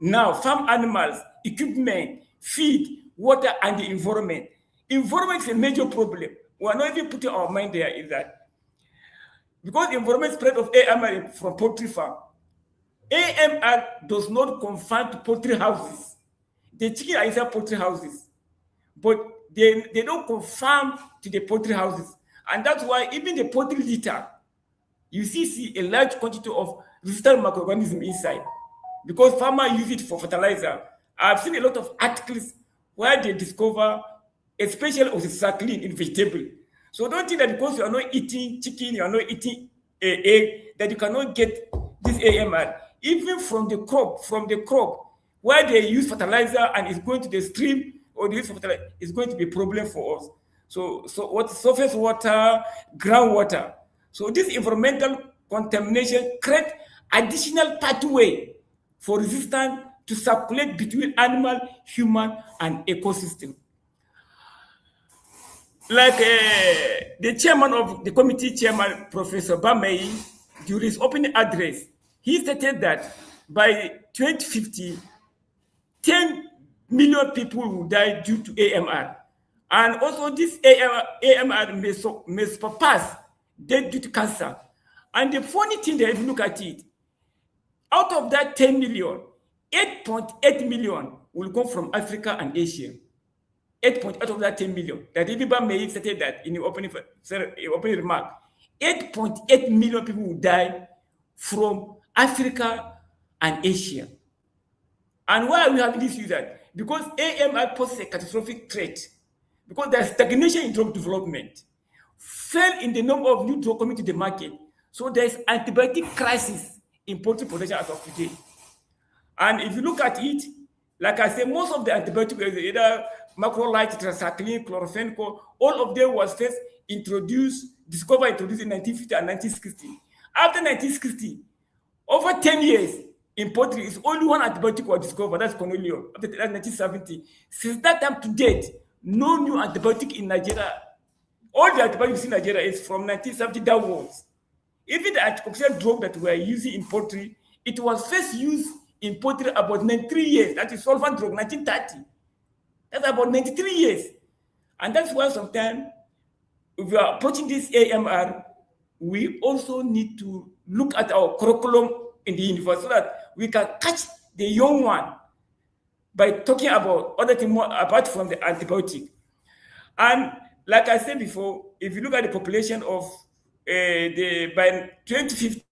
Now, farm animals, equipment, feed, water, and the environment. Environment is a major problem. We are not even putting our mind there in that. Because the environment spread of AMR from poultry farm, AMR does not confine to poultry houses. The chicken are inside poultry houses, but they don't confine to the poultry houses. And that's why even the poultry litter, you see a large quantity of resistant microorganisms inside, because farmers use it for fertilizer. I've seen a lot of articles where they discover, especially oxycycline in vegetable. So don't think that because you are not eating chicken, you are not eating egg, that you cannot get this AMR. Even from the crop, where they use fertilizer and it's going to the stream or they use fertilizer, it's going to be a problem for us. So what surface water, groundwater. So this environmental contamination creates additional pathway for resistance to circulate between animal, human, and ecosystem. Like the chairman of the committee chairman, Professor Bamei, during his opening address, he stated that by 2050, 10 million people will die due to AMR. And also this AMR may surpass death due to cancer. And the funny thing that if you look at it, out of that 10 million, 8.8 million will come from Africa and Asia. 8.8 of that 10 million. That everybody may have stated that in the opening remark. 8.8 million people will die from Africa and Asia. And why are we having this that? Because AMR poses a catastrophic threat. Because there's stagnation in drug development, fell in the number of new drugs coming to the market. So there's antibiotic crisis in poultry production as of today. And if you look at it, like I said, most of the antibiotics, either macrolide, tetracycline, chloramphenicol, all of them was first introduced in 1950 and 1960. After 1960, over 10 years in poultry, it's only one antibiotic was discovered, that's Cornelium, after 1970. Since that time to date, no new antibiotic in Nigeria. All the antibiotics in Nigeria is from 1970 downwards. Even the anticoccial drug that we are using in poultry, it was first used in poultry about 93 years. That is solvent drug, 1930. That's about 93 years. And that's why sometimes, if we are approaching this AMR, we also need to look at our curriculum in the university so that we can catch the young one by talking about other things more apart from the antibiotic. And like I said before, if you look at the population of by 2050,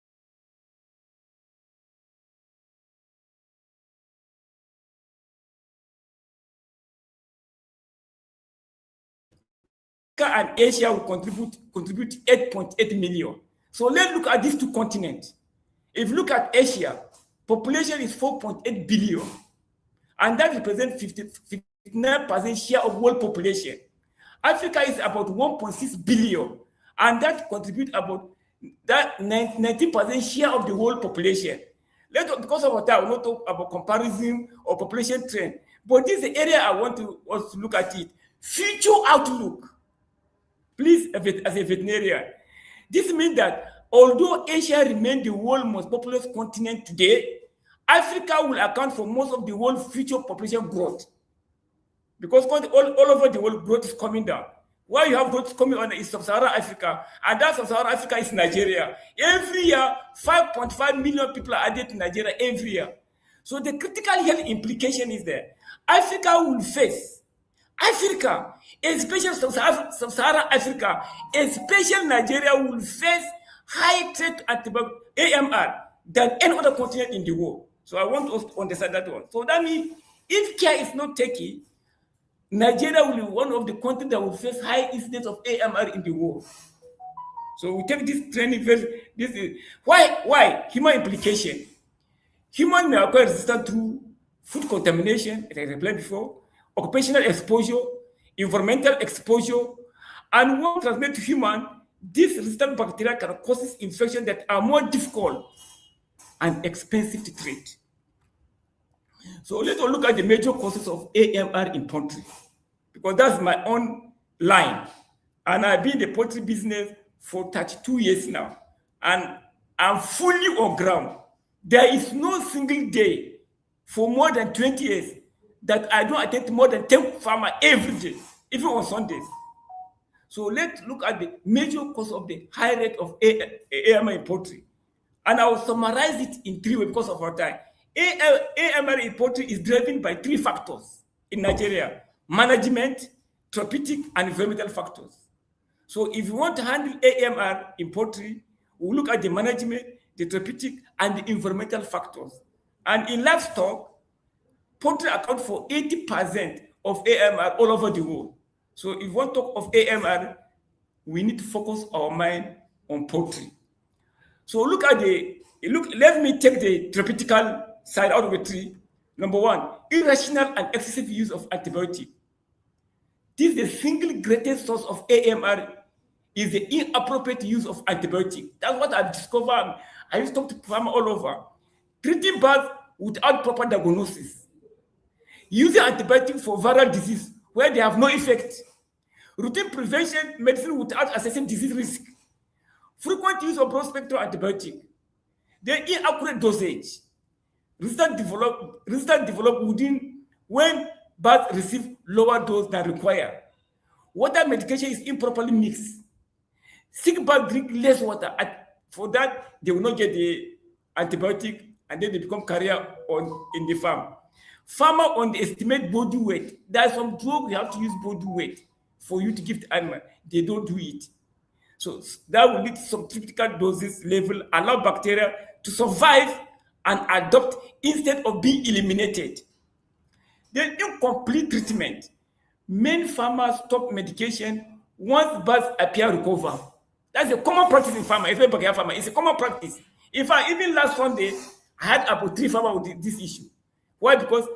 and Asia will contribute 8.8 million. So let's look at these two continents. If you look at Asia, population is 4.8 billion, and that represents 59% share of world population. Africa is about 1.6 billion, and that contributes about that 90% share of the world population. Because of that, I will not talk about comparison or population trend, but this is the area I want to look at it. Future outlook. Please, as a veterinarian, this means that although Asia remains the world's most populous continent today, Africa will account for most of the world's future population growth. Because all over the world, growth is coming down. Why you have growth coming on is Sub-Saharan Africa, and that Sub-Saharan Africa is Nigeria. Every year, 5.5 million people are added to Nigeria every year. So the critical health implication is there. Africa will face, especially Sub-Saharan Africa, especially Nigeria will face high threat to AMR than any other continent in the world. So I want us to understand that one. So that means if care is not taken, Nigeria will be one of the countries that will face high incidence of AMR in the world. So we take this training very. This is why human implication. Human may acquire resistance through food contamination, as I explained before, occupational exposure, environmental exposure, and when transmitted to human, these resistant bacteria can cause infections that are more difficult and expensive to treat. So let's look at the major causes of AMR in poultry, because that's my own line. And I've been in the poultry business for 32 years now, and I'm fully on ground. There is no single day for more than 20 years that I don't attend to more than 10 farmers every day, even on Sundays. So let's look at the major cause of the high rate of AMR in poultry. And I will summarize it in 3 ways because of our time. AMR in poultry is driven by 3 factors in Nigeria: management, therapeutic, and environmental factors. So if you want to handle AMR in poultry, we'll look at the management, the therapeutic, and the environmental factors. And in livestock, poultry account for 80% of AMR all over the world. So if we want to talk of AMR, we need to focus our mind on poultry. So let me take the therapeutical side out of the 3. Number 1, irrational and excessive use of antibiotics. This is the single greatest source of AMR, is the inappropriate use of antibiotics. That's what I've discovered. I used to talk to farmers all over. Treating birds without proper diagnosis. Using antibiotics for viral disease where they have no effect. Routine prevention medicine without assessing disease risk. Frequent use of broad-spectrum antibiotic. The inaccurate dosage. Resistance develop within when birds receive lower dose than required. Water medication is improperly mixed. Sick birds drink less water. For that, they will not get the antibiotic, and then they become carrier in the farm. Farmer underestimate body weight. There are some drugs you have to use body weight for you to give the animal. They don't do it. So that will lead to some critical doses level, allow bacteria to survive and adopt instead of being eliminated. The incomplete treatment. Many farmers stop medication once birds appear recover. That's a common practice in farmers. It's a common practice. In fact, even last Sunday, I had about 3 farmers with this issue. Why? Because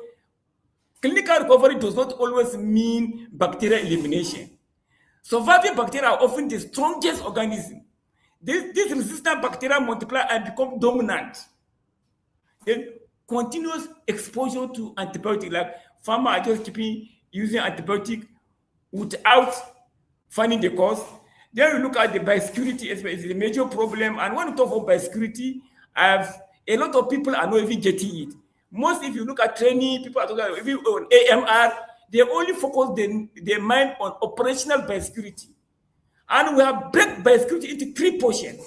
clinical recovery does not always mean bacterial elimination. Surviving bacteria are often the strongest organism. This resistant bacteria multiply and become dominant. Then continuous exposure to antibiotic, like farmers are just keeping using antibiotic without finding the cause. Then we look at the biosecurity, it's a major problem. And when we talk about biosecurity, a lot of people are not even getting it. Most, if you look at training, people are talking about even on AMR, they only focus their mind on operational biosecurity. And we have break biosecurity into 3 portions.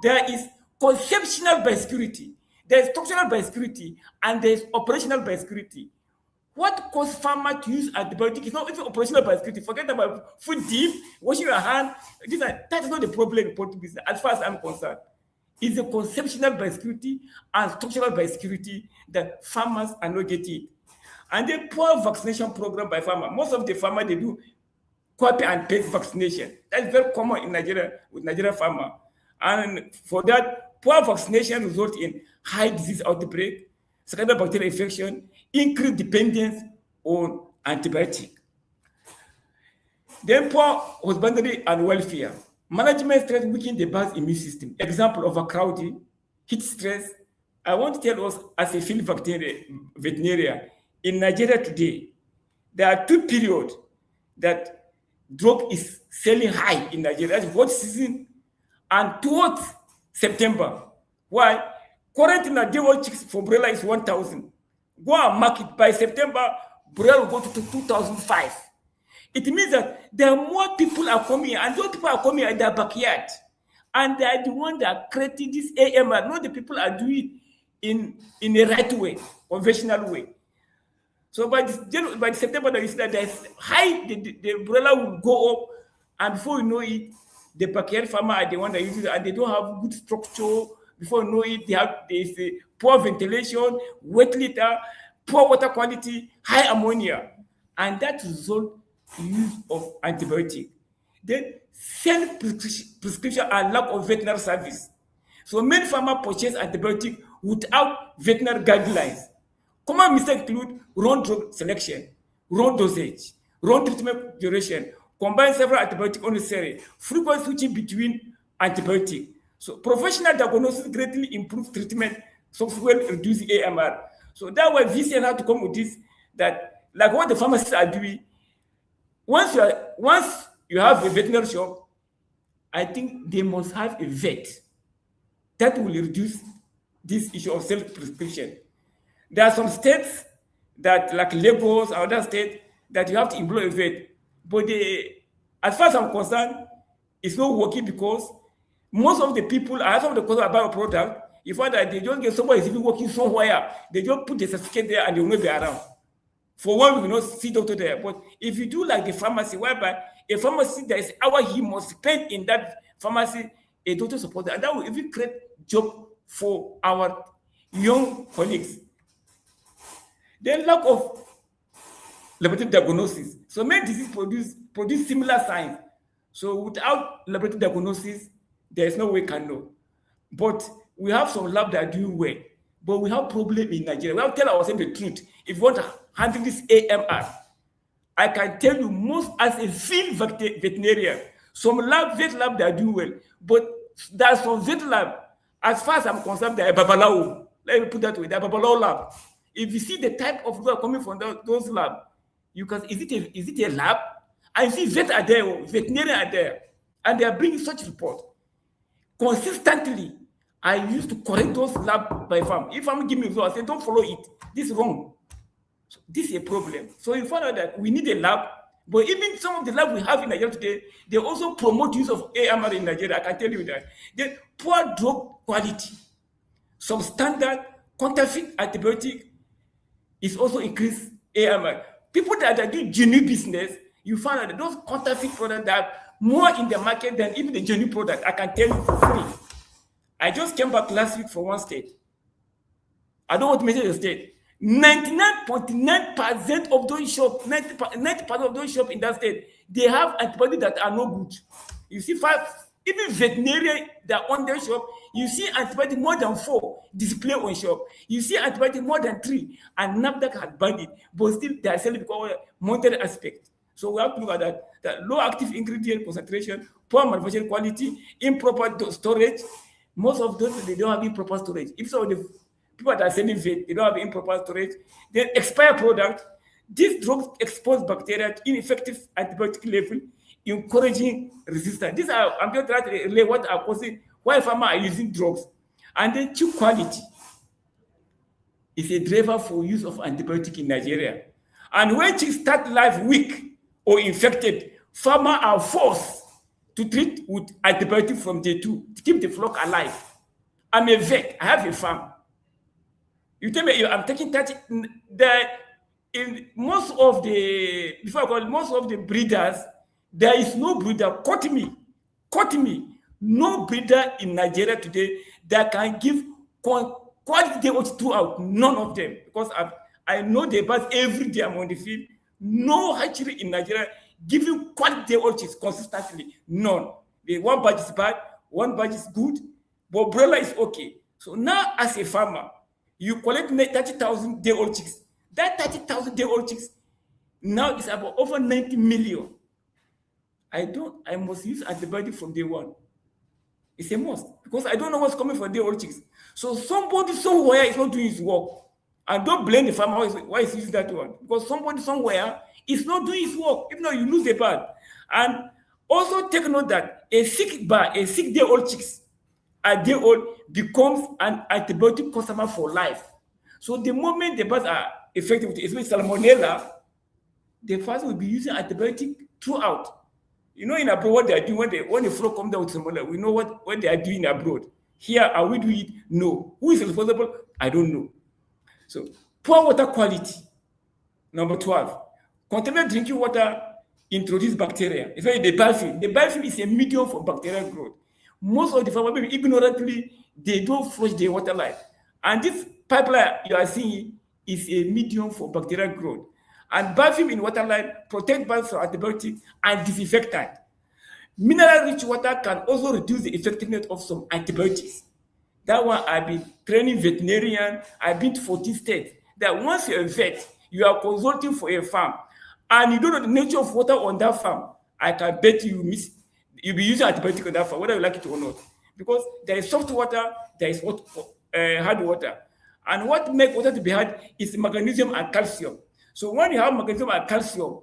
There is conceptual biosecurity, there is structural biosecurity, and there is operational biosecurity. What causes farmers to use antibiotics is not even operational biosecurity. Forget about food deep, washing your hand. That is not the problem in poultry business, as far as I'm concerned. It's the conceptual biosecurity and structural biosecurity that farmers are not getting. And the poor vaccination program by farmers. Most of the farmers, they do copy and paste vaccination. That's very common in Nigeria with Nigerian farmer. And for that, poor vaccination result in high disease outbreak, secondary bacterial infection, increased dependence on antibiotic. Then poor husbandry and welfare. Management stress weaken the bird's immune system. Example, overcrowding, heat stress. I want to tell us as a field veterinarian, in Nigeria today, there are 2 periods that drug is selling high in Nigeria. That's hot season and towards September. Why? Currently, Nigeria chicks for broiler is 1,000. Go and market by September, broiler will go to 2,005. It means that there are more people are coming, and those people are coming in their backyard, and they are the ones that are creating this AMR. Not the people are doing it in a right way, conventional way. So by September, you see that there's high, the broiler will go up, and before you know it, the backyard farmer are the one that uses it, and they don't have good structure. Before you know it, there's a poor ventilation, wet litter, poor water quality, high ammonia, and that result use of antibiotic. Then self-prescription and lack of veterinary service. So many farmers purchase antibiotic without veterinary guidelines. Common mistakes include wrong drug selection, wrong dosage, wrong treatment duration, combine several antibiotics unnecessary, frequent switching between antibiotics. So professional diagnosis greatly improves treatment, subsequently reduce AMR. So that's why VCN had to come with this, that like what the pharmacists are doing. Once you have a veterinary shop, I think they must have a vet that will reduce this issue of self-prescription. There are some states that, like Lagos or other states, that you have to employ a vet. But as far as I'm concerned, it's not working because most of the people, as of the cost of a product, you find that they just get somebody is even working somewhere, they just put the certificate there and they will not be around. For one, we will not see doctor there. But if you do like the pharmacy, whereby a pharmacy, there is hour he must spend in that pharmacy, a doctor support, and that will even create job for our young colleagues. Then lack of laboratory diagnosis. So many diseases produce similar signs. So without laboratory diagnosis, there is no way we can know. But we have some labs that are doing well. But we have problem in Nigeria. We have to tell ourselves the truth. If you want to handle this AMR, I can tell you most as a field veterinarian, some vet lab they are doing well. But there's some vet lab, as far as I'm concerned, they are babalao. Let me put that way, they are babalao lab. If you see the type of people coming from those labs, you can, is it a lab? I see vet are there, veterinarian are there, and they are bringing such report. Consistently, I used to correct those lab by farm. If I'm giving results, I say, don't follow it. This is wrong. So this is a problem. So you find out that we need a lab, but even some of the labs we have in Nigeria today, they also promote use of AMR in Nigeria. I can tell you that. The poor drug quality, substandard, counterfeit antibiotic is also increased AMR. People that are doing genuine business, you find out that those counterfeit products are more in the market than even the genuine product. I can tell you for free. I just came back last week from one state. I don't want to mention the state. 99.9% of those shops, 90% of those shops in that state, they have antibiotics that are no good. You see, even veterinarian that on their shop, you see antibiotics more than 4 display on shop. You see antibiotics more than 3, and NAFDAC had banned it, but still they are selling because of monetary aspect. So we have to look at that low active ingredient concentration, poor manufacturing quality, improper storage. Most of those, they don't have improper storage. If some of the people that are selling vet, they don't have improper storage. Then expired product. These drugs expose bacteria to ineffective antibiotic level, encouraging resistance. I'm just trying to relay what are causing why farmers are using drugs. And then cheap quality is a driver for use of antibiotic in Nigeria. And when chicks start life weak or infected, farmers are forced to treat with antibiotic from day 2 to keep the flock alive. I'm a vet. I have a farm. You tell me I'm taking 30. In most of the breeders, there is no breeder. Quote me. No breeder in Nigeria today that can give quality data throughout. None of them, because I know they pass every day. I'm on the field. No hatchery in Nigeria giving quality day-old chicks consistently. None. The one batch is bad, one batch is good, but broiler is okay. So now, as a farmer, you collect 30,000 day-old chicks. That 30,000 day-old chicks now is about over 90 million. I must use antibiotic from day one. It's a must, because I don't know what's coming for day-old chicks. So somebody somewhere is not doing his work. And don't blame the farmer why he's using that one, because somebody somewhere is not doing his work. If not, you lose the bird. And also take note that a sick day-old chicks, a day-old becomes an antibiotic customer for life. So the moment the birds are effective, especially salmonella, the farmer will be using antibiotic throughout. You know, in abroad, what they are doing when the flow comes down with salmonella, we know what they are doing abroad. Here, are we doing it? No. Who is responsible? I don't know. So, poor water quality. Number 12. Contaminated drinking water introduce bacteria, especially the biofilm. The biofilm is a medium for bacterial growth. Most of the farmers, ignorantly, they don't flush their water line. And this pipeline you are seeing is a medium for bacterial growth. And biofilm in water line protect birds from antibiotics and disinfectant. Mineral-rich water can also reduce the effectiveness of some antibiotics. That one, I've been training veterinarian. I've been to 14 states. That once you're a vet, you are consulting for a farm, and you don't know the nature of water on that farm, I can bet you'll be using antibiotic on that farm, whether you like it or not. Because there is soft water, there is hard water. And what makes water to be hard is magnesium and calcium. So when you have magnesium and calcium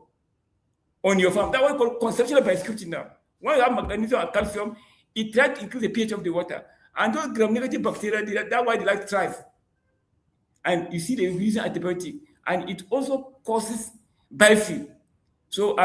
on your farm, that's what we call conceptual biosecurity now. When you have magnesium and calcium, it tries to increase the pH of the water. And those gram-negative bacteria, that's why they like to thrive. And you see they're using antibiotic. And it also causes biofilm. So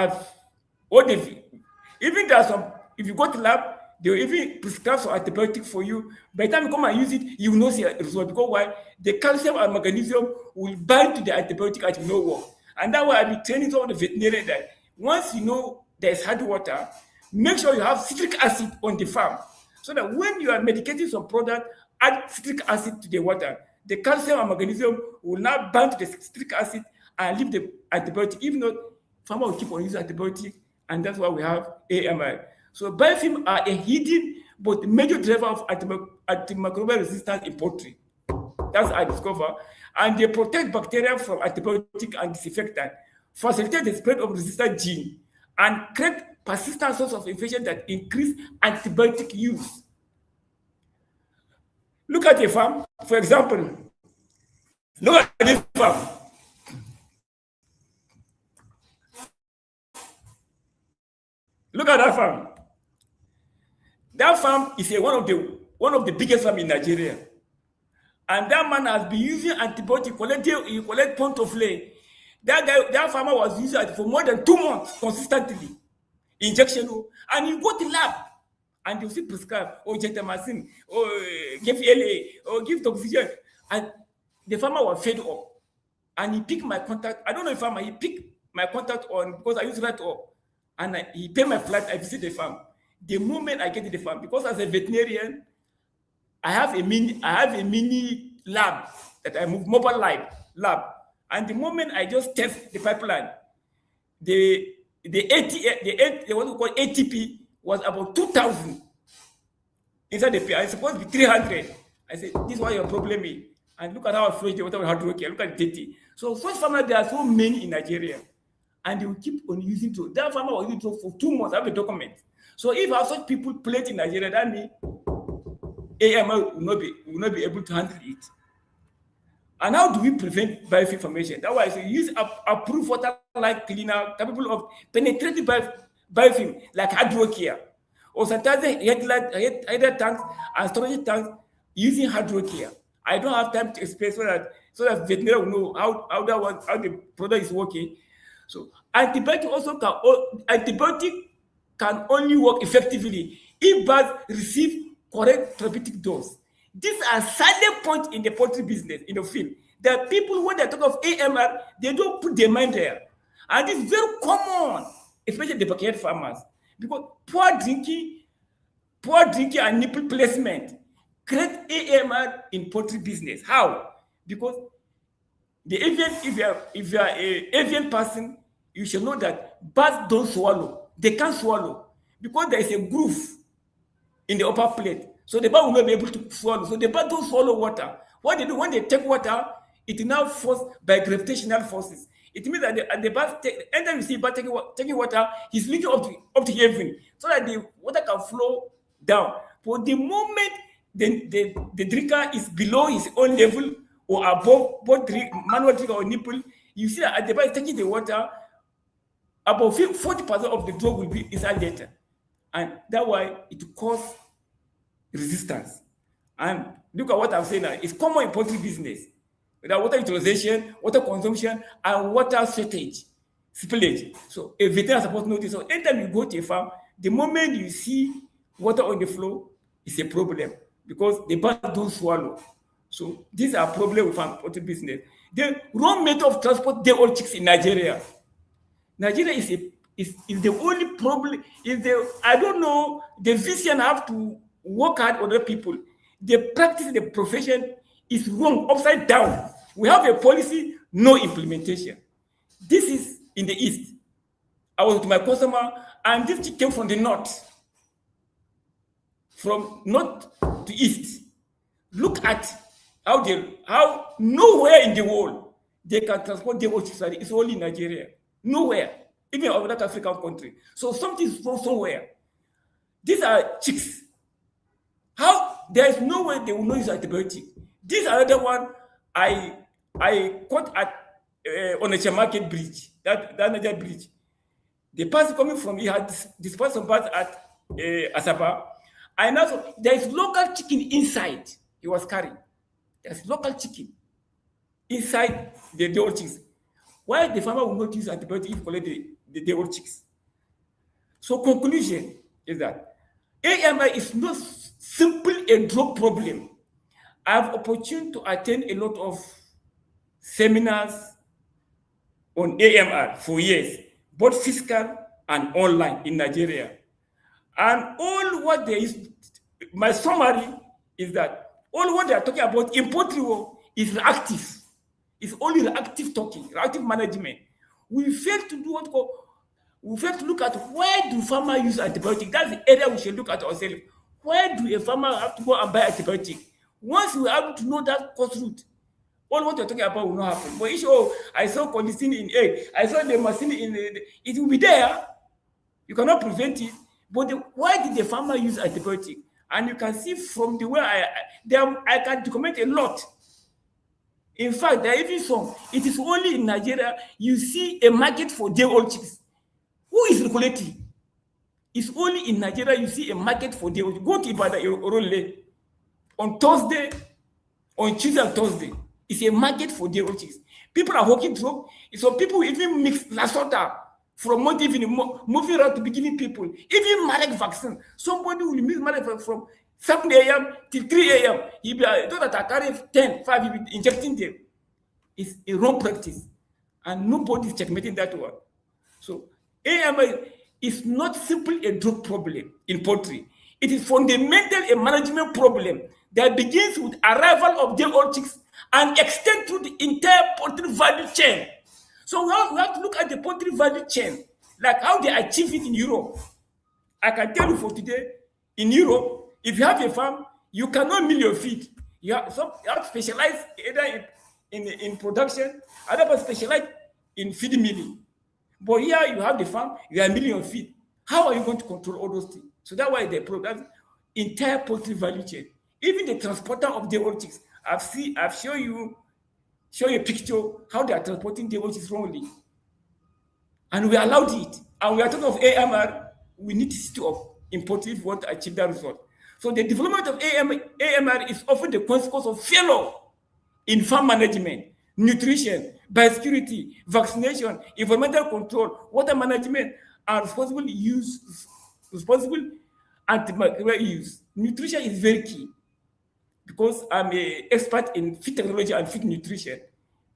even there's some, if you go to lab, they will even prescribe some antibiotic for you. By the time you come and use it, you will not see a result. Because why? The calcium and magnesium will bind to the antibiotic and it will not work. And that's why I've been training some of the veterinarians that once you know there's hard water, make sure you have citric acid on the farm. So that when you are medicating some product, add citric acid to the water. The calcium and magnesium will now bind to the citric acid and leave the antibiotic. Even though farmer will keep on using antibiotic, and that's why we have AMI. So biofilm are a hidden but major driver of antimicrobial resistance in poultry. That's what I discover. And they protect bacteria from antibiotic and disinfectant, facilitate the spread of resistant gene, and create persistent source of infection that increase antibiotic use. Look at a farm, for example. Look at this farm. Look at that farm. That farm is one of the biggest farms in Nigeria. And that man has been using antibiotic, he collect point of lay. That farmer was using it for more than 2 months consistently. Injection, and you go to lab and you see prescribe, gentamicin, give LA, give toxicity. And the farmer was fed up. And he picked my contact. I don't know if farmer, he picked my contact on because I used to write up. And he paid my flight, I visit the farm. The moment I get to the farm, because as a veterinarian, I have a mini lab that I move, mobile lab. And the moment I just test the pipeline, the what we call ATP was about 2,000 inside the pit. I supposed to be 300. I said, this is what your problem is. And look at how I flush the water with hydroquinone. Look at the DT. So such farmers, there are so many in Nigeria. And they will keep on using it. That farmer was using it for 2 months. I have a document. So if I have such people plenty in Nigeria, that means AML will not be able to handle it. And how do we prevent biofilm formation? That's why I say use approved water line cleaner capable of penetrating biofilm like hydrocare. Or sometimes header tanks and storage tanks using hydrocare. I don't have time to explain so that veterinary will know how the product is working. So antibiotic can only work effectively if birds receive correct therapeutic dose. These are silent points in the poultry business, in the field. There are people, when they talk of AMR, they don't put their mind there. And it's very common, especially the backyard farmers, because poor drinking and nipple placement create AMR in poultry business. How? Because the avian, if you are an avian person, you should know that birds don't swallow. They can't swallow because there is a groove in the upper plate. So the bird will not be able to swallow. So the bird don't swallow water. What they do when they take water, it is now forced by gravitational forces. It means that the bird, anytime you see a bird taking water, he's looking up to heaven so that the water can flow down. For the moment the drinker is below his own level or above both manual drinker or nipple, you see that the bird is taking the water, about 40% of the drug will be inside later. And that's why it causes resistance. And look at what I'm saying now. It's common in poultry business. Without water utilization, water consumption, and water spillage. So a veterinarian is supposed to know this. So anytime you go to a farm, the moment you see water on the floor, it's a problem because the birds don't swallow. So these are problems with farm poultry business. The wrong method of transport day-old chicks in Nigeria. Nigeria is the only problem. I don't know, the VCN have to work hard on other people. The practice, the profession is wrong, upside down. We have a policy, no implementation. This is in the East. I was with my customer, and this chick came from the North. From North to East. Look at how nowhere in the world they can transport their own chicks. It's only in Nigeria. Nowhere. Even other African country. So something is wrong somewhere. These are chicks. How? There is no way they will not use antibiotic. This another one I caught at on a market bridge. That another bridge. The person coming from he had dispersed some parts at Asaba. And also there is local chicken inside. He was carrying. There's local chicken inside the day-old chicks. Why the farmer will not use antibiotic if you collect the day-old chicks? So conclusion is that AMI is not simple a drug problem. I have opportunity to attend a lot of seminars on AMR for years, both physical and online in Nigeria. And all what there is, my summary is that all what they are talking about in poultry is reactive. It's only reactive talking, reactive management. We fail to do we fail to look at why do farmers use antibiotics. That's the area we should look at ourselves. Why do a farmer have to go and buy antibiotics? Once we are able to know that cause root, all what you're talking about will not happen. But if I saw colicin in egg, I saw the machine in it will be there. You cannot prevent it. But why did the farmer use antibiotic? And you can see from the way I can document a lot. In fact, there are even some. It is only in Nigeria you see a market for day-old chicks. Who is regulating? It's only in Nigeria you see a market for day-old. Go to Ibadan Orole on Thursday, on Tuesday and Thursday. It's a market for day-old chicks. People are walking through. So people even mix lasota from Monday evening, moving around to be giving people. Even Marek vaccine. Somebody will miss Marek from 7 a.m. till 3 a.m. He'll be those that are carrying 10, 5, he'll be injecting them. It's a wrong practice. And nobody is checkmating that one. So AMI is not simply a drug problem in poultry. It is fundamental a management problem that begins with arrival of day-old chicks and extends through the entire poultry value chain. So we have to look at the poultry value chain, like how they achieve it in Europe. I can tell you for today, in Europe, if you have a farm, you cannot mill your feed. You have to specialize either in production, other specialize in feed milling. But here you have the farm, you are milling your feed. How are you going to control all those things? So that's why they program entire poultry value chain. Even the transporter of the old chicks. I've shown you a picture how they are transporting the old chicks wrongly. And we allowed it. And we are talking of AMR, we need to stop in poultry if we want to achieve that result. So the development of AMR is often the consequence of failure in farm management, nutrition, biosecurity, vaccination, environmental control, water management, and responsible antimicrobial use. Nutrition is very key because I'm an expert in feed technology and feed nutrition.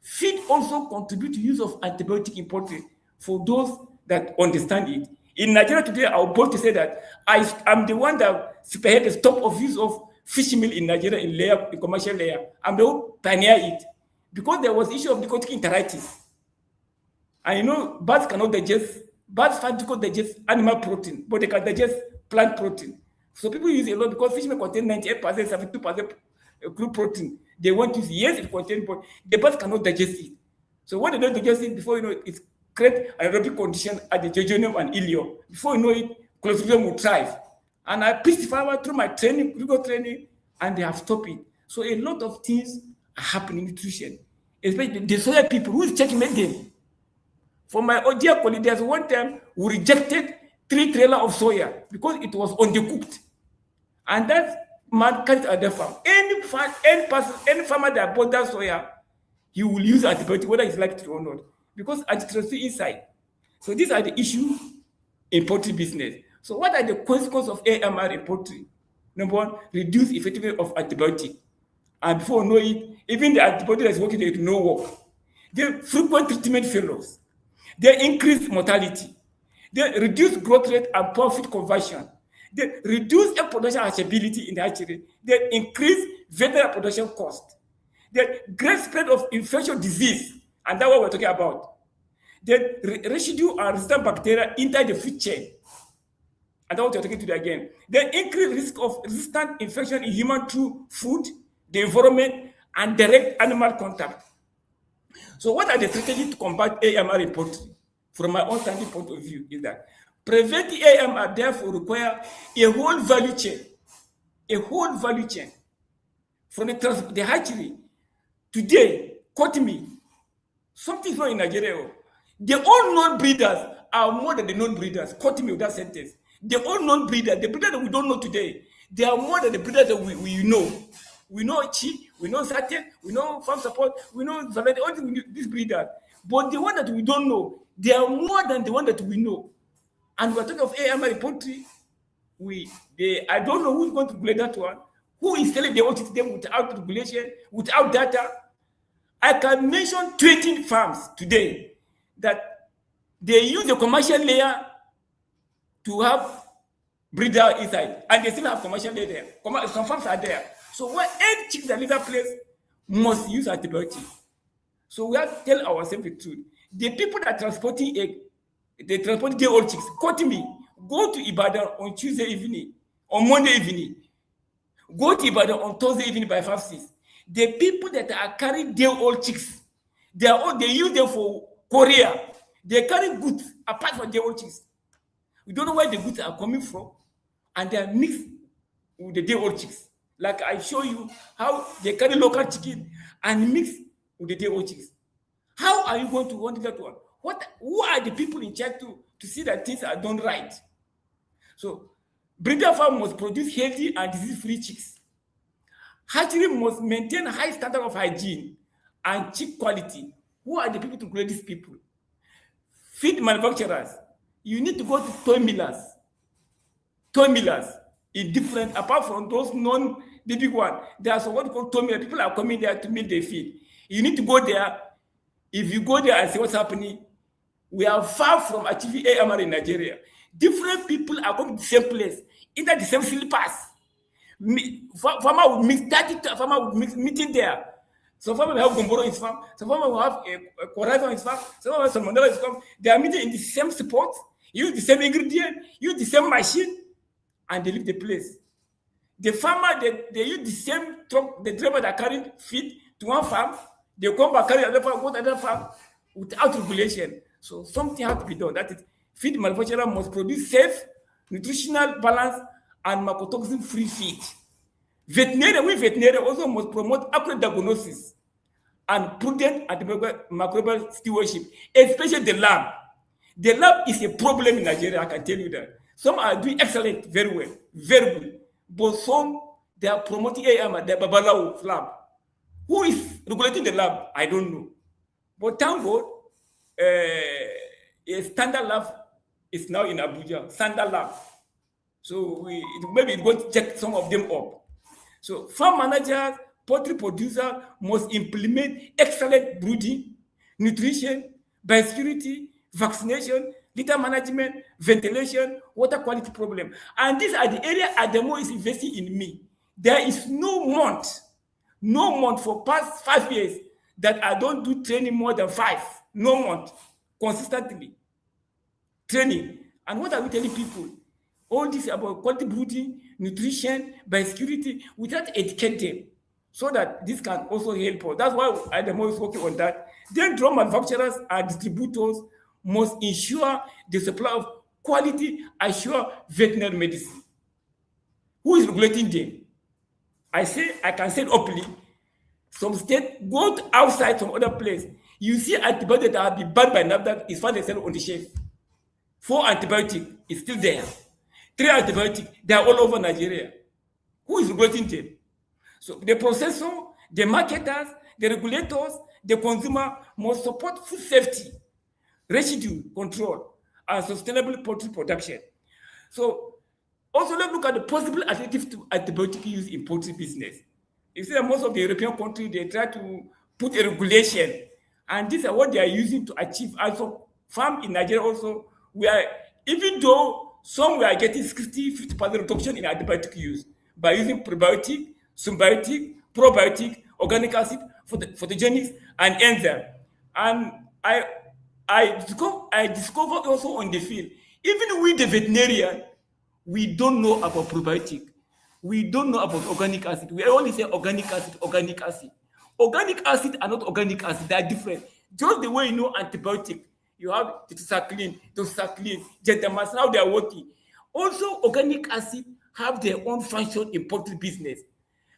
Feed also contributes to use of antibiotic in poultry for those that understand it. In Nigeria today, I would bold to say that I'm the one that spearheaded the stop of use of fish meal in Nigeria in commercial layer. I'm the one who pioneered it because there was issue of nicotic enteritis. And birds cannot digest Birds find difficult to digest animal protein, but they can digest plant protein. So people use a lot because fish may contain 98%, 72% crude protein. They want to use, yes, it contains, but the birds cannot digest it. So when they don't digest it, before you know it, it's create aerobic condition at the jejunum and ileum. Before you know it, Clostridium will thrive. And I pitched the farmer through my training, legal training, and they have stopped it. So a lot of things are happening in nutrition, especially the soya people who is checking them. For my dear colleague, there's one time we rejected 3 trailers of soya because it was undercooked. And that man can't at the farm. Any farmer that bought that soya, he will use antibiotic, whether it's likely or not, because antibiotics inside. So these are the issues in poultry business. So what are the consequences of AMR in poultry? Number one, reduce effectiveness of antibiotic. And before you know it, even the antibiotic that's working, it will not work. The frequent treatment failures. They increase mortality. They reduce growth rate and profit conversion. They reduce egg production hatchability in the hatchery. They increase veterinary production cost. The great spread of infectious disease, and that's what we're talking about. The residue and resistant bacteria enter the food chain. And that's what we're talking today again. The increased risk of resistant infection in human through food, the environment, and direct animal contact. So what are the strategies to combat AMR in poultry? From my own standing point of view, is that preventing AMR therefore require a whole value chain. A whole value chain. From the hatchery. Today, quote me, something's wrong in Nigeria. The all non-breeders are more than the non-breeders. Quote me with that sentence. The all non-breeders, the breeders that we don't know today, they are more than the breeders that we know. We know Chi, we know Satin, we know Farm Support, we know Valente, all these breeders. But the one that we don't know, they are more than the one that we know. And we're talking of AMR in poultry. I don't know who's going to regulate that one. Who is telling they want to them without regulation, without data? I can mention 20 farms today that they use the commercial layer to have breeder inside, and they still have commercial layer there. Some farms are there. So when egg chicks that live that place must use antibiotics. So we have to tell ourselves the truth. The people that are transporting egg, they transport day old chicks. Quote me, go to Ibadan on Tuesday evening, on Monday evening. Go to Ibadan on Thursday evening by 5-6. The people that are carrying day old chicks, they use them for Korea. They carry goods apart from day old chicks. We don't know where the goods are coming from, and they are mixed with the day old chicks. Like I show you how they carry local chicken and mix with the day old chicks. How are you going to handle that one? Who are the people in charge to see that things are done right? So, breeder farm must produce healthy and disease-free chicks. Hatchery must maintain high standard of hygiene and chick quality. Who are the people to grade these people? Feed manufacturers. You need to go to toy millers. Toy millers in different, apart from those the big one. There's what we call toy millers. People are coming there to meet their feed. You need to go there. If you go there and see what's happening, we are far from achieving AMR in Nigeria. Different people are going to the same place, either the same slippers. Farmer will mix 30 farmer will mix meeting there. Some farmer will have Gomboro in his farm, some farmer will have a Corazon in his farm, some farmer will have Salmonella in his farm. They are meeting in the same spot, use the same ingredient, use the same machine, and they leave the place. The farmer, they use the same truck, the driver that carried feed to one farm, they come back, carry another farm, go to another farm without regulation. So something has to be done. That is, feed manufacturer must produce safe, nutritional balance, and mycotoxin-free feed. Veterinary also must promote accurate diagnosis and prudent antimicrobial stewardship, especially the lab. The lab is a problem in Nigeria, I can tell you that. Some are doing excellent, very well, very good. But some, they are promoting AMR, the Babalawo lab. Who is regulating the lab? I don't know. But thank God, a standard lab is now in Abuja, standard lab. So maybe it's going to check some of them up. So farm managers, poultry producers must implement excellent brooding, nutrition, biosecurity, vaccination, litter management, ventilation, water quality problem. And these are the areas Adamo is investing in me. There is no month for past 5 years that I don't do training more than 5. No month, consistently. training. And what are we telling people? All this about quality brooding, nutrition, biosecurity, without educating them, so that this can also help us. That's why I'm always working on that. Then drug manufacturers and distributors must ensure the supply of quality, assure veterinary medicine. Who is regulating them? I can say openly, some states go outside some other place. You see antibiotics that have been banned by NAFDAC is found themselves on the shelf. 4 antibiotics is still there. 3 antibiotics, they are all over Nigeria. Who is regulating them? So the processor, the marketers, the regulators, the consumer must support food safety, residue control, and sustainable poultry production. So also let's look at the possible alternatives to antibiotic use in poultry business. You see that most of the European countries, they try to put a regulation, and these are what they are using to achieve. Also, farm in Nigeria also, even though some we are getting 50% reduction in antibiotic use by using prebiotic, symbiotic, probiotic, organic acid, photogenics, and enzyme. And I discovered also on the field, even with the veterinarian, we don't know about probiotic. We don't know about organic acid. We only say organic acid, organic acid. Organic acid are not organic acid. They are different. Just the way you know antibiotic, you have tetracycline, gentamicin, how they are working. Also, organic acid have their own function in poultry business.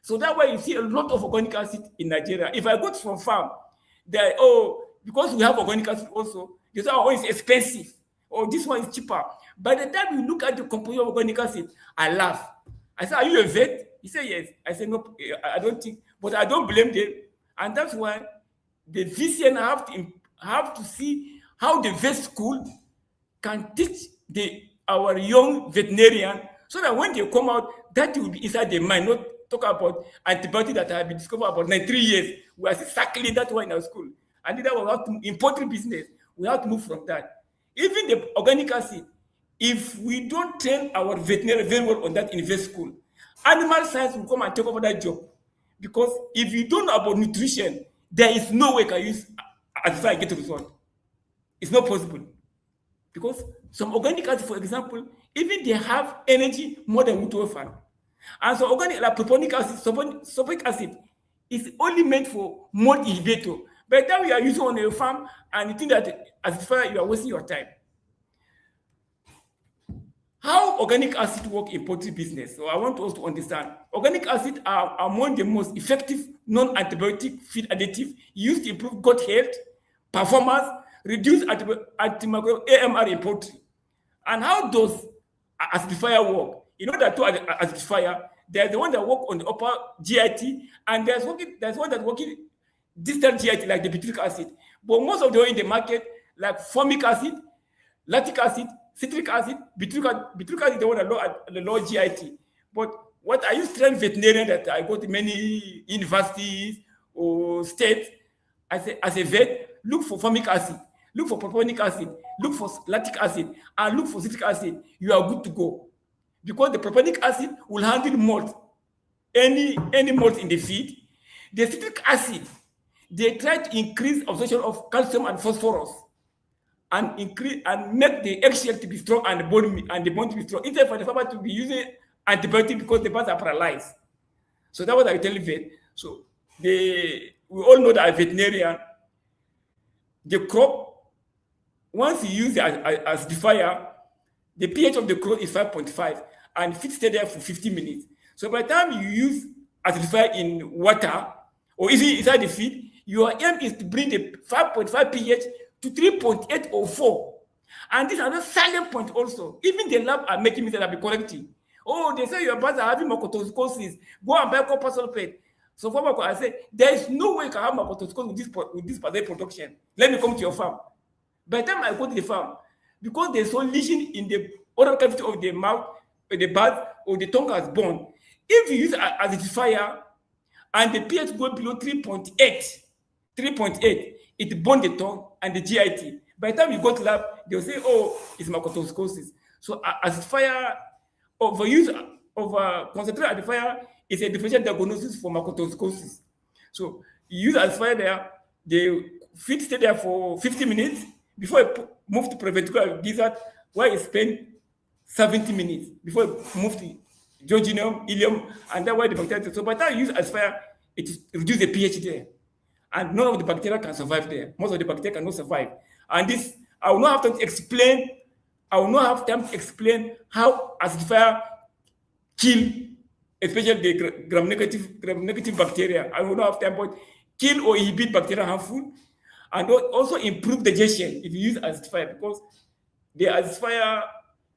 So that's why you see a lot of organic acid in Nigeria. If I go to some farm, because we have organic acid also, they say, oh, it's expensive. Oh, this one is cheaper. By the time you look at the composition of organic acid, I laugh. I say, are you a vet? He said, yes. I said, no, I don't think, but I don't blame them. And that's why the VCN have to see how the vet school can teach our young veterinarian, so that when they come out, that will be inside their mind, not talk about antibiotics that have been discovered about 93 years. We are still circling that one in our school. And that was in poultry business. We have to move from that. Even the organic acid, if we don't train our veterinary very well on that in vet school, animal science will come and take over that job. Because if you don't know about nutrition, there is no way you can use advice and get a result. It's not possible. Because some organic acid, for example, even they have energy more than wood. And so organic, like propionic acid, sulfuric acid, is only meant for mold inhibitor. By the time you are using on a farm and you think that acidifier, you are wasting your time. How organic acid work in poultry business? So I want us to understand. Organic acid are among the most effective non-antibiotic feed additive used to improve gut health, performance, reduce antimicrobial AMR in poultry. And how does acidifier work? You know that two acidifier, there's the one that work on the upper GIT, and there's one that working distal GIT, like the butyric acid. But most of the ones in the market, like formic acid, lactic acid, citric acid, butyric acid, the one at the low GIT. But what I used to train veterinarian that I go to many universities or states, as a vet, look for formic acid, look for propionic acid, look for lactic acid, and look for citric acid. You are good to go. Because the propionic acid will handle mold, any mold in the feed. The citric acid, they try to increase absorption of calcium and phosphorus, and increase and make the eggshell to be strong and the bone to be strong. Instead for the farmer to be using antibiotics because the birds are paralyzed. So that was what I tell vet. So we all know that a veterinarian, the crop, once you use the acidifier, the pH of the crop is 5.5 and it stay there for 50 minutes. So by the time you use acidifier in water or even inside the feed, your aim is to bring the 5.5 pH to 3.8 or 4. And this is another silent point also. Even the lab are making mistakes that be correcting. Oh, they say your birds are having mycotoxicoses. Go and buy copper sulfate. So for I say, there is no way you can have mycotoxicoses with this production. Let me come to your farm. By the time I go to the farm, because there's no lesion in the oral cavity of the mouth, or the bird, or the tongue has bone, if you use acidifier and the pH goes below 3.8, it burns the tongue and the GIT. By the time you go to lab, they'll say, oh, it's mycotoxicoses. So acidifier, overuse of concentrated acidifier is a differential diagnosis for mycotoxicoses. So you use acidifier there, the feed stay there for 50 minutes before you move to preventative gizzard where it spends 70 minutes before it moves to jejunum, ileum, and that's why the bacteria. So by the time you use aspire, it reduces the pH there. And none of the bacteria can survive there. Most of the bacteria cannot survive. And this, I will not have to explain. I will not have time to explain how acidifier kill, especially the gram-negative bacteria. I will not have time, but kill or inhibit bacteria harmful, and also improve digestion if you use acidifier, because the acidifier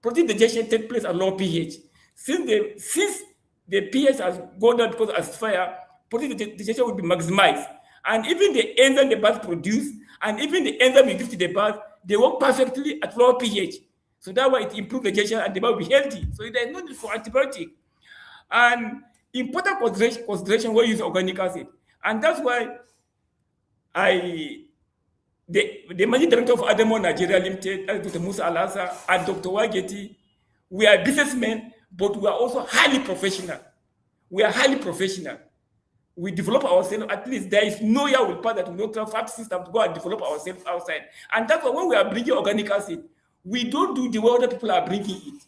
protein digestion takes place at low pH. Since the pH has gone down because of acidifier, protein digestion will be maximized. And even the enzyme the bath produce, and even the enzyme you give to the bath, they work perfectly at low pH. So that way it improves digestion and the bath will be healthy. So there is no need for antibiotic. And important consideration when you use organic acid. And that's why the managing director of Adamo Nigeria Limited, Dr. Musa Alasa, and Dr. Wageti, we are businessmen, but we are also highly professional. We are highly professional. We develop ourselves, at least there is no year will pass that we don't have fab system to go and develop ourselves outside. And that's why when we are bringing organic acid, we don't do the way other people are bringing it.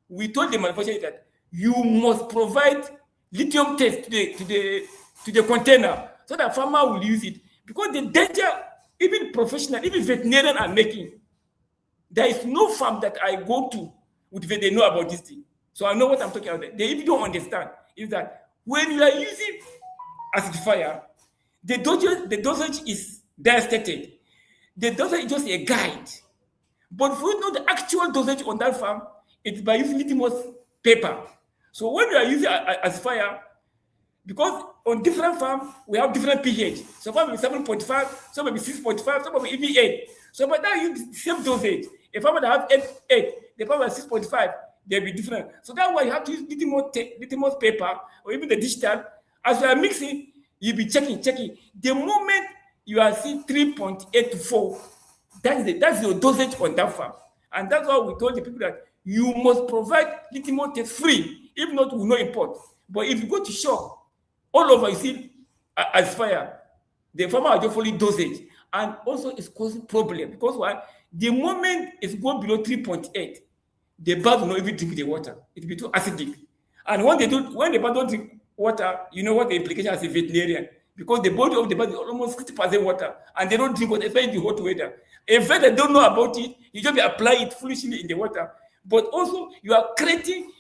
We told the manufacturer that you must provide lithium test to the container so that farmer will use it. Because the danger, even professional, even veterinarian are making, there is no farm that I go to with they know about this thing. So I know what I'm talking about. They even don't understand is that when you are using acidifier, the dosage is there stated. The dosage is just a guide. But for you to know the actual dosage on that farm, it's by using litmus paper. So when you are using acidifier, because on different farms, we have different pH. Some farm will be 7.5, some will be 6.5, some will be even 8. So by that you use the same dosage. A farmer that have 8, the farmer has 6.5, they'll be different. So that's why you have to use litmus paper or even the digital. As you are mixing, you'll be checking. The moment you are seeing 3.8 to 4, that's your dosage on that farm. And that's why we told the people that you must provide litmus test free. If not, we will not import. But if you go to shop, all over you see acidifier, the farmer are just following dosage. And also it's causing problem because why? The moment it's going below 3.8, the bird will not even drink the water. It will be too acidic. And when the bird don't drink water, you know what the implication as a veterinarian? Because the body of the bird is almost 60% water, and they don't drink water, especially in the hot weather. In fact, they don't know about it, you just apply it foolishly in the water. But also, you are creating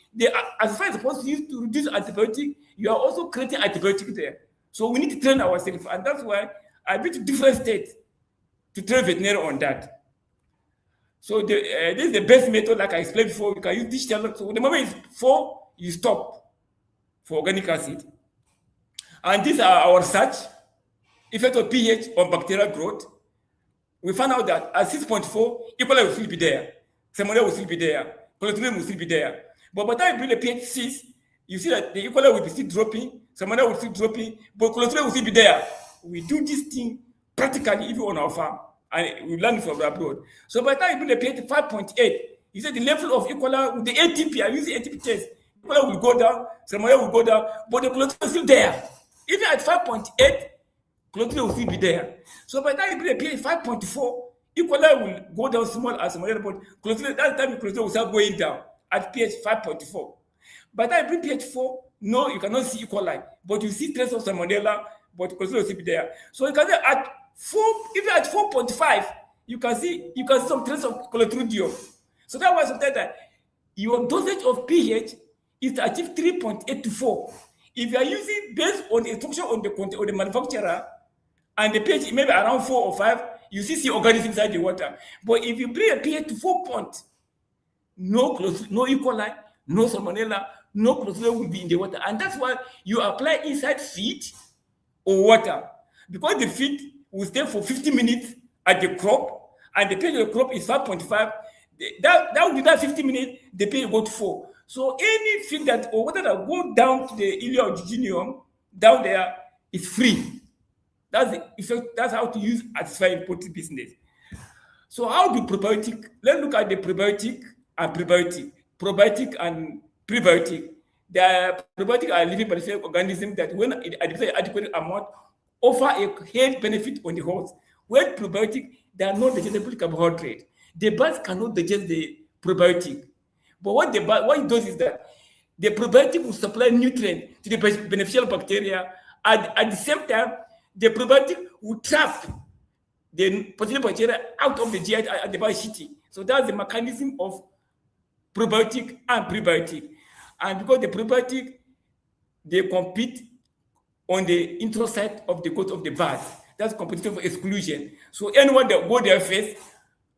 as far as supposed to use to reduce antibiotic, you are also creating antibiotic there. So we need to train ourselves, and that's why I've been to different states to train veterinary on that. So this is the best method, like I explained before. You can use digital. So the moment it's 4, you stop for organic acid. And these are our research effect of pH on bacterial growth. We found out that at 6.4, E. coli will still be there, Salmonella will still be there, Clostridium will still be there. But by the time you bring the pH 6, you see that the E. coli will be still dropping, Salmonella will still dropping, but Clostridium will still be there. We do this thing practically even on our farm, and we learn from abroad. So by the time you bring the pH 5.8, you see the level of E. coli with the ATP, I use the ATP test, E. coli will go down, Salmonella will go down, but the Clostridium is still there. Even at 5.8, Clostridium will still be there. So by the time you bring the pH 5.4, E. coli will go down small as Salmonella, but Clostridium, that time Clostridium will start going down at pH 5.4. By the time you bring pH 4, no, you cannot see E. coli, but you see trace of Salmonella, but Clostridium will still be there. So you can say at 4, even at 4.5, you can see some trace of Clostridium. So that was something that your dosage of pH is to achieve 3.8 to 4. If you are using based on the instruction on the manufacturer and the pH maybe around 4 or 5, you see organisms inside the water. But if you bring a pH to 4 points, no E. coli, no Salmonella, no Clostridium will be in the water. And that's why you apply inside feed or water. Because the feed will stay for 50 minutes at the crop, and the pH of the crop is 5.5. That will be that 50 minutes, the pH will go to 4. So any feed that or water that go down to the ileum or jejunum down there is free. That's the effect. That's how to use acidifier in poultry business. So how do probiotic? Let's look at the probiotic and prebiotic. Probiotic and prebiotic. The probiotic are living beneficial organisms that, when adequate amount, offer a health benefit on the host. When probiotic, they are not digestible carbohydrate. The birds cannot digest the probiotic. But what it does is that the probiotic will supply nutrients to the beneficial bacteria. At the same time, the probiotic will trap the potential bacteria out of the GI at the biocity. So that's the mechanism of probiotic and prebiotic. And because the probiotic, they compete on the introsite of the coat of the bird. That's competition for exclusion. So anyone that go there first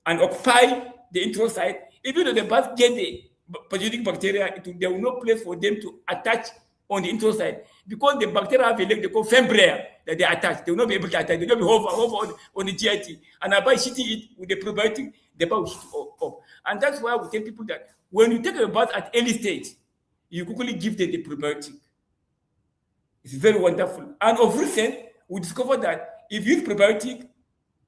and occupy the introsite, even though the birds get the pathogenic bacteria, there will no place for them to attach on the introsite, because the bacteria have a leg they call fembrare that they attach. They will not be able to attach. They will not be hover on the GIT. And by shitting it with the probiotic, the bird will shit up. And that's why we tell people that when you take a bath at early stage, you quickly give them the probiotic. It's very wonderful. And of recent, we discovered that if you use probiotic,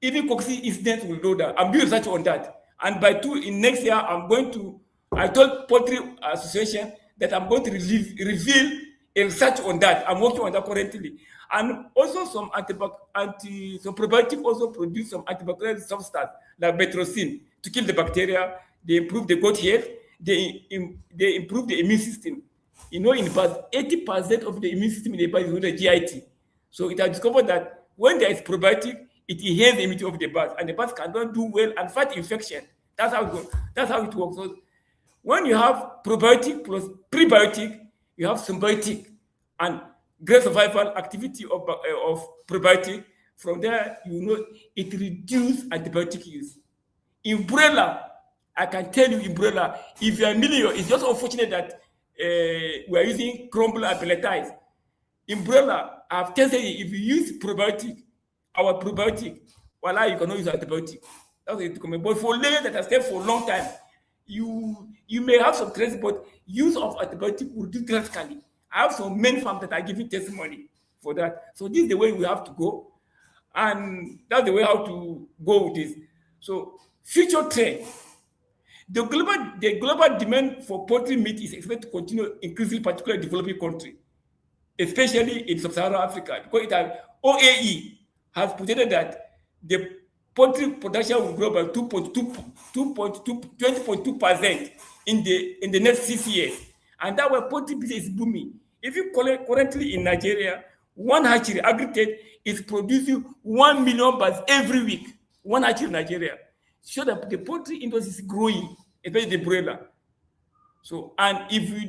even cocci incidence will go down. I'm doing research on that. And in next year, I told Poultry Association that I'm going to reveal a research on that. I'm working on that currently. And also some probiotic also produce some antibacterial substance like metrocin to kill the bacteria. They improve the gut health. They improve the immune system. In the past, 80% of the immune system in the body is the GIT. So it has discovered that when there is probiotic, it enhances the immunity of the bat, and the bat cannot do well and fight infection. That's how it goes. That's how it works. So when you have probiotic plus prebiotic, you have symbiotic and great survival activity of probiotic. From there, it reduces antibiotic use. In Brella, I can tell you in Brella, if you are millionaire, it's just unfortunate that we are using crumble and pelletize. In Brella, I've tested it. If you use probiotic, our probiotic, voila, you cannot use antibiotic. That's it. But for layers that have stayed for a long time, you may have some traces, but use of antibiotic will reduce drastically. I have some main farms that are giving testimony for that. So this is the way we have to go, and that's the way how to go with this. So future trend. The global demand for poultry meat is expected to continue increasing, particularly in developing countries, especially in sub-Saharan Africa, because OAE has projected that the poultry production will grow by 20.2% in the next 6 years, and that way poultry business is booming. If you currently in Nigeria, one hatchery aggregate is producing 1 million birds every week. One hatchery in Nigeria. Show that the poultry industry is growing, especially the broiler. So, and if we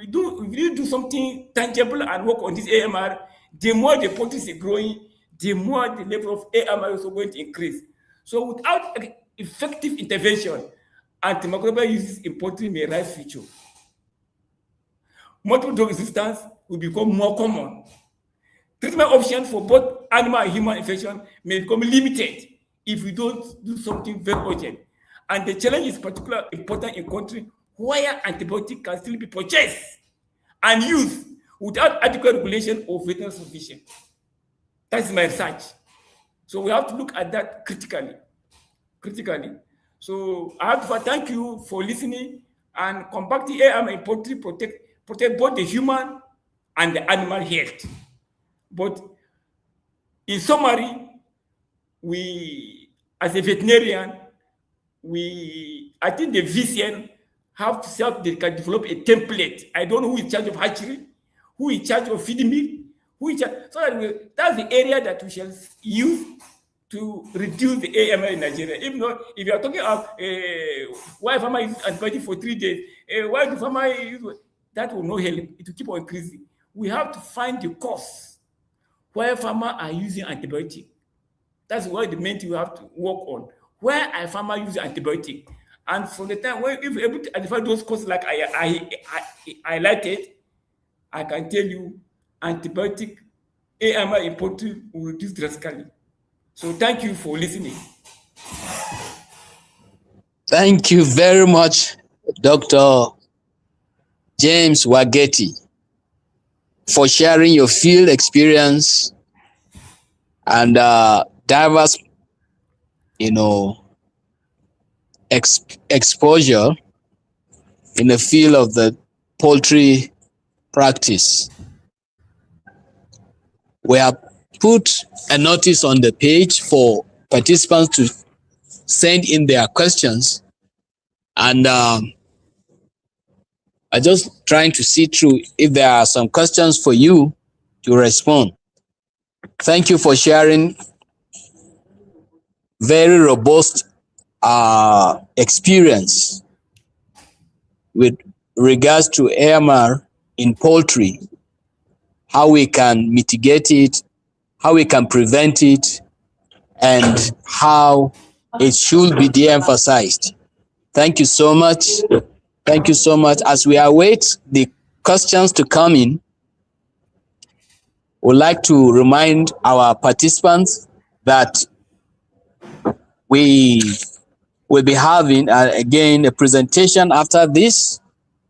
do something tangible and work on this AMR, the more the poultry is growing, the more the level of AMR is also going to increase. So, without effective intervention, antimicrobial uses in poultry may rise future. Multiple drug resistance will become more common. Treatment options for both animal and human infection may become limited if we don't do something very urgent. And the challenge is particularly important in countries where antibiotics can still be purchased and used without adequate regulation or veterinary supervision. That's my research. So we have to look at that critically. So I have to thank you for listening, and combating AMR in poultry protect both the human and the animal health. But in summary, we, as a veterinarian, I think the VCN have to see how they can develop a template. I don't know who is in charge of hatchery, who is in charge of feeding meat, so that's the area that we shall use to reduce the AMR in Nigeria. If you are talking of why farmer use antibiotic for 3 days, why do farmer use, that will not help. It will keep on increasing. We have to find the cause where farmers are using antibiotic. That's why the main thing we have to work on. Where are farmers using antibiotic? And from the time when if we're able to identify those causes like I highlighted, I can tell you antibiotic AMR in poultry will reduce drastically. So thank you for listening. Thank you very much, Dr. James Wageti, for sharing your field experience and diverse, exposure in the field of the poultry practice. We have put a notice on the page for participants to send in their questions, And I'm just trying to see through if there are some questions for you to respond. Thank you for sharing very robust experience with regards to AMR in poultry, how we can mitigate it, how we can prevent it, and how it should be de-emphasized. Thank you so much. Thank you so much. As we await the questions to come in, we'd like to remind our participants that we will be having, again, a presentation after this,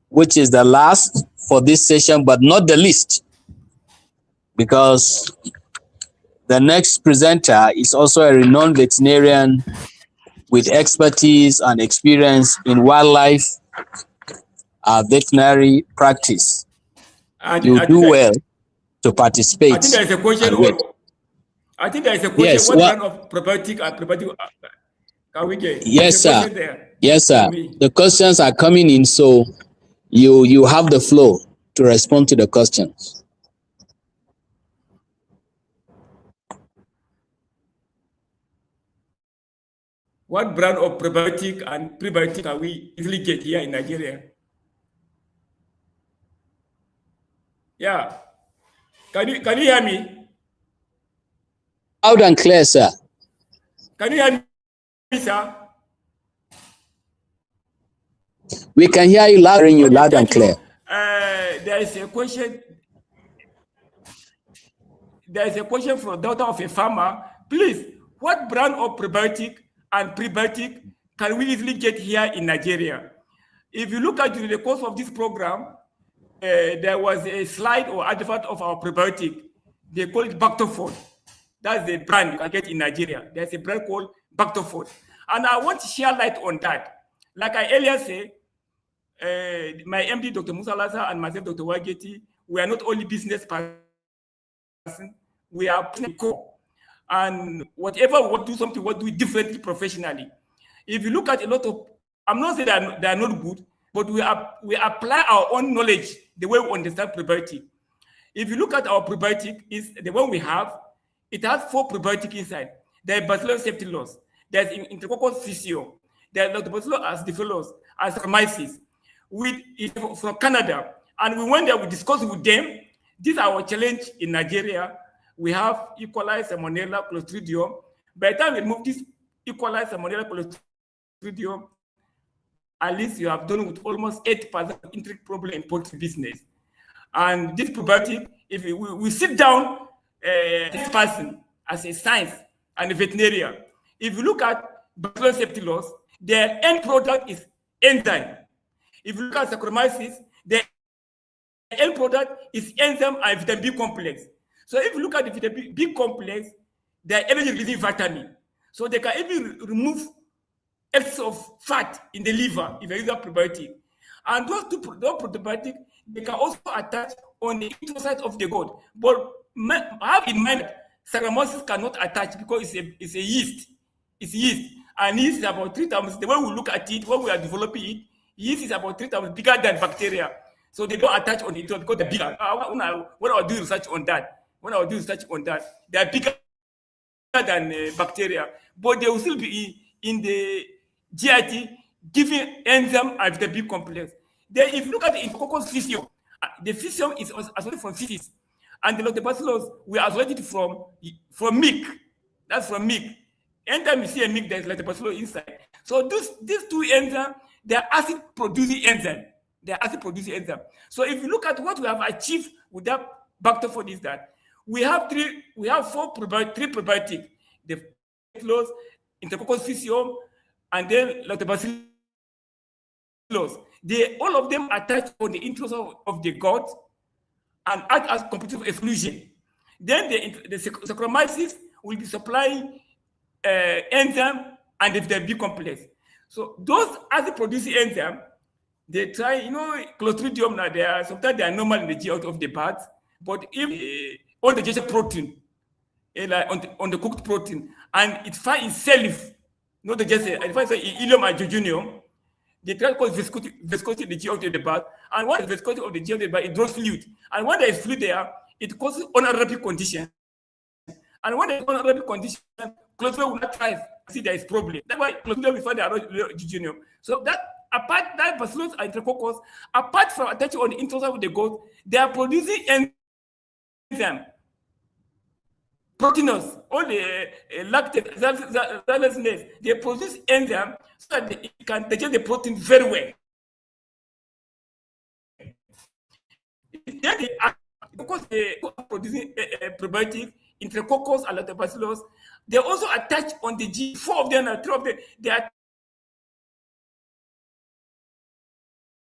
which is the last for this session, but not the least, because the next presenter is also a renowned veterinarian with expertise and experience in wildlife veterinary practice. You do well to participate. I think there is a question. I think there is a question. Yes, what kind of probiotic can we get? Yes, sir. Yes, sir. The questions are coming in, so you have the floor to respond to the questions. What brand of probiotic and prebiotic can we easily get here in Nigeria? Yeah. Can you hear me? Loud and clear, sir. Can you hear me, sir? We can hear you loud and clear. There is a question. There is a question from the daughter of a farmer. Please, what brand of probiotic and prebiotic can we easily get here in Nigeria? If you look at during the course of this program, there was a slide or advert of our probiotic. They call it Bactoford. That's the brand you can get in Nigeria. There's a brand called Bactoford. And I want to share light on that. Like I earlier said, my MD, Dr. Musa Lazar, and myself, Dr. Wageti, we are not only business person, we are core. And whatever we want to do something, we'll do it differently professionally. If you look at a lot of, I'm not saying they are not good, but we apply our own knowledge the way we understand probiotic. If you look at our probiotic, is the one we have, it has 4 probiotic inside. There's Bacillus septilos, there's Enterococcus faecium, there's Lactobacillus acidophilus, Saccharomyces, from Canada. And we went there, we discussed with them. This is our challenge in Nigeria. We have E. coli, Salmonella, Clostridium. By the time we remove this E. coli, Salmonella, Clostridium, at least you have done with almost 80% intrigue problem in poultry business. And this probiotic, if we sit down, this person as a science and a veterinarian, if you look at Bacillus septilos, their end product is enzyme. If you look at Saccharomyces, their end product is enzyme and vitamin B complex. So if you look at the vitamin B complex, they are energy releasing vitamin. So they can even remove excess of fat in the liver if you use a probiotic. And those probiotics, they can also attach on the introcyte of the gut. But have in mind, Saccharomyces cannot attach because it's a yeast. It's yeast. And yeast is about 3 times, the way we look at it, when we are developing it, yeast is about 3 times bigger than bacteria. So they don't attach on it because they're bigger. When I do research on that, they are bigger than bacteria. But they will still be in the GIT giving enzyme and the B complex. Then if you look at the Enterococcus faecium, the faecium is isolated from feces. And the Lactobacillus, we are isolated from milk. That's from milk. Anytime you see a milk, there's Lactobacillus inside. So these 2 enzymes, they are acid-producing enzymes. So if you look at what we have achieved with that Bactoford is that we have 3 probiotics, the Bacillus, Enterococcus faecium, and then Lactobacillus. All of them attach on the introcyte of the gut and act as competitive exclusion. Then the Saccharomyces will be supplying enzyme and the B complex. So those acid-producing enzymes, they try, Clostridium now, sometimes they are normal in the GI of the birds, but if on the digested protein, like on the cooked protein, and it finds itself, not the just it finds ileum and jejunium, they try to cause viscosity in the geometry of the bath. And when the viscosity of the geometry of the bath, it draws fluid. And when there is fluid there, it causes anaerobic condition. And when there is anaerobic condition, Clostridium will not thrive. See, there is problem. That's why Clostridium will find the jejunium. So that apart, that Bacillus and Enterococcus, apart from attaching on the inside of the goat, they are producing enzyme. Proteinose, all the lactate, xylosines, they produce enzyme so that they can digest the protein very well. Then they are, because they are producing probiotic, Enterococcus and Lactobacillus, they also attach on the G. 4 of them, 3 of them, they are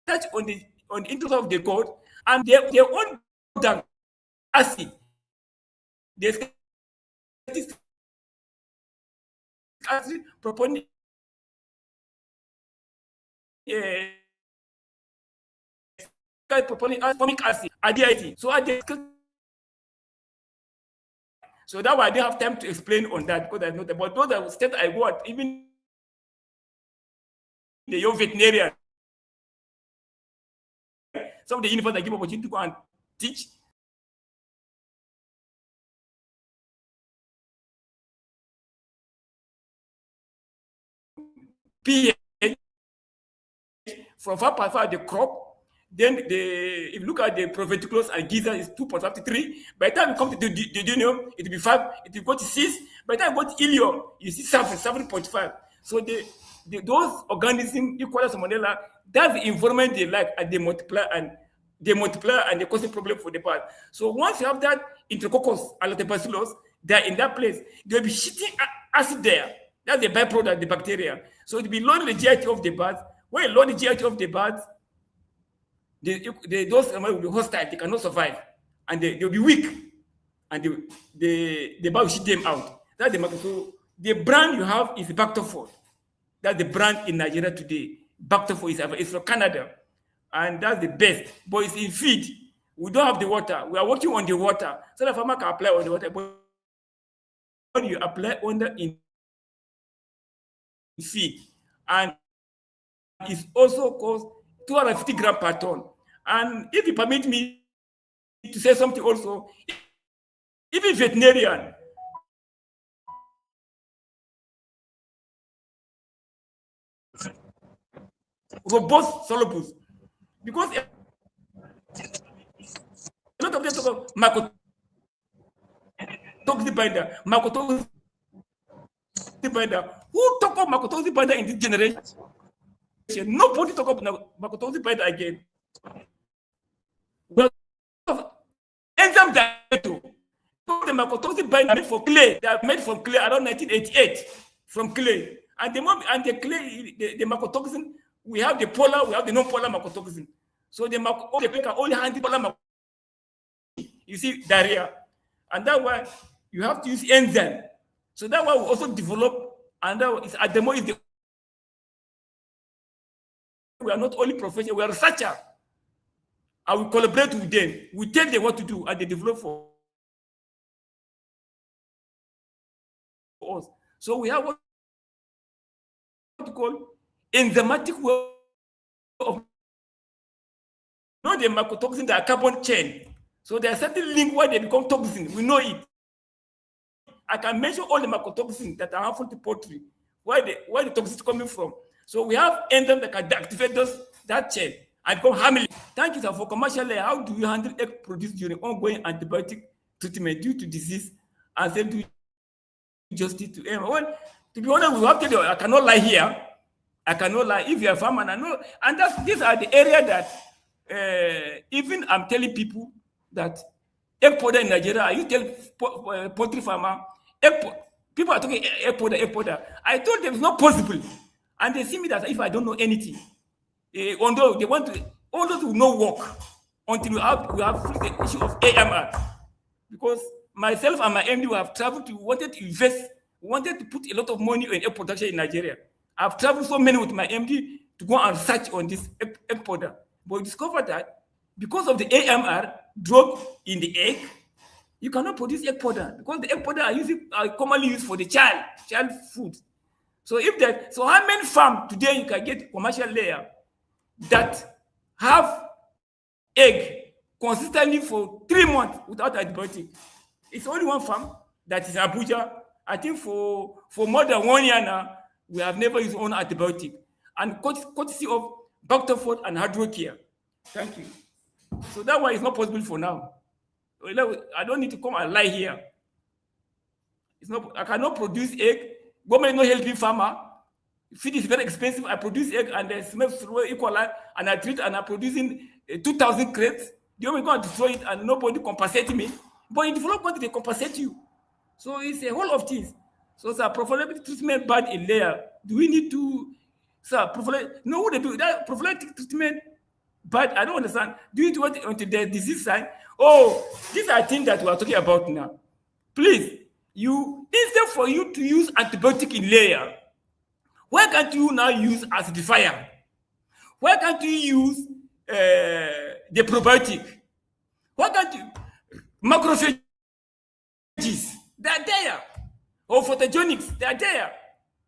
attached on the inside of the goat, and their own acid. There's acid propounding formic acid, ADIT. So that why I didn't have time to explain on that because I know that. But those are states I got, even the young veterinarian, some of the universities I give opportunity to go and teach. pH from 5.5 the crop, then if you look at the proventriculus and gizzard is 2.53. By the time you come to the duodenum, it will be 5, it will go to 6. By the time you go to ileum, you see 7.5. So those organisms, E. coli, Salmonella, that's the environment they like, and they multiply and they cause a problem for the part. So once you have that Enterococcus and Lactobacillus, they're in that place, they'll be shitting acid there. That's the byproduct, the bacteria. So it will be loading the GIT of the birds. When you load the GIT of the birds, those will be hostile, they cannot survive. And they'll be weak. And the bird will shit them out. That's the market. So the brand you have is Bactophore. That's the brand in Nigeria today. Bactophore is from Canada. And that's the best. But it's in feed. We don't have the water. We are working on the water. So the farmer can apply on the water. But when you apply under in feed, and it's also cost 250 grams per ton. And if you permit me to say something also, even veterinarian, robust solubles, because a lot of them talk about mycotoxin binder, who talk about mycotoxin binder in this generation? Nobody talk about mycotoxin binder again. Well, enzyme dietary. The mycotoxin binder made for clay. They are made from clay around 1988 from clay. And the clay, the mycotoxin, we have the polar, we have the non-polar mycotoxin. So the clay can only handle polar mycotoxin. You see diarrhea, and that's why you have to use enzyme. So that's why we also develop, and that is at the moment we are not only professional, we are researcher. And we collaborate with them. We tell them what to do, and they develop for us. So we have what we call enzymatic way of not the mycotoxin, they are carbon chain. So there are certain links where they become toxin. We know it. I can mention all the mycotoxins that are harmful to poultry, where the toxins coming from. So we have enzymes that can activate that chain and become harmless. Thank you, sir. For commercial layer, how do you handle egg produced during ongoing antibiotic treatment due to disease and then do justice to them? Well, to be honest, we have to do. I cannot lie here. I cannot lie. If you're a farmer, I know, and these are the area that even I'm telling people that egg powder in Nigeria. You tell poultry farmer, people are talking egg powder. I told them it's not possible, and they see me that if I don't know anything, although they want to, all those will not work until we have the issue of AMR, because myself and my MD have traveled to wanted to put a lot of money in egg production in Nigeria. I've traveled so many with my MD to go and research on this egg powder, but we discovered that because of the AMR drug in the egg, you cannot produce egg powder because the egg powder are commonly used for the child food. So if that, so how many farms today you can get commercial layer that have egg consistently for 3 months without antibiotic? It's only one farm that is Abuja. I think for more than 1 year now, we have never used own antibiotic. And courtesy of Dr. Ford and Hydrocare. Thank you. So that one is not possible for now. I don't need to come and lie here. It's not. I cannot produce egg. Government is not helping farmer. Feed is very expensive. I produce egg and the smell equal, and I treat and I'm producing 2,000 crates. The only going to throw it and nobody compensate me. But in developed country, they compensate you. So it's a whole of things. So, sir, prophylactic treatment bad in layer. Do we need to, sir, no, what they do? That prophylactic treatment bad, I don't understand. Do you want until the disease sign? Oh, these are things that we are talking about now. Please, instead for you to use antibiotic in layer, why can't you now use acidifier? Why can't you use the probiotic? Why can't you? Macrophages, they are there. Or photogenics, they are there.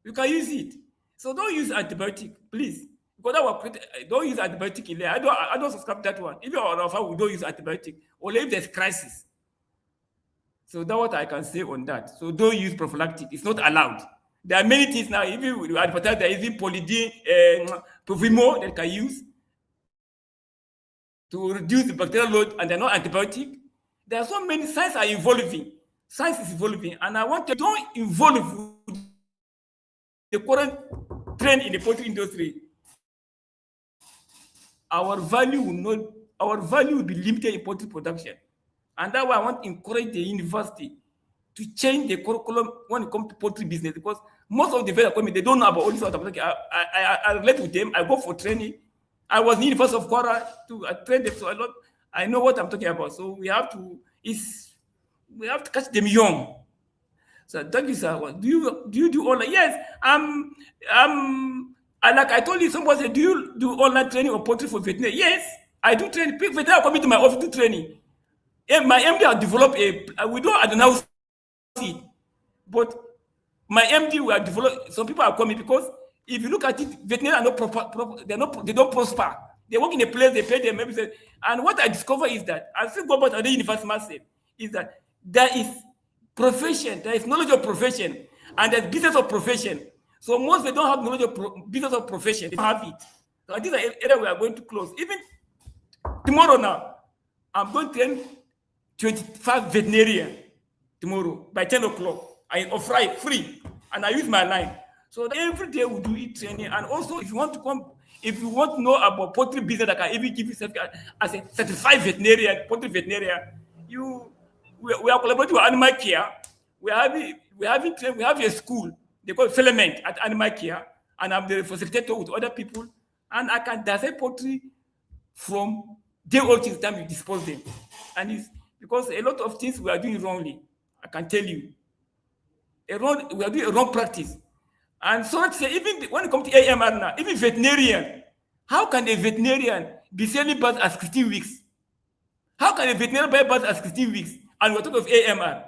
You can use it. So don't use antibiotic, please. Because don't use antibiotic in there. I don't subscribe to that one. If you're on offer, we don't use antibiotic. Only if there's crisis. So that's what I can say on that. So don't use prophylactic. It's not allowed. There are many things now. Even with advertise, there is even polydine, Provimo that can use to reduce the bacterial load, and they're not antibiotic. There are so many. Science are evolving. Science is evolving, and I want to don't involve the current trend in the poultry industry. Our value will be limited in poultry production, and that's why I want to encourage the university to change the curriculum when it comes to poultry business, because most of the vet equipment, they don't know about all this. I relate with them. I go for training. I was in the University of Kwara to train them, so I know what I'm talking about. So we have to catch them young. So thank you, sir. Do you do online? Yes, like I told you, somebody said, do you do online training or poultry for veterinary? Yes, I do training. Veterinary coming to my office to training. And my MD has developed we don't announce it, but my MD will develop. Some people are coming because if you look at it, veterinary are not they don't prosper. They work in a place, they pay them everything. And what I discover is that, I still go back to the university myself, is that there is profession, there is knowledge of profession, and there's business of profession. So most they don't have knowledge of business of profession, they don't have it. So these are areas we are going to close. Even tomorrow now, I'm going to train 25 veterinarians tomorrow by 10 o'clock. I offer it free, and I use my line. So every day we do e-training, and also if you want to come, if you want to know about poultry business, I can even give you certificate as a certified veterinarian, poultry veterinarian. We are collaborating with Animal Care. We have a school. They call it Filament at Animal Care, and I'm the facilitator with other people, and I can dissect poultry from day old till the time you dispose them. And it's because a lot of things we are doing wrongly. I can tell you, we are doing a wrong practice. And so to say, even when it comes to AMR now, even veterinarian, how can a veterinarian be selling birds at 16 weeks? How can a veterinarian buy birds at 16 weeks? And we're talking of AMR.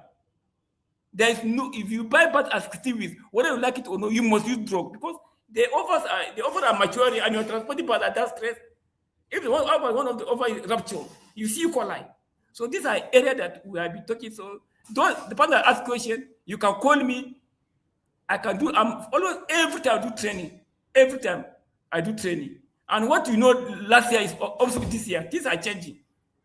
There is no, if you buy birds at 16 weeks, whether you like it or not, you must use drug, because the offers are maturing, and you're transporting birds at that stress. If one of the offer is rupture, you see E. coli. So these are areas that we have been talking. So don't, the partner ask question, you can call me. I can do, every time I do training. Every time I do training. And what you know last year is also this year. Things are changing.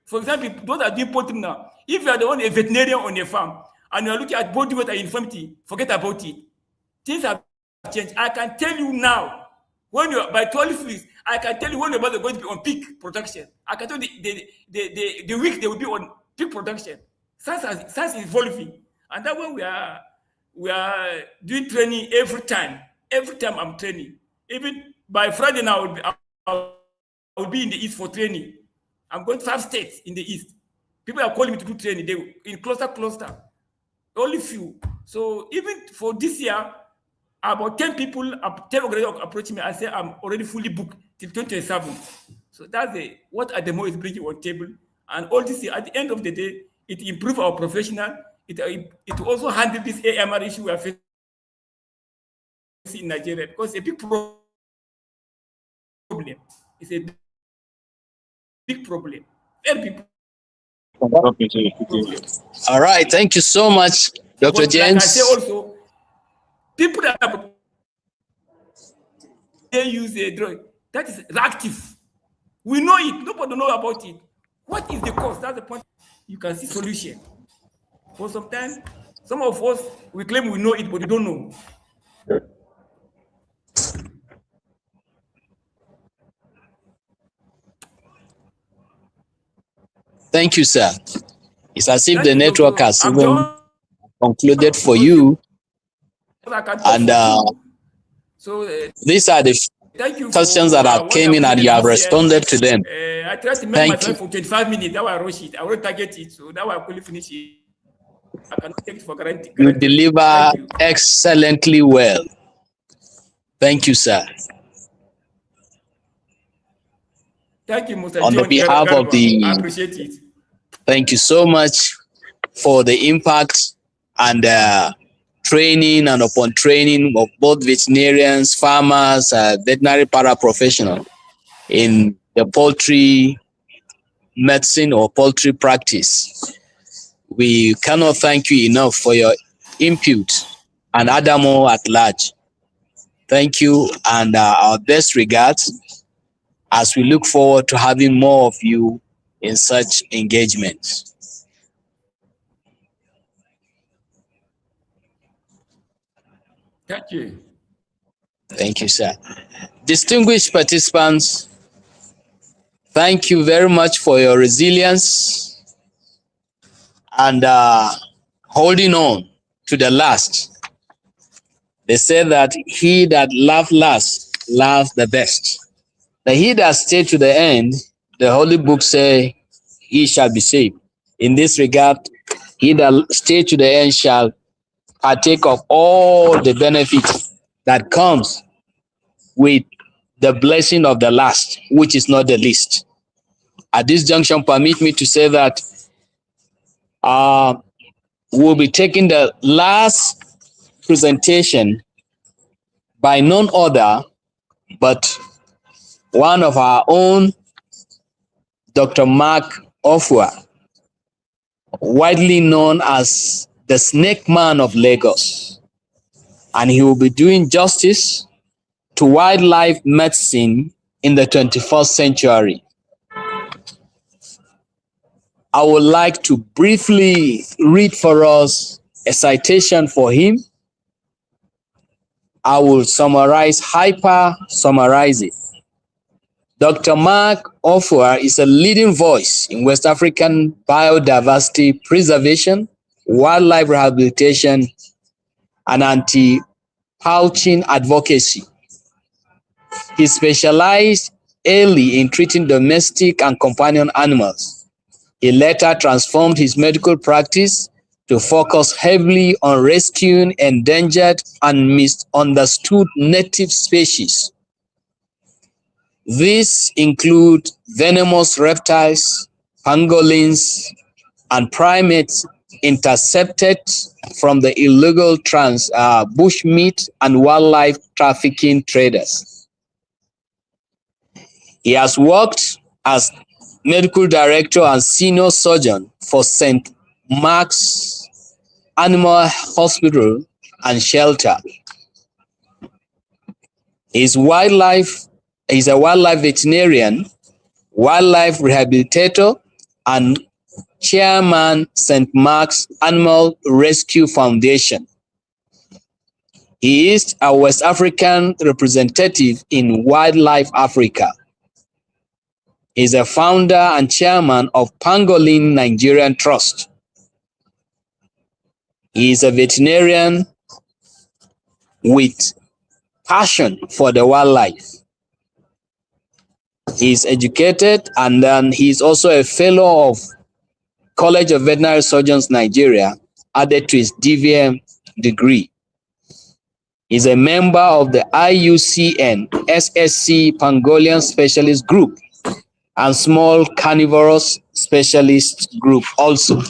For example, those are doing poultry now. If you are the only veterinarian on a farm and you are looking at body weight and infirmity, forget about it. Things have changed. I can tell you now, when you're by 12 weeks, I can tell you when you're about to going to be on peak production. I can tell you the week they will be on peak production. Science is evolving. And that way we are doing training every time. Every time I'm training. Even by Friday now, I will be in the East for training. I'm going to 5 states in the East. People are calling me to do training. They in cluster. Only few. So even for this year, about 10 people, 10 organizations approaching me. I say I'm already fully booked till 2027. So that's what at the moment is bringing on table. And all this, at the end of the day, it improves our professional. It also handle this AMR issue we are facing. in Nigeria because it's a big problem. It's a big problem. Very big problem. All right, thank you so much, Dr. But James. like I say also, people that they use a drug that is reactive. We know it. Nobody knows about it. What is the cause? That's the point. You can see solution. For some time, some of us we claim we know it, but we don't know. Thank you, sir. It's as if the network has even concluded for you. And these are the questions that have came in and you have responded to them. I tried to make myself for 25 minutes. That I rush it. I will target it. So that I couldn't finish it. I cannot take it for granted. You deliver excellently well. Thank you, sir. Thank you, Mr. On John the behalf Garba. of the, I appreciate it. Thank you so much for the impact and training and upon training of both veterinarians, farmers, veterinary paraprofessionals in the poultry medicine or poultry practice. We cannot thank you enough for your input and Adamo at large. Thank you and our best regards as we look forward to having more of you in such engagements. Thank you. Thank you, sir. Distinguished participants, thank you very much for your resilience and holding on to the last. They say that he that laughs last laughs the best. The he that stayed to the end, the Holy Book say, he shall be saved. In this regard, he that stayed to the end shall partake of all the benefits that comes with the blessing of the last, which is not the least. At this junction, permit me to say that we'll be taking the last presentation by none other but one of our own, Dr. Mark Ofua, widely known as the Snake Man of Lagos. And he will be doing justice to wildlife medicine in the 21st century. I would like to briefly read for us a citation for him. I will summarize it. Dr. Mark Ofua is a leading voice in West African biodiversity preservation, wildlife rehabilitation, and anti-poaching advocacy. He specialized early in treating domestic and companion animals. He later transformed his medical practice to focus heavily on rescuing endangered and misunderstood native species. These include venomous reptiles, pangolins, and primates intercepted from the illegal bushmeat and wildlife trafficking traders. He has worked as medical director and senior surgeon for St. Mark's Animal Hospital and Shelter. He's a wildlife veterinarian, wildlife rehabilitator, and chairman St. Mark's Animal Rescue Foundation. He is a West African representative in Wildlife Africa. He is a founder and chairman of Pangolin Nigerian Trust. He is a veterinarian with passion for the wildlife. He is educated and then he is also a fellow of College of Veterinary Surgeons Nigeria, added to his DVM degree. He is a member of the IUCN SSC Pangolin Specialist Group and Small Carnivorous Specialist Group also.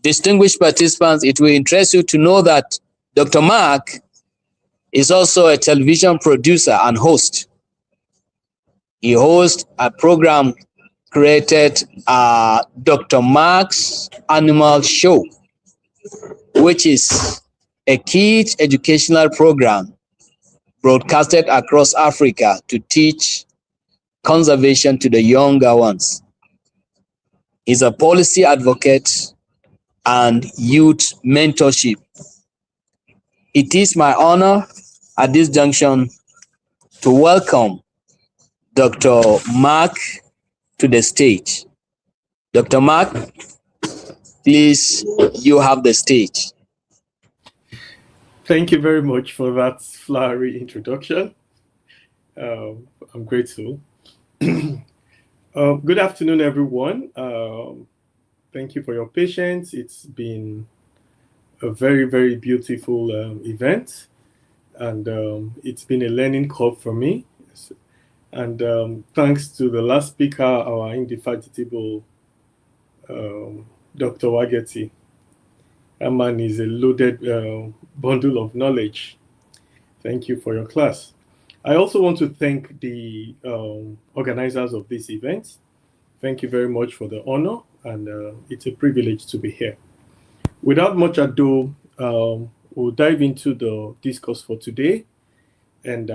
Distinguished participants, it will interest you to know that Dr. Mark He's also a television producer and host. He hosts a program created Dr. Mark's Animal Show, which is a kids educational program broadcasted across Africa to teach conservation to the younger ones. He's a policy advocate and youth mentorship. It is my honor at this junction to welcome Dr. Mark to the stage. Dr. Mark, please, you have the stage. Thank you very much for that flowery introduction. I'm grateful. Good afternoon, everyone. Thank you for your patience. It's been a very, very beautiful event, and it's been a learning curve for me. And thanks to the last speaker, our indefatigable Dr. Wageti. That man is a loaded bundle of knowledge. Thank you for your class. I also want to thank the organizers of this event. Thank you very much for the honor, and it's a privilege to be here. Without much ado, we'll dive into the discourse for today, and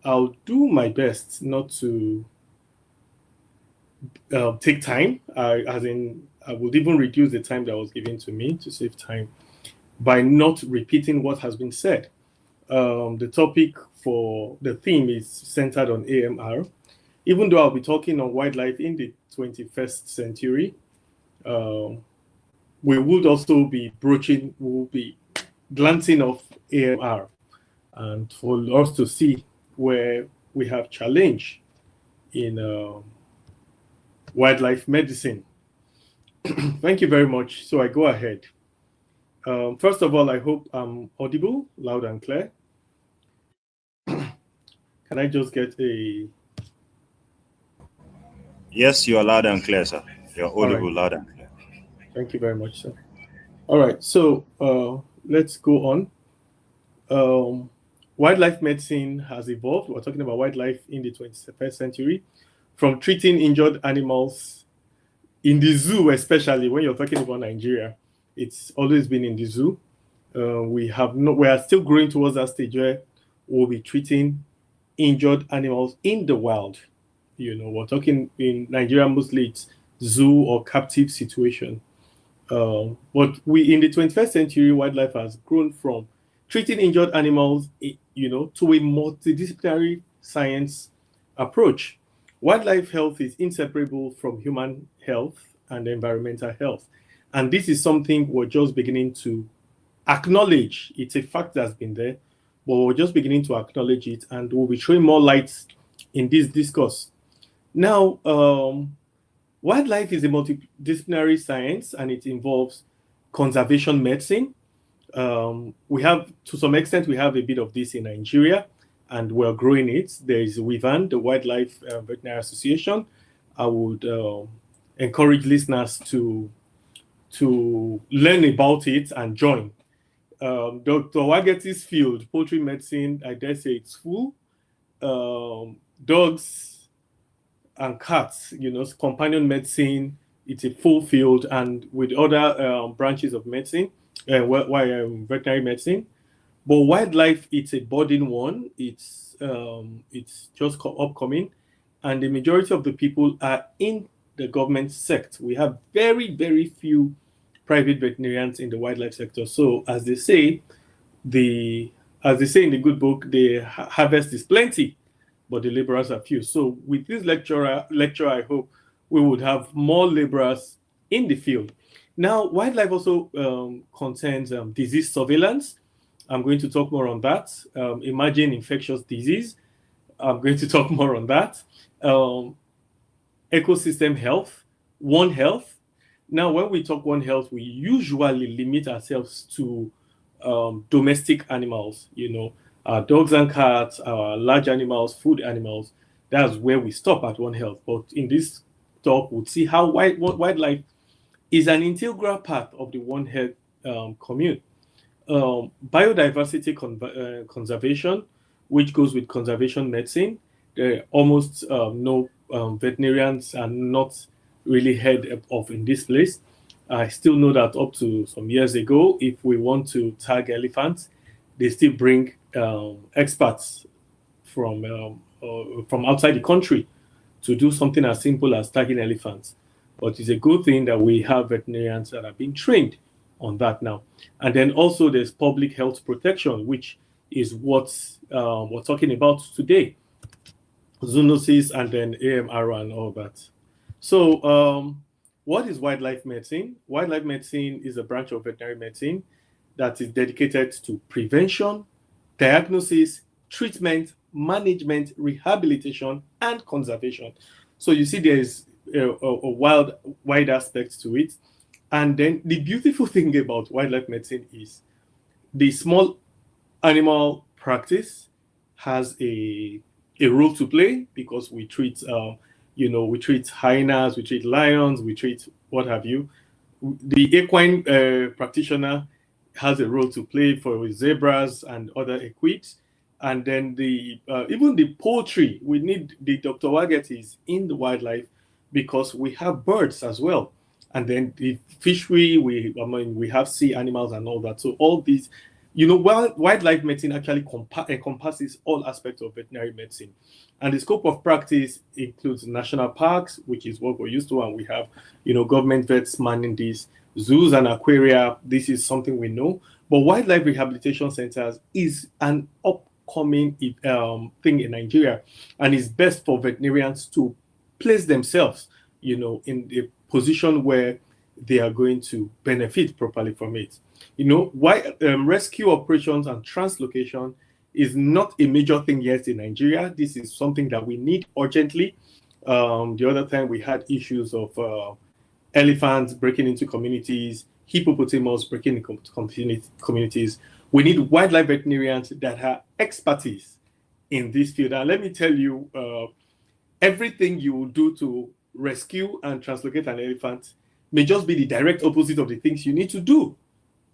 I'll do my best not to take time, I would even reduce the time that was given to me to save time by not repeating what has been said. The topic for the theme is centered on AMR. Even though I'll be talking on wildlife in the 21st century, we would also be we'll be glancing off AMR and for us to see where we have challenge in wildlife medicine. Thank you very much. So I go ahead. First of all, I hope I'm audible, loud and clear. Can I just get a... Yes, you are loud and clear, sir. You're audible, right. Loud and clear. Thank you very much, sir. All right, so let's go on. Wildlife medicine has evolved. We're talking about wildlife in the 21st century, from treating injured animals in the zoo, especially when you're talking about Nigeria. It's always been in the zoo. We are still growing towards that stage where we'll be treating injured animals in the wild. You know, we're talking in Nigeria, mostly it's zoo or captive situation. But in the 21st century, wildlife has grown from treating injured animals, you know, to a multidisciplinary science approach. Wildlife health is inseparable from human health and environmental health. And this is something we're just beginning to acknowledge. It's a fact that's been there, but we're just beginning to acknowledge it, and we'll be showing more light in this discourse. Now, wildlife is a multidisciplinary science, and it involves conservation medicine. We have, to some extent, we have a bit of this in Nigeria, and we're growing it. There is WIVAN, the Wildlife Veterinary Association. I would encourage listeners to learn about it and join. Dr. Wageti's field, poultry medicine, I dare say it's full. Dogs and cats, you know, companion medicine, it's a full field, and with other branches of medicine, veterinary medicine. But wildlife, it's a budding one. It's just upcoming, and the majority of the people are in the government sector. We have very, very few private veterinarians in the wildlife sector. So as they say in the good book, the harvest is plenty, but the laborers are few. So with this lecture, I hope we would have more laborers in the field. Now, wildlife also concerns disease surveillance. I'm going to talk more on that. Emerging infectious disease. I'm going to talk more on that. Ecosystem health, One Health. Now, when we talk One Health, we usually limit ourselves to domestic animals, you know, our dogs and cats, our large animals, food animals. That's where we stop at One Health. But in this talk, we'll see how wildlife is an integral part of the One Health commune. Biodiversity conservation, which goes with conservation medicine. Almost no veterinarians are not really heard of in this place. I still know that up to some years ago, if we want to tag elephants, they still bring experts from outside the country to do something as simple as tagging elephants. But it's a good thing that we have veterinarians that have been trained on that now. And then also there's public health protection, which is what we're talking about today. Zoonosis and then AMR and all that. So what is wildlife medicine? Wildlife medicine is a branch of veterinary medicine that is dedicated to prevention, diagnosis, treatment, management, rehabilitation, and conservation. So you see there's a wide aspect to it. And then the beautiful thing about wildlife medicine is the small animal practice has a role to play, because we treat, we treat hyenas, we treat lions, we treat what have you. The equine practitioner has a role to play for zebras and other equids. And then the even the poultry, we need the Dr. Wagetes in the wildlife, because we have birds as well. And then the fishery, we have sea animals and all that. So all these, wildlife medicine actually encompasses all aspects of veterinary medicine. And the scope of practice includes national parks, which is what we're used to, and we have, government vets manning these. Zoos and aquaria, this is something we know. But wildlife rehabilitation centers is an upcoming thing in Nigeria, and it's best for veterinarians to place themselves, in a position where they are going to benefit properly from it. Why rescue operations and translocation is not a major thing yet in Nigeria. This is something that we need urgently. The other time we had issues of elephants breaking into communities, hippopotamus breaking into communities. We need wildlife veterinarians that have expertise in this field. And let me tell you, everything you will do to rescue and translocate an elephant may just be the direct opposite of the things you need to do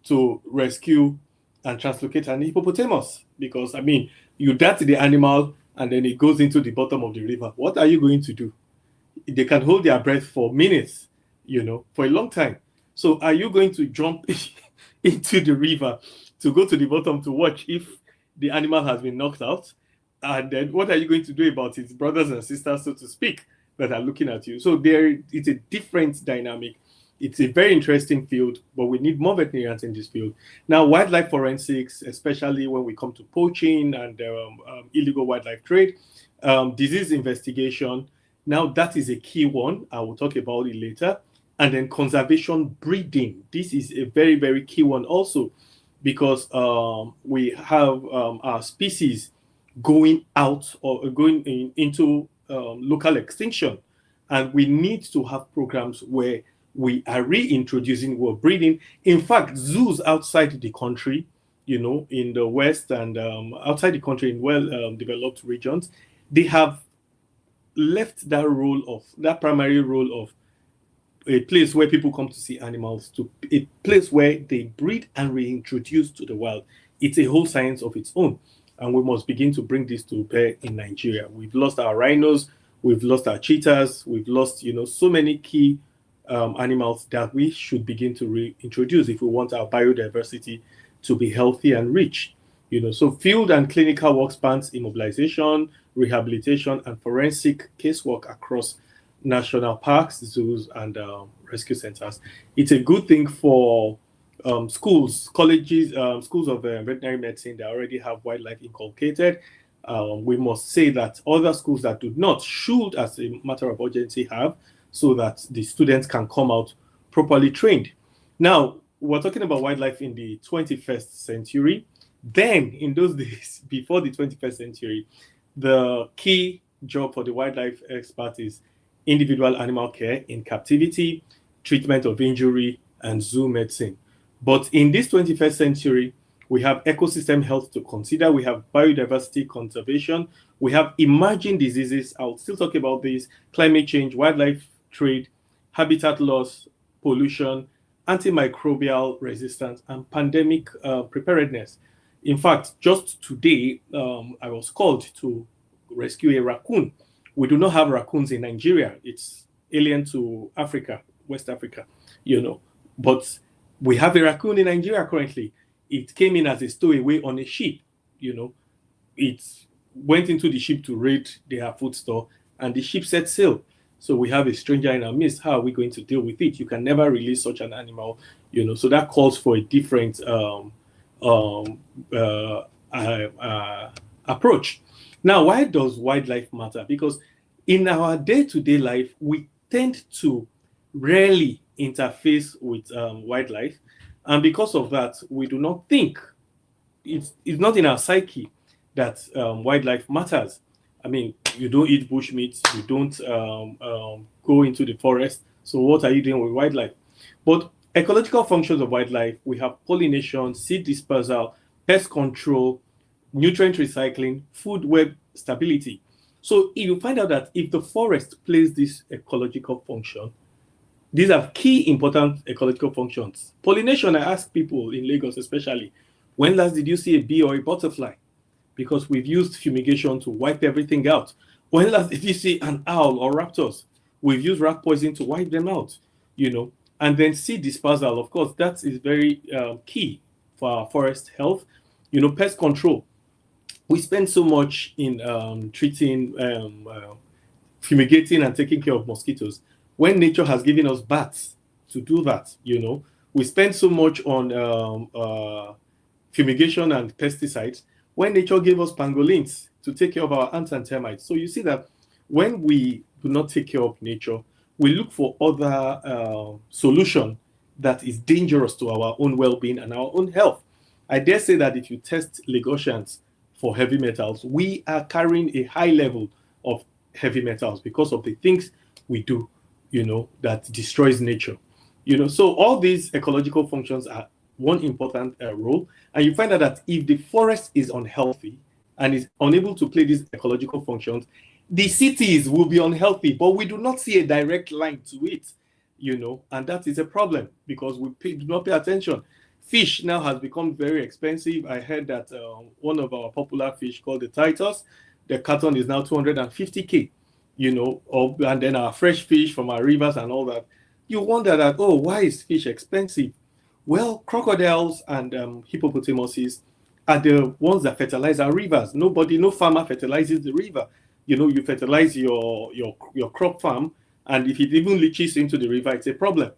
to rescue and translocate an hippopotamus. Because, you dart the animal and then it goes into the bottom of the river. What are you going to do? They can hold their breath for minutes, for a long time. So are you going to jump into the river to go to the bottom to watch if the animal has been knocked out? And then what are you going to do about its brothers and sisters, so to speak, that are looking at you? So it's a different dynamic. It's a very interesting field, but we need more veterinarians in this field. Now, wildlife forensics, especially when we come to poaching and illegal wildlife trade, disease investigation, now that is a key one. I will talk about it later. And then conservation breeding. This is a very, very key one also, because we have our species going out or going into local extinction. And we need to have programs where we are reintroducing, we're breeding. In fact, zoos outside the country, in the West and outside the country in well-developed regions, they have left that primary role of a place where people come to see animals to a place where they breed and reintroduce to the wild. It's a whole science of its own. And we must begin to bring this to bear in Nigeria. We've lost our rhinos, we've lost our cheetahs, we've lost, so many key animals that we should begin to reintroduce if we want our biodiversity to be healthy and rich. So field and clinical work spans immobilization, rehabilitation, and forensic casework across national parks, zoos, and rescue centers. It's a good thing for schools, colleges, schools of veterinary medicine that already have wildlife inculcated. We must say that other schools that do not should, as a matter of urgency, have, so that the students can come out properly trained. Now, we're talking about wildlife in the 21st century. Then, in those days, before the 21st century, the key job for the wildlife expert is individual animal care in captivity, treatment of injury, and zoo medicine. But in this 21st century, we have ecosystem health to consider. We have biodiversity conservation. We have emerging diseases. I'll still talk about this: climate change, wildlife trade, habitat loss, pollution, antimicrobial resistance, and pandemic preparedness. In fact, just today, I was called to rescue a raccoon. We do not have raccoons in Nigeria. It's alien to Africa, West Africa, but we have a raccoon in Nigeria currently. It came in as a stowaway on a ship, It went into the ship to raid their food store, and the ship set sail. So we have a stranger in our midst. How are we going to deal with it? You can never release such an animal, So that calls for a different approach. Now, why does wildlife matter? Because in our day-to-day life, we tend to rarely interface with wildlife, and because of that, we do not think it's not in our psyche that wildlife matters. I mean, you don't eat bush meat, you don't go into the forest. So what are you doing with wildlife? But ecological functions of wildlife, we have pollination, seed dispersal, pest control, nutrient recycling, food web stability. So if you find out that if the forest plays this ecological function, these are key important ecological functions. Pollination, I ask people in Lagos especially, when last did you see a bee or a butterfly? Because we've used fumigation to wipe everything out. When last did you see an owl or raptors? We've used rat poison to wipe them out, And then seed dispersal, of course, that is very key for our forest health. Pest control. We spend so much in treating, fumigating and taking care of mosquitoes, when nature has given us bats to do that. We spend so much on fumigation and pesticides, when nature gave us pangolins to take care of our ants and termites. So you see that when we do not take care of nature, we look for other solution that is dangerous to our own well-being and our own health. I dare say that if you test Lagosians for heavy metals, we are carrying a high level of heavy metals because of the things we do, that destroys nature. So all these ecological functions are one important role. And you find out that if the forest is unhealthy and is unable to play these ecological functions, the cities will be unhealthy, but we do not see a direct line to it, and that is a problem because we do not pay attention. Fish now has become very expensive. I heard that one of our popular fish called the Titus, the carton is now 250K, and then our fresh fish from our rivers and all that. You wonder that, why is fish expensive? Well, crocodiles and hippopotamuses are the ones that fertilize our rivers. No farmer fertilizes the river. You fertilize your crop farm, and if it even leaches into the river, it's a problem.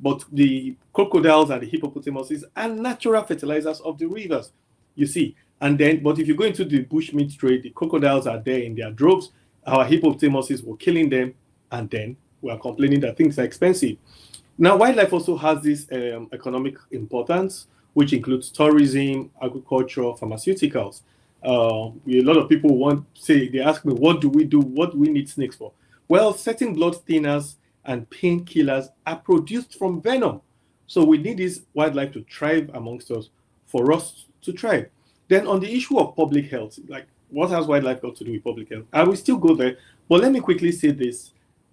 But the crocodiles and the hippopotamuses are natural fertilizers of the rivers, you see. But if you go into the bushmeat trade, the crocodiles are there in their droves. Our hippopotamuses were killing them, and then we are complaining that things are expensive. Now, wildlife also has this economic importance, which includes tourism, agriculture, pharmaceuticals. A lot of people they ask me, what do we do? What do we need snakes for? Well, certain blood thinners and painkillers are produced from venom. So we need this wildlife to thrive amongst us for us to thrive. Then on the issue of public health, like what has wildlife got to do with public health? I will still go there, but let me quickly say this.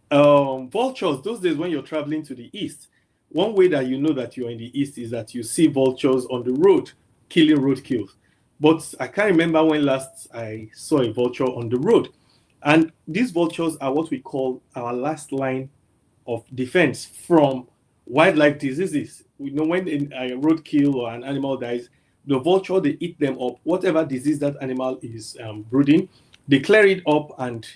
Vultures, those days when you're traveling to the east, one way that you know that you're in the east is that you see vultures on the road, killing roadkills. But I can't remember when last I saw a vulture on the road. And these vultures are what we call our last line of defense from wildlife diseases. We know when a roadkill or an animal dies, the vulture, they eat them up. Whatever disease that animal is brooding, they clear it up, and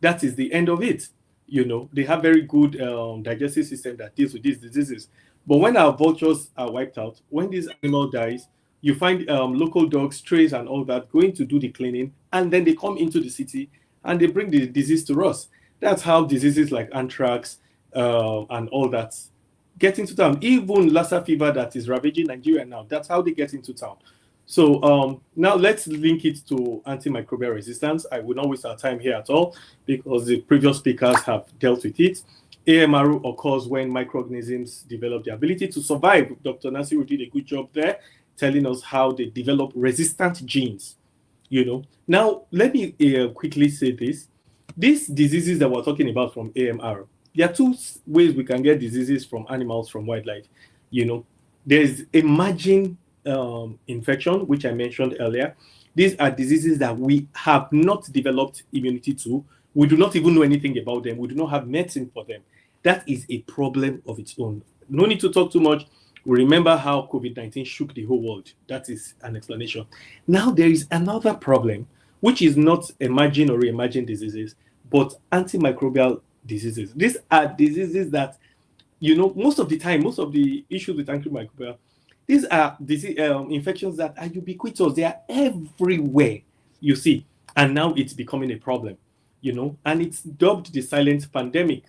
that is the end of it. They have very good digestive system that deals with these diseases. But when our vultures are wiped out, when this animal dies, you find local dogs, strays, and all that going to do the cleaning, and then they come into the city and they bring the disease to us. That's how diseases like anthrax and all that get into town. Even Lassa fever that is ravaging Nigeria now, that's how they get into town. So now let's link it to antimicrobial resistance. I will not waste our time here at all because the previous speakers have dealt with it. AMR occurs when microorganisms develop the ability to survive. Dr. Nasiru did a good job there telling us how they develop resistant genes. Now let me quickly say this. These diseases that we're talking about from AMR, there are two ways we can get diseases from animals, from wildlife. There's emerging infection, which I mentioned earlier. These are diseases that we have not developed immunity to. We do not even know anything about them. We do not have medicine for them. That is a problem of its own. No need to talk too much. We remember how COVID-19 shook the whole world. That is an explanation. Now there is another problem, which is not emerging or re-emerging diseases, but antimicrobial diseases. These are diseases that, most of the time, most of the issues with antimicrobial, these are infections that are ubiquitous. They are everywhere, you see. And now it's becoming a problem, and it's dubbed the silent pandemic.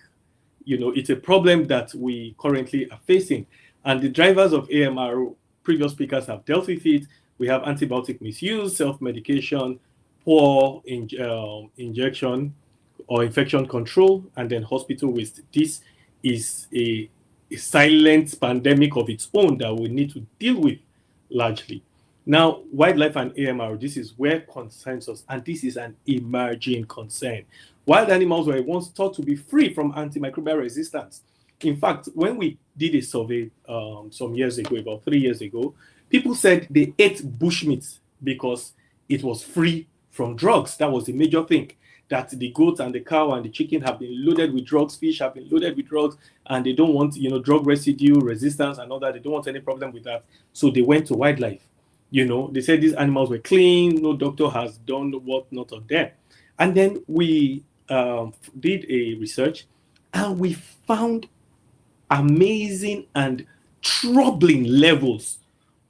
It's a problem that we currently are facing. And the drivers of AMR, previous speakers have dealt with it. We have antibiotic misuse, self-medication, poor injection or infection control, and then hospital waste. This is a silent pandemic of its own that we need to deal with largely. Now, wildlife and AMR, this is where consensus, and this is an emerging concern. Wild animals were once thought to be free from antimicrobial resistance. In fact, when we did a survey some years ago, about 3 years ago, people said they ate bushmeat because it was free from drugs. That was the major thing, that the goat and the cow and the chicken have been loaded with drugs, fish have been loaded with drugs, and they don't want, drug residue, resistance and all that. They don't want any problem with that. So they went to wildlife. They said these animals were clean, no doctor has done what not on them. And then we did a research, and we found amazing and troubling levels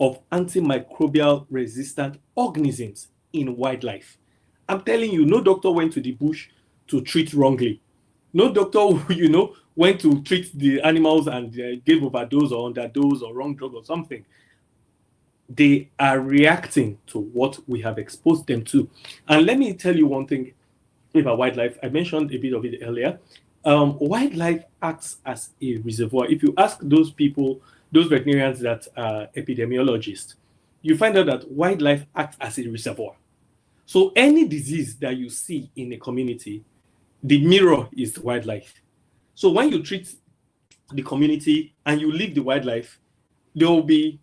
of antimicrobial resistant organisms in wildlife. I'm telling you, no doctor went to the bush to treat wrongly. No doctor, went to treat the animals and gave overdose or underdose or wrong drug or something. They are reacting to what we have exposed them to. And let me tell you one thing about wildlife. I mentioned a bit of it earlier. Wildlife acts as a reservoir. If you ask those people, those veterinarians that are epidemiologists, you find out that wildlife acts as a reservoir. So any disease that you see in a community, the mirror is wildlife. So when you treat the community and you leave the wildlife, there will be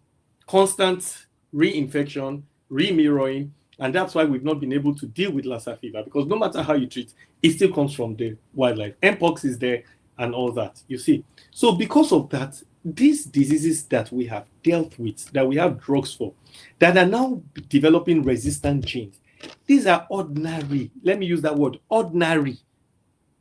constant reinfection, remirroring, and that's why we've not been able to deal with Lassa fever, because no matter how you treat, it still comes from the wildlife. Mpox is there and all that, you see. So because of that, these diseases that we have dealt with, that we have drugs for, that are now developing resistant genes, these are ordinary, let me use that word, ordinary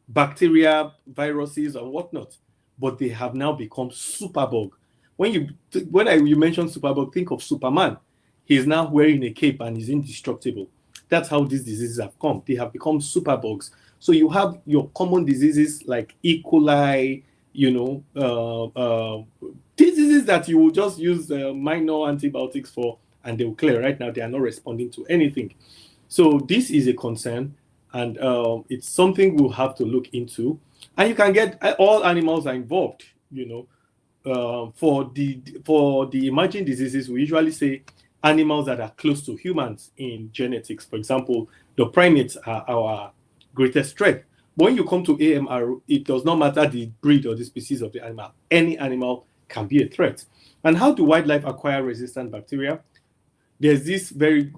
bacteria, viruses, and whatnot, but they have now become superbug. When you mention superbug, think of Superman. He's now wearing a cape and he's indestructible. That's how these diseases have come. They have become superbugs. So you have your common diseases like E. coli, diseases that you will just use minor antibiotics for and they will clear. Right now, they are not responding to anything. So this is a concern, and it's something we'll have to look into. And you can get all animals are involved. For the emerging diseases, we usually say animals that are close to humans in genetics. For example, the primates are our greatest threat. But when you come to AMR, it does not matter the breed or the species of the animal. Any animal can be a threat. And how do wildlife acquire resistant bacteria? There's this very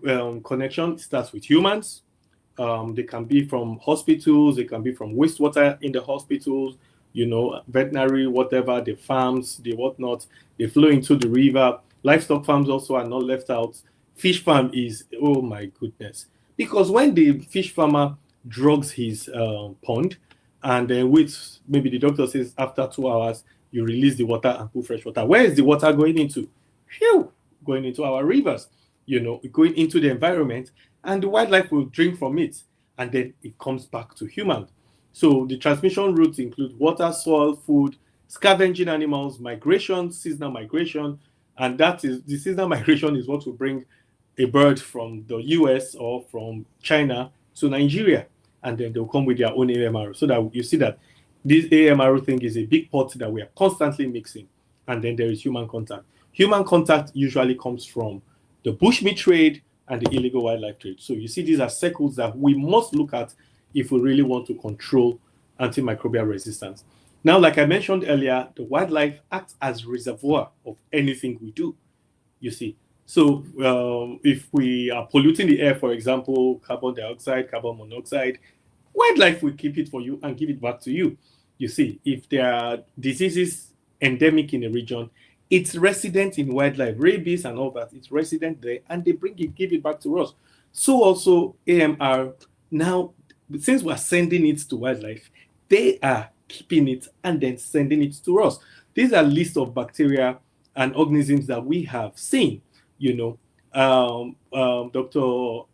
connection. It starts with humans. They can be from hospitals. They can be from wastewater in the hospitals, veterinary, whatever, the farms, the whatnot. They flow into the river. Livestock farms also are not left out. Fish farm is, oh my goodness. Because when the fish farmer drugs his pond, and then with maybe the doctor says after 2 hours, you release the water and put fresh water. Where is the water going into? Going into our rivers, going into the environment, and the wildlife will drink from it, and then it comes back to humans. So the transmission routes include water, soil, food, scavenging animals, migration, seasonal migration, and that is the seasonal migration is what will bring a bird from the US or from China to Nigeria, and then they'll come with their own AMR. So that you see that this AMR thing is a big pot that we are constantly mixing, and then there is human contact. Human contact usually comes from the bushmeat trade and the illegal wildlife trade. So you see, these are circles that we must look at if we really want to control antimicrobial resistance. Now, like I mentioned earlier, the wildlife acts as reservoir of anything we do, you see. So if we are polluting the air, for example, carbon dioxide, carbon monoxide, wildlife will keep it for you and give it back to you. You see, if there are diseases endemic in a region, it's resident in wildlife, rabies and all that, it's resident there, and they give it back to us. So also AMR, now, since we're sending it to wildlife, they are keeping it and then sending it to us. These are lists of bacteria and organisms that we have seen, you know. Dr.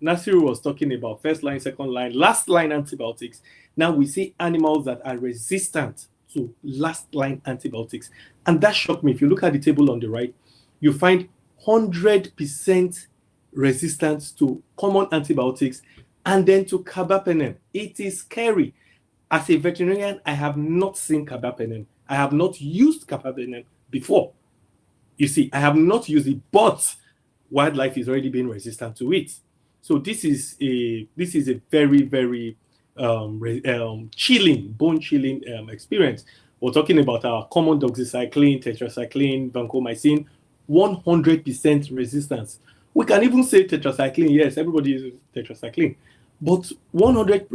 Nasiru was talking about first line, second line, last line antibiotics. Now we see animals that are resistant to last line antibiotics. And that shocked me. If you look at the table on the right, you find 100% resistance to common antibiotics and then to carbapenem. It is scary. As a veterinarian, I have not seen carbapenem. I have not used carbapenem before. You see, I have not used it, but wildlife is already being resistant to it. So this is a very, very chilling, bone-chilling experience. We're talking about our common doxycycline, tetracycline, vancomycin, 100% resistance. We can even say tetracycline. Yes, everybody uses tetracycline. But 100%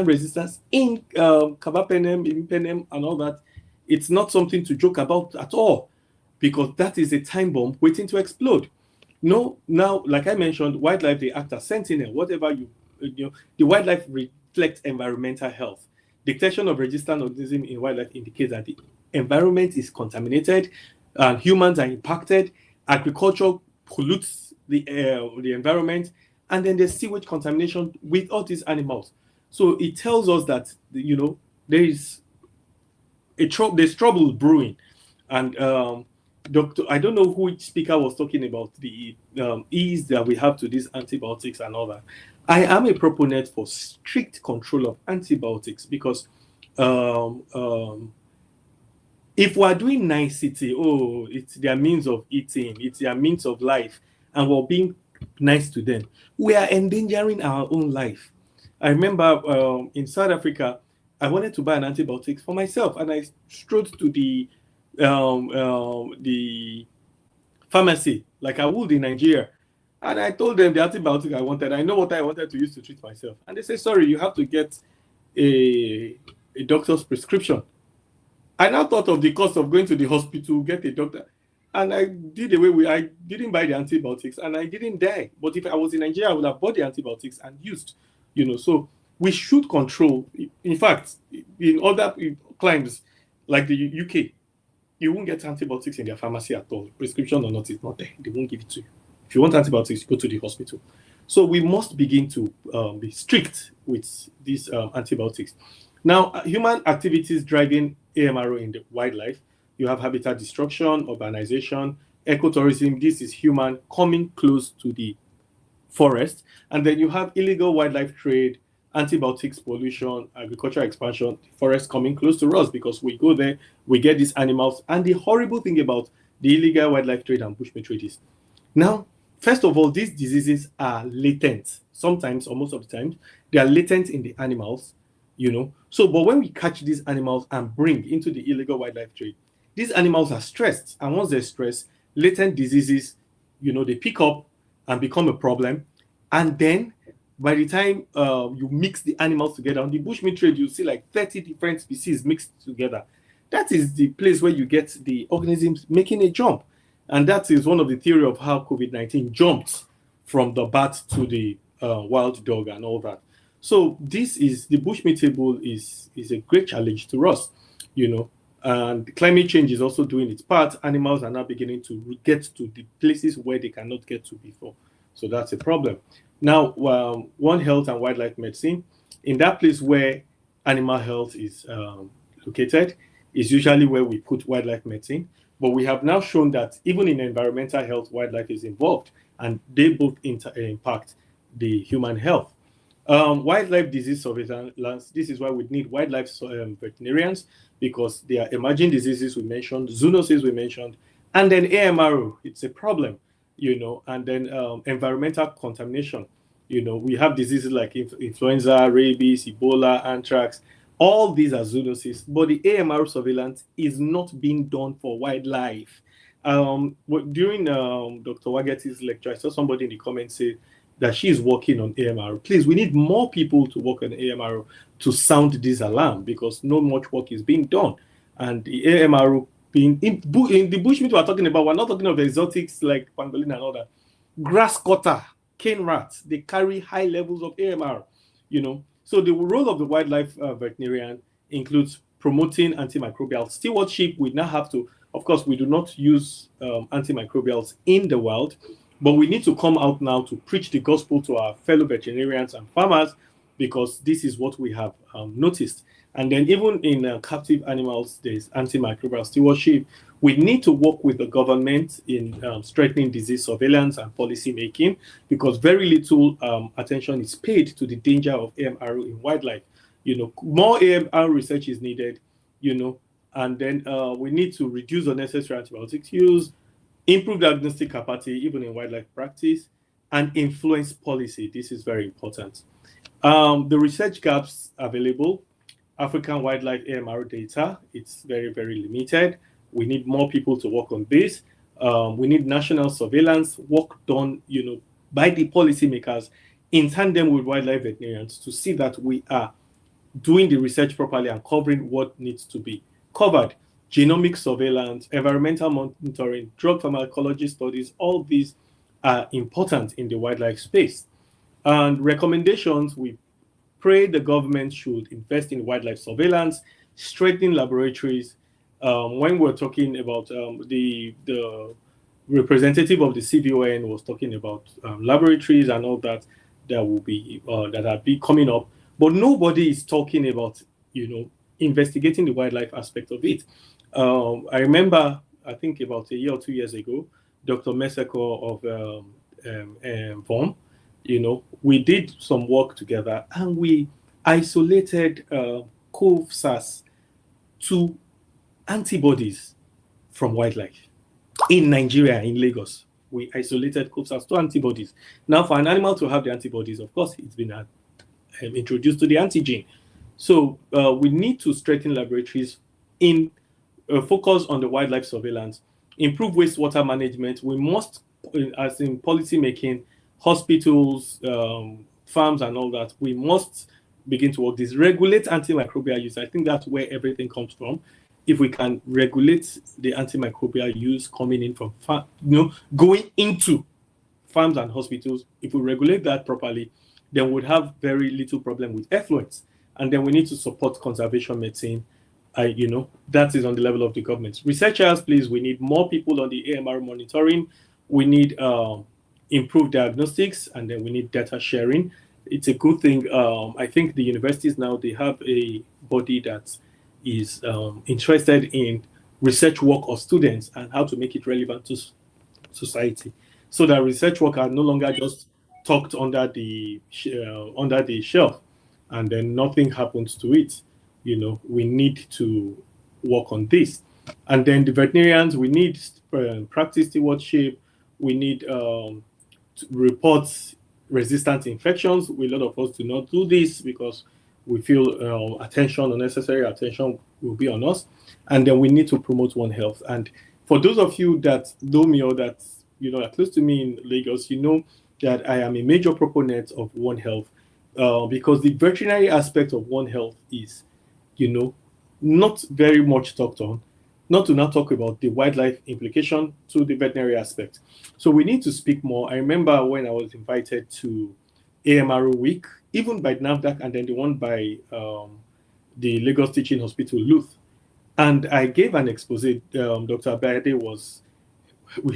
resistance in carbapenem, imipenem, and all that, it's not something to joke about at all, because that is a time bomb waiting to explode. No, now, like I mentioned, wildlife, they act as sentinel. Whatever the wildlife reflects environmental health. Detection of resistant organism in wildlife indicates that the environment is contaminated and humans are impacted. Agriculture pollutes the environment, and then there's sewage contamination with all these animals. So it tells us that, you know, there's trouble brewing. And I don't know which speaker was talking about the ease that we have to these antibiotics and all that. I am a proponent for strict control of antibiotics, because if we are doing nicety, it's their means of eating, it's their means of life, and we're being nice to them, we are endangering our own life. I remember in South Africa, I wanted to buy an antibiotic for myself, and I strode to the pharmacy like I would in Nigeria, and I told them the antibiotic I wanted. I know what I wanted to use to treat myself, and they say, sorry, you have to get a doctor's prescription. I now thought of the cost of going to the hospital, get a doctor, and I did I didn't buy the antibiotics, and I didn't die. But if I was in Nigeria, I would have bought the antibiotics and used, you know. So we should control. In fact, in other climes like the UK, you won't get antibiotics in their pharmacy at all. Prescription or not, it's not there. They won't give it to you. If you want antibiotics, go to the hospital. So we must begin to be strict with these antibiotics. Now, human activities driving AMRO in the wildlife. You have habitat destruction, urbanization, ecotourism. This is human coming close to the forest. And then you have illegal wildlife trade, antibiotics, pollution, agricultural expansion, forest coming close to us, because we go there, we get these animals. And the horrible thing about the illegal wildlife trade and bushmeat trade is, now, first of all, these diseases are latent. Sometimes, or most of the time, they are latent in the animals, you know. So, but when we catch these animals and bring into the illegal wildlife trade, these animals are stressed. And once they're stressed, latent diseases, you know, they pick up and become a problem. And then by the time you mix the animals together, on the bushmeat trade, you see like 30 different species mixed together. That is the place where you get the organisms making a jump. And that is one of the theory of how COVID-19 jumped from the bat to the wild dog and all that. So this is, the bushmeat table is a great challenge to us, you know, and climate change is also doing its part. Animals are now beginning to get to the places where they cannot get to before. So that's a problem. Now, One Health and Wildlife Medicine, in that place where animal health is located, is usually where we put wildlife medicine. But we have now shown that even in environmental health, wildlife is involved, and they both impact the human health. Wildlife disease surveillance, this is why we need wildlife veterinarians, because there are emerging diseases we mentioned, zoonoses we mentioned, and then AMRO, it's a problem, you know, and then environmental contamination. You know, we have diseases like influenza, rabies, Ebola, anthrax. All these are zoonoses, but the AMR surveillance is not being done for wildlife. During Dr. Wagetti's lecture, I saw somebody in the comments say that she is working on AMR. Please, we need more people to work on AMR to sound this alarm, because no much work is being done. And the AMR being in the bushmeat we're talking about, we're not talking of exotics like pangolin and all that. Grass cutter, cane rats, they carry high levels of AMR, you know. So the role of the wildlife veterinarian includes promoting antimicrobial stewardship. We now have to, of course, we do not use antimicrobials in the wild, but we need to come out now to preach the gospel to our fellow veterinarians and farmers, because this is what we have noticed. And then even in captive animals, there's antimicrobial stewardship. We need to work with the government in strengthening disease surveillance and policy making, because very little attention is paid to the danger of AMR in wildlife. You know, more AMR research is needed, you know, and then we need to reduce unnecessary antibiotics use, improve diagnostic capacity, even in wildlife practice, and influence policy. This is very important. The research gaps available: African wildlife AMR data, it's very, very limited. We need more people to work on this. We need national surveillance work done, you know, by the policymakers in tandem with wildlife veterinarians to see that we are doing the research properly and covering what needs to be covered. Genomic surveillance, environmental monitoring, drug pharmacology studies, all these are important in the wildlife space. And recommendations, we pray the government should invest in wildlife surveillance, strengthen laboratories. When we're talking about the representative of the CVON was talking about laboratories and all that will be that are be coming up, but nobody is talking about, you know, investigating the wildlife aspect of it. I remember, I think about a year or 2 years ago, Dr. Meseko of VOM, you know, we did some work together and we isolated CoVSAS to antibodies from wildlife in Nigeria, in Lagos. We isolated CoVSAS to antibodies. Now, for an animal to have the antibodies, of course, it's been introduced to the antigen. So we need to strengthen laboratories in focus on the wildlife surveillance, improve wastewater management. We must, as in policy making, hospitals, farms and all that, we must begin to work this. Regulate antimicrobial use. I think that's where everything comes from. If we can regulate the antimicrobial use coming in from, going into farms and hospitals, if we regulate that properly, then we'd have very little problem with effluents. And then we need to support conservation medicine. That is on the level of the government. Researchers, please, we need more people on the AMR monitoring. We need improved diagnostics, and then we need data sharing. It's a good thing. I think the universities now, they have a body that is interested in research work of students and how to make it relevant to society, so that research work are no longer just tucked under the shelf and then nothing happens to it. We need to work on this. And then the veterinarians, we need practice stewardship. We need to report resistant infections. A lot of us do not do this because we feel unnecessary attention will be on us. And then we need to promote One Health. And for those of you that know me or that are close to me in Lagos, you know that I am a major proponent of One Health, because the veterinary aspect of One Health is, not very much talked on, not to now talk about the wildlife implication to the veterinary aspect. So we need to speak more. I remember when I was invited to AMR Week, even by NAFDAC, and then the one by the Lagos Teaching Hospital, Luth. And I gave an expose. Dr. Abayade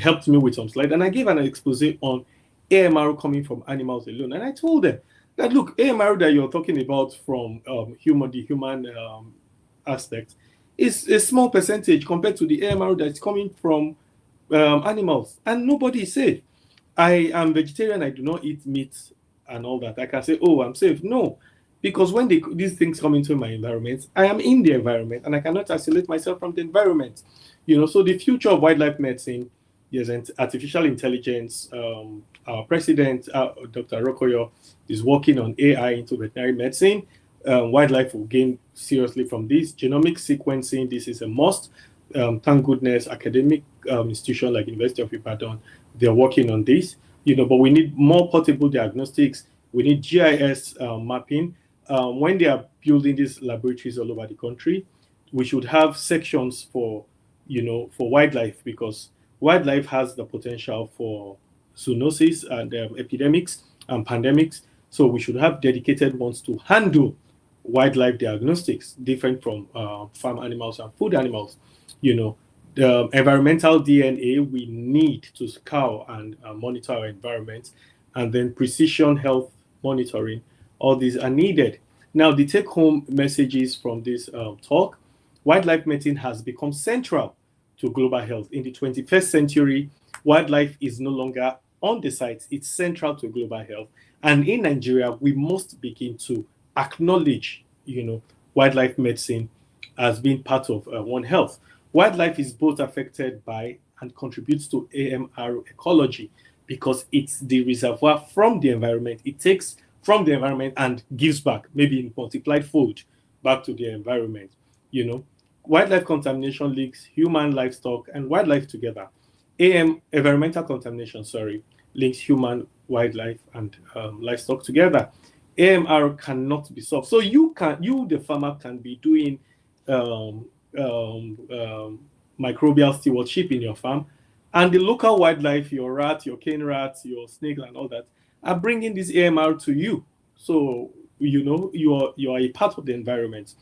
helped me with some slides, and I gave an expose on AMR coming from animals alone. And I told them that, look, AMR that you're talking about from the human aspect is a small percentage compared to the AMR that's coming from animals, and nobody is safe. I am vegetarian, I do not eat meat and all that. I can say, oh, I'm safe. No, because when these things come into my environment, I am in the environment and I cannot isolate myself from the environment. So the future of wildlife medicine is artificial intelligence. Our president, Dr. Rokoyo, is working on AI into veterinary medicine. wildlife will gain seriously from this. Genomic sequencing, this is a must. Thank goodness academic institutions like University of Ibadan, they're working on this. But we need more portable diagnostics. We need GIS mapping. When they are building these laboratories all over the country, we should have sections for wildlife, because wildlife has the potential for zoonosis and epidemics and pandemics. So we should have dedicated ones to handle wildlife diagnostics, different from farm animals and food animals. The environmental DNA, we need to scour and monitor our environment, and then precision health monitoring. All these are needed. Now, the take-home messages from this talk: wildlife medicine has become central to global health. In the 21st century, wildlife is no longer on the sides, it's central to global health. And in Nigeria, we must begin to acknowledge, wildlife medicine as being part of One Health. Wildlife is both affected by and contributes to AMR ecology, because it's the reservoir from the environment. It takes from the environment and gives back, maybe in multiplied fold, back to the environment. Wildlife contamination links human, livestock, and wildlife together. Environmental contamination, links human, wildlife, and livestock together. AMR cannot be solved. So you, the farmer, can be doing microbial stewardship in your farm, and the local wildlife, your rat, your cane rat, your snake, and all that, are bringing this AMR to you. So you are a part of the environment.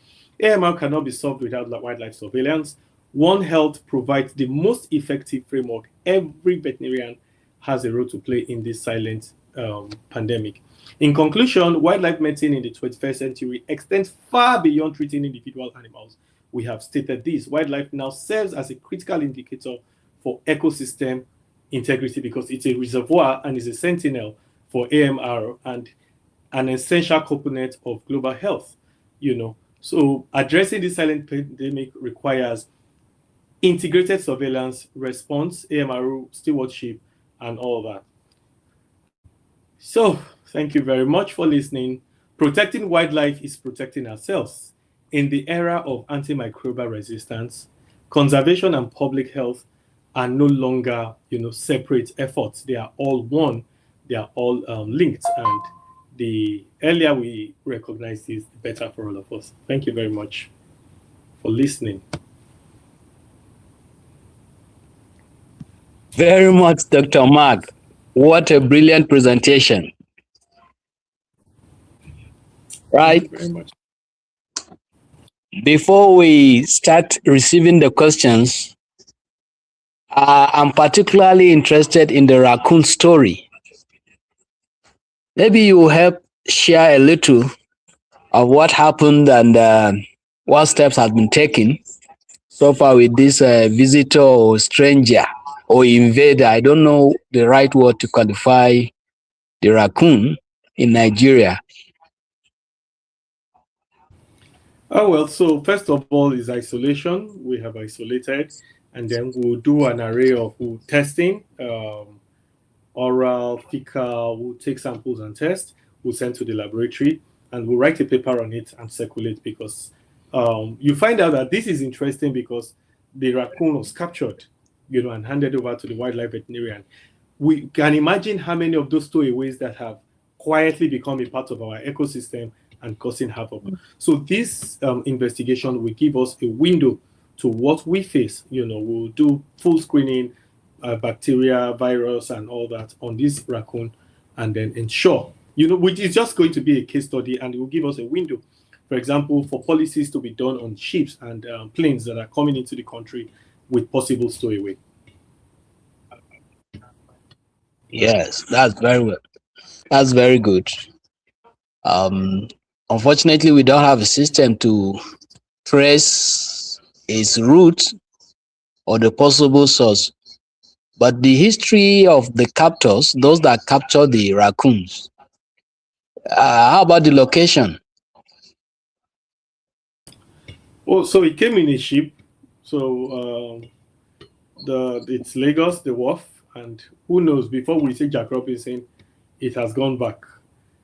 AMR cannot be solved without wildlife surveillance. One Health provides the most effective framework. Every veterinarian has a role to play in this silent pandemic. In conclusion, wildlife medicine in the 21st century extends far beyond treating individual animals. We have stated this. Wildlife now serves as a critical indicator for ecosystem integrity, because it's a reservoir and is a sentinel for AMR and an essential component of global health. So addressing this silent pandemic requires integrated surveillance, response, AMR stewardship, and all that. So thank you very much for listening. Protecting wildlife is protecting ourselves. In the era of antimicrobial resistance, conservation and public health are no longer, separate efforts. They are all one. They are all linked. And the earlier we recognize this, the better for all of us. Thank you very much for listening. Very much, Dr. Mark. What a brilliant presentation. Right. Thank you very much. Before we start receiving the questions, I'm particularly interested in the raccoon story. Maybe you will help share a little of what happened and what steps have been taken so far with this visitor or stranger or invader. I don't know the right word to qualify the raccoon in Nigeria. Oh, well, so first of all is isolation. We have isolated, and then we'll do an array of testing, oral, fecal, we'll take samples and test, we'll send to the laboratory, and we'll write a paper on it and circulate, because you find out that this is interesting because the raccoon was captured, and handed over to the wildlife veterinarian. We can imagine how many of those stowaways that have quietly become a part of our ecosystem and causing havoc. So this investigation will give us a window to what we face. We'll do full screening, bacteria, virus, and all that on this raccoon, and then ensure, which is just going to be a case study, and it will give us a window, for example, for policies to be done on ships and planes that are coming into the country with possible stowaway. Yes, that's very well. That's very good. Unfortunately, we don't have a system to trace its route or the possible source. But the history of the captors, those that capture the raccoons, how about the location? Oh, so it came in a ship. So it's Lagos, the wharf, and who knows, before we see Jack Robinson, it has gone back.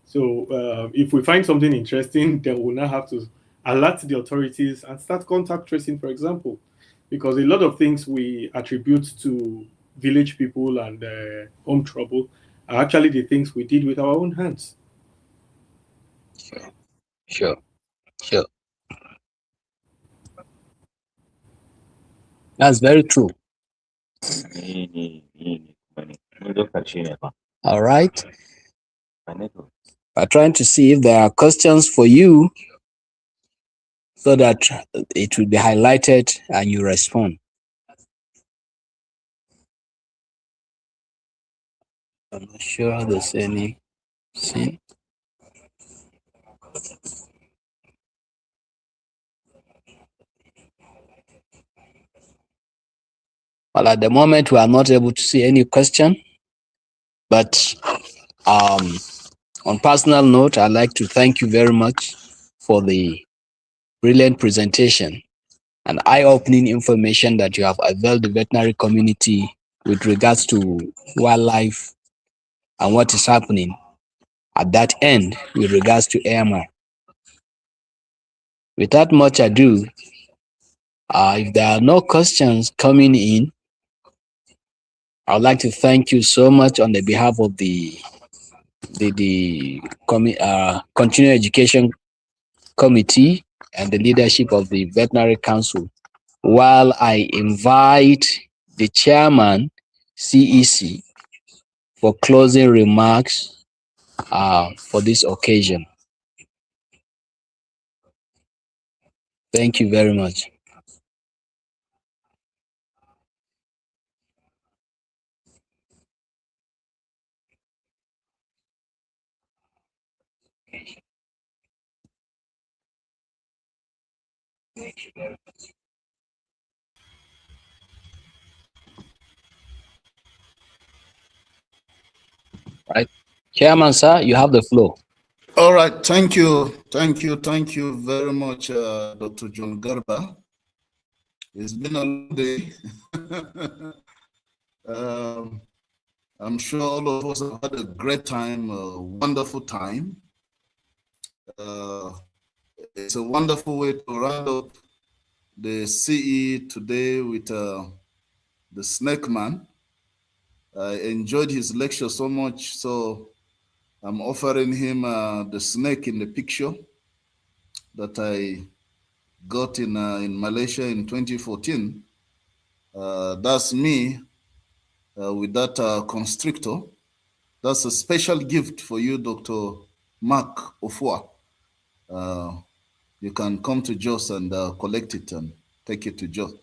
So if we find something interesting, then we'll now have to alert the authorities and start contact tracing, for example, because a lot of things we attribute to village people and home trouble are actually the things we did with our own hands. Sure. That's very true. All right. I'm trying to see if there are questions for you so that it will be highlighted and you respond. I'm not sure there's any. See? Well, at the moment, we are not able to see any question, but on personal note, I'd like to thank you very much for the brilliant presentation and eye-opening information that you have availed the veterinary community with regards to wildlife and what is happening at that end with regards to AMR. Without much ado, if there are no questions coming in, I would like to thank you so much on the behalf of the Continuing Education Committee and the leadership of the Veterinary Council, while I invite the chairman, CEC, for closing remarks for this occasion. Thank you very much. Right. Chairman, sir, you have the floor. All right, thank you very much, Dr. John Garba. It's been a long day. I'm sure all of us have had a great time, a wonderful time. It's a wonderful way to round up the CE today with the Snake Man. I enjoyed his lecture so much, so I'm offering him the snake in the picture that I got in Malaysia in 2014. That's me with that constrictor. That's a special gift for you, Dr. Mark Ofua. You can come to Jos and collect it and take it to Jos,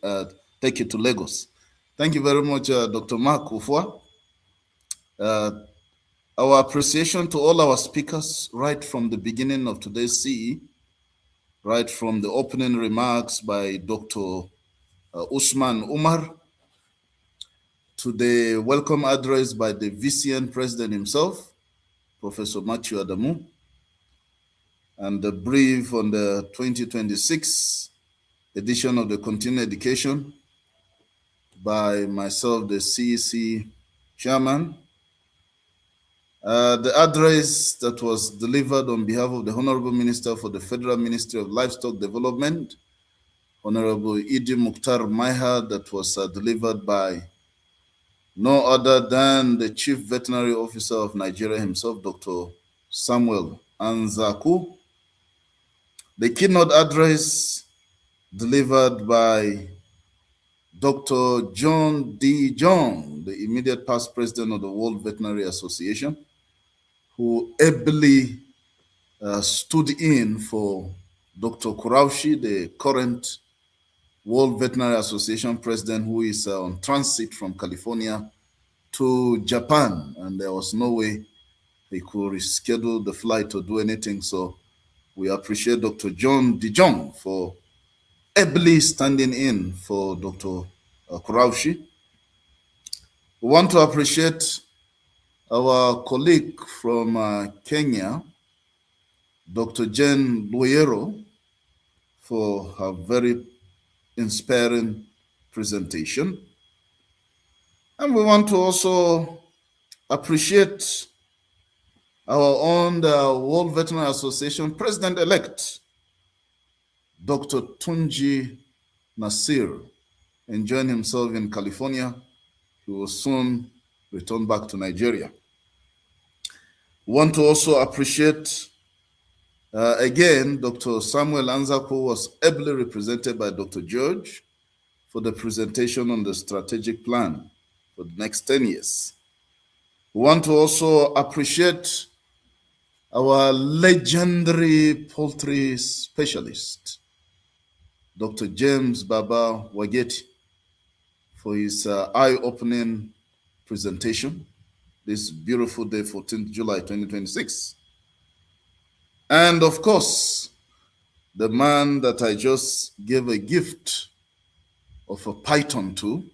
take it to Lagos. Thank you very much, Dr. Mark Ofua. Our appreciation to all our speakers right from the beginning of today's CE, right from the opening remarks by Dr. Usman Umar to the welcome address by the VCN president himself, Professor Matthew Adamu, and the brief on the 2026 edition of the Continuing Education by myself, the CEC chairman. The address that was delivered on behalf of the Honorable Minister for the Federal Ministry of Livestock Development, Honorable Idi Mukhtar Maiha, that was delivered by no other than the Chief Veterinary Officer of Nigeria himself, Dr. Samuel Anzaku. The keynote address delivered by Dr. John D. John, the immediate past president of the World Veterinary Association, who ably stood in for Dr. Kuraushi, the current World Veterinary Association president, who is on transit from California to Japan, and there was no way he could reschedule the flight or do anything. So we appreciate Dr. John DeJong for ably standing in for Dr. Kuraushi. We want to appreciate our colleague from Kenya, Dr. Jen Luyero, for her very inspiring presentation. And we want to also appreciate our own World Veterinary Association President-elect, Dr. Tunji Nasir, enjoying himself in California. He will soon return back to Nigeria. We want to also appreciate, again, Dr. Samuel Anzako was ably represented by Dr. George for the presentation on the strategic plan for the next 10 years. We want to also appreciate our legendary poultry specialist, Dr. James Baba Wageti, for his eye-opening presentation this beautiful day, 14th July 2026. And of course, the man that I just gave a gift of a python to,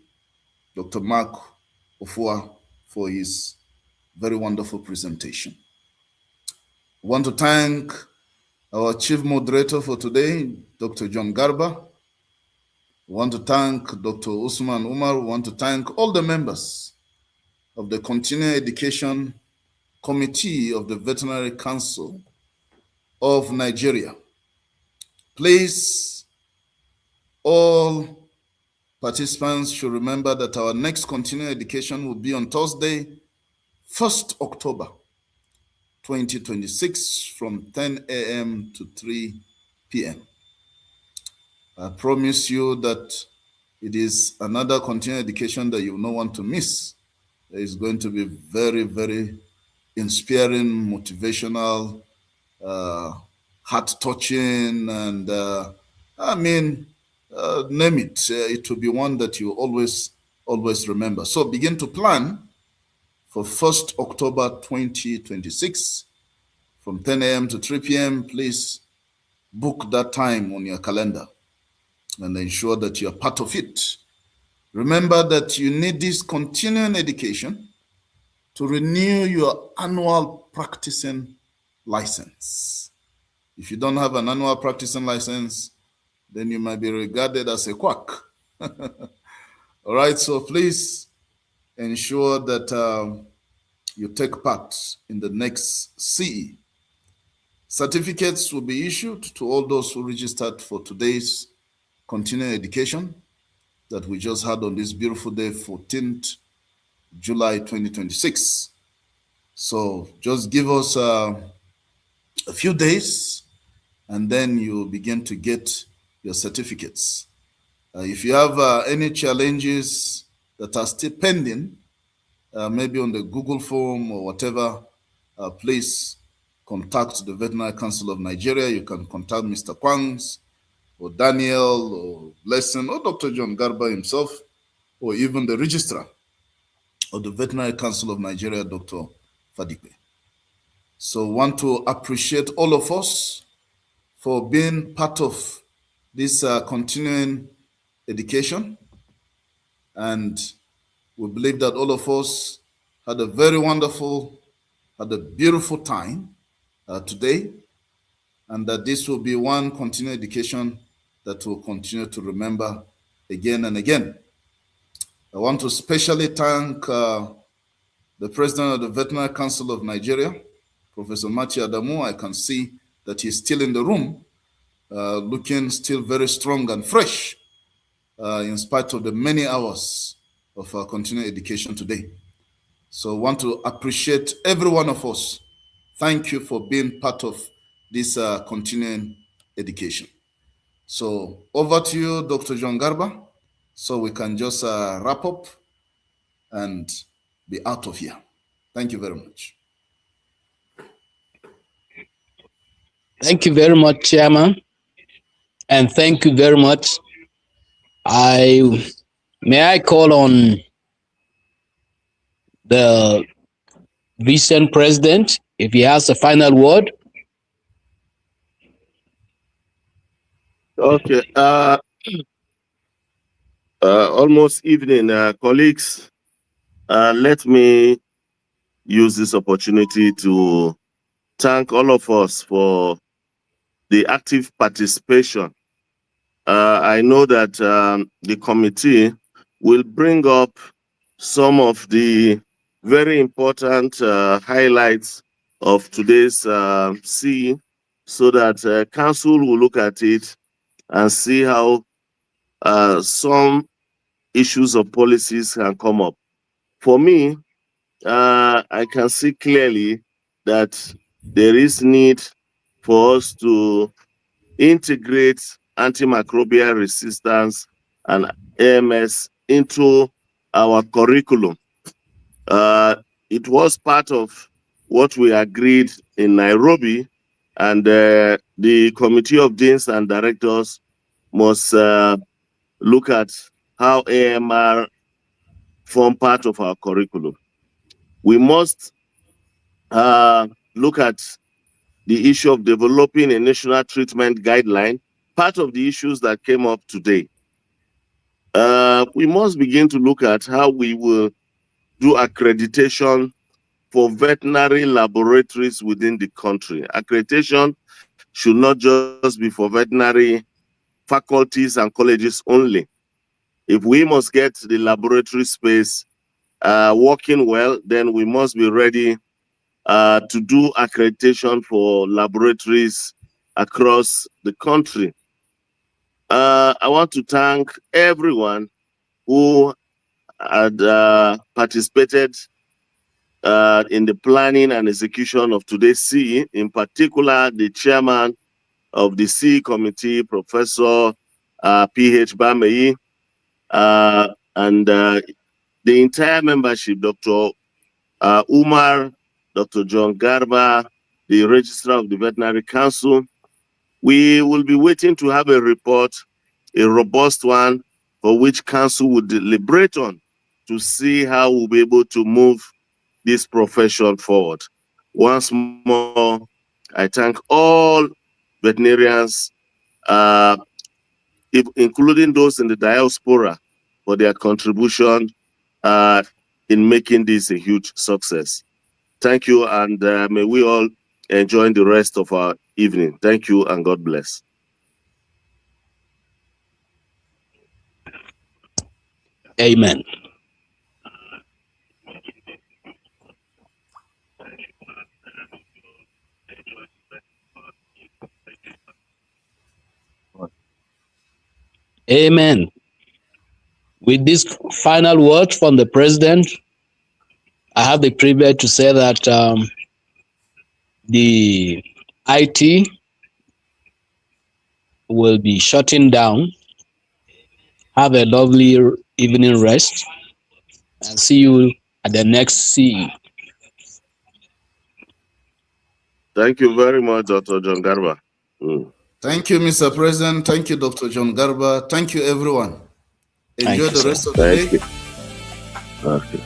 Dr. Mark Ofua, for his very wonderful presentation. I want to thank our chief moderator for today, Dr. John Garba. I want to thank Dr. Usman Umar. I want to thank all the members of the Continuing Education Committee of the Veterinary Council of Nigeria. Please, all participants should remember that our next continuing education will be on Thursday, 1st October 2026 from 10 a.m. to 3 p.m. I promise you that it is another continuing education that you will not want to miss. It is going to be very, very inspiring, motivational, heart-touching, and name it. It will be one that you always remember. So begin to plan for 1st October 2026 from 10 a.m. to 3 p.m. Please book that time on your calendar and ensure that you're part of it. Remember that you need this continuing education to renew your annual practicing license. If you don't have an annual practicing license, then you might be regarded as a quack. All right, so please ensure that you take part in the next CE. Certificates will be issued to all those who registered for today's continuing education that we just had on this beautiful day, 14th July 2026. So just give us a few days and then you begin to get your certificates. If you have any challenges that are still pending, maybe on the Google form or whatever, please contact the Veterinary Council of Nigeria. You can contact Mr. Kwangs or Daniel or Blessing or Dr. John Garba himself, or even the registrar of the Veterinary Council of Nigeria, Dr. Fadipe. So want to appreciate all of us for being part of this continuing education. And we believe that all of us had a very wonderful, had a beautiful time today, and that this will be one continuing education that we'll continue to remember again and again. I want to especially thank the President of the Veterinary Council of Nigeria, Professor Machi Adamu. I can see that he's still in the room, looking still very strong and fresh, in spite of the many hours of our continuing education today. So I want to appreciate every one of us. Thank you for being part of this continuing education. So over to you, Dr. John Garba, so we can just wrap up and be out of here. Thank you very much. Thank you very much, Chairman. And thank you very much. May I call on the VCN president if he has a final word? Okay. Almost evening, colleagues. Let me use this opportunity to thank all of us for the active participation. I know that the committee will bring up some of the very important highlights of today's CE, so that council will look at it and see how some issues of policies can come up. For me, I can see clearly that there is need for us to integrate antimicrobial resistance and AMS into our curriculum. It was part of what we agreed in Nairobi, and the Committee of Deans and Directors must look at how AMR form part of our curriculum. We must look at the issue of developing a national treatment guideline, part of the issues that came up today. We must begin to look at how we will do accreditation for veterinary laboratories within the country. Accreditation should not just be for veterinary faculties and colleges only. If we must get the laboratory space working well, then we must be ready to do accreditation for laboratories across the country. I want to thank everyone who had participated in the planning and execution of today's CE, in particular the chairman of the CE committee, Professor P.H. Bamei, and the entire membership, Dr. Umar, Dr. John Garba, the Registrar of the Veterinary Council. We will be waiting to have a report, a robust one, for which Council will deliberate on to see how we'll be able to move this profession forward. Once more, I thank all veterinarians, including those in the diaspora, for their contribution in making this a huge success. Thank you, and may we all enjoy the rest of our evening. Thank you, and God bless. Amen. Amen. With this final word from the president, I have the privilege to say that the IT will be shutting down. Have a lovely evening rest, and see you at the next CE. Thank you very much, Dr. John Garba. Thank you, Mr. President. Thank you, Dr. John Garba. Thank you, everyone. Enjoy the rest of the day. Thank you. Okay.